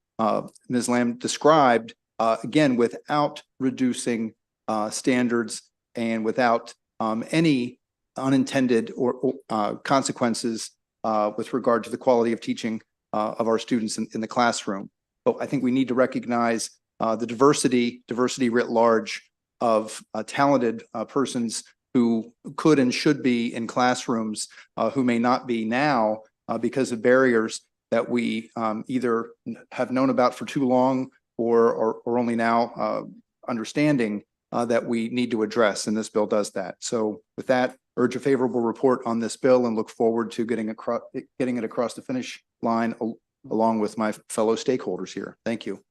Ms. Lamb described, again, without reducing standards and without any unintended or consequences with regard to the quality of teaching of our students in the classroom. But I think we need to recognize the diversity writ large of talented persons who could and should be in classrooms who may not be now because of barriers that we either have known about for too long or only now understanding that we need to address, and this bill does that. So with that, urge a favorable report on this bill and look forward to getting it across the finish line along with my fellow stakeholders here. Thank you.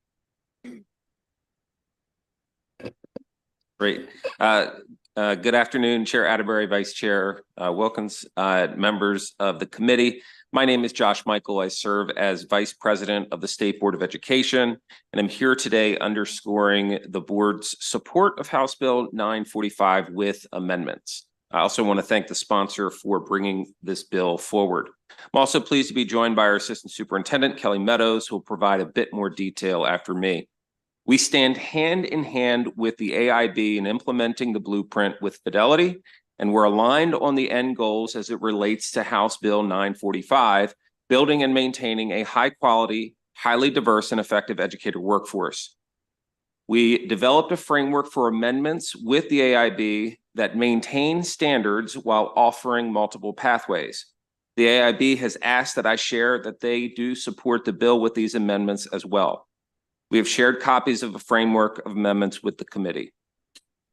Great. Good afternoon, Chair Atterbury, Vice Chair Wilkins, members of the committee. My name is Josh Michael. I serve as Vice President of the State Board of Education, and I'm here today underscoring the board's support of House Bill 945 with amendments. I also want to thank the sponsor for bringing this bill forward. I'm also pleased to be joined by our Assistant Superintendent, Kelly Meadows, who will provide a bit more detail after me. We stand hand in hand with the AIB in implementing the blueprint with fidelity, and we're aligned on the end goals as it relates to House Bill 945, building and maintaining a high quality, highly diverse and effective educator workforce. We developed a framework for amendments with the AIB that maintain standards while offering multiple pathways. The AIB has asked that I share that they do support the bill with these amendments as well. We have shared copies of a framework of amendments with the committee.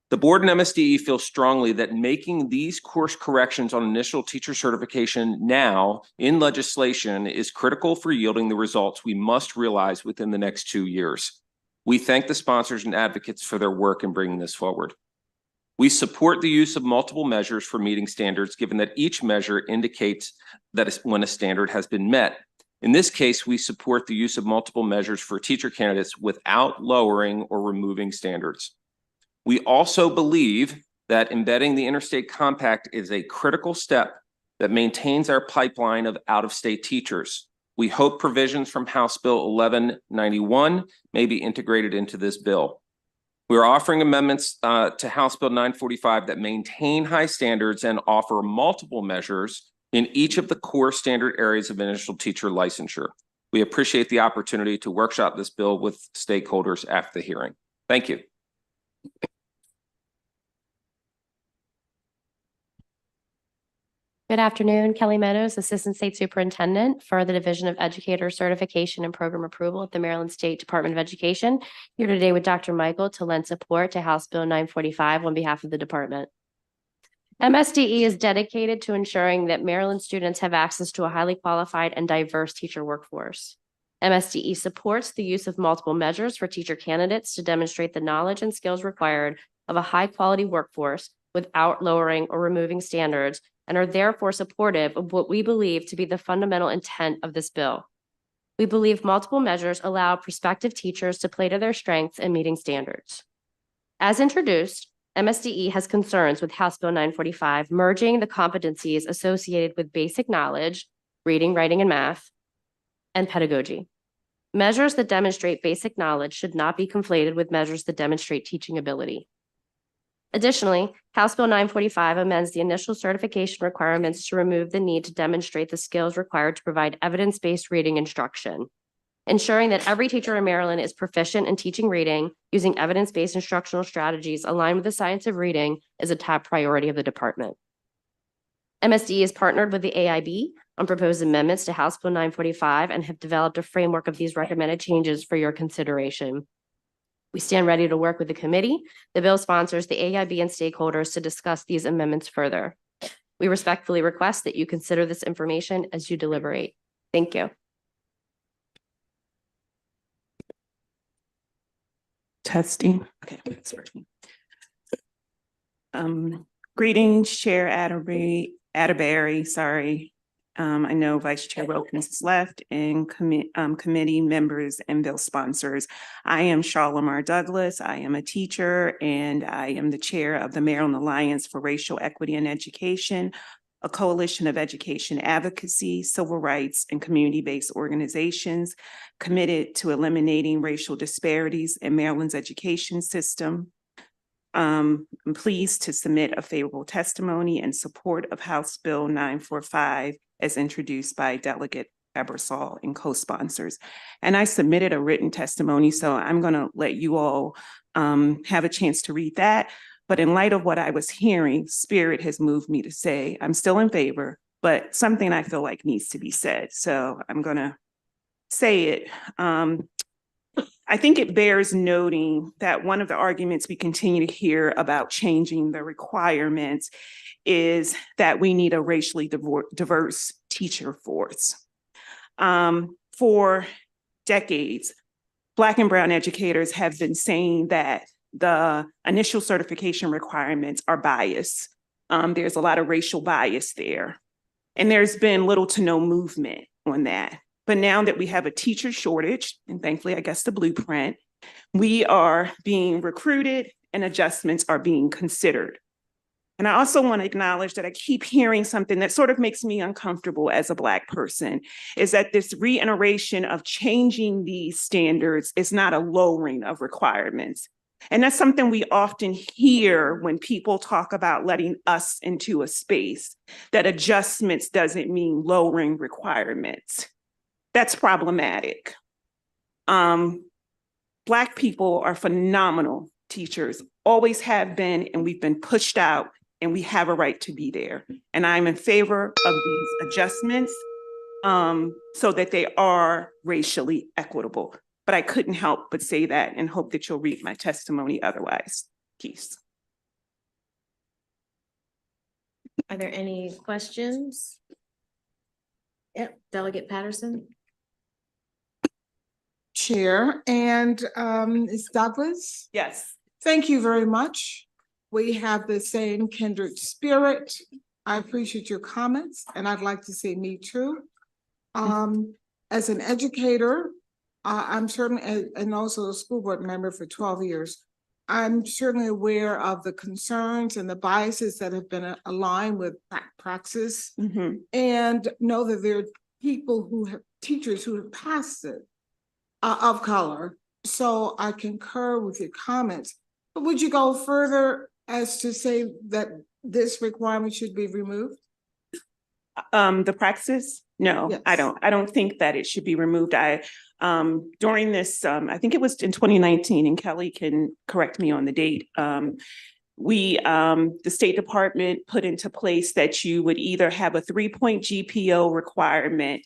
The board and MSDE feel strongly that making these course corrections on initial teacher certification now in legislation is critical for yielding the results we must realize within the next 2 years. We thank the sponsors and advocates for their work in bringing this forward. We support the use of multiple measures for meeting standards, given that each measure indicates that when a standard has been met. In this case, we support the use of multiple measures for teacher candidates without lowering or removing standards. We also believe that embedding the interstate compact is a critical step that maintains our pipeline of out-of-state teachers. We hope provisions from House Bill 1191 may be integrated into this bill. We're offering amendments to House Bill 945 that maintain high standards and offer multiple measures in each of the core standard areas of initial teacher licensure. We appreciate the opportunity to workshop this bill with stakeholders after the hearing. Thank you. Good afternoon, Kelly Meadows, Assistant State Superintendent for the Division of Educator Certification and Program Approval at the Maryland State Department of Education, here today with Dr. Michael to lend support to House Bill 945 on behalf of the department. MSDE is dedicated to ensuring that Maryland students have access to a highly qualified and diverse teacher workforce. MSDE supports the use of multiple measures for teacher candidates to demonstrate the knowledge and skills required of a high-quality workforce without lowering or removing standards, and are therefore supportive of what we believe to be the fundamental intent of this bill. We believe multiple measures allow prospective teachers to play to their strengths in meeting standards. As introduced, MSDE has concerns with House Bill 945 merging the competencies associated with basic knowledge, reading, writing, and math, and pedagogy. Measures that demonstrate basic knowledge should not be conflated with measures that demonstrate teaching ability. Additionally, House Bill 945 amends the initial certification requirements to remove the need to demonstrate the skills required to provide evidence-based reading instruction. Ensuring that every teacher in Maryland is proficient in teaching reading using evidence-based instructional strategies aligned with the science of reading is a top priority of the department. MSDE has partnered with the AIB on proposed amendments to House Bill 945 and have developed a framework of these recommended changes for your consideration. We stand ready to work with the committee, the bill sponsors, the AIB, and stakeholders to discuss these amendments further. We respectfully request that you consider this information as you deliberate. Thank you. Testing. Okay. Greetings, Chair Atterbury, sorry. I know Vice Chair Wilkins has left, and committee members and bill sponsors. I am Charlamar Douglas. I am a teacher, and I am the chair of the Maryland Alliance for Racial Equity in Education, a coalition of education advocacy, civil rights, and community-based organizations committed to eliminating racial disparities in Maryland's education system. I'm pleased to submit a favorable testimony in support of House Bill 945 as introduced by Delegate Ebersol and co-sponsors. And I submitted a written testimony, so I'm going to let you all have a chance to read that. But in light of what I was hearing, Spirit has moved me to say I'm still in favor, but something I feel like needs to be said. So I'm going to say it. I think it bears noting that one of the arguments we continue to hear about changing the requirements is that we need a racially diverse teacher force. For decades, Black and Brown educators have been saying that the initial certification requirements are biased. There's a lot of racial bias there. And there's been little to no movement on that. But now that we have a teacher shortage, and thankfully, I guess the blueprint, we are being recruited and adjustments are being considered. And I also want to acknowledge that I keep hearing something that sort of makes me uncomfortable as a Black person, is that this reiteration of changing these standards is not a lowering of requirements. And that's something we often hear when people talk about letting us into a space, that adjustments doesn't mean lowering requirements. That's problematic. Black people are phenomenal teachers, always have been, and we've been pushed out, and we have a right to be there. And I'm in favor of these adjustments so that they are racially equitable. But I couldn't help but say that and hope that you'll read my testimony otherwise. Peace. Are there any questions? Yep, Delegate Patterson. Chair and Ms. Douglas. Yes. Thank you very much. We have the same kindred spirit. I appreciate your comments and I'd like to say me too. As an educator, I'm certainly, and also a school board member for 12 years, I'm certainly aware of the concerns and the biases that have been aligned with praxis, and know that there are people who have, teachers who have passed it of color. So I concur with your comments. But would you go further as to say that this requirement should be removed? The praxis? No, yes. I don't think that it should be removed. During this, I think it was in 2019, and Kelly can correct me on the date. The State Department put into place that you would either have a 3-point GPO requirement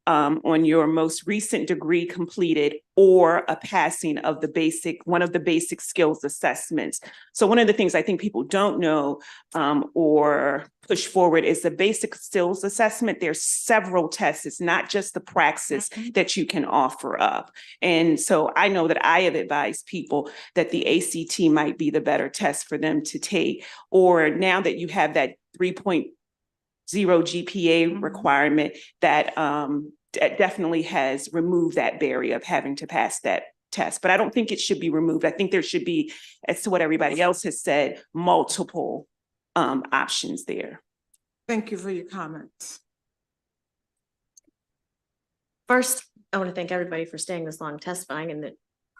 on your most recent degree completed, or a passing of one of the basic skills assessments. So one of the things I think people don't know or push forward is the basic skills assessment. There's several tests. It's not just the praxis that you can offer up. And so I know that I have advised people that the ACT might be the better test for them to take. Or now that you have that 3.0 GPA requirement, that definitely has removed that barrier of having to pass that test. But I don't think it should be removed. I think there should be, as to what everybody else has said, multiple options there. Thank you for your comments. First, I want to thank everybody for staying this long testifying, and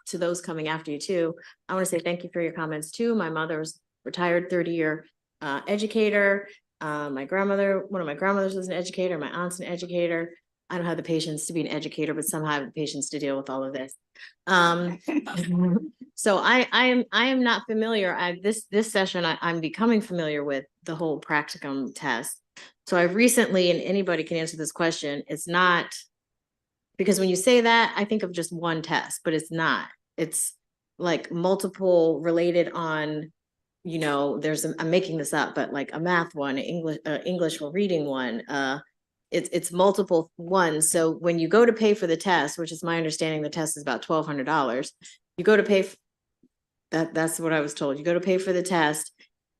to those coming after you too. I want to say thank you for your comments too. My mother's retired 30-year educator. One of my grandmothers was an educator. My aunt's an educator. I don't have the patience to be an educator, but somehow I have the patience to deal with all of this. So I am not familiar. This session I'm becoming familiar with the whole practicum test. So I've recently, and anybody can answer this question, it's not, because when you say that, I think of just one test, but it's not. It's like multiple related on, you know, I'm making this up, but like a math one, English or reading one, it's multiple ones. So when you go to pay for the test, which is my understanding, the test is about $1,200. You go to pay that's what I was told. You go to pay for the test,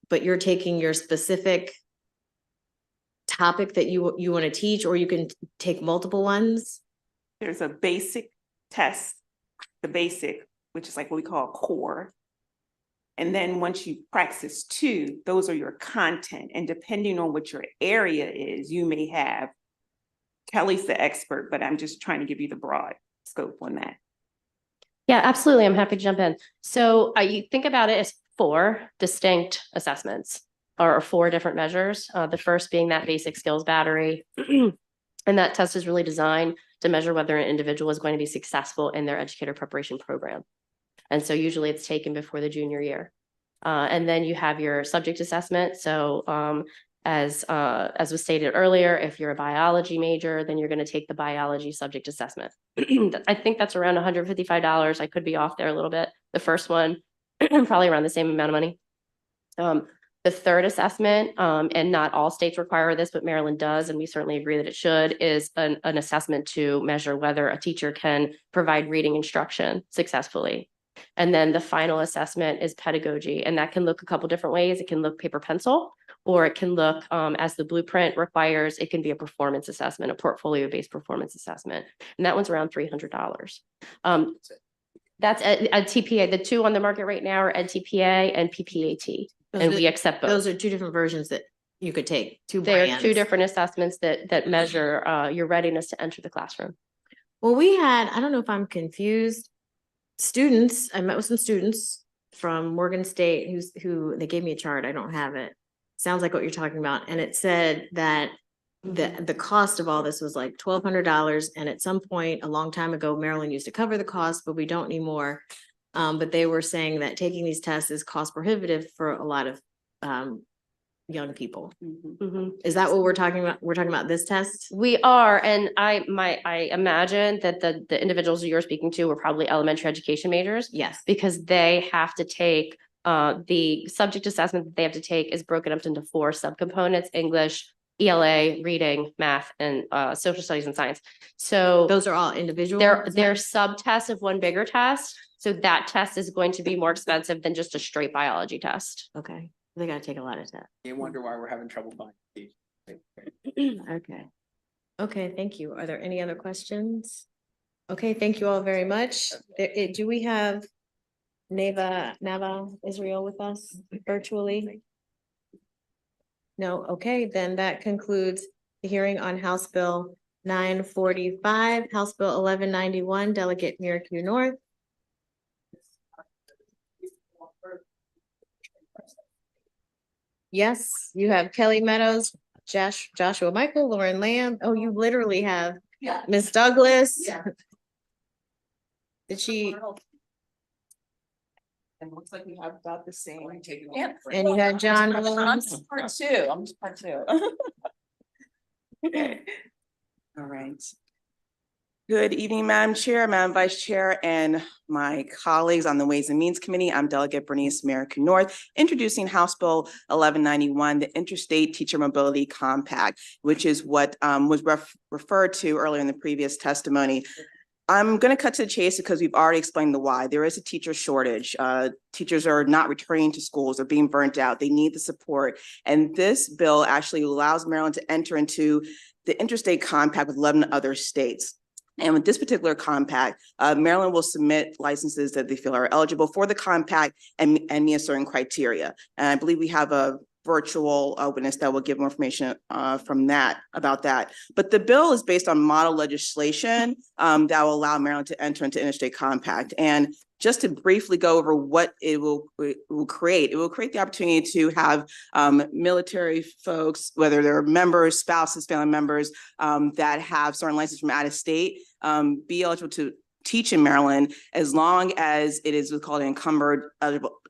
but you're taking your specific topic that you want to teach, or you can take multiple ones. There's a basic test, the basic, which is like what we call core. And then once you practice 2, those are your content. And depending on what your area is, you may have, Kelly's the expert, but I'm just trying to give you the broad scope on that. Yeah, absolutely. I'm happy to jump in. So you think about it as 4 distinct assessments, or 4 different measures. The first being that basic skills battery. And that test is really designed to measure whether an individual is going to be successful in their educator preparation program. And so usually it's taken before the junior year. And then you have your subject assessment. So as was stated earlier, if you're a biology major, then you're going to take the biology subject assessment. I think that's around $155. I could be off there a little bit. The first one, probably around the same amount of money. The third assessment, and not all states require this, but Maryland does, and we certainly agree that it should, is an assessment to measure whether a teacher can provide reading instruction successfully. And then the final assessment is pedagogy, and that can look a couple different ways. It can look paper pencil, or it can look, as the blueprint requires, it can be a performance assessment, a portfolio-based performance assessment. And that one's around $300. That's a TPA. The two on the market right now are NTPA and PPAT. And we accept both. Those are two different versions that you could take, two They are brands. two different assessments that measure your readiness to enter the classroom. Well, we had, I don't know if I'm confused, students, I met with some students from Morgan State who they gave me a chart. I don't have it. Sounds like what you're talking about. And it said that the cost of all this was like $1,200. And at some point a long time ago, Maryland used to cover the cost, but we don't anymore. But they were saying that taking these tests is cost prohibitive for a lot of young people. Is that what we're talking about? We're talking about this test? We are, and I imagine that the individuals you're speaking to were probably elementary education majors. Yes. Because they have to take the subject assessment that they have to take is broken up into 4 subcomponents: English, ELA, reading, math, and social studies and science. So those are all individual. They're subtests of one bigger test. So that test is going to be more expensive than just a straight biology test. Okay. They got to take a lot of tests. You wonder why we're having trouble finding these. Okay. Okay, thank you. Are there any other questions? Okay, thank you all very much. Do we have Nava Israel with us virtually? No, okay, then that concludes the hearing on House Bill 945, House Bill 1191, Delegate Miracle North. Yes, you have Kelly Meadows, Joshua Michael, Lauren Lamb. Oh, you literally have Miss Douglas. Did she? And it looks like we have about the same. And you had John I'm Williams. just part 2. I'm just part 2. All right. Good evening, Madam Chair, Madam Vice Chair, and my colleagues on the Ways and Means Committee. I'm Delegate Bernice American North, introducing House Bill 1191, the Interstate Teacher Mobility Compact, which is what was referred to earlier in the previous testimony. I'm going to cut to the chase because we've already explained the why. There is a teacher shortage. Teachers are not returning to schools or being burnt out. They need the support. And this bill actually allows Maryland to enter into the Interstate Compact with 11 other states. And with this particular compact, Maryland will submit licenses that they feel are eligible for the compact and meet a certain criteria. And I believe we have a virtual witness that will give more information about that. But the bill is based on model legislation that will allow Maryland to enter into interstate compact. And just to briefly go over what it will create the opportunity to have military folks, whether they're members, spouses, family members that have certain licenses from out of state, be eligible to teach in Maryland as long as it is what's called an encumbered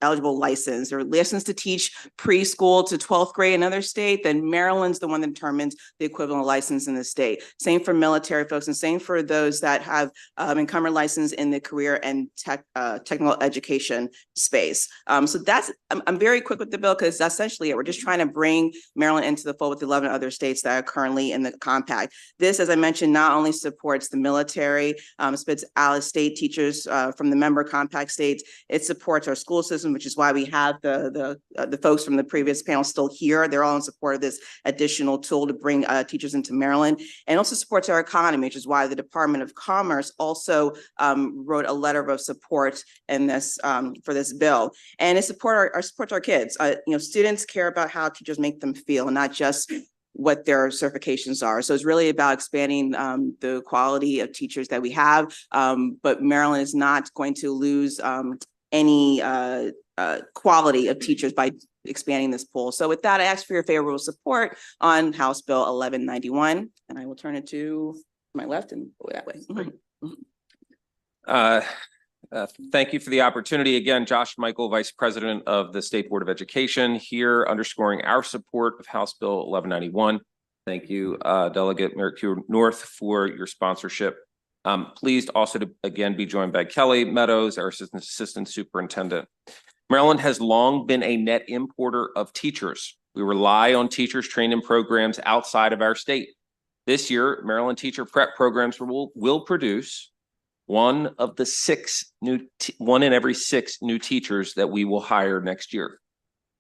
eligible license or license to teach preschool to 12th grade in another state. Then Maryland's the one that determines the equivalent license in the state. Same for military folks and same for those that have encumbered license in the career and technical education space. So that's, I'm very quick with the bill because that's essentially it. We're just trying to bring Maryland into the fold with 11 other states that are currently in the compact. This, as I mentioned, not only supports the military, supports out-of-state teachers from the member compact states. It supports our school system, which is why we have the folks from the previous panel still here. They're all in support of this additional tool to bring teachers into Maryland, and also supports our economy, which is why the Department of Commerce also wrote a letter of support in this for this bill. And it supports our kids. Students care about how teachers make them feel, and not just what their certifications are. So it's really about expanding the quality of teachers that we have. But Maryland is not going to lose any quality of teachers by expanding this pool. So with that, I ask for your favorable support on House Bill 1191, and I will turn it to my left and go that way. Thank you for the opportunity. Again, Josh Michael, Vice President of the State Board of Education, here underscoring our support of House Bill 1191. Thank you, Delegate Mercure North, for your sponsorship. Pleased also to again be joined by Kelly Meadows, our Assistant Superintendent. Maryland has long been a net importer of teachers. We rely on teachers trained in programs outside of our state. This year, Maryland teacher prep programs will produce one in every 6 new teachers that we will hire next year.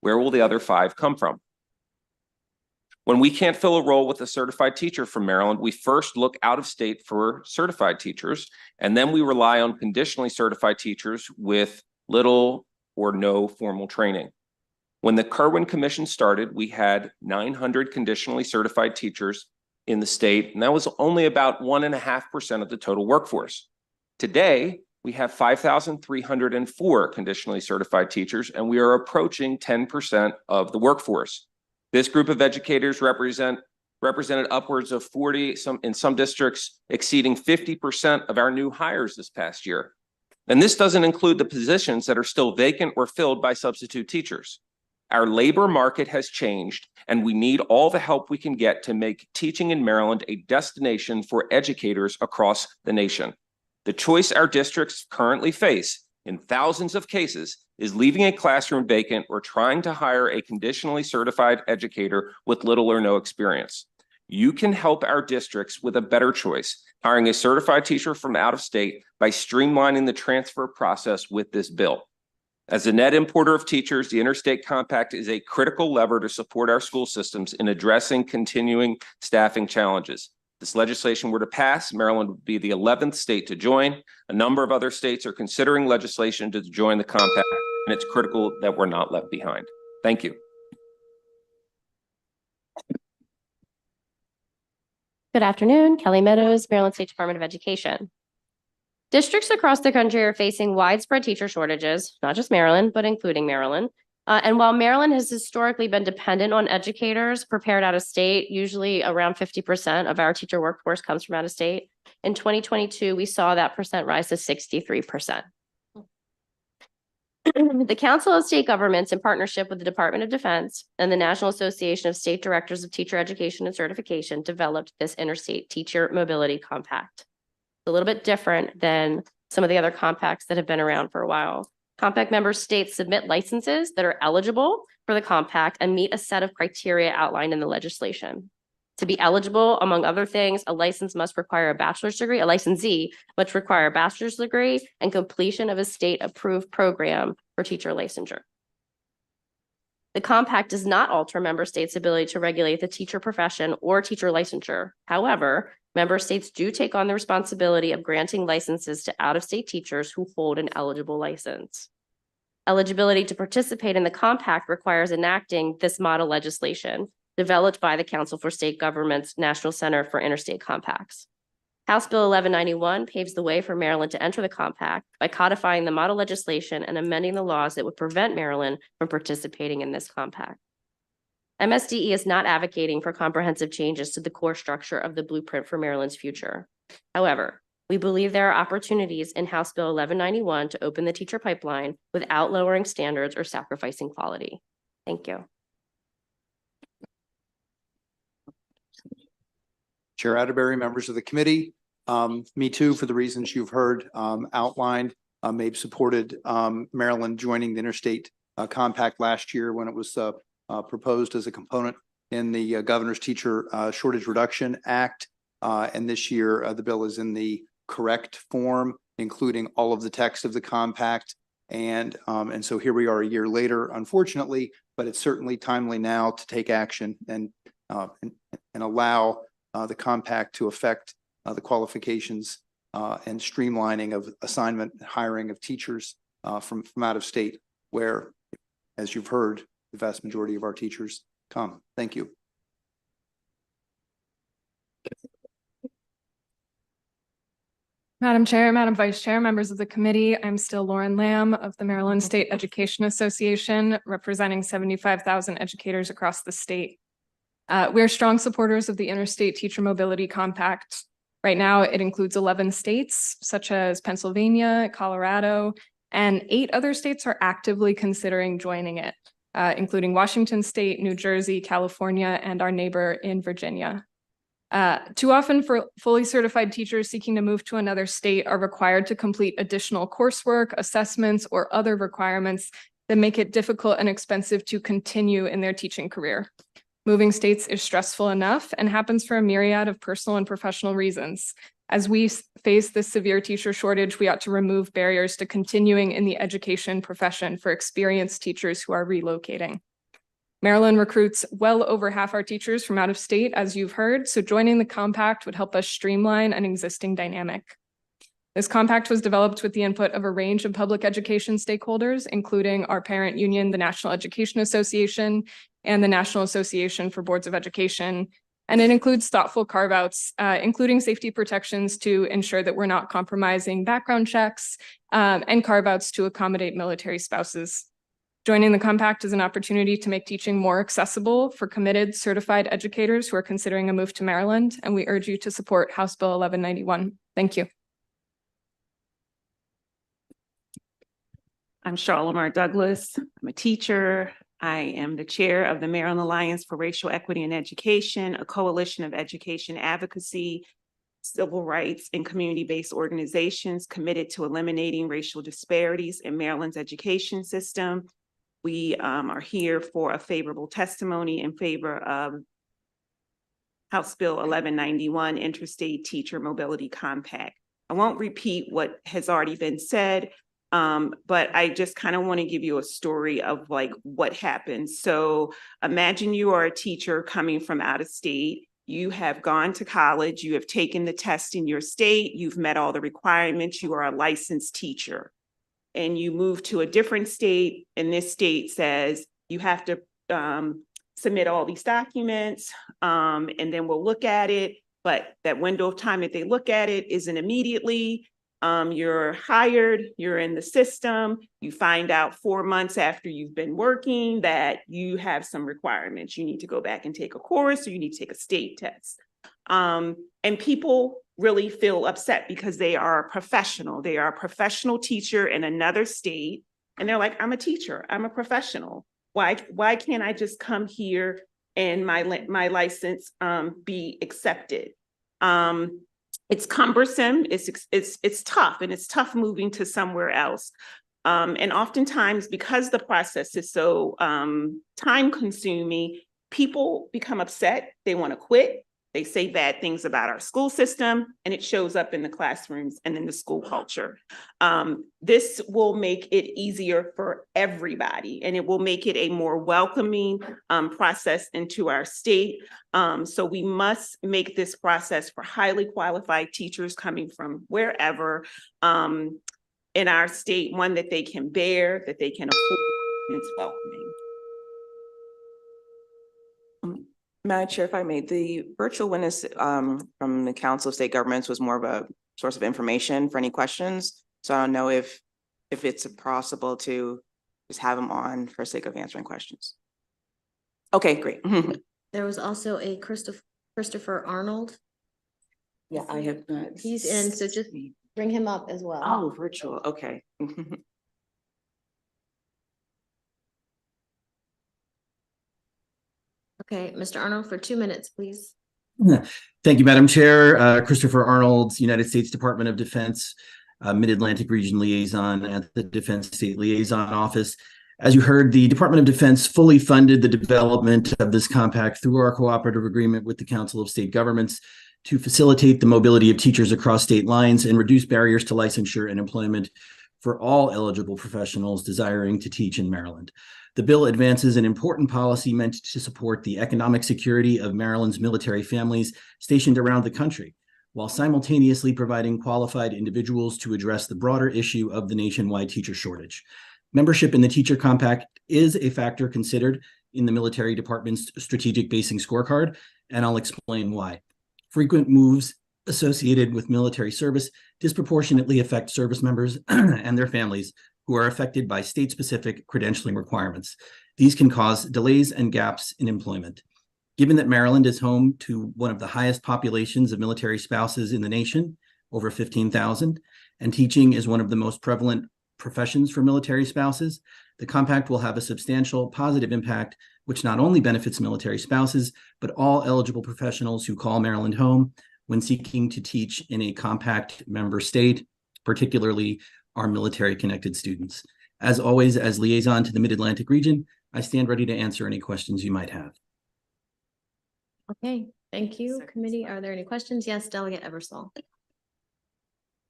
Where will the other 5 come from? When we can't fill a role with a certified teacher from Maryland, we first look out of state for certified teachers, and then we rely on conditionally certified teachers with little or no formal training. When the Kerwin Commission started, we had 900 conditionally certified teachers in the state, and that was only about 1.5% of the total workforce. Today, we have 5,304 conditionally certified teachers, and we are approaching 10% of the workforce. This group of educators represented upwards of 40, in some districts exceeding 50% of our new hires this past year. And this doesn't include the positions that are still vacant or filled by substitute teachers. Our labor market has changed, and we need all the help we can get to make teaching in Maryland a destination for educators across the nation. The choice our districts currently face in thousands of cases is leaving a classroom vacant or trying to hire a conditionally certified educator with little or no experience. You can help our districts with a better choice, hiring a certified teacher from out of state by streamlining the transfer process with this bill. As a net importer of teachers, the Interstate Compact is a critical lever to support our school systems in addressing continuing staffing challenges. If this legislation were to pass, Maryland would be the 11th state to join. A number of other states are considering legislation to join the compact, and it's critical that we're not left behind. Thank you. Good afternoon, Kelly Meadows, Maryland State Department of Education. Districts across the country are facing widespread teacher shortages, not just Maryland, but including Maryland. And while Maryland has historically been dependent on educators prepared out of state, usually around 50% of our teacher workforce comes from out of state. In 2022, we saw that percent rise to 63%. The Council of State Governments, in partnership with the Department of Defense and the National Association of State Directors of Teacher Education and Certification, developed this Interstate Teacher Mobility Compact. It's a little bit different than some of the other compacts that have been around for a while. Compact member states submit licenses that are eligible for the compact and meet a set of criteria outlined in the legislation. To be eligible, among other things, a license must require a bachelor's degree, a licensee must require a bachelor's degree and completion of a state-approved program for teacher licensure. The compact does not alter member states' ability to regulate the teacher profession or teacher licensure. However, member states do take on the responsibility of granting licenses to out-of-state teachers who hold an eligible license. Eligibility to participate in the compact requires enacting this model legislation developed by the Council for State Governments National Center for Interstate Compacts. House Bill 1191 paves the way for Maryland to enter the compact by codifying the model legislation and amending the laws that would prevent Maryland from participating in this compact. MSDE is not advocating for comprehensive changes to the core structure of the blueprint for Maryland's future. However, we believe there are opportunities in House Bill 1191 to open the teacher pipeline without lowering standards or sacrificing quality. Thank you. Chair Atterbury, members of the committee, me too, for the reasons you've heard outlined, MAPE supported Maryland joining the Interstate Compact last year when it was proposed as a component in the Governor's Teacher Shortage Reduction Act. And this year, the bill is in the correct form, including all of the text of the compact. And so here we are a year later, unfortunately, but it's certainly timely now to take action and allow the compact to affect the qualifications and streamlining of assignment and hiring of teachers from out of state, where, as you've heard, the vast majority of our teachers come. Thank you. Madam Chair, Madam Vice Chair, members of the committee, I'm still Lauren Lamb of the Maryland State Education Association, representing 75,000 educators across the state. We're strong supporters of the Interstate Teacher Mobility Compact. Right now, it includes 11 states, such as Pennsylvania, Colorado, and 8 other states are actively considering joining it, including Washington State, New Jersey, California, and our neighbor in Virginia. Too often, for fully certified teachers seeking to move to another state are required to complete additional coursework, assessments, or other requirements that make it difficult and expensive to continue in their teaching career. Moving states is stressful enough and happens for a myriad of personal and professional reasons. As we face this severe teacher shortage, we ought to remove barriers to continuing in the education profession for experienced teachers who are relocating. Maryland recruits well over half our teachers from out of state, as you've heard, so joining the compact would help us streamline an existing dynamic. This compact was developed with the input of a range of public education stakeholders, including our parent union, the National Education Association, and the National Association for Boards of Education. And it includes thoughtful carve-outs, including safety protections to ensure that we're not compromising background checks, and carve-outs to accommodate military spouses. Joining the compact is an opportunity to make teaching more accessible for committed, certified educators who are considering a move to Maryland, and we urge you to support House Bill 1191. Thank you. I'm Charlamar Douglas. I'm a teacher. I am the chair of the Maryland Alliance for Racial Equity in Education, a coalition of education advocacy, civil rights, and community-based organizations committed to eliminating racial disparities in Maryland's education system. We are here for a favorable testimony in favor of House Bill 1191, Interstate Teacher Mobility Compact. I won't repeat what has already been said, but I just kind of want to give you a story of like what happened. So imagine you are a teacher coming from out of state. You have gone to college, you have taken the test in your state, you've met all the requirements, you are a licensed teacher. And you move to a different state, and this state says you have to submit all these documents, and then we'll look at it. But that window of time that they look at it isn't immediately. You're hired, you're in the system, you find out 4 months after you've been working that you have some requirements. You need to go back and take a course, or you need to take a state test. And people really feel upset because they are a professional. They are a professional teacher in another state. And they're like, I'm a teacher, I'm a professional. Why can't I just come here and my license be accepted? It's cumbersome, it's tough, and it's tough moving to somewhere else. And oftentimes, because the process is so time consuming, people become upset, they want to quit. They say bad things about our school system, and it shows up in the classrooms and in the school culture. This will make it easier for everybody, and it will make it a more welcoming process into our state. So we must make this process for highly qualified teachers coming from wherever in our state, one that they can bear, that they can afford, and it's welcoming. Madam Chair, if I may, the virtual witness from the Council of State Governments was more of a source of information for any questions. So I don't know if it's possible to just have them on for sake of answering questions. Okay, great. There was also a Christopher Arnold. Yeah, I have not. He's in, so just bring him up as well. Oh, virtual, okay. Okay, Mr. Arnold, for 2 minutes, please. Thank you, Madam Chair. Christopher Arnold, United States Department of Defense, Mid-Atlantic Region Liaison at the Defense State Liaison Office. As you heard, the Department of Defense fully funded the development of this compact through our cooperative agreement with the Council of State Governments to facilitate the mobility of teachers across state lines and reduce barriers to licensure and employment for all eligible professionals desiring to teach in Maryland. The bill advances an important policy meant to support the economic security of Maryland's military families stationed around the country, while simultaneously providing qualified individuals to address the broader issue of the nationwide teacher shortage. Membership in the Teacher Compact is a factor considered in the military department's strategic basing scorecard, and I'll explain why. Frequent moves associated with military service disproportionately affect service members and their families who are affected by state-specific credentialing requirements. These can cause delays and gaps in employment. Given that Maryland is home to one of the highest populations of military spouses in the nation, over 15,000, and teaching is one of the most prevalent professions for military spouses, the compact will have a substantial positive impact, which not only benefits military spouses, but all eligible professionals who call Maryland home when seeking to teach in a compact member state, particularly our military-connected students. As always, as liaison to the Mid-Atlantic region, I stand ready to answer any questions you might have. Okay, thank you. Committee, are there any questions? Yes, Delegate Eversole.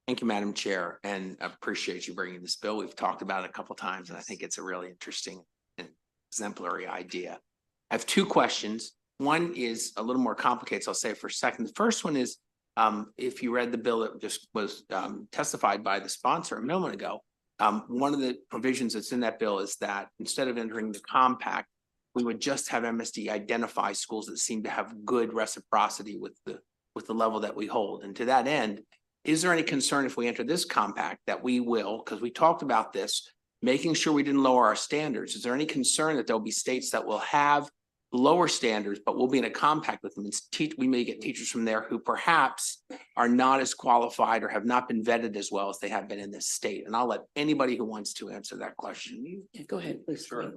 Thank you, Madam Chair, and I appreciate you bringing this bill. We've talked about it a couple of times, and I think it's a really interesting and exemplary idea. I have two questions. One is a little more complicated, so I'll say it for a second. The first one is, if you read the bill that just was testified by the sponsor a moment ago, one of the provisions that's in that bill is that instead of entering the compact, we would just have MSD identify schools that seem to have good reciprocity with the level that we hold. And to that end, is there any concern if we enter this compact that we will, because we talked about this, making sure we didn't lower our standards? Is there any concern that there'll be states that will have lower standards, but we'll be in a compact with them and we may get teachers from there who perhaps are not as qualified or have not been vetted as well as they have been in this state? And I'll let anybody who wants to answer that question. Yeah, go ahead, please. Sure.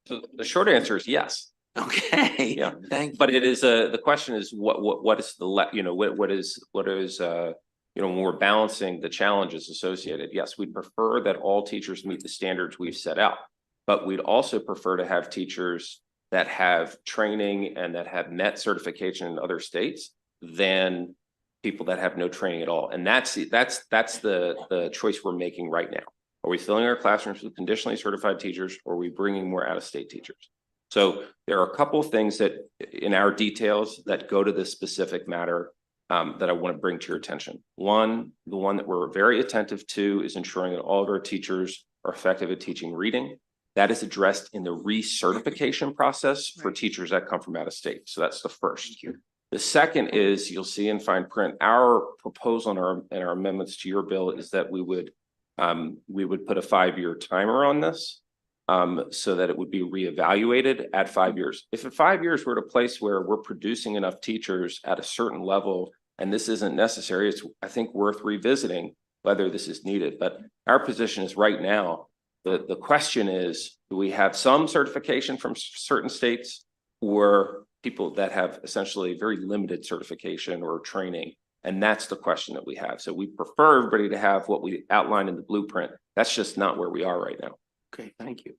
So the short answer is yes. Okay. Yeah. Thank you. But it is the question is what is the when we're balancing the challenges associated, yes, we'd prefer that all teachers meet the standards we've set out, but we'd also prefer to have teachers that have training and that have met certification in other states than people that have no training at all. And that's the choice we're making right now. Are we filling our classrooms with conditionally certified teachers, or are we bringing more out-of-state teachers? So there are a couple of things that in our details that go to this specific matter that I want to bring to your attention. One, the one that we're very attentive to is ensuring that all of our teachers are effective at teaching reading. That is addressed in the recertification process for teachers that come from out of state. So that's the first. The second is, you'll see in fine print, our proposal and our amendments to your bill is that we would put a 5-year timer on this so that it would be reevaluated at 5 years. If at 5 years we're at a place where we're producing enough teachers at a certain level and this isn't necessary, it's, I think, worth revisiting whether this is needed. But our position is right now, the question is, do we have some certification from certain states or people that have essentially very limited certification or training? And that's the question that we have. So we prefer everybody to have what we outlined in the blueprint. That's just not where we are right now. Okay, thank you.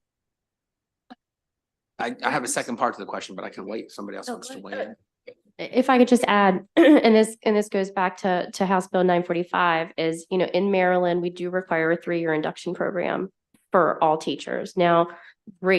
I have a second part to the question, but I can wait. Somebody else wants to weigh in. If I could just add, and this goes back to House Bill 945, is, in Maryland, we do require a 3-year induction program for all teachers. Now,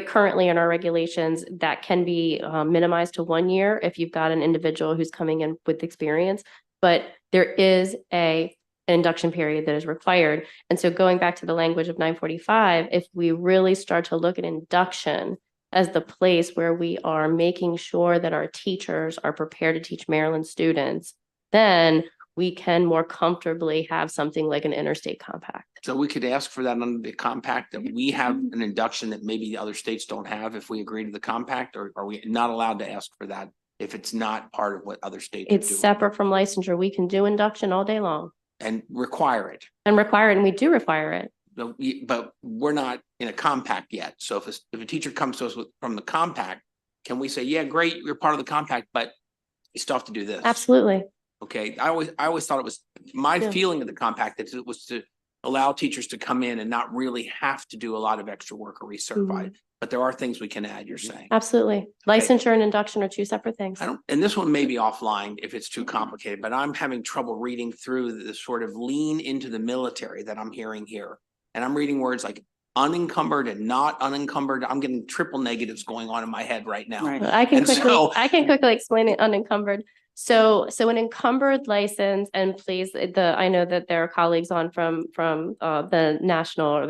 currently in our regulations, that can be minimized to 1 year if you've got an individual who's coming in with experience, but there is an induction period that is required. And so going back to the language of 945, if we really start to look at induction as the place where we are making sure that our teachers are prepared to teach Maryland students, then we can more comfortably have something like an interstate compact. So we could ask for that under the compact, that we have an induction that maybe other states don't have if we agree to the compact, or are we not allowed to ask for that if it's not part of what other states are It's doing? separate from licensure. We can do induction all day long. And require it. And require it, and we do require it. But we're not in a compact yet. So if a teacher comes to us from the compact, can we say, yeah, great, you're part of the compact, but you still have to do this? Absolutely. Okay, I always thought it was my feeling of the compact that it was to allow teachers to come in and not really have to do a lot of extra work or recertify. But there are things we can add, you're saying. Absolutely. Licensure and induction are two separate things. And this one may be offline if it's too complicated, but I'm having trouble reading through the sort of lean into the military that I'm hearing here. And I'm reading words like unencumbered and not unencumbered. I'm getting triple negatives going on in my head right now. I can quickly explain it unencumbered. So an encumbered license, and please, I know that there are colleagues on from the national or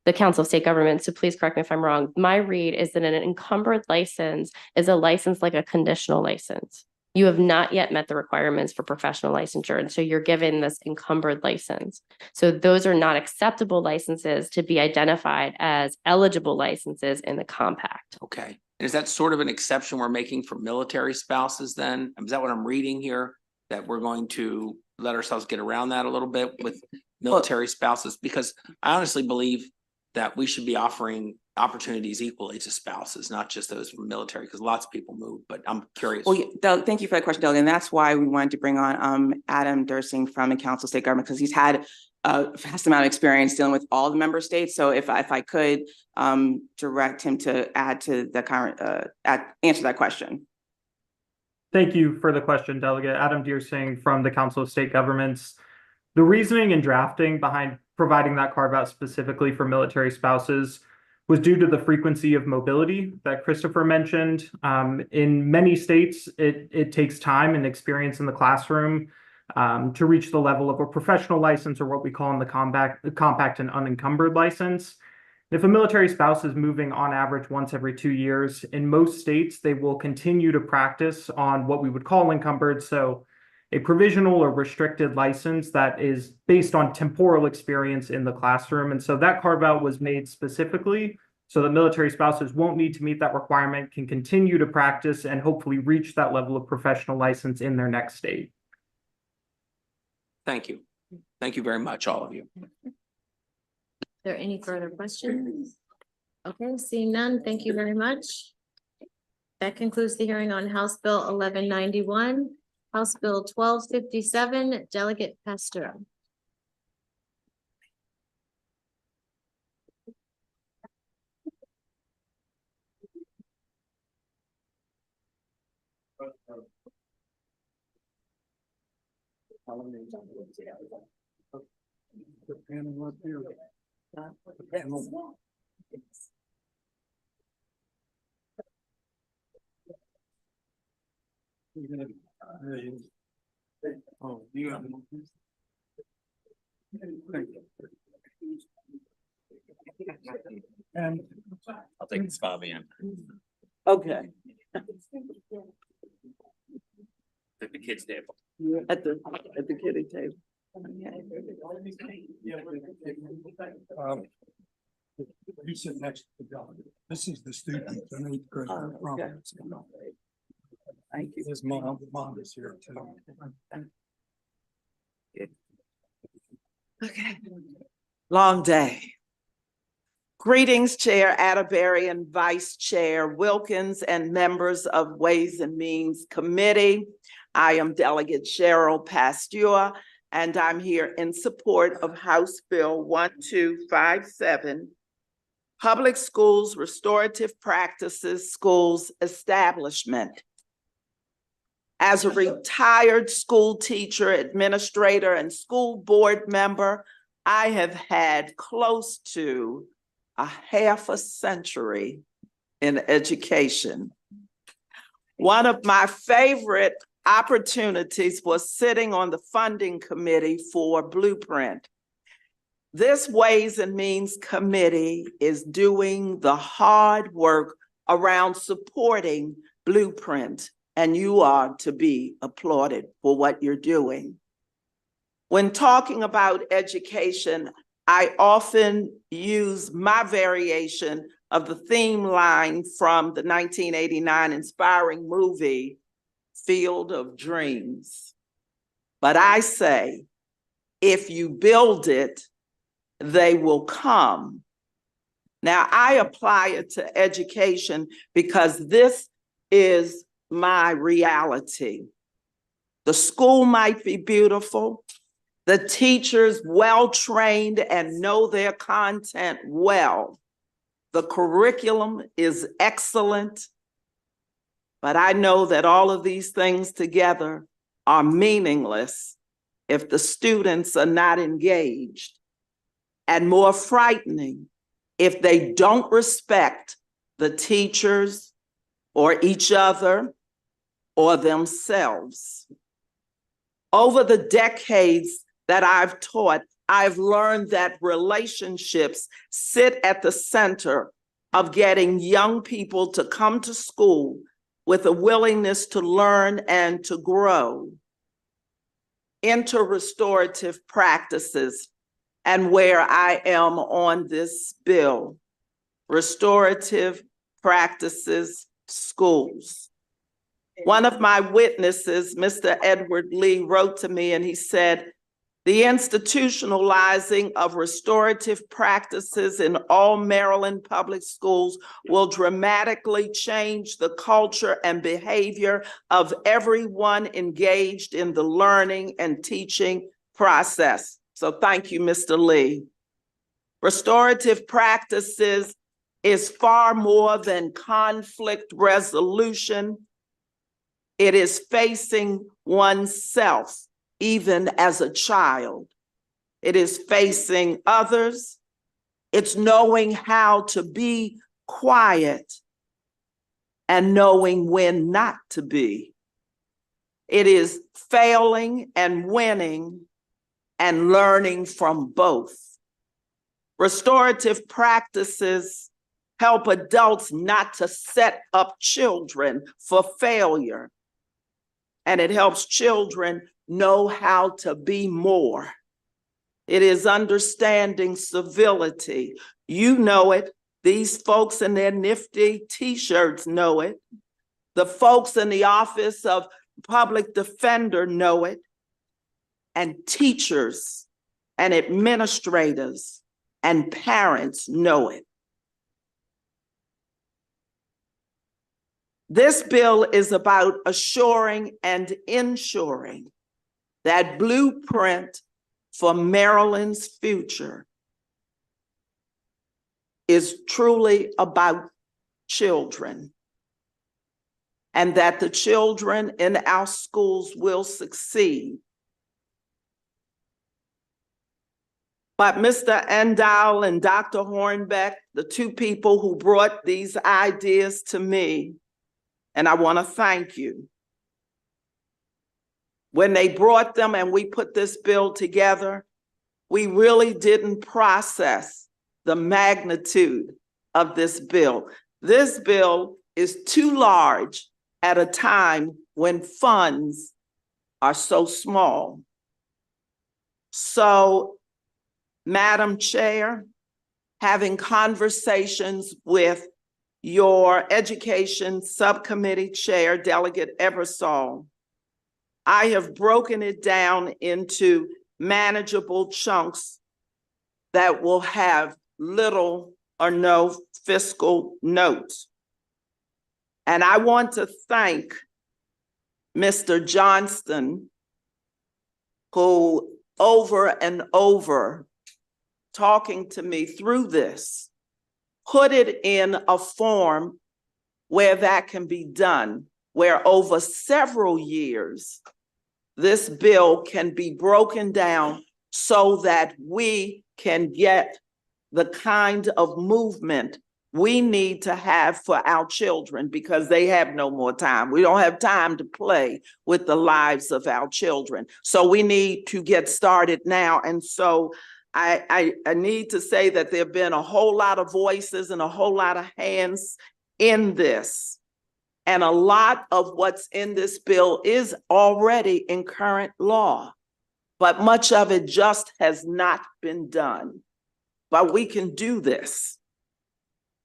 the Council of State Governments, so please correct me if I'm wrong. My read is that an encumbered license is a license like a conditional license. You have not yet met the requirements for professional licensure, and so you're given this encumbered license. So those are not acceptable licenses to be identified as eligible licenses in the compact. Okay. And is that sort of an exception we're making for military spouses then? Is that what I'm reading here? That we're going to let ourselves get around that a little bit with military spouses? Because I honestly believe that we should be offering opportunities equally to spouses, not just those from military, because lots of people move, but I'm curious. Well, Doug, thank you for that question, Doug. And that's why we wanted to bring on Adam Dursing from the Council of State Government, because he's had a vast amount of experience dealing with all the member states. So if I could direct him to add to the current, answer that question. Thank you for the question, Delegate. Adam Dursing from the Council of State Governments. The reasoning and drafting behind providing that carve out specifically for military spouses was due to the frequency of mobility that Christopher mentioned. In many states, it takes time and experience in the classroom to reach the level of a professional license, or what we call in the compact and unencumbered license. If a military spouse is moving on average once every 2 years, in most states, they will continue to practice on what we would call encumbered. So a provisional or restricted license that is based on temporal experience in the classroom. And so that carve out was made specifically so that military spouses won't need to meet that requirement, can continue to practice and hopefully reach that level of professional license in their next state. Thank you. Thank you very much, all of you. Are there any further questions? Okay, seeing none, thank you very much. That concludes the hearing on House Bill 1191. House Bill 1257, Delegate Pastor. Oh, you have. And I'll take the spot, man. Okay. At the kids' table. At the kiddie table. You sit next to the delegate. This is the student. I need to grade their problems. Thank you. His mom is here too. Okay. Long day. Greetings, Chair Atterbury and Vice Chair Wilkins and members of Ways and Means Committee. I am Delegate Cheryl Pasteur, and I'm here in support of House Bill 1257, Public Schools Restorative Practices Schools Establishment. As a retired school teacher, administrator, and school board member, I have had close to a half a century in education. One of my favorite opportunities was sitting on the funding committee for Blueprint. This Ways and Means Committee is doing the hard work around supporting Blueprint, and you are to be applauded for what you're doing. When talking about education, I often use my variation of the theme line from the 1989 inspiring movie, Field of Dreams. But I say, if you build it, they will come. Now, I apply it to education because this is my reality. The school might be beautiful, the teachers well-trained and know their content well. The curriculum is excellent, but I know that all of these things together are meaningless if the students are not engaged, and more frightening if they don't respect the teachers or each other or themselves. Over the decades that I've taught, I've learned that relationships sit at the center of getting young people to come to school with a willingness to learn and to grow. Enter restorative practices and where I am on this bill. Restorative practices schools. One of my witnesses, Mr. Edward Lee, wrote to me and he said, the institutionalizing of restorative practices in all Maryland public schools will dramatically change the culture and behavior of everyone engaged in the learning and teaching process. So thank you, Mr. Lee. Restorative practices is far more than conflict resolution. It is facing oneself, even as a child. It is facing others. It's knowing how to be quiet and knowing when not to be. It is failing and winning and learning from both. Restorative practices help adults not to set up children for failure. And it helps children know how to be more. It is understanding civility. You know it. These folks in their nifty t-shirts know it. The folks in the Office of Public Defender know it. And teachers and administrators and parents know it. This bill is about assuring and ensuring that blueprint for Maryland's future is truly about children, and that the children in our schools will succeed. But Mr. Endahl and Dr. Hornbeck, the two people who brought these ideas to me, and I want to thank you. When they brought them and we put this bill together, we really didn't process the magnitude of this bill. This bill is too large at a time when funds are so small. So, Madam Chair, having conversations with your Education Subcommittee Chair, Delegate Ebersol, I have broken it down into manageable chunks that will have little or no fiscal notes. And I want to thank Mr. Johnston, who over and over, talking to me through this, put it in a form where that can be done, where over several years, this bill can be broken down so that we can get the kind of movement we need to have for our children, because they have no more time. We don't have time to play with the lives of our children. So we need to get started now. And so I need to say that there have been a whole lot of voices and a whole lot of hands in this. And a lot of what's in this bill is already in current law, but much of it just has not been done. But we can do this.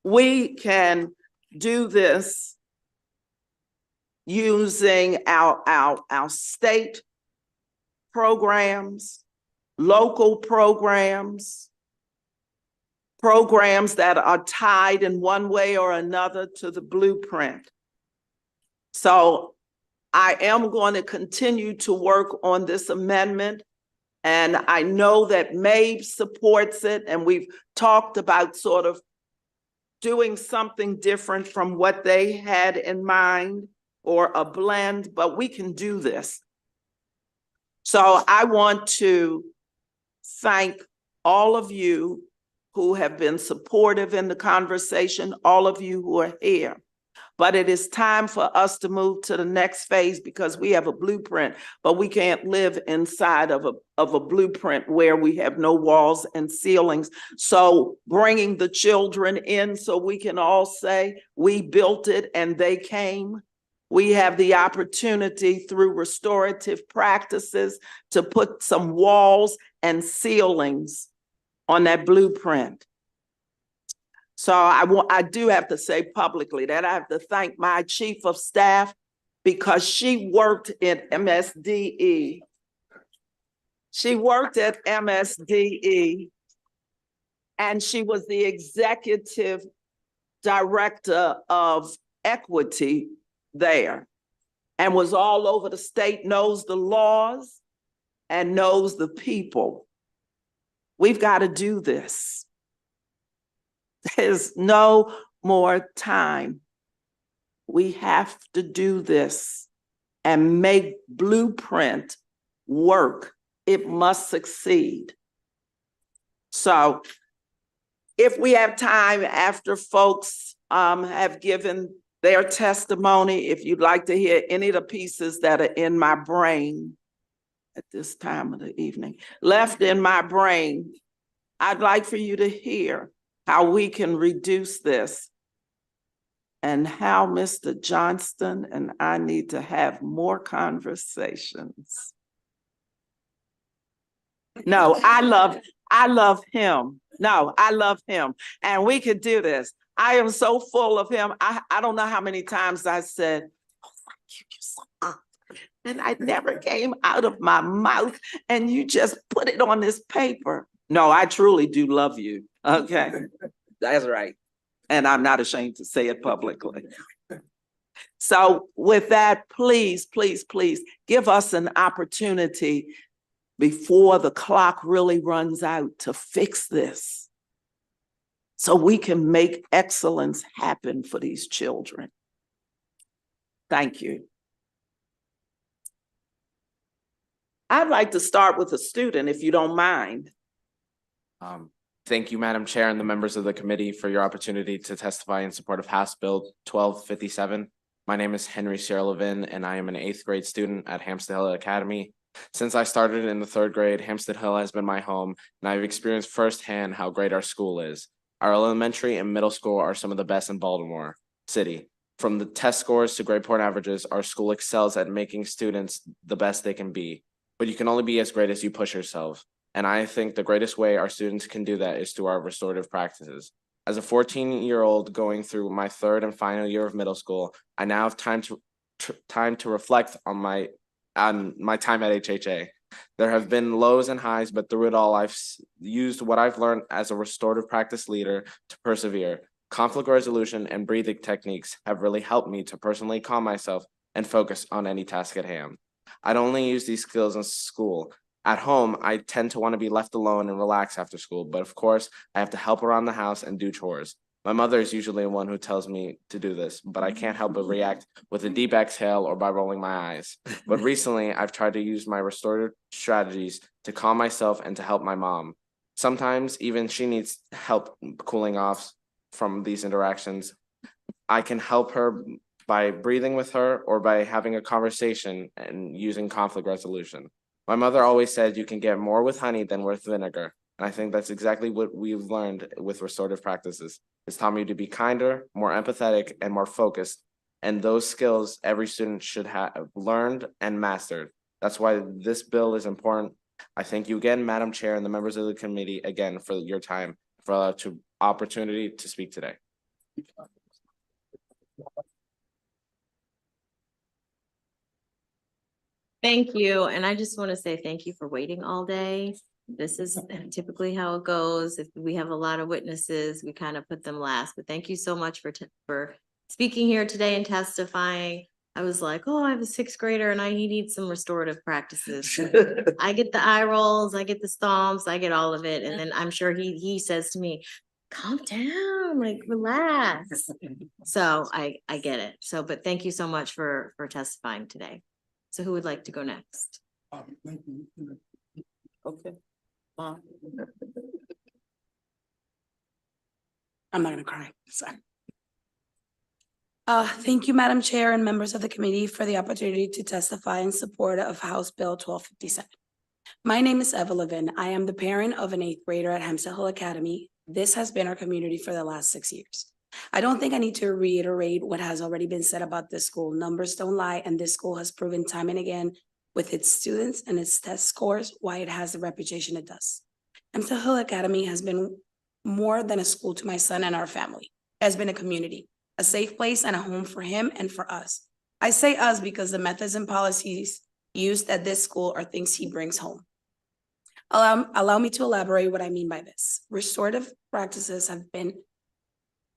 We can do this using our state programs, local programs, programs that are tied in one way or another to the blueprint. So I am going to continue to work on this amendment. And I know that MABE supports it, and we've talked about sort of doing something different from what they had in mind, or a blend, but we can do this. So I want to thank all of you who have been supportive in the conversation, all of you who are here. But it is time for us to move to the next phase, because we have a blueprint, but we can't live inside of a blueprint where we have no walls and ceilings. So bringing the children in so we can all say, we built it and they came, We have the opportunity through restorative practices to put some walls and ceilings on that blueprint. So I do have to say publicly that I have to thank my chief of staff because she worked at MSDE. She worked at MSDE and she was the executive director of equity there and was all over the state, knows the laws and knows the people. We've got to do this. There's no more time. We have to do this and make Blueprint work. It must succeed. So if we have time after folks have given their testimony, if you'd like to hear any of the pieces that are in my brain at this time of the evening, left in my brain, I'd like for you to hear how we can reduce this and how Mr. Johnston and I need to have more conversations. No, I love him. No, I love him. And we could do this. I am so full of him. I don't know how many times I said, oh, thank you, you're so good. And I never came out of my mouth and you just put it on this paper. No, I truly do love you. Okay, that's right. And I'm not ashamed to say it publicly. So with that, please, please, please give us an opportunity before the clock really runs out to fix this so we can make excellence happen for these children. Thank you. I'd like to start with a student, if you don't mind. Thank you, Madam Chair, and the members of the committee for your opportunity to testify in support of House Bill 1257. My name is Henry Sierra-Levin, and I am an 8th grade student at Hampstead Hill Academy. Since I started in the 3rd grade, Hampstead Hill has been my home, and I've experienced firsthand how great our school is. Our elementary and middle school are some of the best in Baltimore City. From the test scores to grade point averages, our school excels at making students the best they can be. But you can only be as great as you push yourself. And I think the greatest way our students can do that is through our restorative practices. As a 14-year-old going through my 3rd and final year of middle school, I now have time to reflect on my time at HHA. There have been lows and highs, but through it all, I've used what I've learned as a restorative practice leader to persevere. Conflict resolution and breathing techniques have really helped me to personally calm myself and focus on any task at hand. I'd only use these skills in school. At home, I tend to want to be left alone and relax after school, but of course, I have to help around the house and do chores. My mother is usually the one who tells me to do this, but I can't help but react with a deep exhale or by rolling my eyes. But recently, I've tried to use my restorative strategies to calm myself and to help my mom. Sometimes even she needs help cooling off from these interactions. I can help her by breathing with her or by having a conversation and using conflict resolution. My mother always said you can get more with honey than with vinegar. And I think that's exactly what we've learned with restorative practices. It's taught me to be kinder, more empathetic, and more focused. And those skills every student should have learned and mastered. That's why this bill is important. I thank you again, Madam Chair, and the members of the committee again for your time, for the opportunity to speak today. Thank you. And I just want to say thank you for waiting all day. This is typically how it goes. If we have a lot of witnesses, we kind of put them last. But thank you so much for speaking here today and testifying. I was like, oh, I have a 6th grader and he needs some restorative practices. I get the eye rolls, I get the stomps, I get all of it. And then I'm sure he says to me, calm down, like relax. So I get it. So, but thank you so much for testifying today. So who would like to go next? Okay. I'm not gonna cry. Sorry. Thank you, Madam Chair and members of the committee for the opportunity to testify in support of House Bill 1257. My name is Eva Levin. I am the parent of an 8th grader at Hampstead Hill Academy. This has been our community for the last 6 years. I don't think I need to reiterate what has already been said about this school. Numbers don't lie, and this school has proven time and again with its students and its test scores why it has the reputation it does. Hempstead Hill Academy has been more than a school to my son and our family. It has been a community, a safe place and a home for him and for us. I say us because the methods and policies used at this school are things he brings home. Allow me to elaborate what I mean by this. Restorative practices have been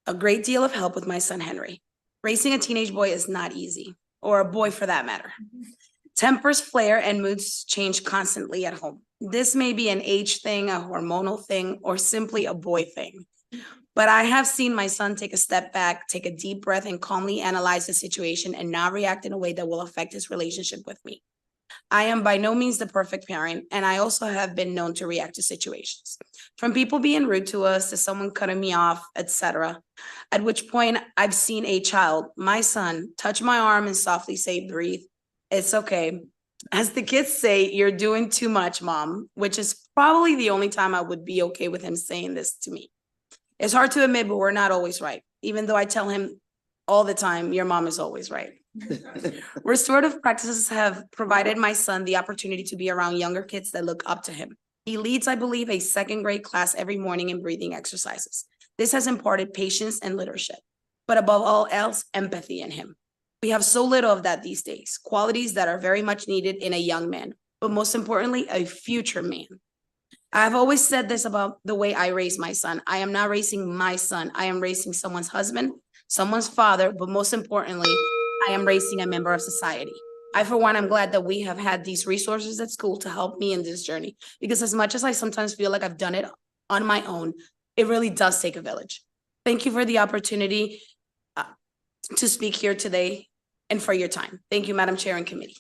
a great deal of help with my son, Henry. Raising a teenage boy is not easy, or a boy for that matter. Tempers flare and moods change constantly at home. This may be an age thing, a hormonal thing, or simply a boy thing. But I have seen my son take a step back, take a deep breath, and calmly analyze the situation and not react in a way that will affect his relationship with me. I am by no means the perfect parent, and I also have been known to react to situations. From people being rude to us, to someone cutting me off, etc. At which point I've seen a child, my son, touch my arm and softly say, "Breathe. It's okay." As the kids say, "You're doing too much, Mom," which is probably the only time I would be okay with him saying this to me. It's hard to admit, but we're not always right. Even though I tell him all the time, "Your mom is always right." Restorative practices have provided my son the opportunity to be around younger kids that look up to him. He leads, I believe, a second grade class every morning in breathing exercises. This has imparted patience and leadership, but above all else, empathy in him. We have so little of that these days, qualities that are very much needed in a young man, but most importantly, a future man. I've always said this about the way I raise my son. I am not raising my son. I am raising someone's husband, someone's father, but most importantly, I am raising a member of society. I, for one, am glad that we have had these resources at school to help me in this journey, because as much as I sometimes feel like I've done it on my own, it really does take a village. Thank you for the opportunity to speak here today and for your time. Thank you, Madam Chair and committee.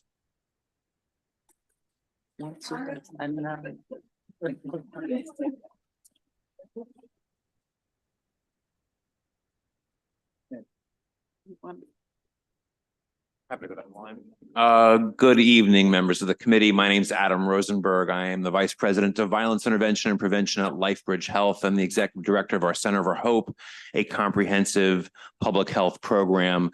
Good evening, members of the committee. My name is Adam Rosenberg. I am the Vice President of Violence Intervention and Prevention at LifeBridge Health. I'm the Executive Director of our Center for Hope, a comprehensive public health program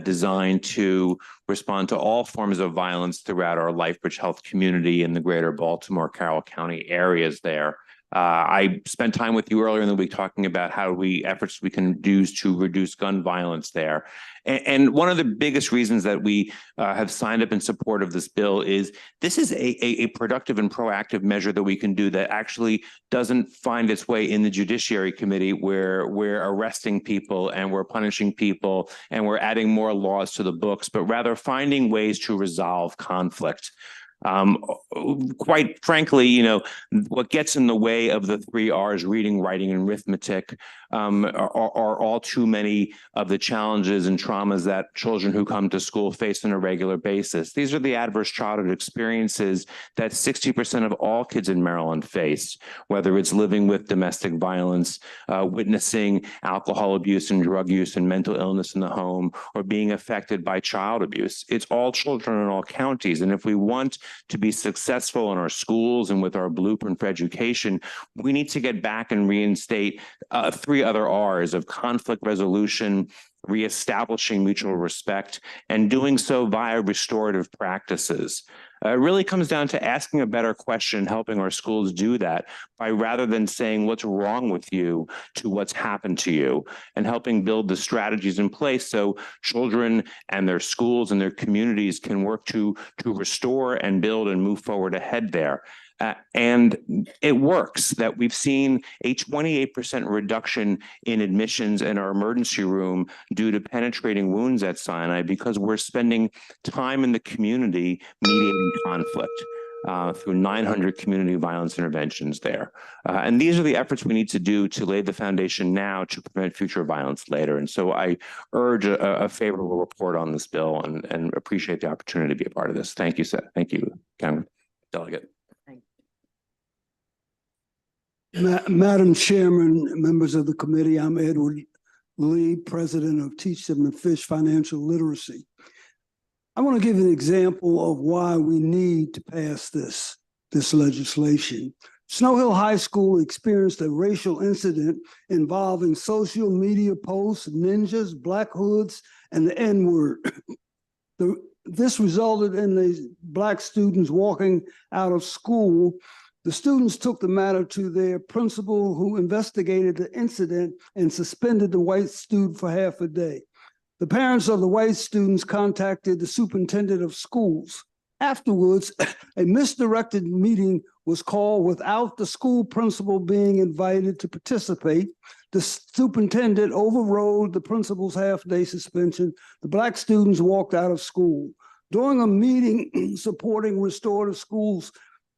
designed to respond to all forms of violence throughout our LifeBridge Health community in the greater Baltimore, Carroll County areas there. I spent time with you earlier in the week talking about how efforts we can do to reduce gun violence there. And one of the biggest reasons that we have signed up in support of this bill is this is a productive and proactive measure that we can do that actually doesn't find its way in the Judiciary Committee, where we're arresting people and we're punishing people and we're adding more laws to the books, but rather finding ways to resolve conflict. Quite frankly, what gets in the way of the 3 R's, reading, writing, and arithmetic, are all too many of the challenges and traumas that children who come to school face on a regular basis. These are the adverse childhood experiences that 60% of all kids in Maryland face, whether it's living with domestic violence, witnessing alcohol abuse and drug use and mental illness in the home, or being affected by child abuse. It's all children in all counties. And if we want to be successful in our schools and with our blueprint for education, we need to get back and reinstate 3 other R's of conflict resolution, reestablishing mutual respect, and doing so via restorative practices. It really comes down to asking a better question, helping our schools do that by, rather than saying what's wrong with you, to what's happened to you, and helping build the strategies in place so children and their schools and their communities can work to restore and build and move forward ahead there. And it works. That we've seen a 28% reduction in admissions in our emergency room due to penetrating wounds at Sinai, because we're spending time in the community mediating conflict through 900 community violence interventions there. And these are the efforts we need to do to lay the foundation now to prevent future violence later. And so I urge a favorable report on this bill and appreciate the opportunity to be a part of this. Thank you, sir. Thank you, Delegate. Madam Chairman, members of the committee, I'm Edward Lee, President of Teach Them to Fish Financial Literacy. I want to give an example of why we need to pass this legislation. Snow Hill High School experienced a racial incident involving social media posts, ninjas, black hoods, and the N-word. This resulted in the black students walking out of school. The students took the matter to their principal, who investigated the incident and suspended the white student for half a day. The parents of the white students contacted the superintendent of schools. Afterwards, a misdirected meeting was called without the school principal being invited to participate. The superintendent overrode the principal's half-day suspension. The black students walked out of school. During a meeting supporting restorative schools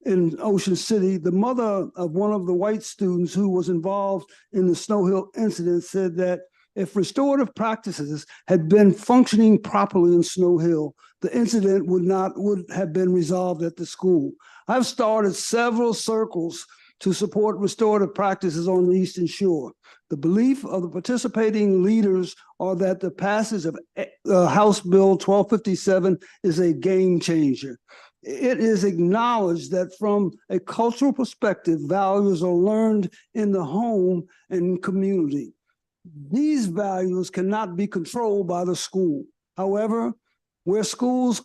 in Ocean City, the mother of one of the white students who was involved in the Snow Hill incident said that if restorative practices had been functioning properly in Snow Hill, the incident would have been resolved at the school. I've started several circles to support restorative practices on the Eastern Shore. The belief of the participating leaders are that the passage of House Bill 1257 is a game changer. It is acknowledged that from a cultural perspective, values are learned in the home and community. These values cannot be controlled by the school. However, where schools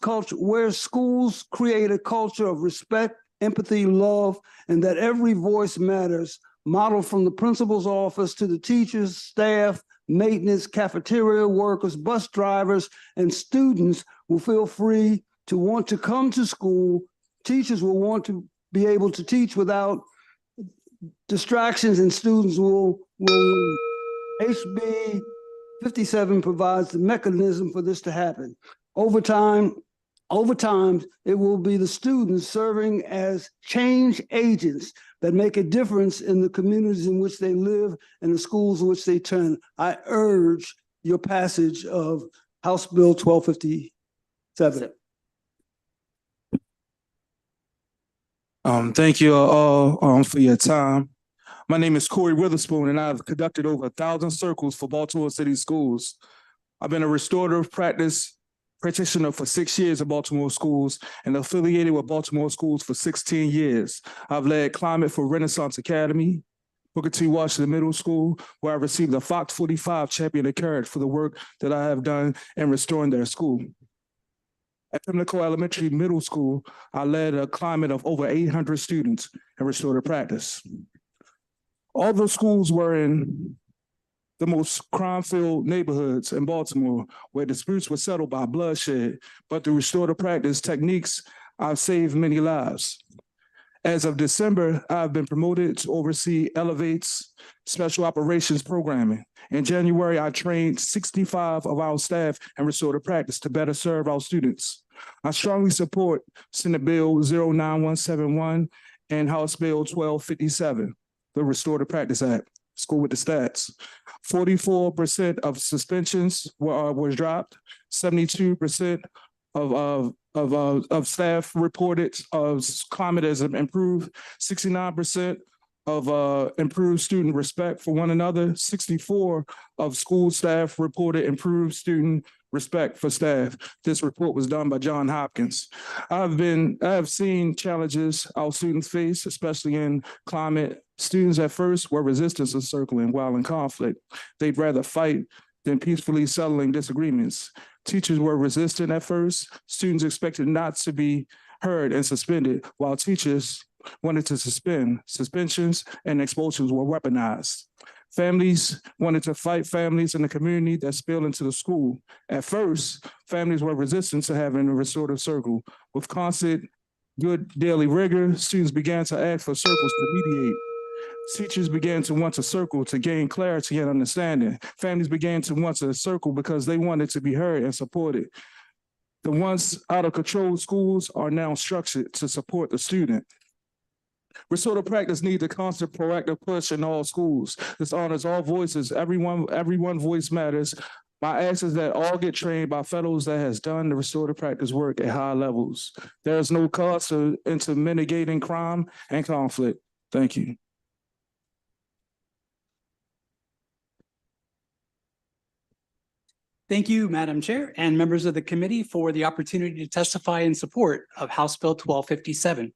create a culture of respect, empathy, love, and that every voice matters, modeled from the principal's office to the teachers, staff, maintenance, cafeteria workers, bus drivers, and students will feel free to want to come to school. Teachers will want to be able to teach without distractions, and students will HB 57 provides the mechanism for this to happen. Over time, it will be the students serving as change agents that make a difference in the communities in which they live and the schools in which they attend. I urge your passage of House Bill 1257. Thank you all for your time. My name is Corey Witherspoon, and I've conducted over 1,000 circles for Baltimore City schools. I've been a restorative practice practitioner for 6 years in Baltimore schools and affiliated with Baltimore schools for 16 years. I've led Climate for Renaissance Academy, Booker T. Washington Middle School, where I received a Fox 45 Champion of Courage for the work that I have done in restoring their school. At Pimlico Elementary Middle School, I led a climate of over 800 students in restorative practice. All the schools were in the most crime-filled neighborhoods in Baltimore, where disputes were settled by bloodshed, but through restorative practice techniques, I've saved many lives. As of December, I've been promoted to oversee Elevate's special operations programming. In January, I trained 65 of our staff in restorative practice to better serve our students. I strongly support Senate Bill 09171 and House Bill 1257, the Restorative Practice Act. School with the stats. 44% of suspensions was dropped. 72% of staff reported climate has improved. 69% of improved student respect for one another. 64% of school staff reported improved student respect for staff. This report was done by John Hopkins. I have seen challenges our students face, especially in climate. Students at first were resistant to circling while in conflict. They'd rather fight than peacefully settling disagreements. Teachers were resistant at first. Students expected not to be heard and suspended, while teachers wanted to suspend. Suspensions and expulsions were weaponized. Families wanted to fight families in the community that spill into the school. At first, families were resistant to having a restorative circle. With constant good daily rigor, students began to ask for circles to mediate. Teachers began to want a circle to gain clarity and understanding. Families began to want a circle because they wanted to be heard and supported. The once out of control schools are now structured to support the student. Restorative practice needs a constant proactive push in all schools. This honors all voices. Everyone voice matters. My ask is that all get trained by fellows that has done the restorative practice work at high levels. There is no cost into mitigating crime and conflict. Thank you. Thank you, Madam Chair and members of the committee for the opportunity to testify in support of House Bill 1257.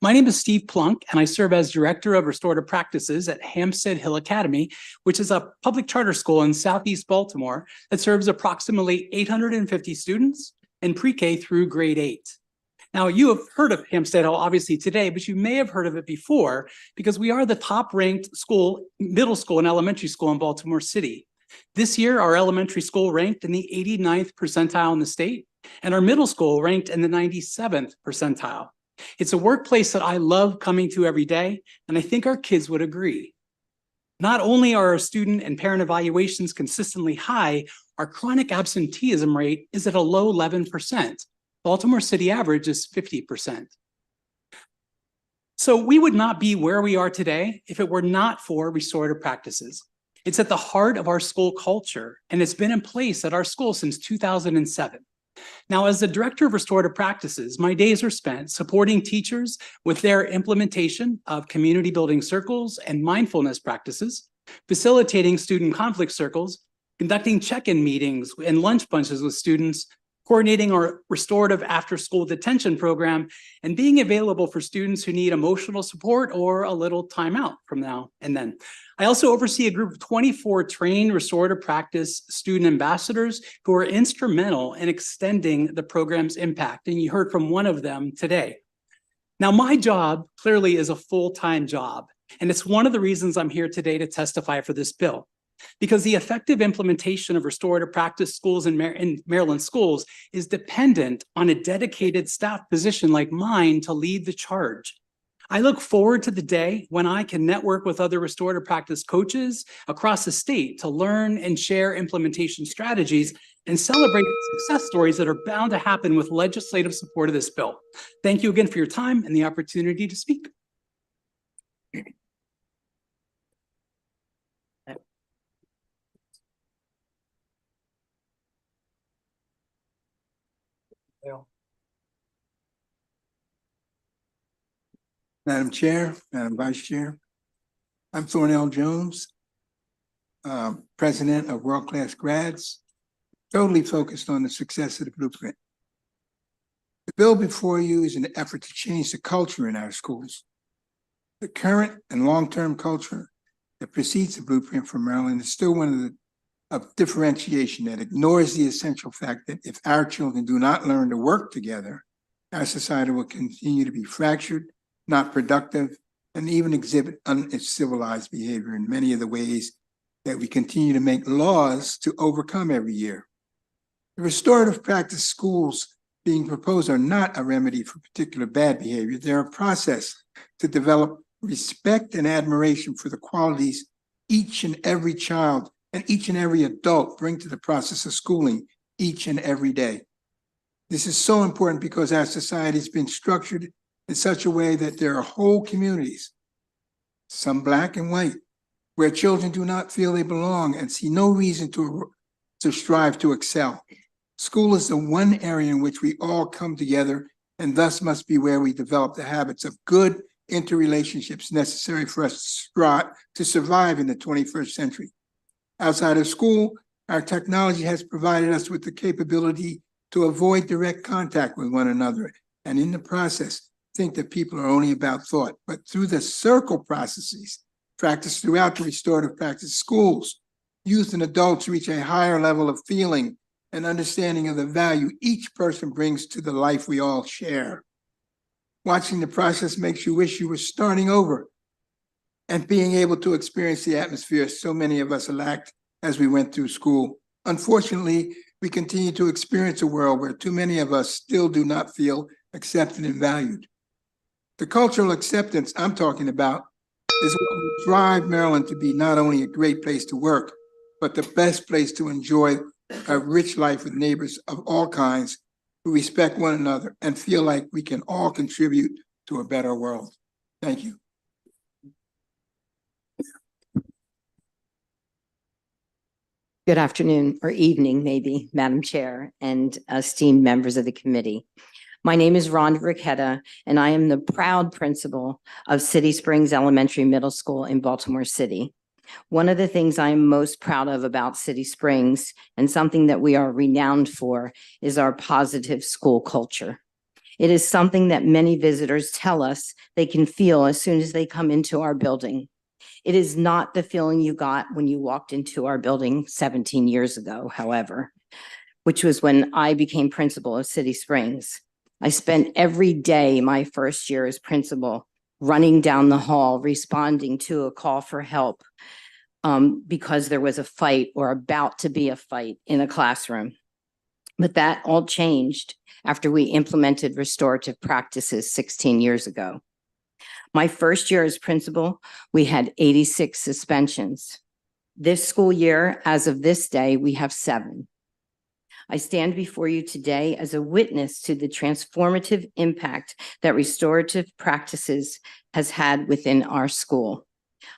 My name is Steve Plunk, and I serve as Director of Restorative Practices at Hampstead Hill Academy, which is a public charter school in Southeast Baltimore that serves approximately 850 students in pre-K through grade 8. Now, you have heard of Hampstead Hill obviously today, but you may have heard of it before because we are the top-ranked school, middle school and elementary school in Baltimore City. This year, our elementary school ranked in the 89th percentile in the state, and our middle school ranked in the 97th percentile. It's a workplace that I love coming to every day, and I think our kids would agree. Not only are our student and parent evaluations consistently high, our chronic absenteeism rate is at a low 11%. Baltimore City average is 50%. So we would not be where we are today if it were not for restorative practices. It's at the heart of our school culture, and it's been in place at our school since 2007. Now, as the Director of Restorative Practices, my days are spent supporting teachers with their implementation of community building circles and mindfulness practices, facilitating student conflict circles, conducting check-in meetings and lunch bunches with students, coordinating our restorative after-school detention program, and being available for students who need emotional support or a little timeout from now and then. I also oversee a group of 24 trained restorative practice student ambassadors who are instrumental in extending the program's impact, and you heard from one of them today. Now, my job clearly is a full-time job, and it's one of the reasons I'm here today to testify for this bill. Because the effective implementation of restorative practice schools in Maryland schools is dependent on a dedicated staff position like mine to lead the charge. I look forward to the day when I can network with other restorative practice coaches across the state to learn and share implementation strategies and celebrate success stories that are bound to happen with legislative support of this bill. Thank you again for your time and the opportunity to speak. Madam Chair, Madam Vice Chair, I'm Thornell Jones, President of World Class Grads, totally focused on the success of the blueprint. The bill before you is an effort to change the culture in our schools. The current and long-term culture that precedes the blueprint for Maryland is still one of differentiation that ignores the essential fact that if our children do not learn to work together, our society will continue to be fractured, not productive, and even exhibit uncivilized behavior in many of the ways that we continue to make laws to overcome every year. The restorative practice schools being proposed are not a remedy for particular bad behavior. They're a process to develop respect and admiration for the qualities each and every child and each and every adult bring to the process of schooling each and every day. This is so important because our society has been structured in such a way that there are whole communities, some black and white, where children do not feel they belong and see no reason to strive to excel. School is the one area in which we all come together and thus must be where we develop the habits of good interrelationships necessary for us to survive in the 21st century. Outside of school, our technology has provided us with the capability to avoid direct contact with one another, and in the process, think that people are only about thought. But through the circle processes practiced throughout the restorative practice schools, youth and adults reach a higher level of feeling and understanding of the value each person brings to the life we all share. Watching the process makes you wish you were starting over and being able to experience the atmosphere so many of us lacked as we went through school. Unfortunately, we continue to experience a world where too many of us still do not feel accepted and valued. The cultural acceptance I'm talking about is what will drive Maryland to be not only a great place to work, but the best place to enjoy a rich life with neighbors of all kinds who respect one another and feel like we can all contribute to a better world. Thank you. Good afternoon or evening, maybe, Madam Chair and esteemed members of the committee. My name is Rhonda Riquetta, and I am the proud principal of City Springs Elementary Middle School in Baltimore City. One of the things I am most proud of about City Springs and something that we are renowned for is our positive school culture. It is something that many visitors tell us they can feel as soon as they come into our building. It is not the feeling you got when you walked into our building 17 years ago, however, which was when I became principal of City Springs. I spent every day my first year as principal running down the hall, responding to a call for help because there was a fight or about to be a fight in a classroom. But that all changed after we implemented restorative practices 16 years ago. My first year as principal, we had 86 suspensions. This school year, as of this day, we have 7. I stand before you today as a witness to the transformative impact that restorative practices has had within our school.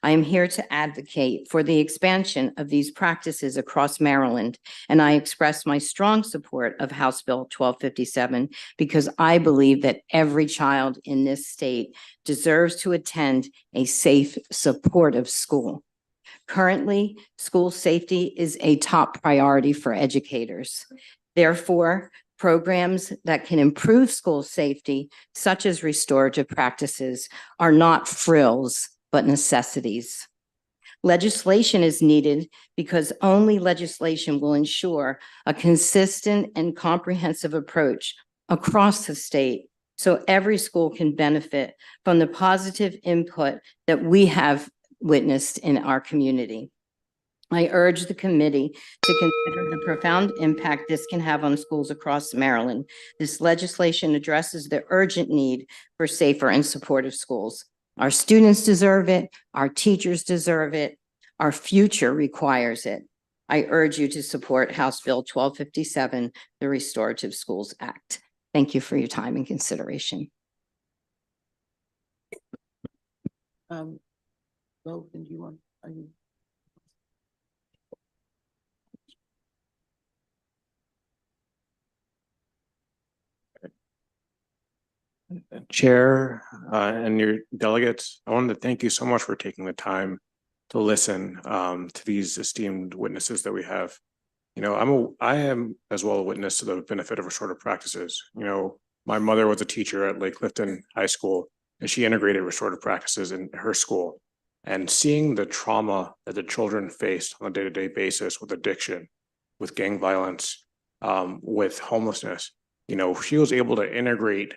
I am here to advocate for the expansion of these practices across Maryland, and I express my strong support of House Bill 1257 because I believe that every child in this state deserves to attend a safe, supportive school. Currently, school safety is a top priority for educators. Therefore, programs that can improve school safety, such as restorative practices, are not frills, but necessities. Legislation is needed because only legislation will ensure a consistent and comprehensive approach across the state so every school can benefit from the positive input that we have witnessed in our community. I urge the committee to consider the profound impact this can have on schools across Maryland. This legislation addresses the urgent need for safer and supportive schools. Our students deserve it, our teachers deserve it, our future requires it. I urge you to support House Bill 1257, the Restorative Schools Act. Thank you for your time and consideration. Logan, do you want? Chair, and your delegates, I wanted to thank you so much for taking the time to listen to these esteemed witnesses that we have. You know, I am as well a witness to the benefit of restorative practices. You know, my mother was a teacher at Lake Clifton High School, and she integrated restorative practices in her school. And seeing the trauma that the children faced on a day-to-day basis with addiction, with gang violence, with homelessness, you know, she was able to integrate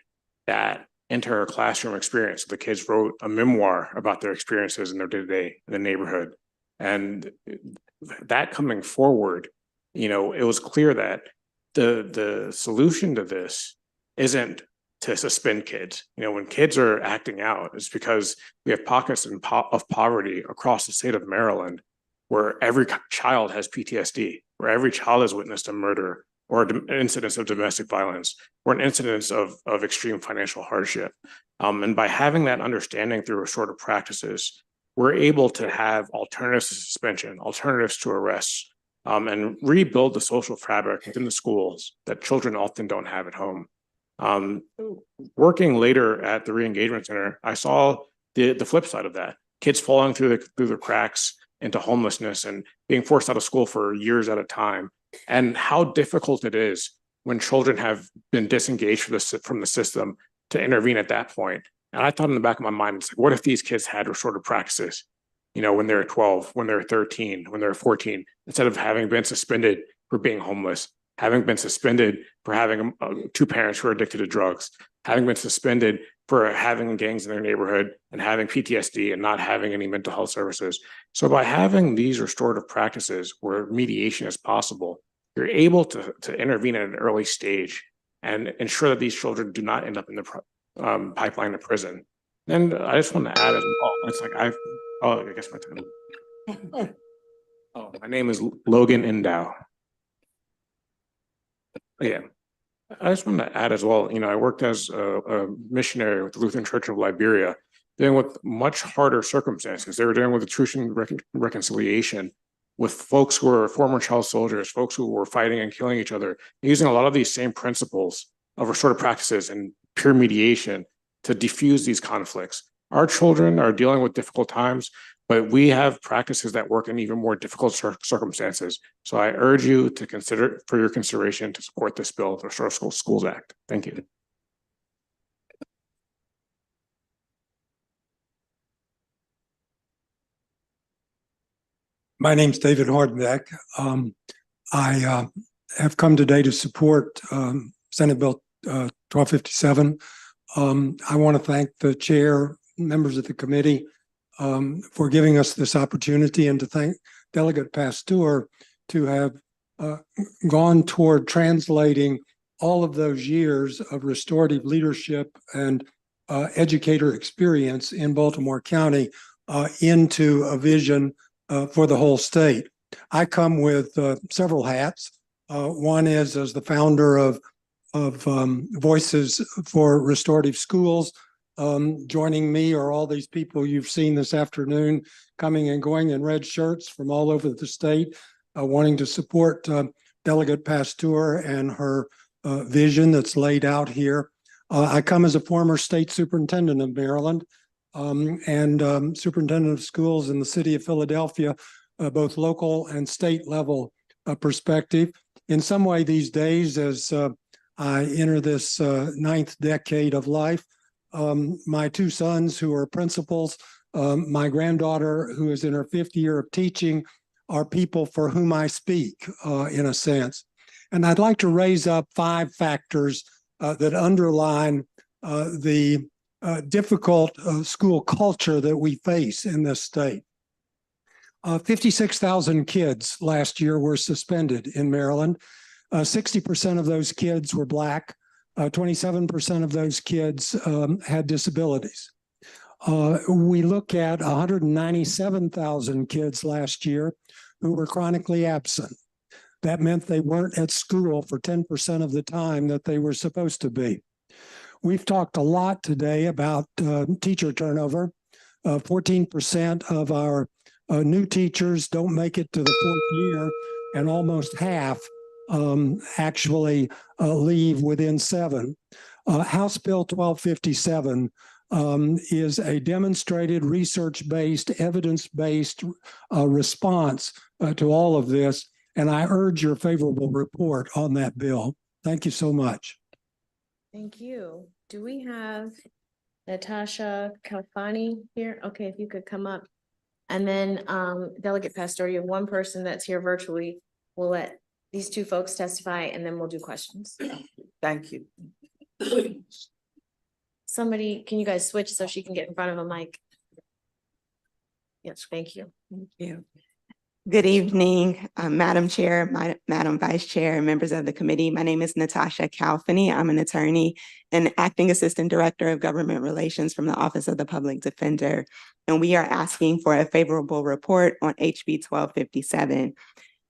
that into her classroom experience. The kids wrote a memoir about their experiences in their day-to-day in the neighborhood. And that coming forward, you know, it was clear that the solution to this isn't to suspend kids. You know, when kids are acting out, it's because we have pockets of poverty across the state of Maryland where every child has PTSD, where every child has witnessed a murder or an incidence of domestic violence, or an incidence of extreme financial hardship. And by having that understanding through restorative practices, we're able to have alternatives to suspension, alternatives to arrests, and rebuild the social fabric within the schools that children often don't have at home. Working later at the re-engagement center, I saw the flip side of that. Kids falling through the cracks into homelessness and being forced out of school for years at a time, and how difficult it is when children have been disengaged from the system to intervene at that point. And I thought in the back of my mind, it's like, what if these kids had restorative practices, you know, when they're 12, when they're 13, when they're 14, instead of having been suspended for being homeless, having been suspended for having 2 parents who are addicted to drugs, having been suspended for having gangs in their neighborhood and having PTSD and not having any mental health services. So by having these restorative practices where mediation is possible, you're able to intervene at an early stage and ensure that these children do not end up in the pipeline to prison. And I just want to add as well, it's like I guess my time. Oh, my name is Logan Endow. Yeah. I just want to add as well, you know, I worked as a missionary with the Lutheran Church of Liberia, dealing with much harder circumstances. They were dealing with the truth and reconciliation with folks who were former child soldiers, folks who were fighting and killing each other, using a lot of these same principles of restorative practices and pure mediation to diffuse these conflicts. Our children are dealing with difficult times, but we have practices that work in even more difficult circumstances. So I urge you to consider for your consideration to support this bill, the Restorative Schools Act. Thank you. My name's David Hardbeck. I have come today to support Senate Bill 1257. I want to thank the chair, members of the committee for giving us this opportunity, and to thank Delegate Pasteur to have gone toward translating all of those years of restorative leadership and educator experience in Baltimore County into a vision for the whole state. I come with several hats. One is as the founder of Voices for Restorative Schools. Joining me are all these people you've seen this afternoon coming and going in red shirts from all over the state, wanting to support Delegate Pasteur and her vision that's laid out here. I come as a former state superintendent of Maryland and superintendent of schools in the city of Philadelphia, both local and state level perspective. In some way these days, as I enter this ninth decade of life, my two sons who are principals, my granddaughter who is in her 5th year of teaching, are people for whom I speak in a sense. And I'd like to raise up 5 factors that underline the difficult school culture that we face in this state. 56,000 kids last year were suspended in Maryland. 60% of those kids were Black. 27% of those kids had disabilities. We look at 197,000 kids last year who were chronically absent. That meant they weren't at school for 10% of the time that they were supposed to be. We've talked a lot today about teacher turnover. 14% of our new teachers don't make it to the 4th year, and almost half actually leave within 7. House Bill 1257 is a demonstrated, research-based, evidence-based response to all of this, and I urge your favorable report on that bill. Thank you so much. Thank you. Do we have Natasha Kalfani here? Okay, if you could come up. And then Delegate Pasteur, you have one person that's here virtually. We'll let these 2 folks testify and then we'll do questions. Thank you. Somebody, can you guys switch so she can get in front of a mic? Yes, thank you. Thank you. Good evening, Madam Chair, Madam Vice Chair, members of the committee. My name is Natasha Kalfany. I'm an attorney and acting assistant director of government relations from the Office of the Public Defender. And we are asking for a favorable report on HB 1257.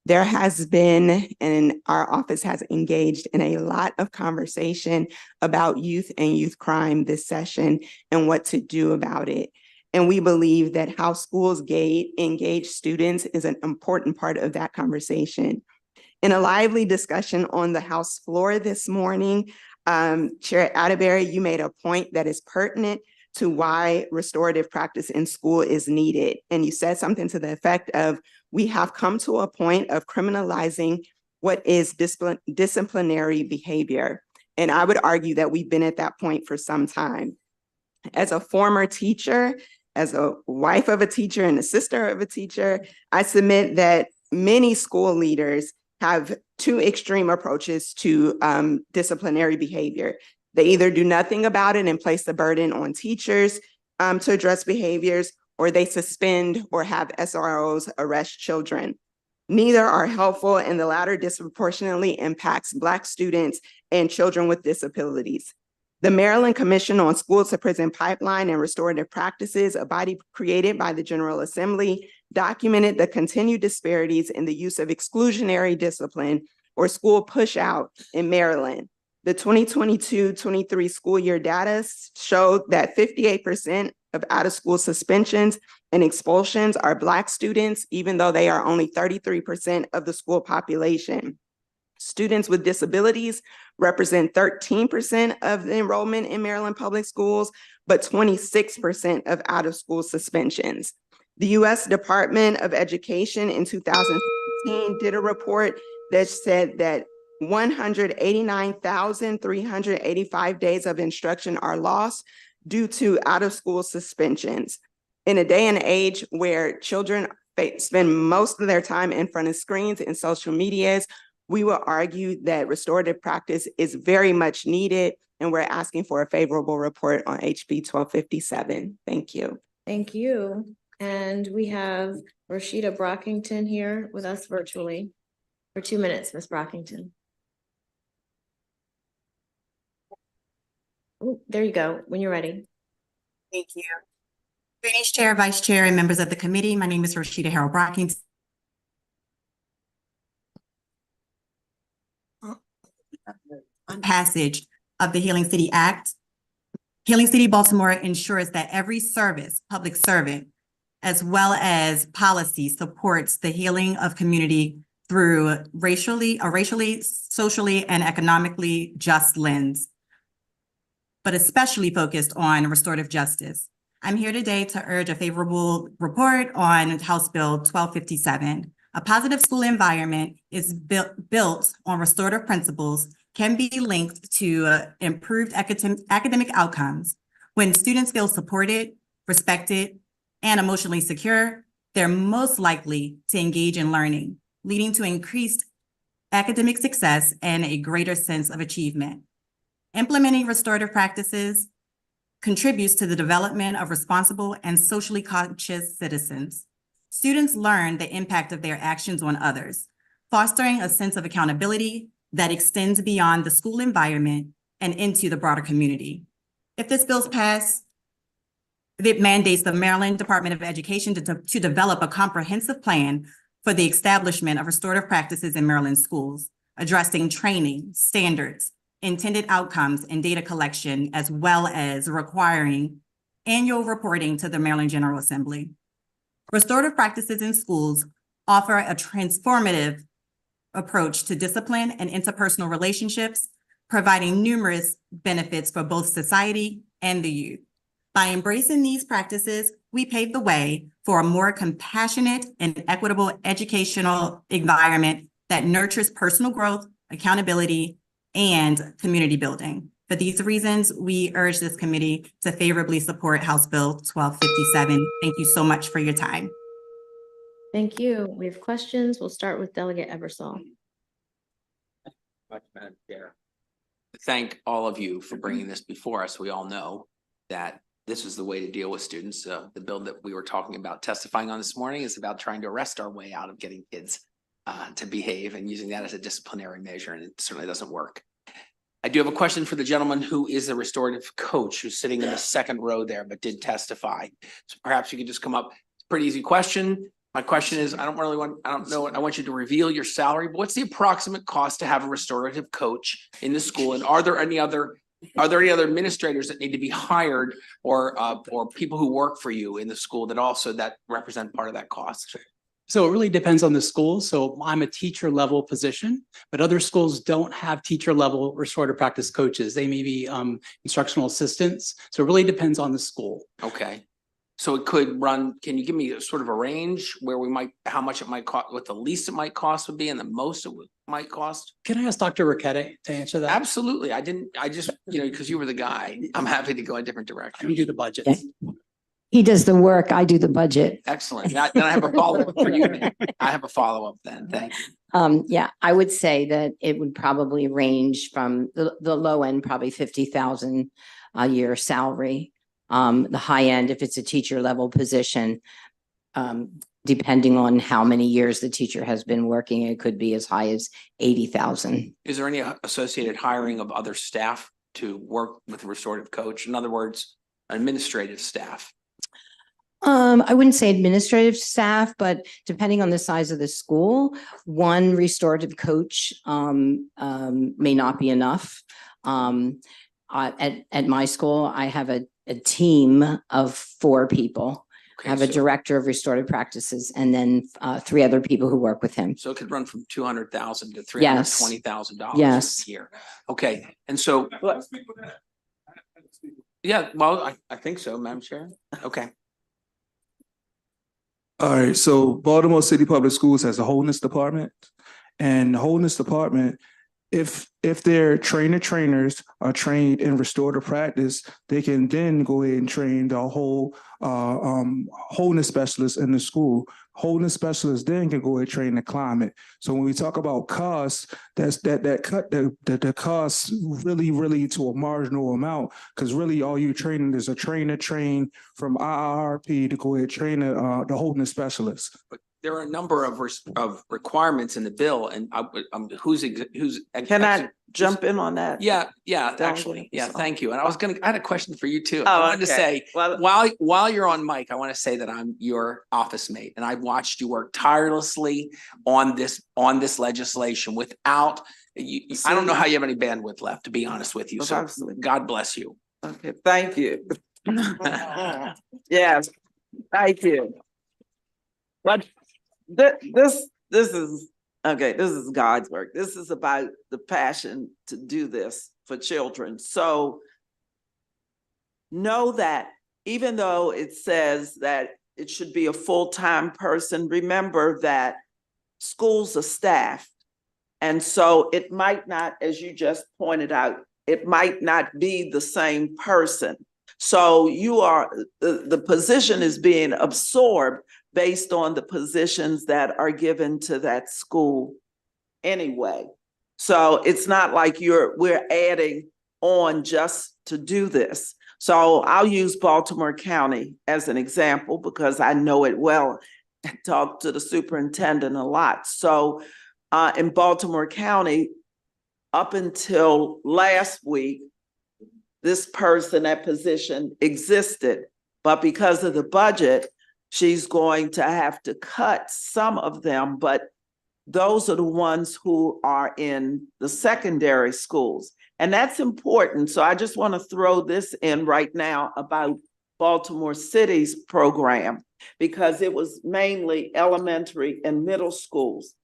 There has been, and our office has engaged in a lot of conversation about youth and youth crime this session and what to do about it. And we believe that how schools engage students is an important part of that conversation. In a lively discussion on the House floor this morning, Chair Atterbury, you made a point that is pertinent to why restorative practice in school is needed. And you said something to the effect of, we have come to a point of criminalizing what is disciplinary behavior. And I would argue that we've been at that point for some time. As a former teacher, as a wife of a teacher and a sister of a teacher, I submit that many school leaders have 2 extreme approaches to disciplinary behavior. They either do nothing about it and place the burden on teachers to address behaviors, or they suspend or have SROs arrest children. Neither are helpful, and the latter disproportionately impacts Black students and children with disabilities. The Maryland Commission on School to Prison Pipeline and Restorative Practices, a body created by the General Assembly, documented the continued disparities in the use of exclusionary discipline or school push out in Maryland. The 2022-23 school year data showed that 58% of out-of-school suspensions and expulsions are Black students, even though they are only 33% of the school population. Students with disabilities represent 13% of the enrollment in Maryland public schools, but 26% of out-of-school suspensions. The U.S. Department of Education in 2016 did a report that said that 189,385 days of instruction are lost due to out-of-school suspensions. In a day and age where children spend most of their time in front of screens and social medias, we will argue that restorative practice is very much needed, and we're asking for a favorable report on HB 1257. Thank you. Thank you. And we have Rashida Brockington here with us virtually for 2 minutes, Ms. Brockington. Oh, there you go, when you're ready. Thank you. Greetings, Chair, Vice Chair, and members of the committee. My name is Rashida Harold Brockington. On passage of the Healing City Act, Healing City, Baltimore ensures that every public servant, as well as policy, supports the healing of community through a racially, socially, and economically just lens, but especially focused on restorative justice. I'm here today to urge a favorable report on House Bill 1257. A positive school environment is built on restorative principles, can be linked to improved academic outcomes. When students feel supported, respected, and emotionally secure, they're most likely to engage in learning, leading to increased academic success and a greater sense of achievement. Implementing restorative practices contributes to the development of responsible and socially conscious citizens. Students learn the impact of their actions on others, fostering a sense of accountability that extends beyond the school environment and into the broader community. If this bill's passed, it mandates the Maryland Department of Education to develop a comprehensive plan for the establishment of restorative practices in Maryland schools, addressing training, standards, intended outcomes, and data collection, as well as requiring annual reporting to the Maryland General Assembly. Restorative practices in schools offer a transformative approach to discipline and interpersonal relationships, providing numerous benefits for both society and the youth. By embracing these practices, we pave the way for a more compassionate and equitable educational environment that nurtures personal growth, accountability, and community building. For these reasons, we urge this committee to favorably support House Bill 1257. Thank you so much for your time. Thank you. We have questions. We'll start with Delegate Ebersol. Madam Chair. Thank all of you for bringing this before us. We all know that this is the way to deal with students. The bill that we were talking about testifying on this morning is about trying to arrest our way out of getting kids to behave and using that as a disciplinary measure, and it certainly doesn't work. I do have a question for the gentleman who is a restorative coach who's sitting in the second row there, but did testify. So perhaps you could just come up. It's a pretty easy question. My question is, I don't know, I want you to reveal your salary, but what's the approximate cost to have a restorative coach in the school? And are there any other administrators that need to be hired or people who work for you in the school that represent part of that cost? So it really depends on the school. So I'm a teacher level position, but other schools don't have teacher level restorative practice coaches. They may be instructional assistants. So it really depends on the school. Okay. So it could run, can you give me a sort of a range where how much it might cost, what the least it might cost would be and the most it might cost? Can I ask Dr. Riquetti to answer that? Absolutely. I just, because you were the guy, I'm happy to go a different direction. You do the budget. He does the work, I do the budget. Excellent. Then I have a follow-up for you. I have a follow-up then. Thank you. Yeah, I would say that it would probably range from the low end, probably 50,000 a year salary. The high end, if it's a teacher level position, depending on how many years the teacher has been working, it could be as high as 80,000. Is there any associated hiring of other staff to work with a restorative coach? In other words, administrative staff? I wouldn't say administrative staff, but depending on the size of the school, one restorative coach may not be enough. At my school, I have a team of 4 people. Okay, I have a director of restorative practices and then 3 other people who work with him. So it could run from $200,000 to $320,000 Yes. a year. Okay, and so yeah, well, I think so, Madam Chair. Okay. All right, so Baltimore City Public Schools has a wholeness department. And the wholeness department, if their trainers are trained in restorative practice, they can then go ahead and train the whole wholeness specialist in the school. Wholeness specialists then can go ahead and train the climate. So when we talk about costs, that cut the costs really to a marginal amount, because really all you're training is a trainer trained from IRP to go ahead and train the wholeness specialist. There are a number of requirements in the bill, and who's. Can I jump in on that? Yeah, actually, Delegate. thank you. And I had a question for you too. Oh, I wanted to okay. say, Well, while you're on mic, I want to say that I'm your office mate, and I've watched you work tirelessly on this legislation without you. I don't know how you have any bandwidth left, to be honest with you. So God bless you. Okay, thank you. Yes, thank you. But this is, okay, this is God's work. This is about the passion to do this for children. So know that even though it says that it should be a full-time person, remember that schools are staffed. And so it might not, as you just pointed out, it might not be the same person. So you are, the position is being absorbed based on the positions that are given to that school anyway. So it's not like we're adding on just to do this. So I'll use Baltimore County as an example because I know it well. I talk to the superintendent a lot. So in Baltimore County, up until last week, this person, that position existed, but because of the budget, she's going to have to cut some of them, but those are the ones who are in the secondary schools. And that's important. So I just want to throw this in right now about Baltimore City's program, because it was mainly elementary and middle schools.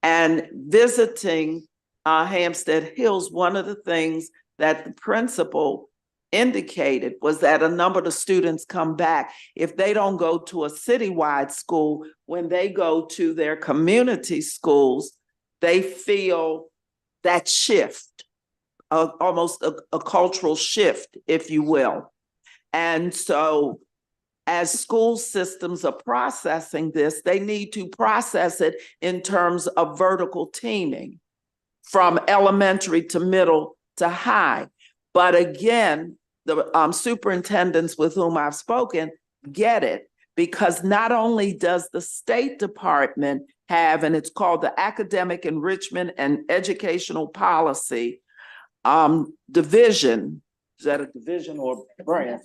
And visiting Hampstead Hills, one of the things that the principal indicated was that a number of the students come back. If they don't go to a citywide school, when they go to their community schools, they feel that shift, almost a cultural shift, if you will. And so as school systems are processing this, they need to process it in terms of vertical teaming from elementary to middle to high. But again, the superintendents with whom I've spoken get it, because not only does the State Department have, and it's called the Academic Enrichment and Educational Policy Division. Is that a division or branch?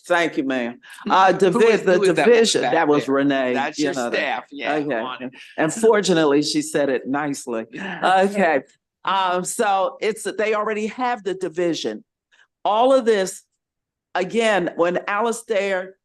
Thank you, ma'am. The division, that was Renee. That's your staff, yeah. Okay. And fortunately, she said it nicely. Okay. So they already have the division. All of this, again, when Alistair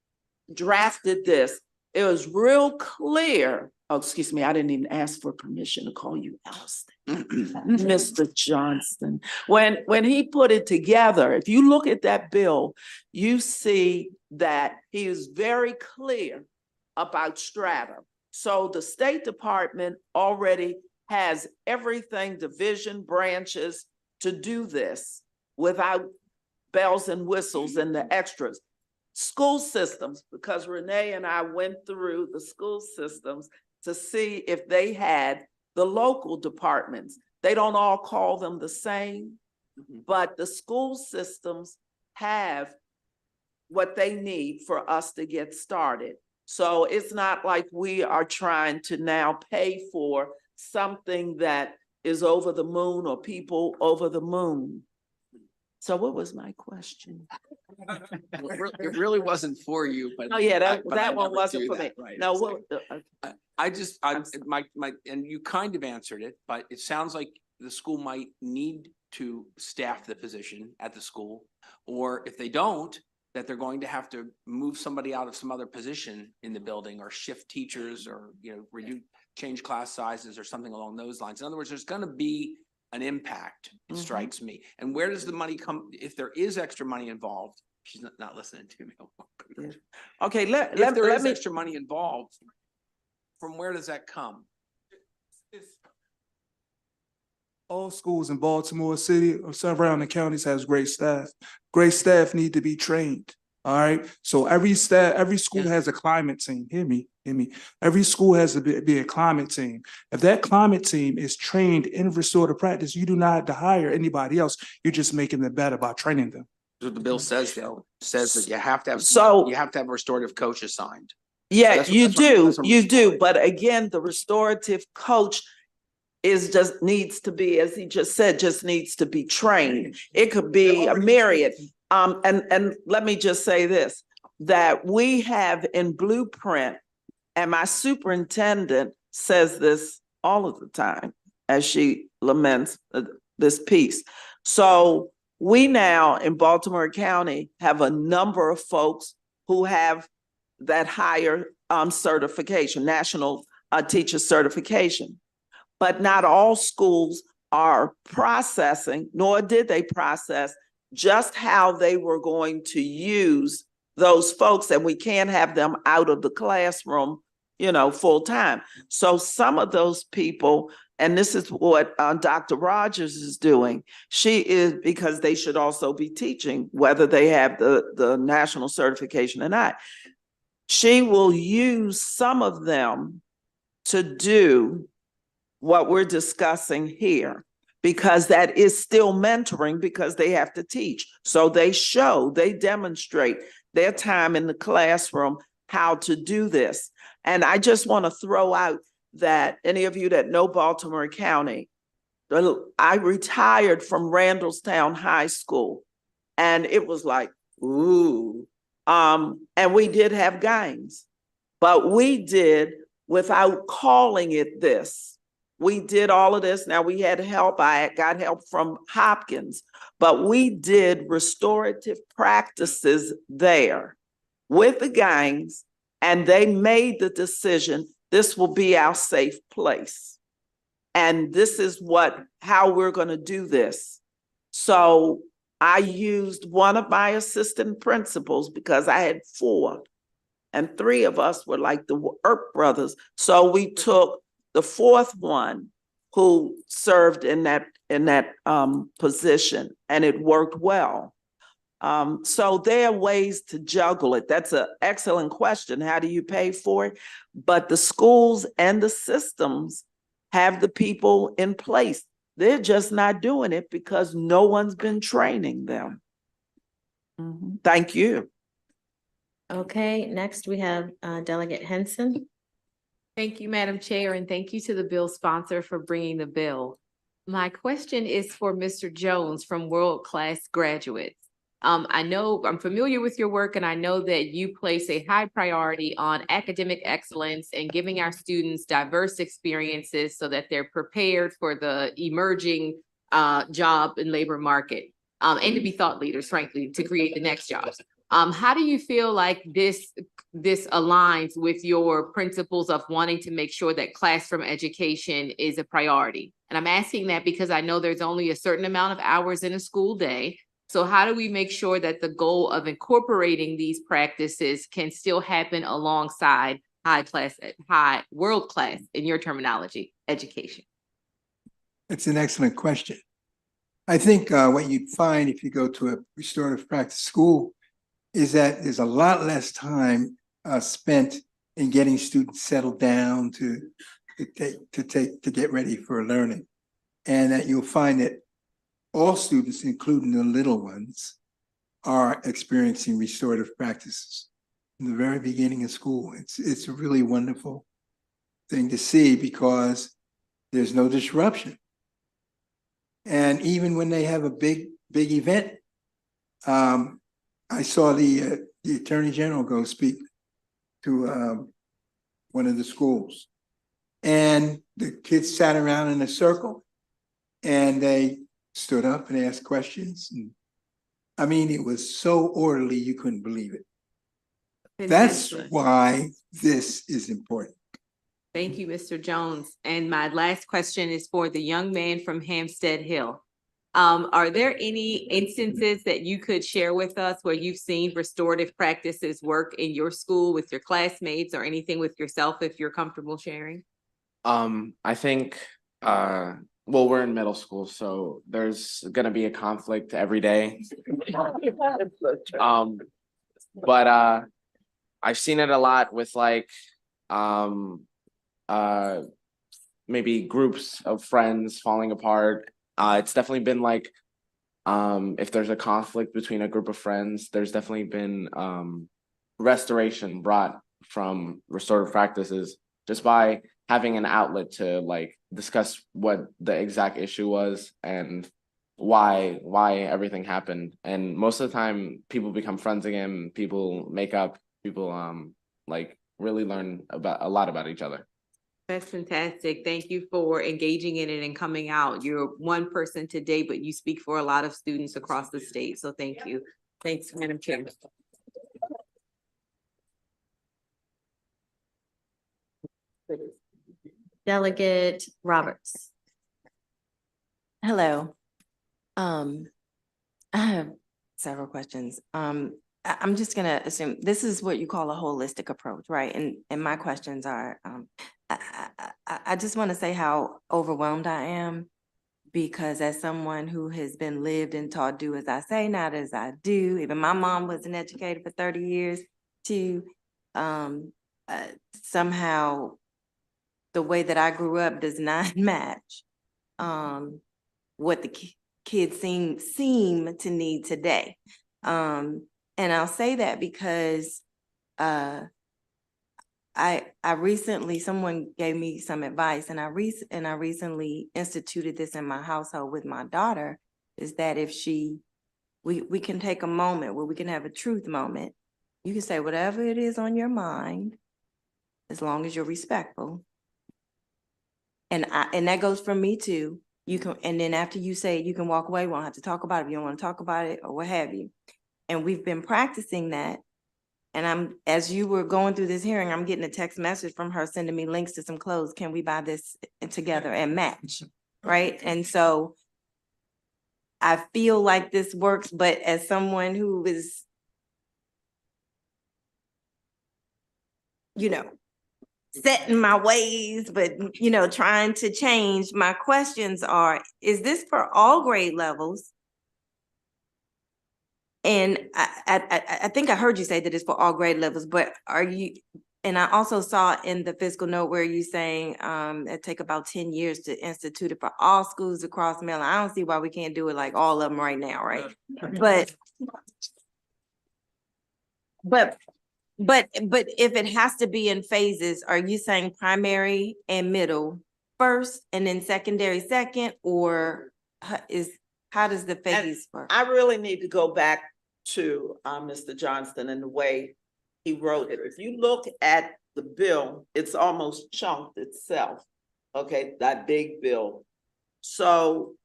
drafted this, it was real clear. Oh, excuse me, I didn't even ask for permission to call you Alistair. Mr. Johnston. When he put it together, if you look at that bill, you see that he is very clear about strata. So the State Department already has everything, division, branches, to do this without bells and whistles and the extras. School systems, because Renee and I went through the school systems to see if they had the local departments. They don't all call them the same, but the school systems have what they need for us to get started. So it's not like we are trying to now pay for something that is over the moon or people over the moon. So what was my question? It really wasn't for you, but. Oh, yeah, that one wasn't for me. Right. No, what? And you kind of answered it, but it sounds like the school might need to staff the position at the school, or if they don't, that they're going to have to move somebody out of some other position in the building, or shift teachers, or, change class sizes or something along those lines. In other words, there's going to be an impact, it strikes me. And where does the money come, if there is extra money involved? She's not listening to me. Okay, If there is extra money involved, from where does that come? All schools in Baltimore City or surrounding counties has great staff. Great staff need to be trained. All right. So every school has a climate team. Hear me. Every school has to be a climate team. If that climate team is trained in restorative practice, you do not have to hire anybody else. You're just making them better by training them. What the bill says though, says that you have to have a restorative coach assigned. Yeah, That's what- you that's what- do, that's what you do. But again, the restorative coach needs to be, as he just said, just needs to be trained. It could be a myriad. And let me just say this, that we have in Blueprint, and my superintendent says this all of the time as she laments this piece. So we now in Baltimore County have a number of folks who have that higher certification, national teacher certification. But not all schools are processing, nor did they process just how they were going to use those folks, and we can't have them out of the classroom, full time. So some of those people, and this is what Dr. Rogers is doing, because they should also be teaching, whether they have the national certification or not. She will use some of them to do what we're discussing here, because that is still mentoring, because they have to teach. So they demonstrate their time in the classroom, how to do this. And I just want to throw out that any of you that know Baltimore County, I retired from Randallstown High School, and it was like, ooh. And we did have gangs, but we did without calling it this. We did all of this. Now we had help. I got help from Hopkins, but we did restorative practices there with the gangs, and they made the decision, this will be our safe place. And this is how we're going to do this. So I used one of my assistant principals, because I had 4, and 3 of us were like the Earp brothers. So we took the 4th one who served in that position, and it worked well. So there are ways to juggle it. That's an excellent question. How do you pay for it? But the schools and the systems have the people in place. They're just not doing it because no one's been training them. Thank you. Okay, next we have Delegate Henson. Thank you, Madam Chair, and thank you to the bill sponsor for bringing the bill. My question is for Mr. Jones from World Class Graduates. I know I'm familiar with your work, and I know that you place a high priority on academic excellence and giving our students diverse experiences so that they're prepared for the emerging job and labor market, and to be thought leaders, frankly, to create the next jobs. How do you feel like this aligns with your principles of wanting to make sure that classroom education is a priority? And I'm asking that because I know there's only a certain amount of hours in a school day. So how do we make sure that the goal of incorporating these practices can still happen alongside world class, in your terminology, education? It's an excellent question. I think what you'd find if you go to a restorative practice school is that there's a lot less time spent in getting students settled down to get ready for learning, and that you'll find that all students, including the little ones, are experiencing restorative practices in the very beginning of school. It's a really wonderful thing to see because there's no disruption. And even when they have a big event, I saw the Attorney General go speak to one of the schools, and the kids sat around in a circle, and they stood up and asked questions. And I mean, it was so orderly, you couldn't believe it. That's why this is important. Thank you, Mr. Jones. And my last question is for the young man from Hampstead Hill. Are there any instances that you could share with us where you've seen restorative practices work in your school with your classmates or anything with yourself, if you're comfortable sharing? I think, well, we're in middle school, so there's gonna be a conflict every day. But I've seen it a lot with like, maybe groups of friends falling apart. It's definitely been like, if there's a conflict between a group of friends, there's definitely been restoration brought from restorative practices just by having an outlet to like discuss what the exact issue was and why everything happened. And most of the time people become friends again, people make up, people like really learn about a lot about each other. That's fantastic. Thank you for engaging in it and coming out. You're one person today, but you speak for a lot of students across the state. So thank you. Thanks, Madam Chair. Delegate Roberts. Hello. I have several questions. I'm just gonna assume this is what you call a holistic approach, right? And my questions are, I just want to say how overwhelmed I am, because as someone who has been lived and taught do as I say, not as I do, even my mom was an educator for 30 years, to somehow the way that I grew up does not match what the kids seem to need today. And I'll say that because I recently, someone gave me some advice, and I recently instituted this in my household with my daughter, is that if we can take a moment where we can have a truth moment. You can say whatever it is on your mind, as long as you're respectful. And that goes for me too. You can, and then after you say it, you can walk away. We don't have to talk about it if you don't want to talk about it or what have you. And we've been practicing that. And as you were going through this hearing, I'm getting a text message from her sending me links to some clothes. Can we buy this together and match? Right. And so I feel like this works, but as someone who is, set in my ways, but, trying to change, my questions are, is this for all grade levels? And I think I heard you say that it's for all grade levels, but are you, and I also saw in the fiscal note where you saying it take about 10 years to institute it for all schools across Maryland. I don't see why we can't do it like all of them right now, right? But if it has to be in phases, are you saying primary and middle first and then secondary second, or how does the phase work? I really need to go back to Mr. Johnston and the way he wrote it. If you look at the bill, it's almost chunked itself. Okay, that big bill. So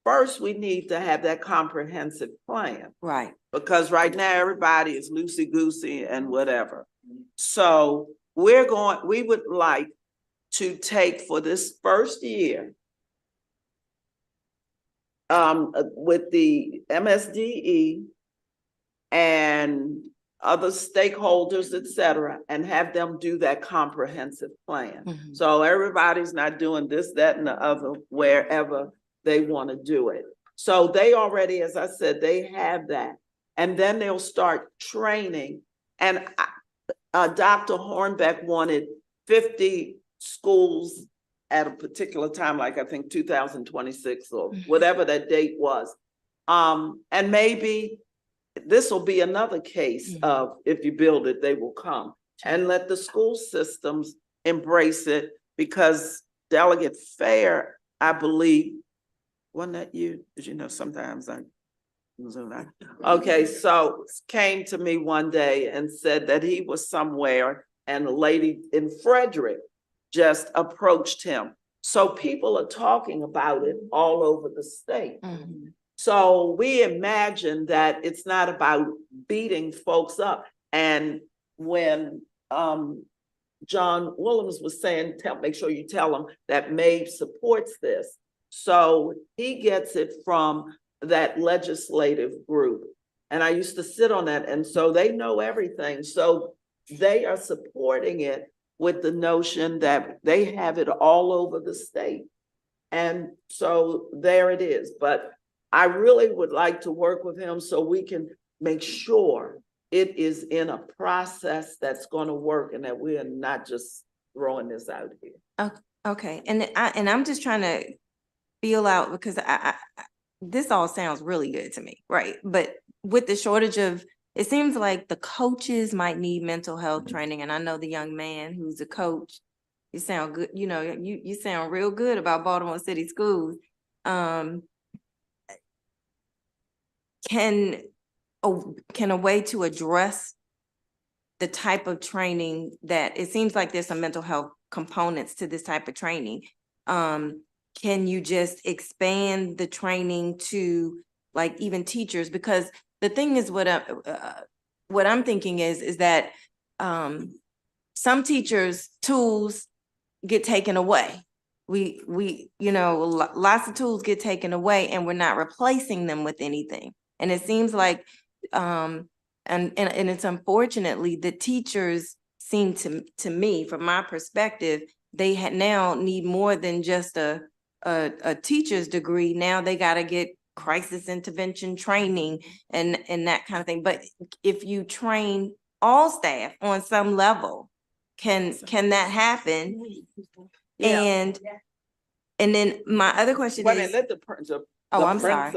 first we need to have that comprehensive plan. Right. Because right now everybody is loosey-goosey and whatever. So we would like to take for this first year with the MSDE and other stakeholders, et cetera, and have them do that comprehensive plan. Mm-hmm. So everybody's not doing this, that, and the other wherever they want to do it. So they already, as I said, they have that. And then they'll start training. And Dr. Hornbeck wanted 50 schools at a particular time, like I think 2026 or whatever that date was. And maybe this will be another case of if you build it, they will come. And let the school systems embrace it, because Delegate Fair, I believe, wasn't that you? Because sometimes okay, so came to me one day and said that he was somewhere and a lady in Frederick just approached him. So people are talking about it all over the state. Mm-hmm. So we imagine that it's not about beating folks up. And when John Williams was saying, make sure you tell them that MAVE supports this. So he gets it from that legislative group. And I used to sit on that, and so they know everything. So they are supporting it with the notion that they have it all over the state. And so there it is. But I really would like to work with him so we can make sure it is in a process that's going to work and that we are not just throwing this out here. Okay, and I'm just trying to feel out because this all sounds really good to me, right? But with the shortage of, it seems like the coaches might need mental health training, and I know the young man who's a coach. You sound good, you know, you sound real good about Baltimore City schools. Can a way to address the type of training that it seems like there's some mental health components to this type of training? Can you just expand the training to like even teachers? Because the thing is what I'm thinking is that some teachers' tools get taken away. We you know, lots of tools get taken away and we're not replacing them with anything. And it seems like and it's unfortunately the teachers seem to me, from my perspective, they now need more than just a teacher's degree. Now they got to get crisis intervention training and that kind of thing. But if you train all staff on some level, can that happen? Yeah. And then my other question is, I'm sorry.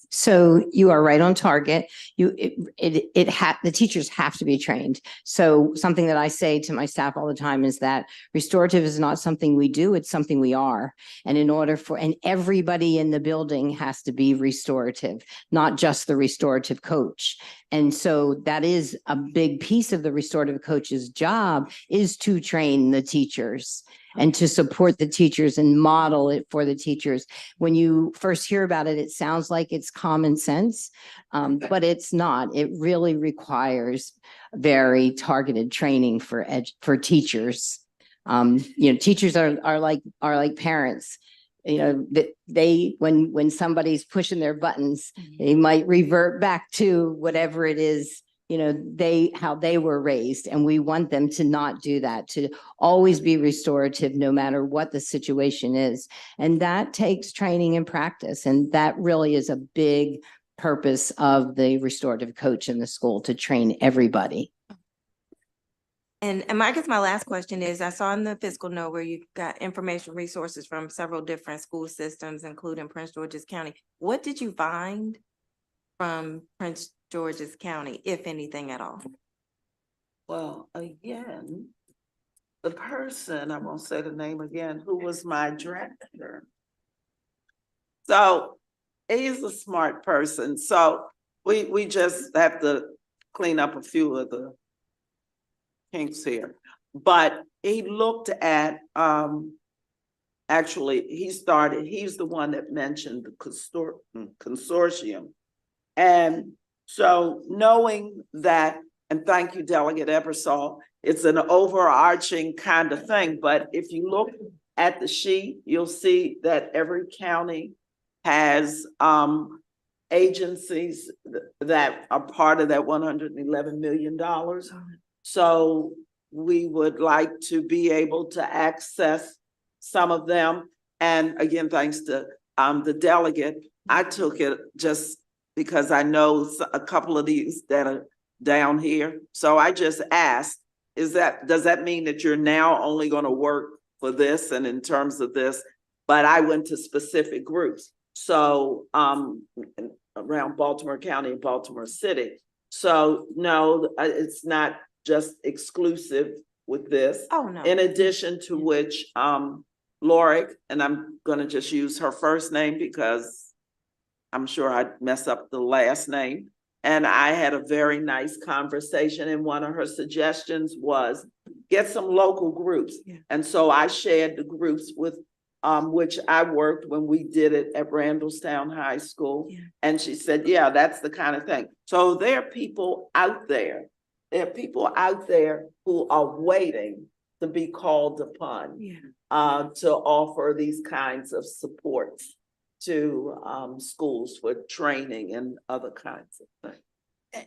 So you are right on target. The teachers have to be trained. So something that I say to my staff all the time is that restorative is not something we do, it's something we are. And and everybody in the building has to be restorative, not just the restorative coach. And so that is a big piece of the restorative coach's job, is to train the teachers and to support the teachers and model it for the teachers. When you first hear about it, it sounds like it's common sense, but it's not. It really requires very targeted training for teachers. Teachers are like parents. When somebody's pushing their buttons, they might revert back to whatever it is, how they were raised. And we want them to not do that, to always be restorative, no matter what the situation is. And that takes training and practice. And that really is a big purpose of the restorative coach in the school, to train everybody. And I guess my last question is, I saw in the fiscal note where you got information resources from several different school systems, including Prince George's County. What did you find from Prince George's County, if anything at all? Well, again, the person, I won't say the name again, who was my director. So he's a smart person. So we just have to clean up a few of the kinks here. But he looked at, actually, he's the one that mentioned the consortium. And so knowing that, and thank you, Delegate Ebersol, it's an overarching kind of thing, but if you look at the sheet, you'll see that every county has agencies that are part of that $111 million. So we would like to be able to access some of them. And again, thanks to the delegate, I took it just because I know a couple of these that are down here. So I just asked, does that mean that you're now only going to work for this and in terms of this? But I went to specific groups. So around Baltimore County and Baltimore City. So no, it's not just exclusive with this. Oh, no. In addition to which, Lorick, and I'm going to just use her first name because I'm sure I'd mess up the last name. And I had a very nice conversation, and one of her suggestions was get some local groups. Yeah. And so I shared the groups with which I worked when we did it at Randallstown High School. Yeah. And she said, yeah, that's the kind of thing. So there are people out there. There are people out there who are waiting to be called upon to offer these kinds of supports to schools for training and other kinds of things.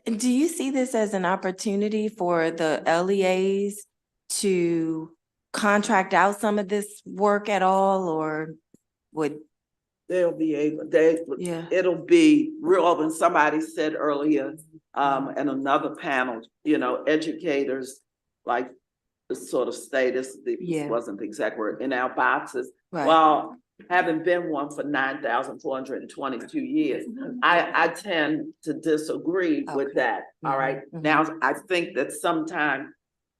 And do you see this as an opportunity for the LEAs to contract out some of this work at all, or would? They'll be able, Yeah. it'll be real, and somebody said earlier, in another panel, you know, educators, like the sort of status, this wasn't the exact word, in our boxes. Right. Well, having been one for 9,422 years, I tend to disagree with that, all right? Now, I think that sometimes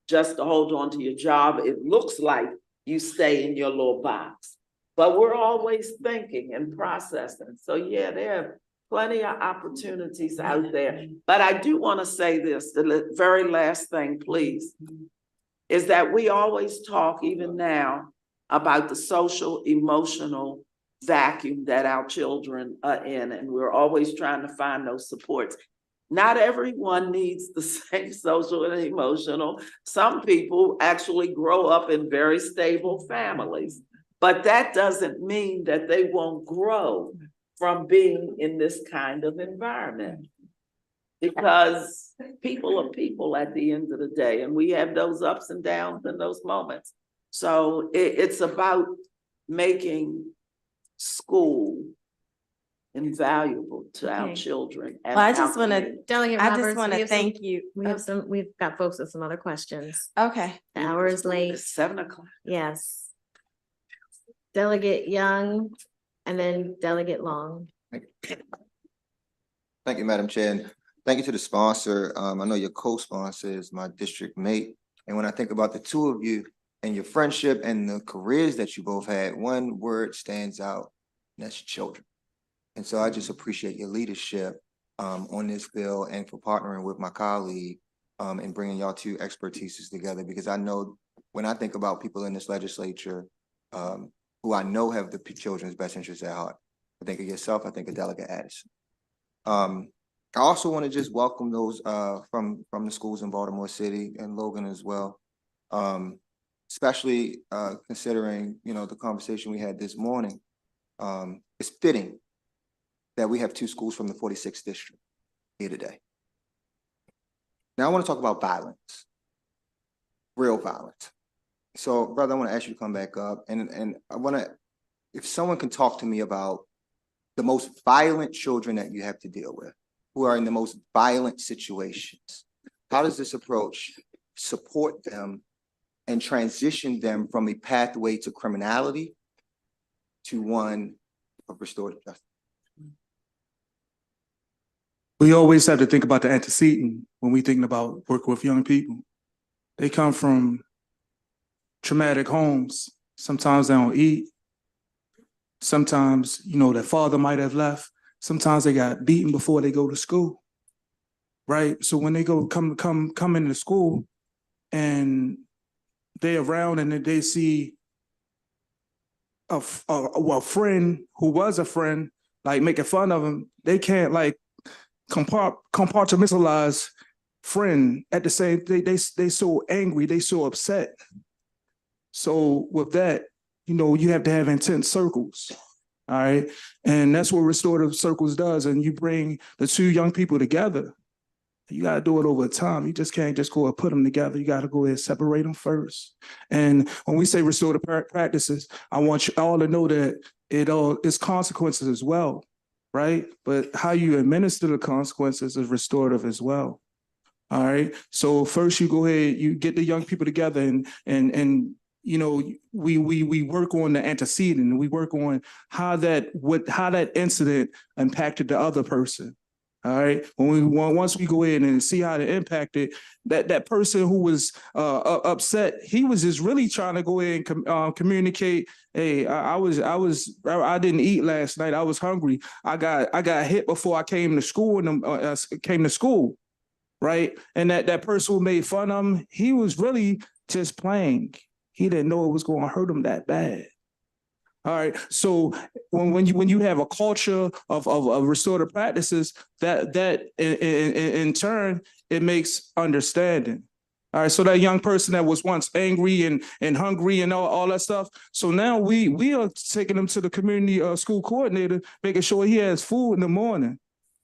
just to hold on to your job, it looks like you stay in your little box. But we're always thinking and processing. So yeah, there are plenty of opportunities out there. But I do want to say this, the very last thing, please, is that we always talk, even now, about the social, emotional vacuum that our children are in. And we're always trying to find those supports. Not everyone needs the same social and emotional. Some people actually grow up in very stable families, but that doesn't mean that they won't grow from being in this kind of environment. Because people are people at the end of the day, and we have those ups and downs and those moments. So it's about making school invaluable to our children. And Well, I just want to, Delegate I Roberts, just want we to have some- thank you. We've got folks with some other questions. Okay. The hour is late. It's 7 o'clock. Yes. Delegate Young and then Delegate Long. Thank you, Madam Chair, and thank you to the sponsor. I know your co-sponsor is my district mate. And when I think about the two of you and your friendship and the careers that you both had, one word stands out, and that's children. And so I just appreciate your leadership on this bill and for partnering with my colleague and bringing y'all two expertises together, because I know when I think about people in this legislature who I know have the children's best interests at heart, I think of yourself, I think of Delegate Addison. I also want to just welcome those from the schools in Baltimore City and Logan as well, especially considering, you know, the conversation we had this morning. It's fitting that we have two schools from the 46th district here today. Now I want to talk about violence, real violence. So, brother, I want to ask you to come back up, and I want to, if someone can talk to me about the most violent children that you have to deal with, who are in the most violent situations. How does this approach support them and transition them from a pathway to criminality to one of restorative justice? We always have to think about the antecedent when we're thinking about working with young people. They come from traumatic homes. Sometimes they don't eat. Sometimes, you know, their father might have left. Sometimes they got beaten before they go to school, right? So when they come into school and they around and they see a friend who was a friend, like making fun of them, they can't like compartmentalize friend at the same. They so angry, they so upset. So with that, you know, you have to have intense circles. All right. And that's what restorative circles does. And you bring the two young people together. You got to do it over time. You just can't just go and put them together. You got to go ahead and separate them first. And when we say restorative practices, I want you all to know that it's consequences as well, right? But how you administer the consequences is restorative as well. All right. So first you go ahead, you get the young people together and you know, we work on the antecedent. We work on how that incident impacted the other person. All right. Once we go in and see how it impacted that person who was upset, he was just really trying to go in and communicate. Hey, I didn't eat last night. I was hungry. I got hit before I came to school right? And that person who made fun of him, he was really just playing. He didn't know it was going to hurt him that bad. All right. So when you have a culture of restorative practices, that in turn it makes understanding. All right, so that young person that was once angry and hungry and all that stuff. So now we are taking them to the community school coordinator, making sure he has food in the morning.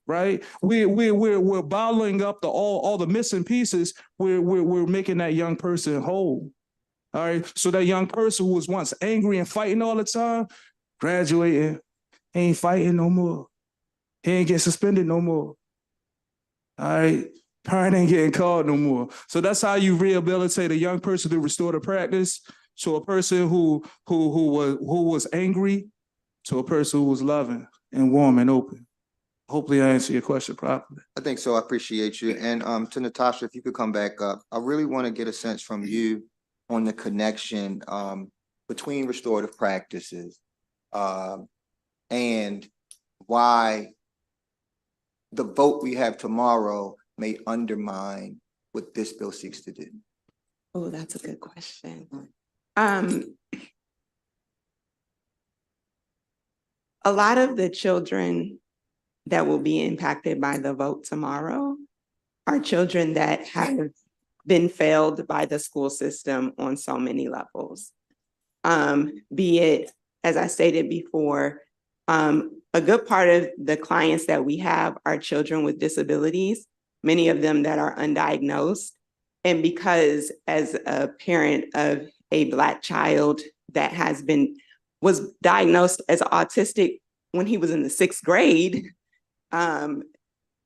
Right, we're bottling up all the missing pieces. We're making that young person whole. All right, so that young person who was once angry and fighting all the time, graduating, ain't fighting no more. He ain't getting suspended no more. All right, parent ain't getting called no more. So that's how you rehabilitate a young person to restore the practice. So a person who was angry to a person who was loving and warm and open. Hopefully I answer your question properly. I think so. I appreciate you. And to Natasha, if you could come back up, I really want to get a sense from you on the connection between restorative practices and why the vote we have tomorrow may undermine what this bill seeks to do. Oh, that's a good question. A lot of the children that will be impacted by the vote tomorrow are children that have been failed by the school system on so many levels. Be it, as I stated before, a good part of the clients that we have are children with disabilities, many of them that are undiagnosed. And because as a parent of a Black child that was diagnosed as autistic when he was in the 6th grade,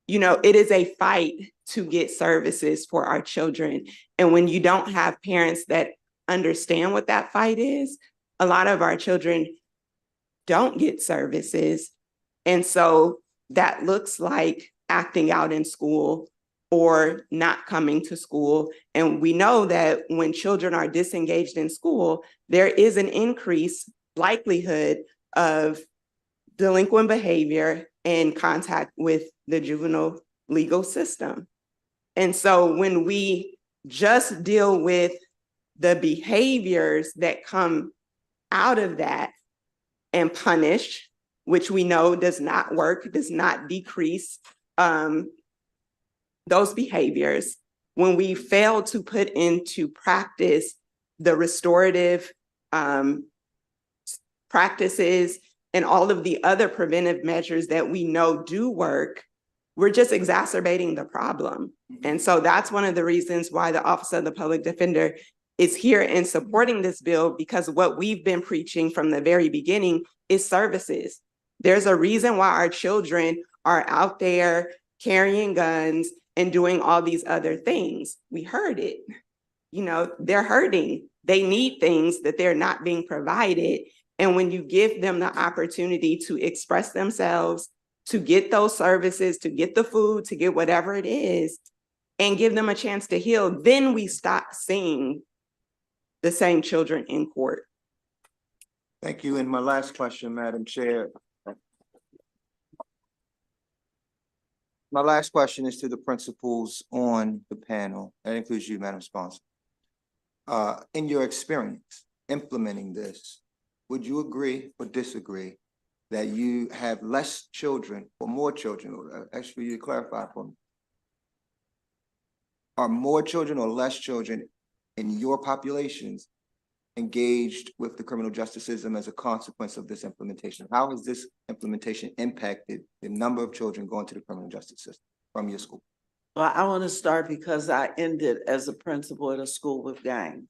it is a fight to get services for our children. And when you don't have parents that understand what that fight is, a lot of our children don't get services. And so that looks like acting out in school or not coming to school. And we know that when children are disengaged in school, there is an increased likelihood of delinquent behavior and contact with the juvenile legal system. And so when we just deal with the behaviors that come out of that and punish, which we know does not work, does not decrease those behaviors, when we fail to put into practice the restorative practices and all of the other preventive measures that we know do work, we're just exacerbating the problem. And so that's one of the reasons why the Office of the Public Defender is here and supporting this bill, because what we've been preaching from the very beginning is services. There's a reason why our children are out there carrying guns and doing all these other things. We heard it. They're hurting. They need things that they're not being provided. And when you give them the opportunity to express themselves, to get those services, to get the food, to get whatever it is, and give them a chance to heal, then we stop seeing the same children in court. Thank you. And my last question, Madam Chair. My last question is to the principals on the panel. That includes you, Madam Sponsor. In your experience implementing this, would you agree or disagree that you have less children or more children? Actually, you clarify for me. Are more children or less children in your populations engaged with the criminal justice system as a consequence of this implementation? How has this implementation impacted the number of children going to the criminal justice system from your school? Well, I want to start because I ended as a principal at a school with gangs.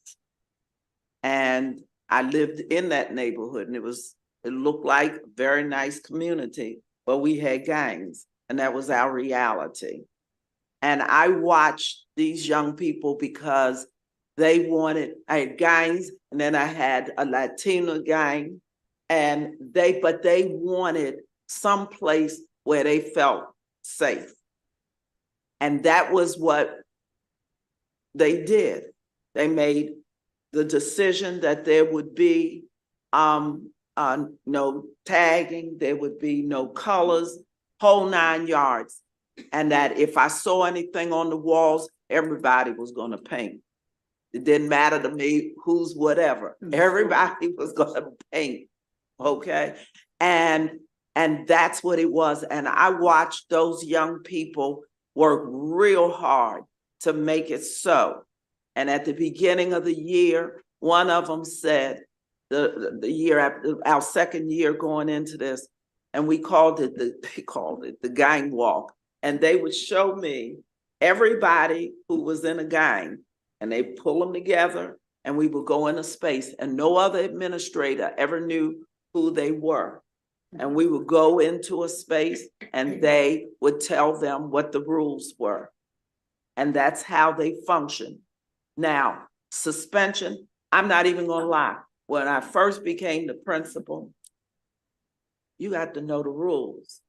And I lived in that neighborhood, and it looked like a very nice community, but we had gangs, and that was our reality. And I watched these young people because I had gangs, and then I had a Latino gang, but they wanted some place where they felt safe. And that was what they did. They made the decision that there would be no tagging, there would be no colors, whole 9 yards. And that if I saw anything on the walls, everybody was going to paint. It didn't matter to me who's whatever. Everybody was going to paint, okay? And that's what it was. And I watched those young people work real hard to make it so. And at the beginning of the year, one of them said, the year after, our second year going into this, and they called it the gang walk. And they would show me everybody who was in a gang, and they pull them together, and we would go in a space, and no other administrator ever knew who they were. And we would go into a space, and they would tell them what the rules were. And that's how they function. Now, suspension, I'm not even gonna lie. When I first became the principal, you got to know the rules.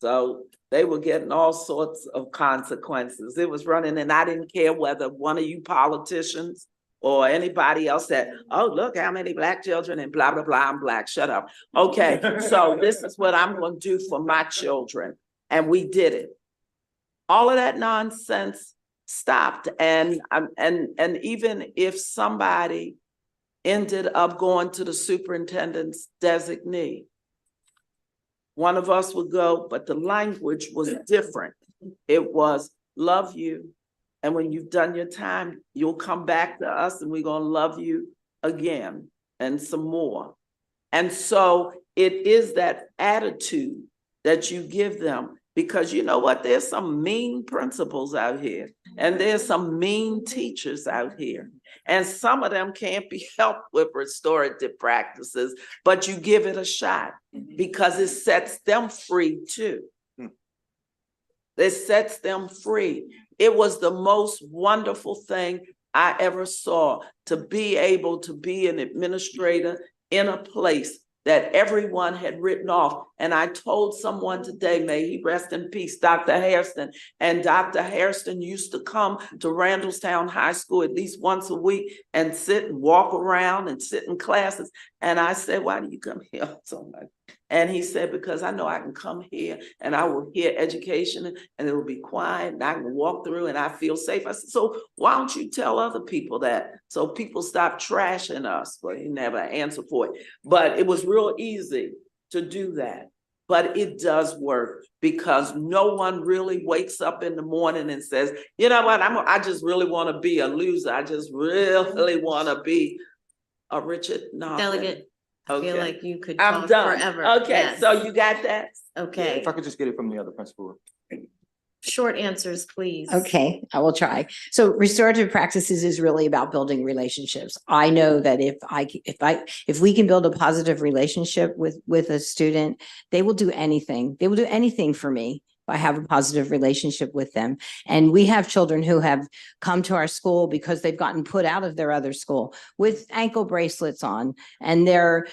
So they were getting all sorts of consequences. It was running, and I didn't care whether one of you politicians or anybody else said, oh, look how many Black children and blah, blah, blah, I'm Black, shut up. Okay, so this is what I'm gonna do for my children. And we did it. All of that nonsense stopped. And even if somebody ended up going to the superintendent's designee, one of us would go, but the language was different. It was love you. And when you've done your time, you'll come back to us and we're gonna love you again and some more. And so it is that attitude that you give them, because you know what, there's some mean principals out here and there's some mean teachers out here. And some of them can't be helped with restorative practices, but you give it a shot because it sets them free too. It sets them free. It was the most wonderful thing I ever saw, to be able to be an administrator in a place that everyone had written off. And I told someone today, may he rest in peace, Dr. Hairston. And Dr. Hairston used to come to Randallstown High School at least once a week and sit and walk around and sit in classes. And I said, why do you come here so much? And he said, because I know I can come here and I will hear education and it will be quiet and I can walk through and I feel safe. I said, so why don't you tell other people that? So people stop trashing us. Well, he never answered for it, but it was real easy to do that. But it does work because no one really wakes up in the morning and says, you know what, I just really want to be a loser. I just really want to be a Richard Norton. Delegate, I feel Okay. like you could I'm talk done. forever. Okay, Yes. so you got that? Okay, If I could just get it from the other principal. short answers, please. Okay, I will try. So restorative practices is really about building relationships. I know that if we can build a positive relationship with a student, they will do anything. They will do anything for me if I have a positive relationship with them. And we have children who have come to our school because they've gotten put out of their other school with ankle bracelets on, and they're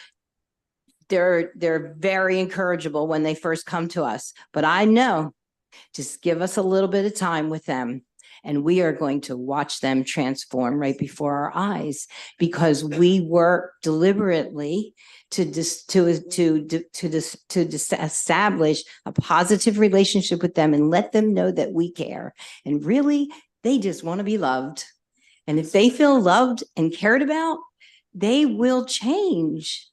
very encourageable when they first come to us. But I know, just give us a little bit of time with them and we are going to watch them transform right before our eyes, because we work deliberately to establish a positive relationship with them and let them know that we care. And really, they just want to be loved. And if they feel loved and cared about, they will change.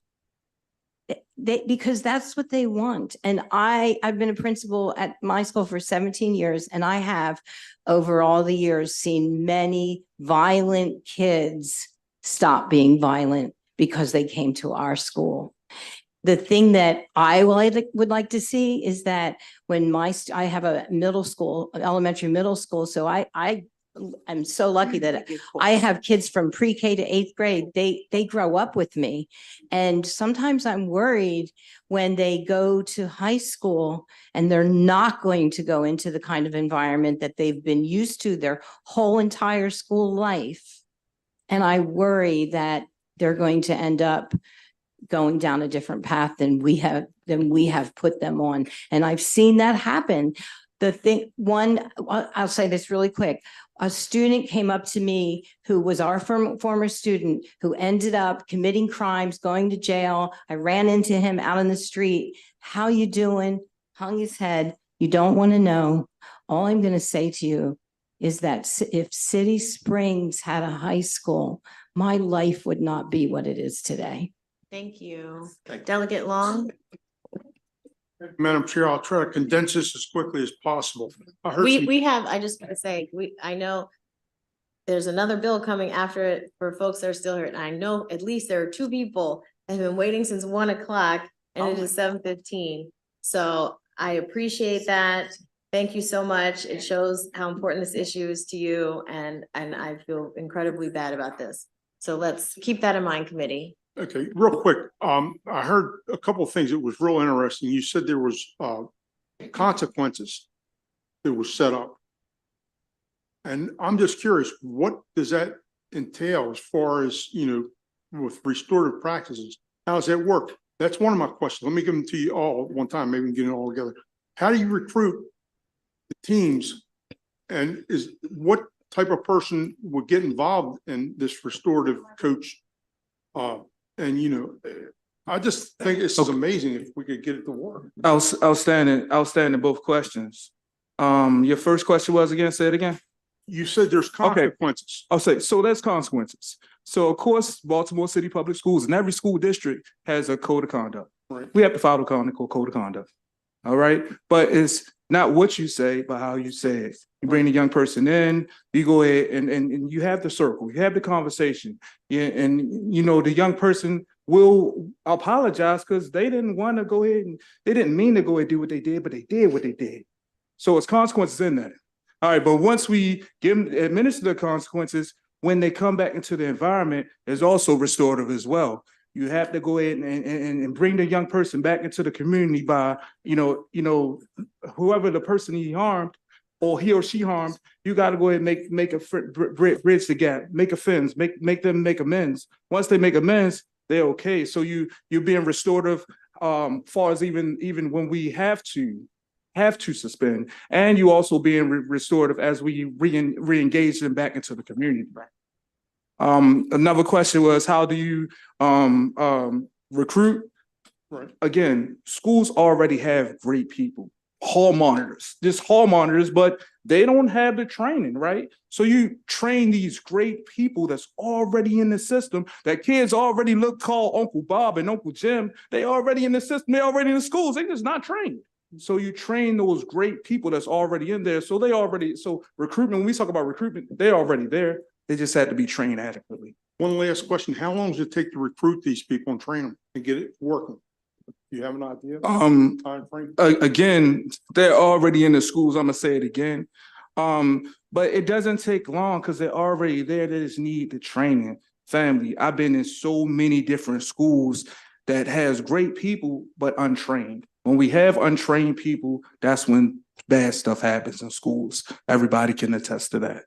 Because that's what they want. And I've been a principal at my school for 17 years, and I have over all the years seen many violent kids stop being violent because they came to our school. The thing that I would like to see is that when I have a middle school, elementary middle school, so I'm so lucky that I have kids from pre-K to 8th grade. They grow up with me. And sometimes I'm worried when they go to high school and they're not going to go into the kind of environment that they've been used to their whole entire school life. And I worry that they're going to end up going down a different path than we have put them on. And I've seen that happen. I'll say this really quick. A student came up to me who was our former student who ended up committing crimes, going to jail. I ran into him out in the street. How you doing? Hung his head. You don't want to know. All I'm going to say to you is that if City Springs had a high school, my life would not be what it is today. Thank you. Delegate Long. Madam Chair, I'll try to condense this as quickly as possible. I just want to say, I know there's another bill coming after it for folks that are still here. And I know at least there are two people that have been waiting since 1 o'clock and it is 7:15. So I appreciate that. Thank you so much. It shows how important this issue is to you, and I feel incredibly bad about this. So let's keep that in mind, committee. Okay, real quick, I heard a couple of things that was real interesting. You said there was consequences that were set up. And I'm just curious, what does that entail as far as, with restorative practices? How does that work? That's one of my questions. Let me give them to you all at one time. Maybe we can get it all together. How do you recruit the teams? And what type of person would get involved in this restorative coach? I just think this is amazing if we could get it to work. Outstanding both questions. Your first question was again, say it again. You said there's consequences. I'll say, so there's consequences. So of course, Baltimore City Public Schools and every school district has a code of conduct. Right. We have to follow code of conduct. All right. But it's not what you say, but how you say it. You bring the young person in, you go ahead and you have the circle, you have the conversation. Yeah, and the young person will apologize because they didn't want to go ahead and they didn't mean to go ahead and do what they did, but they did what they did. So it's consequences in that. All right, but once we administer the consequences, when they come back into the environment, is also restorative as well. You have to go ahead and bring the young person back into the community by, whoever the person he harmed or he or she harmed, you got to go ahead and make a bridge the gap, make them make amends. Once they make amends, they're okay. So you're being restorative, far as even when we have to suspend, and you also being restorative as we re-engage them back into the community. Another question was, how do you recruit? Right. Again, schools already have great people, hall monitors, but they don't have the training, right? So you train these great people that's already in the system, that kids already call Uncle Bob and Uncle Jim. They already in the system, they already in the schools, they just not trained. So you train those great people that's already in there. So recruitment, when we talk about recruitment, they're already there. They just had to be trained adequately. One last question. How long does it take to recruit these people and train them and get it working? Do you have an idea? Time frame? Again, they're already in the schools. I'm gonna say it again. But it doesn't take long because they're already there. They just need the training. Family, I've been in so many different schools that has great people, but untrained. When we have untrained people, that's when bad stuff happens in schools. Everybody can attest to that.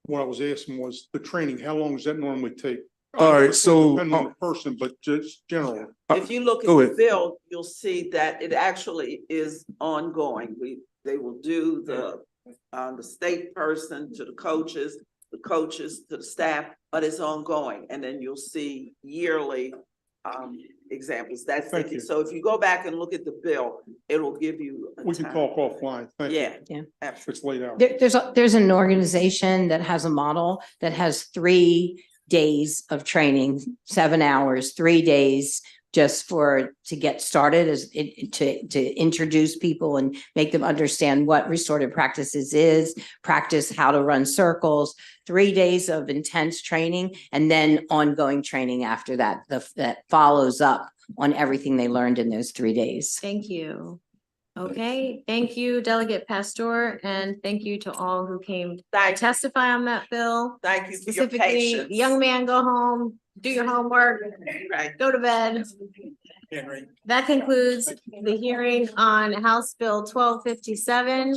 What I was asking was the training. How long does that normally take? All right, so depending on the person, but just general. If you look at the bill, you'll see that it actually is ongoing. They will do the state person to the coaches to the staff, but it's ongoing. And then you'll see yearly examples. That's it. So if you go back and look at the bill, it'll give you. We can talk offline. Thank you. Yeah. Absolutely. It's laid out. There's an organization that has a model that has 3 days of training, 7 hours, 3 days just to get started, to introduce people and make them understand what restorative practices is, practice how to run circles, 3 days of intense training, and then ongoing training after that, that follows up on everything they learned in those 3 days. Thank you. Okay, thank you, Delegate Pastor, and thank you to all who came to testify on that bill. Thank you for your Specifically, patience. young man, go home, do your homework, go to bed. That concludes the hearing on House Bill 1257.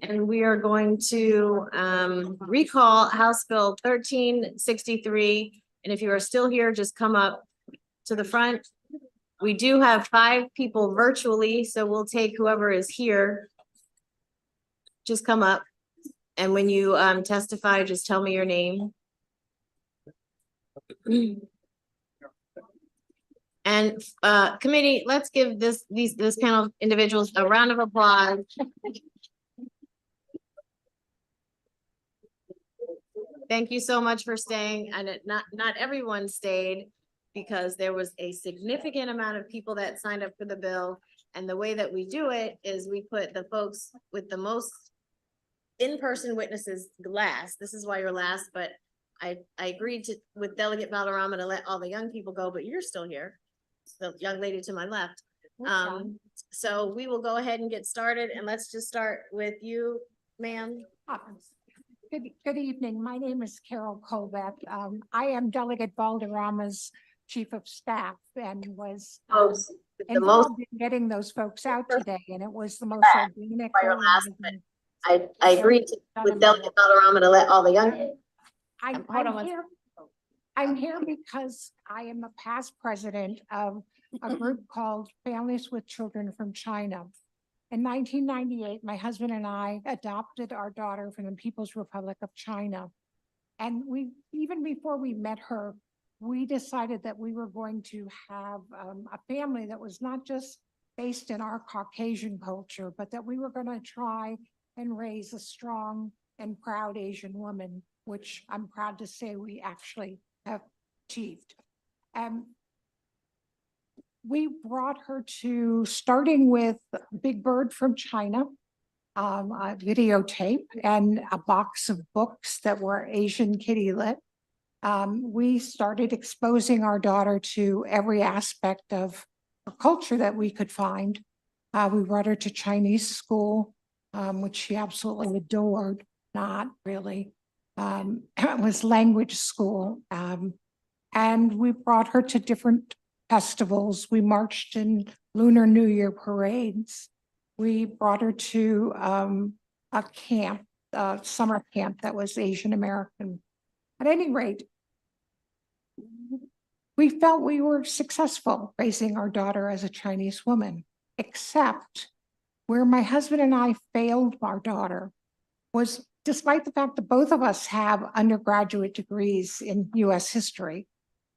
And we are going to recall House Bill 1363. And if you are still here, just come up to the front. We do have 5 people virtually, so we'll take whoever is here. Just come up. And when you testify, just tell me your name. And committee, let's give this panel of individuals a round of applause. Thank you so much for staying. And not everyone stayed, because there was a significant amount of people that signed up for the bill. And the way that we do it is we put the folks with the most in-person witnesses last. This is why you're last, but I agreed with Delegate Valderrama to let all the young people go, but you're still here. The young lady to my left. So we will go ahead and get started, and let's just start with you, ma'am. Good evening. My name is Carol Colbeck. I am Delegate Valderrama's Chief of Staff and was involved in getting those folks out today, and it was the most organic. I agreed with Delegate Valderrama to let all the young. I'm here because I am a past president of a group called Families with Children from China. In 1998, my husband and I adopted our daughter from the People's Republic of China. And even before we met her, we decided that we were going to have a family that was not just based in our Caucasian culture, but that we were going to try and raise a strong and proud Asian woman, which I'm proud to say we actually have achieved. We brought her to, starting with Big Bird from China, a videotape and a box of books that were Asian kitty lit. We started exposing our daughter to every aspect of her culture that we could find. We brought her to Chinese school, which she absolutely adored, not really. It was language school. And we brought her to different festivals. We marched in Lunar New Year parades. We brought her to a camp, a summer camp that was Asian American. At any rate, we felt we were successful raising our daughter as a Chinese woman, except where my husband and I failed our daughter was, despite the fact that both of us have undergraduate degrees in US history,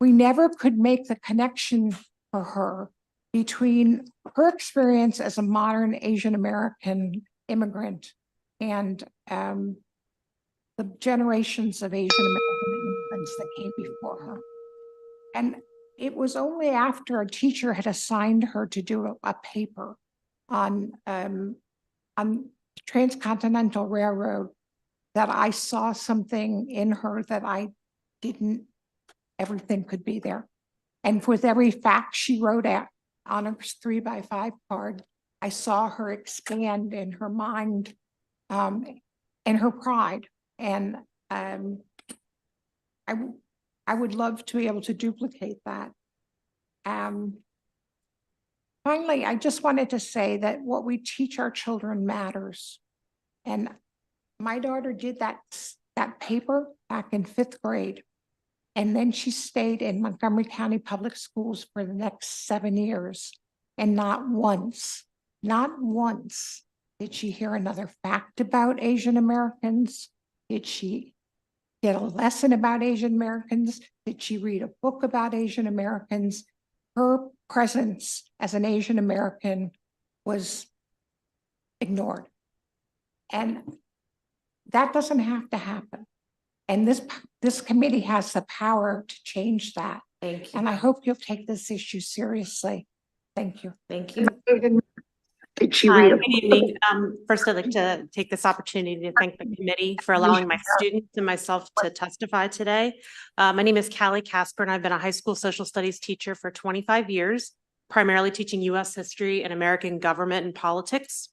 we never could make the connection for her between her experience as a modern Asian American immigrant and the generations of Asian American immigrants that came before her. And it was only after a teacher had assigned her to do a paper on Transcontinental Railroad that I saw something in her that I didn't. Everything could be there. And with every fact she wrote out on a 3x5 card, I saw her expand in her mind and her pride. And I would love to be able to duplicate that. Finally, I just wanted to say that what we teach our children matters. And my daughter did that paper back in 5th grade. And then she stayed in Montgomery County Public Schools for the next 7 years. And not once did she hear another fact about Asian Americans. Did she get a lesson about Asian Americans? Did she read a book about Asian Americans? Her presence as an Asian American was ignored. And that doesn't have to happen. And this committee has the power to change that. Thank you. And I hope you'll take this issue seriously. Thank you. Thank you. Hi, good evening. First, I'd like to take this opportunity to thank the committee for allowing my students and myself to testify today. My name is Callie Casper, and I've been a high school social studies teacher for 25 years, primarily teaching US history and American government and politics.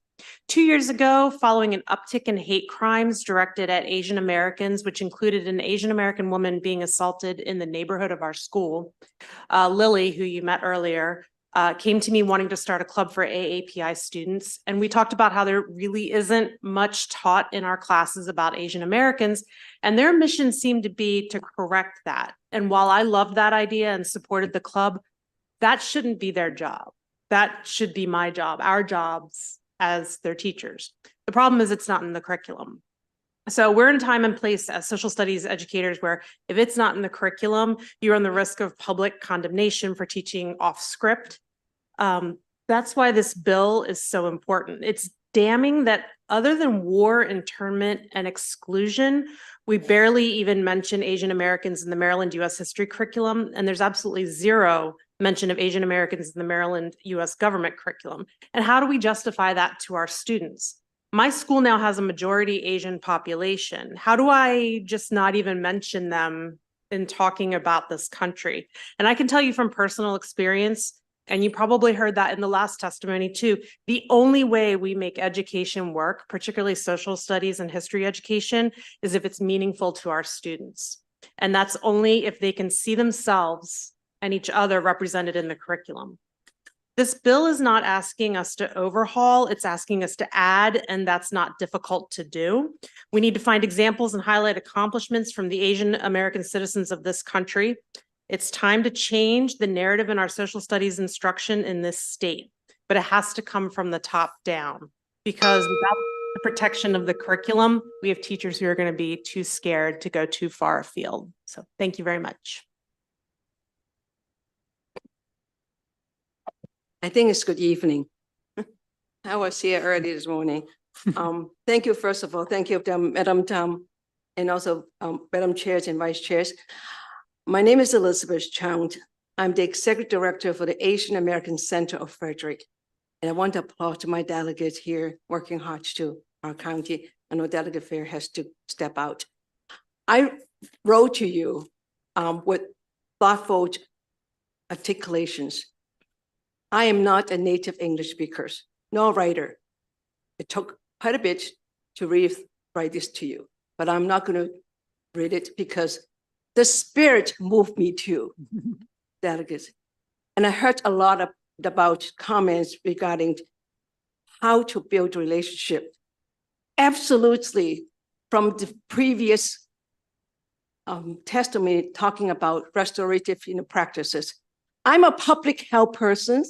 2 years ago, following an uptick in hate crimes directed at Asian Americans, which included an Asian American woman being assaulted in the neighborhood of our school, Lily, who you met earlier, came to me wanting to start a club for AAPI students. And we talked about how there really isn't much taught in our classes about Asian Americans, and their mission seemed to be to correct that. And while I loved that idea and supported the club, that shouldn't be their job. That should be my job, our jobs as their teachers. The problem is it's not in the curriculum. So we're in time and place as social studies educators where if it's not in the curriculum, you're on the risk of public condemnation for teaching off script. That's why this bill is so important. It's damning that other than war, internment, and exclusion, we barely even mention Asian Americans in the Maryland US history curriculum, and there's absolutely zero mention of Asian Americans in the Maryland US government curriculum. And how do we justify that to our students? My school now has a majority Asian population. How do I just not even mention them in talking about this country? And I can tell you from personal experience, and you probably heard that in the last testimony too, the only way we make education work, particularly social studies and history education, is if it's meaningful to our students. And that's only if they can see themselves and each other represented in the curriculum. This bill is not asking us to overhaul, it's asking us to add, and that's not difficult to do. We need to find examples and highlight accomplishments from the Asian American citizens of this country. It's time to change the narrative in our social studies instruction in this state, but it has to come from the top down, because without the protection of the curriculum, we have teachers who are going to be too scared to go too far afield. So thank you very much. I think it's good evening. I was here early this morning. Thank you, first of all. Thank you, Madam Tom, and also Madam Chairs and Vice Chairs. My name is Elizabeth Chang. I'm the Executive Director for the Asian American Center of Frederick. And I want to applaud to my delegates here working hard to our county. I know Delegate Fair has to step out. I wrote to you with thoughtful articulations. I am not a native English speaker, nor writer. It took quite a bit to write this to you, but I'm not going to read it because the spirit moved me to delegates. And I heard a lot about comments regarding how to build relationship. Absolutely, from the previous testimony talking about restorative practices. I'm a public health person.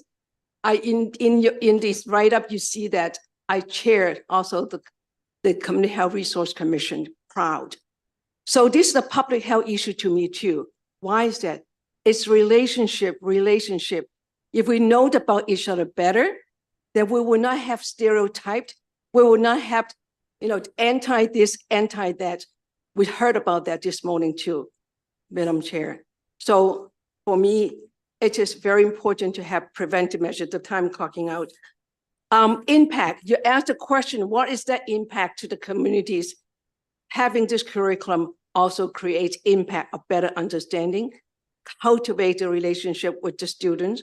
In this write-up, you see that I chaired also the Community Health Resource Commission, proud. So this is a public health issue to me too. Why is that? It's relationship. If we know about each other better, then we will not have stereotyped. We will not have, anti this, anti that. We heard about that this morning too, Madam Chair. So for me, it is very important to have preventive measures, the time clocking out. Impact, you asked the question, what is the impact to the communities? Having this curriculum also creates impact, a better understanding, cultivate the relationship with the students,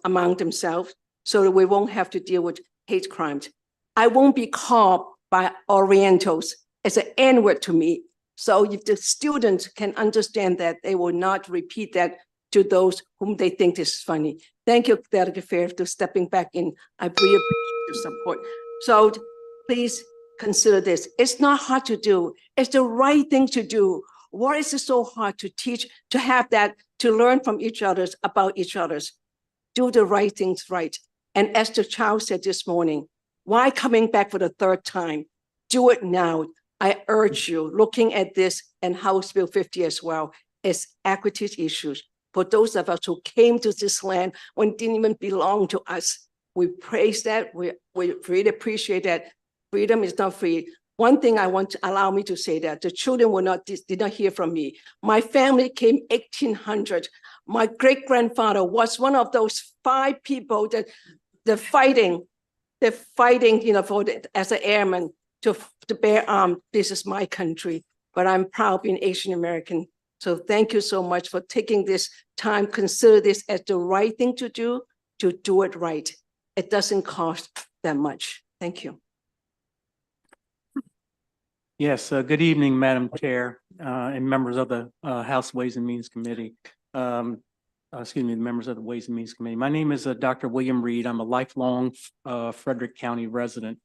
among themselves, so that we won't have to deal with hate crimes. I won't be called by Orientals as an N-word to me. So if the students can understand that, they will not repeat that to those whom they think is funny. Thank you, Delegate Fair, for stepping back in. I really appreciate your support. So please consider this. It's not hard to do. It's the right thing to do. Why is it so hard to teach, to have that, to learn from each other's about each other's? Do the right things right. And as the child said this morning, why coming back for the third time? Do it now. I urge you, looking at this and House Bill 50 as well, as equity issues. For those of us who came to this land when it didn't even belong to us, we praise that. We really appreciate that. Freedom is not free. One thing I want to allow me to say that the children did not hear from me. My family came 1800. My great-grandfather was one of those 5 people that they're fighting, as an airman to bear arms. This is my country, but I'm proud being Asian American. So thank you so much for taking this time. Consider this as the right thing to do it right. It doesn't cost that much. Thank you. Yes, good evening, Madam Chair, and members of the House Ways and Means Committee. Excuse me, members of the Ways and Means Committee. My name is Dr. William Reed. I'm a lifelong Frederick County resident.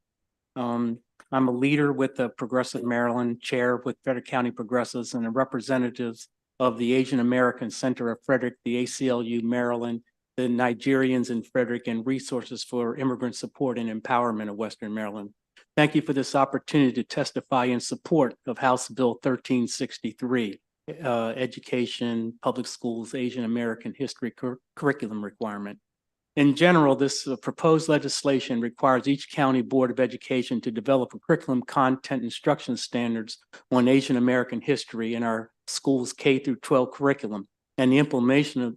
I'm a leader with the Progressive Maryland, chair with Frederick County Progressives, and a representative of the Asian American Center of Frederick, the ACLU Maryland, the Nigerians in Frederick, and Resources for Immigrant Support and Empowerment of Western Maryland. Thank you for this opportunity to testify in support of House Bill 1363, Education, Public Schools, Asian American History Curriculum Requirement. In general, this proposed legislation requires each county board of education to develop a curriculum content instruction standards on Asian American history in our schools K through 12 curriculum, and the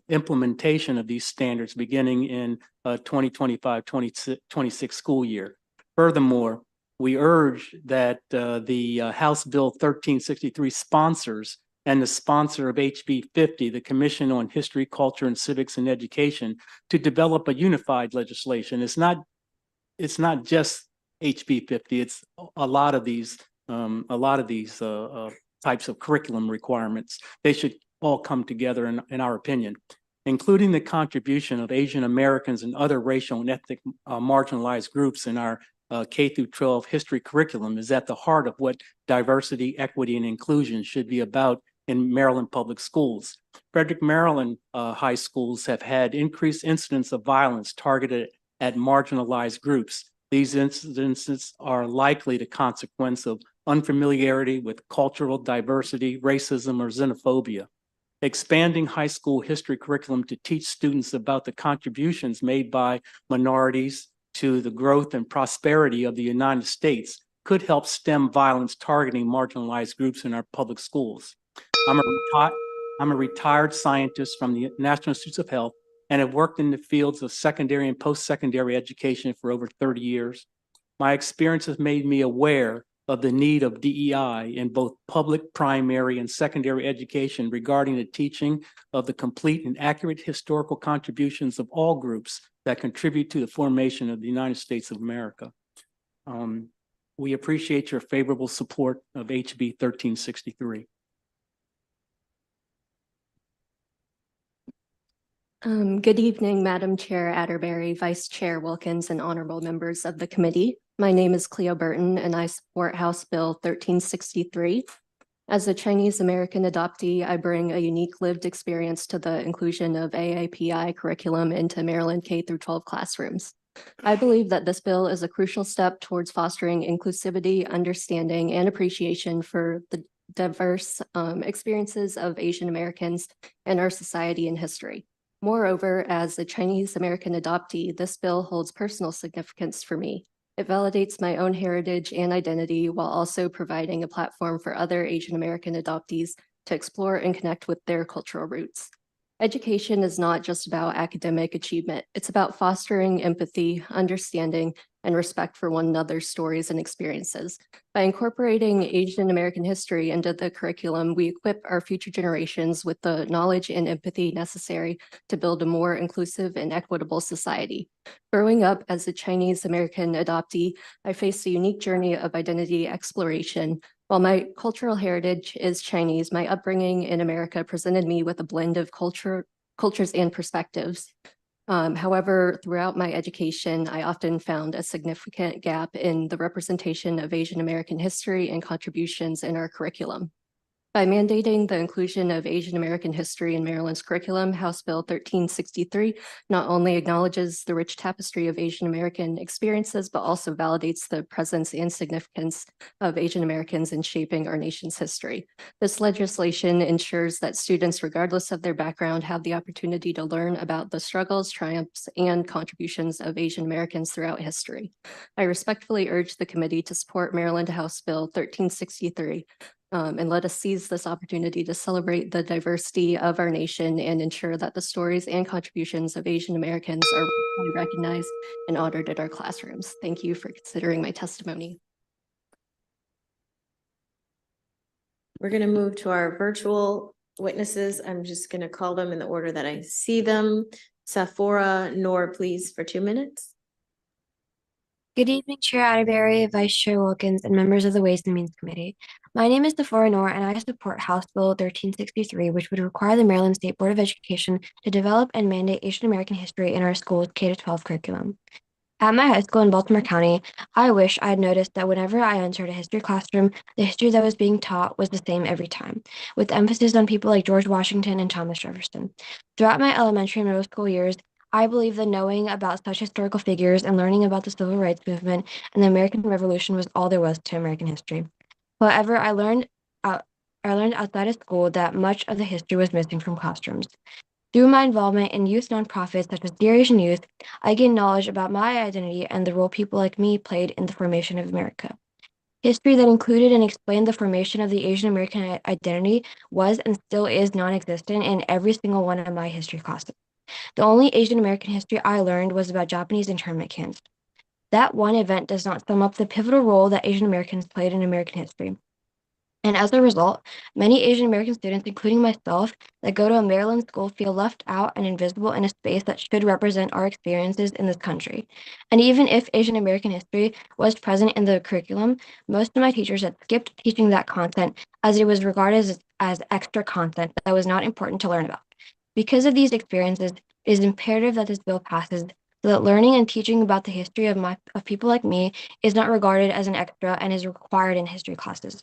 implementation of these standards beginning in 2025-26 school year. Furthermore, we urge that the House Bill 1363 sponsors and the sponsor of HB 50, the Commission on History, Culture, and Civics and Education, to develop a unified legislation. It's not just HB 50. It's a lot of these types of curriculum requirements. They should all come together, in our opinion, including the contribution of Asian Americans and other racial and ethnic marginalized groups in our K through 12 history curriculum is at the heart of what diversity, equity, and inclusion should be about in Maryland public schools. Frederick, Maryland high schools have had increased incidents of violence targeted at marginalized groups. These incidences are likely the consequence of unfamiliarity with cultural diversity, racism, or xenophobia. Expanding high school history curriculum to teach students about the contributions made by minorities to the growth and prosperity of the United States could help stem violence targeting marginalized groups in our public schools. I'm a retired scientist from the National Institutes of Health and have worked in the fields of secondary and post-secondary education for over 30 years. My experience has made me aware of the need of DEI in both public, primary, and secondary education regarding the teaching of the complete and accurate historical contributions of all groups that contribute to the formation of the United States of America. We appreciate your favorable support of HB 1363. Good evening, Madam Chair Atterbury, Vice Chair Wilkins, and honorable members of the committee. My name is Cleo Burton, and I support House Bill 1363. As a Chinese American adoptee, I bring a unique lived experience to the inclusion of AAPI curriculum into Maryland K through 12 classrooms. I believe that this bill is a crucial step towards fostering inclusivity, understanding, and appreciation for the diverse experiences of Asian Americans in our society and history. Moreover, as a Chinese American adoptee, this bill holds personal significance for me. It validates my own heritage and identity while also providing a platform for other Asian American adoptees to explore and connect with their cultural roots. Education is not just about academic achievement. It's about fostering empathy, understanding, and respect for one another's stories and experiences. By incorporating Asian American history into the curriculum, we equip our future generations with the knowledge and empathy necessary to build a more inclusive and equitable society. Growing up as a Chinese American adoptee, I faced a unique journey of identity exploration. While my cultural heritage is Chinese, my upbringing in America presented me with a blend of cultures and perspectives. However, throughout my education, I often found a significant gap in the representation of Asian American history and contributions in our curriculum. By mandating the inclusion of Asian American history in Maryland's curriculum, House Bill 1363 not only acknowledges the rich tapestry of Asian American experiences, but also validates the presence and significance of Asian Americans in shaping our nation's history. This legislation ensures that students, regardless of their background, have the opportunity to learn about the struggles, triumphs, and contributions of Asian Americans throughout history. I respectfully urge the committee to support Maryland House Bill 1363. And let us seize this opportunity to celebrate the diversity of our nation and ensure that the stories and contributions of Asian Americans are recognized and honored in our classrooms. Thank you for considering my testimony. We're going to move to our virtual witnesses. I'm just going to call them in the order that I see them. Sephora Noor, please, for 2 minutes. Good evening, Chair Atterbury, Vice Chair Wilkins, and members of the Ways and Means Committee. My name is Sephora Noor, and I support House Bill 1363, which would require the Maryland State Board of Education to develop and mandate Asian American history in our school's K-12 curriculum. At my high school in Baltimore County, I wish I had noticed that whenever I entered a history classroom, the history that was being taught was the same every time, with emphasis on people like George Washington and Thomas Jefferson. Throughout my elementary and middle school years, I believe that knowing about such historical figures and learning about the Civil Rights Movement and the American Revolution was all there was to American history. However, I learned outside of school that much of the history was missing from classrooms. Through my involvement in youth nonprofits such as Dear Asian Youth, I gained knowledge about my identity and the role people like me played in the formation of America. History that included and explained the formation of the Asian American identity was and still is non-existent in every single one of my history classes. The only Asian American history I learned was about Japanese internment camps. that one event does not sum up the pivotal role that Asian Americans played in American history. And as a result, many Asian American students, including myself, that go to a Maryland school feel left out and invisible in a space that should represent our experiences in this country. And even if Asian American history was present in the curriculum, most of my teachers had skipped teaching that content as it was regarded as extra content that was not important to learn about. Because of these experiences, it is imperative that this bill passes so that learning and teaching about the history of people like me is not regarded as an extra and is required in history classes.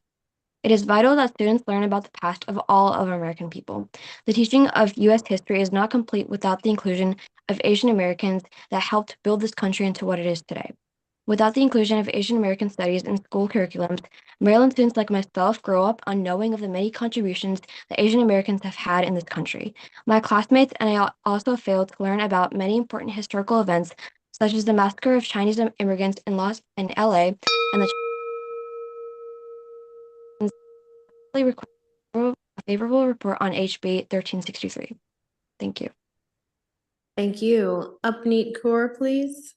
It is vital that students learn about the past of all of American people. The teaching of U.S. history is not complete without the inclusion of Asian Americans that helped build this country into what it is today. Without the inclusion of Asian American studies in school curriculums, Maryland students like myself grow up unknowing of the many contributions that Asian Americans have had in this country. My classmates and I also failed to learn about many important historical events, such as the massacre of Chinese immigrants in LA and the request a favorable report on HB 1363. Thank you. Thank you. Upneat Kaur, please.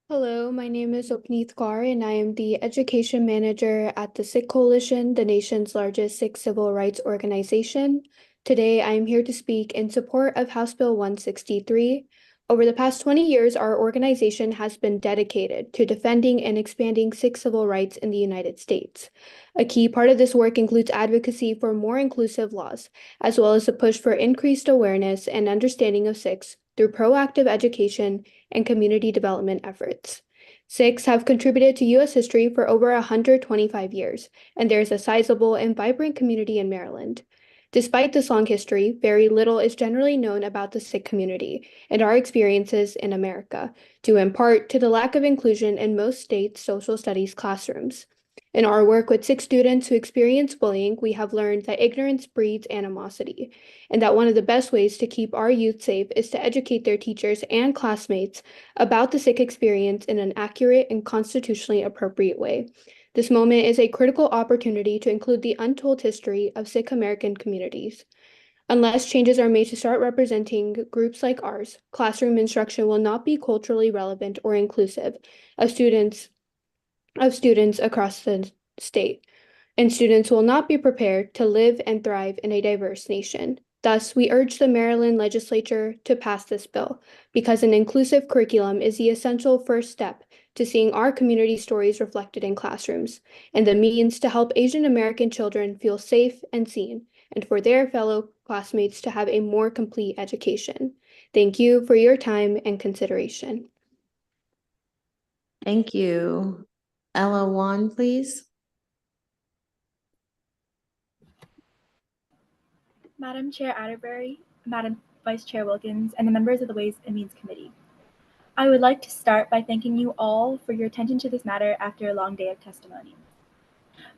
Hello, my name is Upneet Kaur, and I am the Education Manager at the Sikh Coalition, the nation's largest Sikh civil rights organization. Today, I am here to speak in support of House Bill 163. Over the past 20 years, our organization has been dedicated to defending and expanding Sikh civil rights in the United States. A key part of this work includes advocacy for more inclusive laws, as well as a push for increased awareness and understanding of Sikhs through proactive education and community development efforts. Sikhs have contributed to U.S. history for over 125 years, and there is a sizable and vibrant community in Maryland. Despite this long history, very little is generally known about the Sikh community and our experiences in America, due in part to the lack of inclusion in most states' social studies classrooms. In our work with Sikh students who experience bullying, we have learned that ignorance breeds animosity, and that one of the best ways to keep our youth safe is to educate their teachers and classmates about the Sikh experience in an accurate and constitutionally appropriate way. This moment is a critical opportunity to include the untold history of Sikh American communities. Unless changes are made to start representing groups like ours, classroom instruction will not be culturally relevant or inclusive of students across the state, and students will not be prepared to live and thrive in a diverse nation. Thus, we urge the Maryland legislature to pass this bill because an inclusive curriculum is the essential first step to seeing our community stories reflected in classrooms and the means to help Asian American children feel safe and seen, and for their fellow classmates to have a more complete education. Thank you for your time and consideration. Thank you. Ella Wan, please. Madam Chair Atterbury, Madam Vice Chair Wilkins, and the members of the Ways and Means Committee. I would like to start by thanking you all for your attention to this matter after a long day of testimony.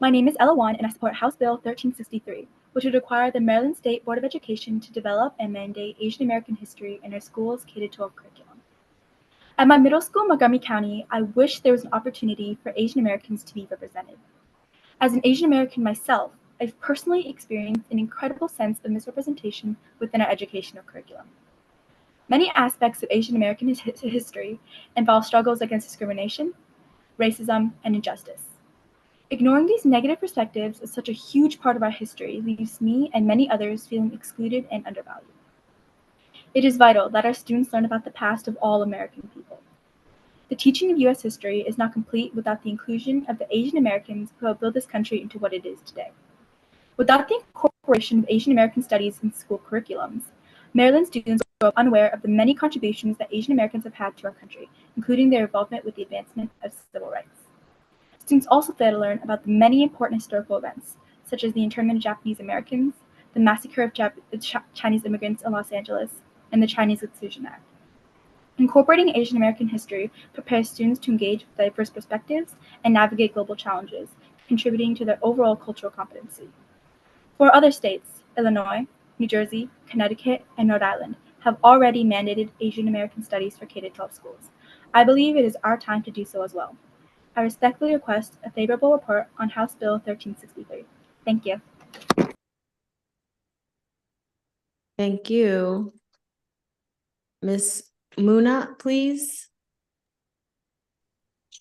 My name is Ella Wan, and I support House Bill 1363, which would require the Maryland State Board of Education to develop and mandate Asian American history in our schools' K-12 curriculum. At my middle school in Montgomery County, I wish there was an opportunity for Asian Americans to be represented. As an Asian American myself, I've personally experienced an incredible sense of misrepresentation within our educational curriculum. Many aspects of Asian American history involve struggles against discrimination, racism, and injustice. Ignoring these negative perspectives is such a huge part of our history leaves me and many others feeling excluded and undervalued. It is vital that our students learn about the past of all American people. The teaching of U.S. history is not complete without the inclusion of the Asian Americans who have built this country into what it is today. Without the incorporation of Asian American studies in school curriculums, Maryland students grow up unaware of the many contributions that Asian Americans have had to our country, including their involvement with the advancement of civil rights. Students also fail to learn about the many important historical events, such as the internment of Japanese Americans, the massacre of Chinese immigrants in Los Angeles, and the Chinese Exclusion Act. Incorporating Asian American history prepares students to engage with diverse perspectives and navigate global challenges, contributing to their overall cultural competency. For other states, Illinois, New Jersey, Connecticut, and Rhode Island have already mandated Asian American studies for K-12 schools. I believe it is our time to do so as well. I respectfully request a favorable report on House Bill 1363. Thank you. Thank you. Ms. Munat, please.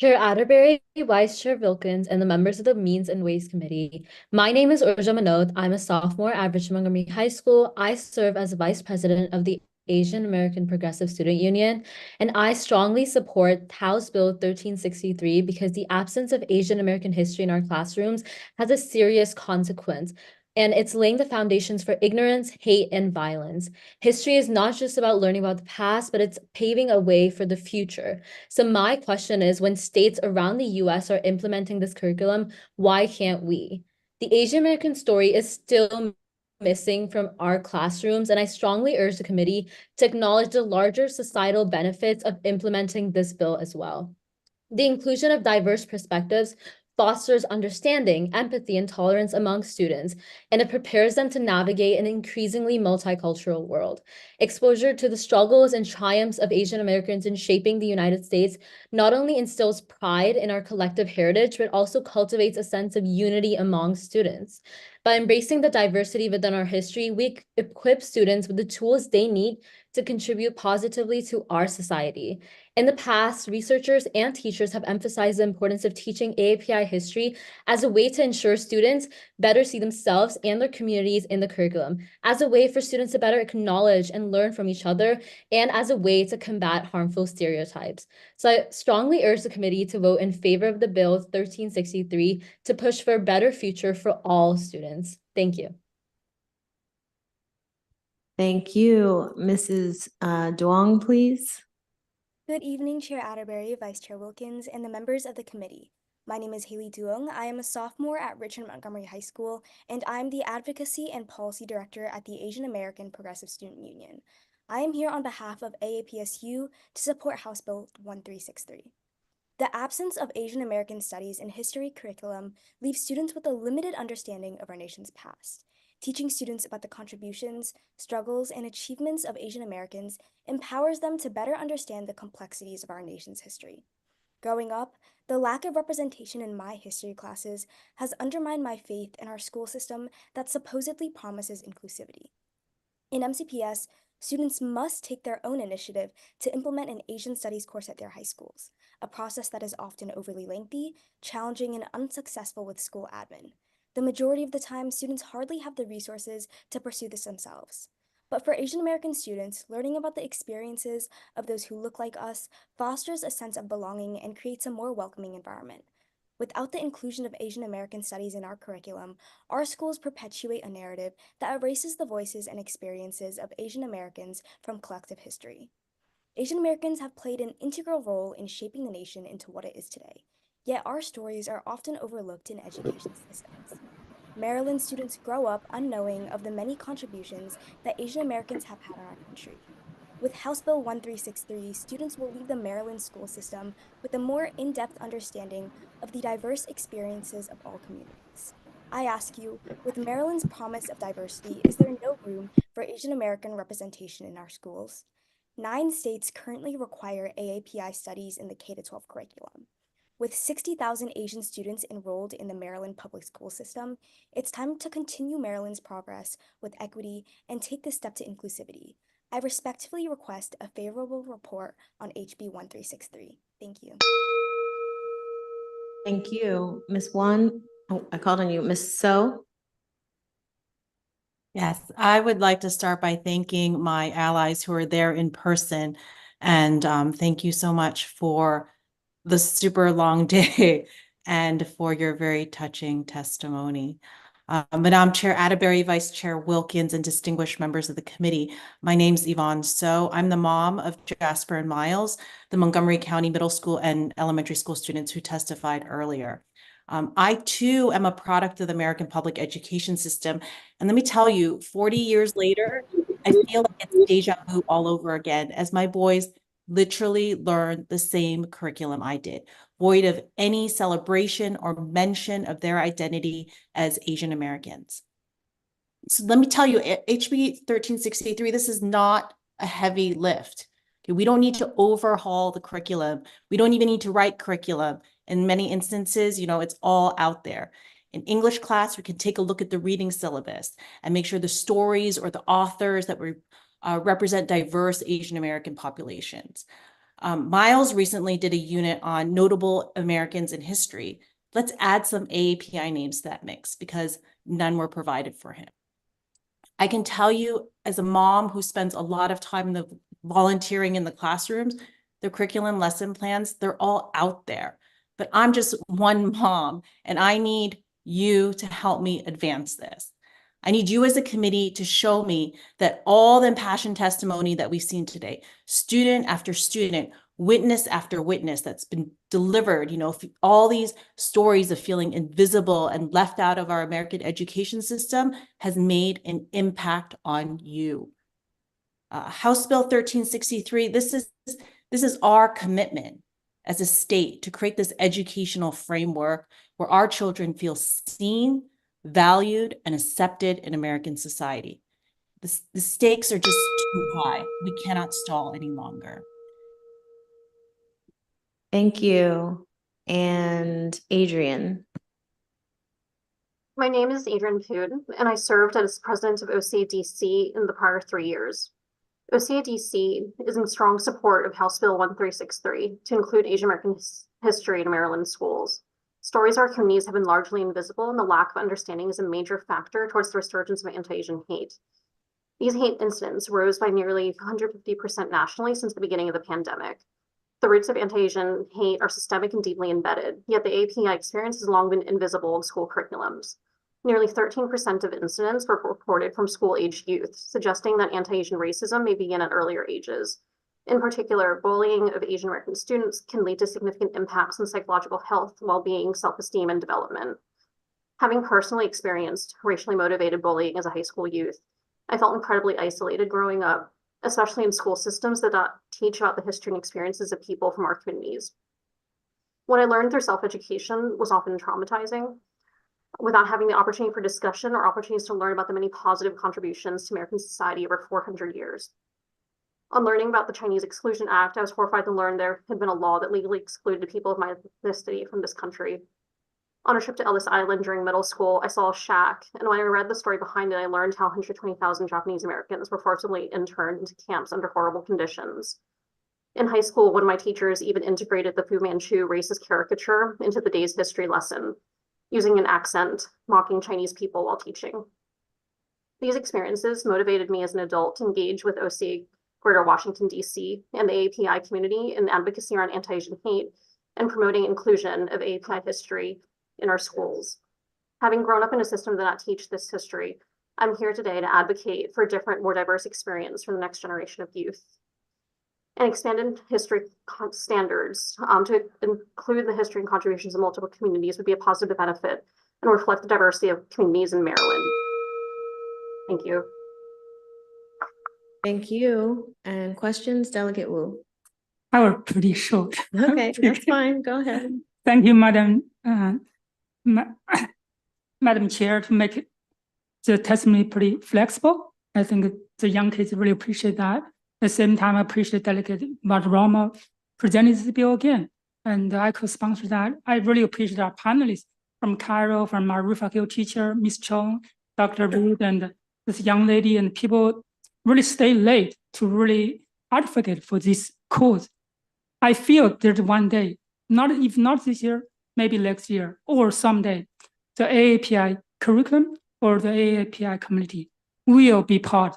Chair Atterbury, Vice Chair Wilkins, and the members of the Means and Ways Committee. My name is Urja Manod. I'm a sophomore at Richmond Montgomery High School. I serve as Vice President of the Asian American Progressive Student Union, and I strongly support House Bill 1363 because the absence of Asian American history in our classrooms has a serious consequence, and it's laying the foundations for ignorance, hate, and violence. History is not just about learning about the past, but it's paving a way for the future. So my question is, when states around the US are implementing this curriculum, why can't we? The Asian American story is still missing from our classrooms, and I strongly urge the committee to acknowledge the larger societal benefits of implementing this bill as well. The inclusion of diverse perspectives fosters understanding, empathy, and tolerance among students, and it prepares them to navigate an increasingly multicultural world. Exposure to the struggles and triumphs of Asian Americans in shaping the United States not only instills pride in our collective heritage, but also cultivates a sense of unity among students. By embracing the diversity within our history, we equip students with the tools they need to contribute positively to our society. In the past, researchers and teachers have emphasized the importance of teaching AAPI history as a way to ensure students better see themselves and their communities in the curriculum, as a way for students to better acknowledge and learn from each other, and as a way to combat harmful stereotypes. So I strongly urge the committee to vote in favor of the bill 1363 to push for a better future for all students. Thank you. Thank you. Mrs. Duong, please. Good evening, Chair Atterbury, Vice Chair Wilkins, and the members of the committee. My name is Haley Duong. I am a sophomore at Richmond Montgomery High School, and I'm the Advocacy and Policy Director at the Asian American Progressive Student Union. I am here on behalf of AAPSU to support House Bill 1363. The absence of Asian American studies in history curriculum leaves students with a limited understanding of our nation's past. Teaching students about the contributions, struggles, and achievements of Asian Americans empowers them to better understand the complexities of our nation's history. Growing up, the lack of representation in my history classes has undermined my faith in our school system that supposedly promises inclusivity. In MCPS, students must take their own initiative to implement an Asian Studies course at their high schools, a process that is often overly lengthy, challenging, and unsuccessful with school admin. The majority of the time, students hardly have the resources to pursue this themselves. But for Asian American students, learning about the experiences of those who look like us fosters a sense of belonging and creates a more welcoming environment. Without the inclusion of Asian American studies in our curriculum, our schools perpetuate a narrative that erases the voices and experiences of Asian Americans from collective history. Asian Americans have played an integral role in shaping the nation into what it is today, yet our stories are often overlooked in education systems. Maryland students grow up unknowing of the many contributions that Asian Americans have had in our country. With House Bill 1363, students will leave the Maryland school system with a more in-depth understanding of the diverse experiences of all communities. I ask you, with Maryland's promise of diversity, is there no room for Asian American representation in our schools? 9 states currently require AAPI studies in the K-12 curriculum. With 60,000 Asian students enrolled in the Maryland public school system, it's time to continue Maryland's progress with equity and take this step to inclusivity. I respectfully request a favorable report on HB 1363. Thank you. Thank you. Ms. Wan, oh, I called on you. Ms. So. Yes, I would like to start by thanking my allies who are there in person. And thank you so much for the super long day and for your very touching testimony. Madam Chair Atterbury, Vice Chair Wilkins, and distinguished members of the committee, my name's Yvonne So. I'm the mom of Jasper and Miles, the Montgomery County Middle School and Elementary School students who testified earlier. I too am a product of the American public education system. And let me tell you, 40 years later, I feel like it's deja vu all over again as my boys literally learned the same curriculum I did, void of any celebration or mention of their identity as Asian Americans. So let me tell you, HB 1363, this is not a heavy lift. Okay, we don't need to overhaul the curriculum. We don't even need to write curriculum. In many instances, it's all out there. In English class, we can take a look at the reading syllabus and make sure the stories or the authors that represent diverse Asian American populations. Miles recently did a unit on notable Americans in history. Let's add some AAPI names to that mix because none were provided for him. I can tell you as a mom who spends a lot of time in the volunteering in the classrooms, the curriculum lesson plans, they're all out there. But I'm just one mom and I need you to help me advance this. I need you as a committee to show me that all the impassioned testimony that we've seen today, student after student, witness after witness that's been delivered, all these stories of feeling invisible and left out of our American education system has made an impact on you. House Bill 1363, this is our commitment as a state to create this educational framework where our children feel seen, valued, and accepted in American society. The stakes are just too high. We cannot stall any longer. Thank you. And Adrian. My name is Adrian Poon, and I served as president of OCADC in the prior 3 years. OCADC is in strong support of House Bill 1363 to include Asian American history in Maryland schools. Stories our communities have been largely invisible, and the lack of understanding is a major factor towards the resurgence of anti-Asian hate. These hate incidents rose by nearly 150% nationally since the beginning of the pandemic. The roots of anti-Asian hate are systemic and deeply embedded, yet the API experience has long been invisible in school curriculums. Nearly 13% of incidents were reported from school-aged youth, suggesting that anti-Asian racism may begin at earlier ages. In particular, bullying of Asian American students can lead to significant impacts on psychological health, well-being, self-esteem, and development. Having personally experienced racially motivated bullying as a high school youth, I felt incredibly isolated growing up, especially in school systems that don't teach about the history and experiences of people from our communities. What I learned through self-education was often traumatizing, without having the opportunity for discussion or opportunities to learn about the many positive contributions to American society over 400 years. On learning about the Chinese Exclusion Act, I was horrified to learn there had been a law that legally excluded people of my ethnicity from this country. On a trip to Ellis Island during middle school, I saw a shack, and when I read the story behind it, I learned how 120,000 Japanese Americans were forcibly interned into camps under horrible conditions. In high school, one of my teachers even integrated the Fu Manchu racist caricature into the day's history lesson, using an accent, mocking Chinese people while teaching. These experiences motivated me as an adult to engage with OC Greater Washington, D.C. and the API community in advocacy around anti-Asian hate and promoting inclusion of API history in our schools. Having grown up in a system that not teach this history, I'm here today to advocate for a different, more diverse experience for the next generation of youth. And expanded history standards to include the history and contributions of multiple communities would be a positive benefit and reflect the diversity of communities in Maryland. Thank you. Thank you. And questions, Delegate Wu. I was pretty short. Okay, that's fine. Go ahead. Thank you, Madam Chair, to make the testimony pretty flexible. I think the young kids really appreciate that. At the same time, I appreciate Delegate Valderrama presenting this bill again, and I could sponsor that. I really appreciate our panelists from Cairo, from my Rufa Hill teacher, Ms. Chong, Dr. Wood, and this young lady, and people really stay late to really advocate for this cause. I feel there's one day, if not this year, maybe next year, or someday, the AAPI curriculum or the AAPI community will be part,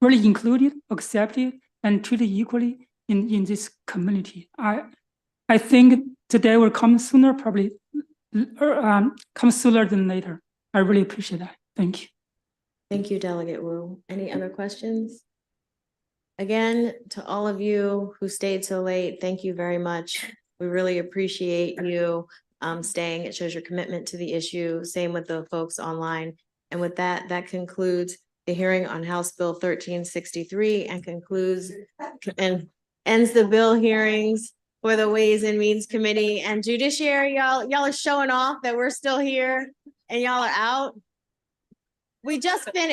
really included, accepted, and treated equally in this community. I think the day will come sooner, probably come sooner than later. I really appreciate that. Thank you. Thank you, Delegate Wu. Any other questions? Again, to all of you who stayed so late, thank you very much. We really appreciate you staying. It shows your commitment to the issue. Same with the folks online. And with that, that concludes the hearing on House Bill 1363 and concludes and ends the bill hearings for the Ways and Means Committee and Judiciary. Y'all are showing off that we're still here and y'all are out. We just finished.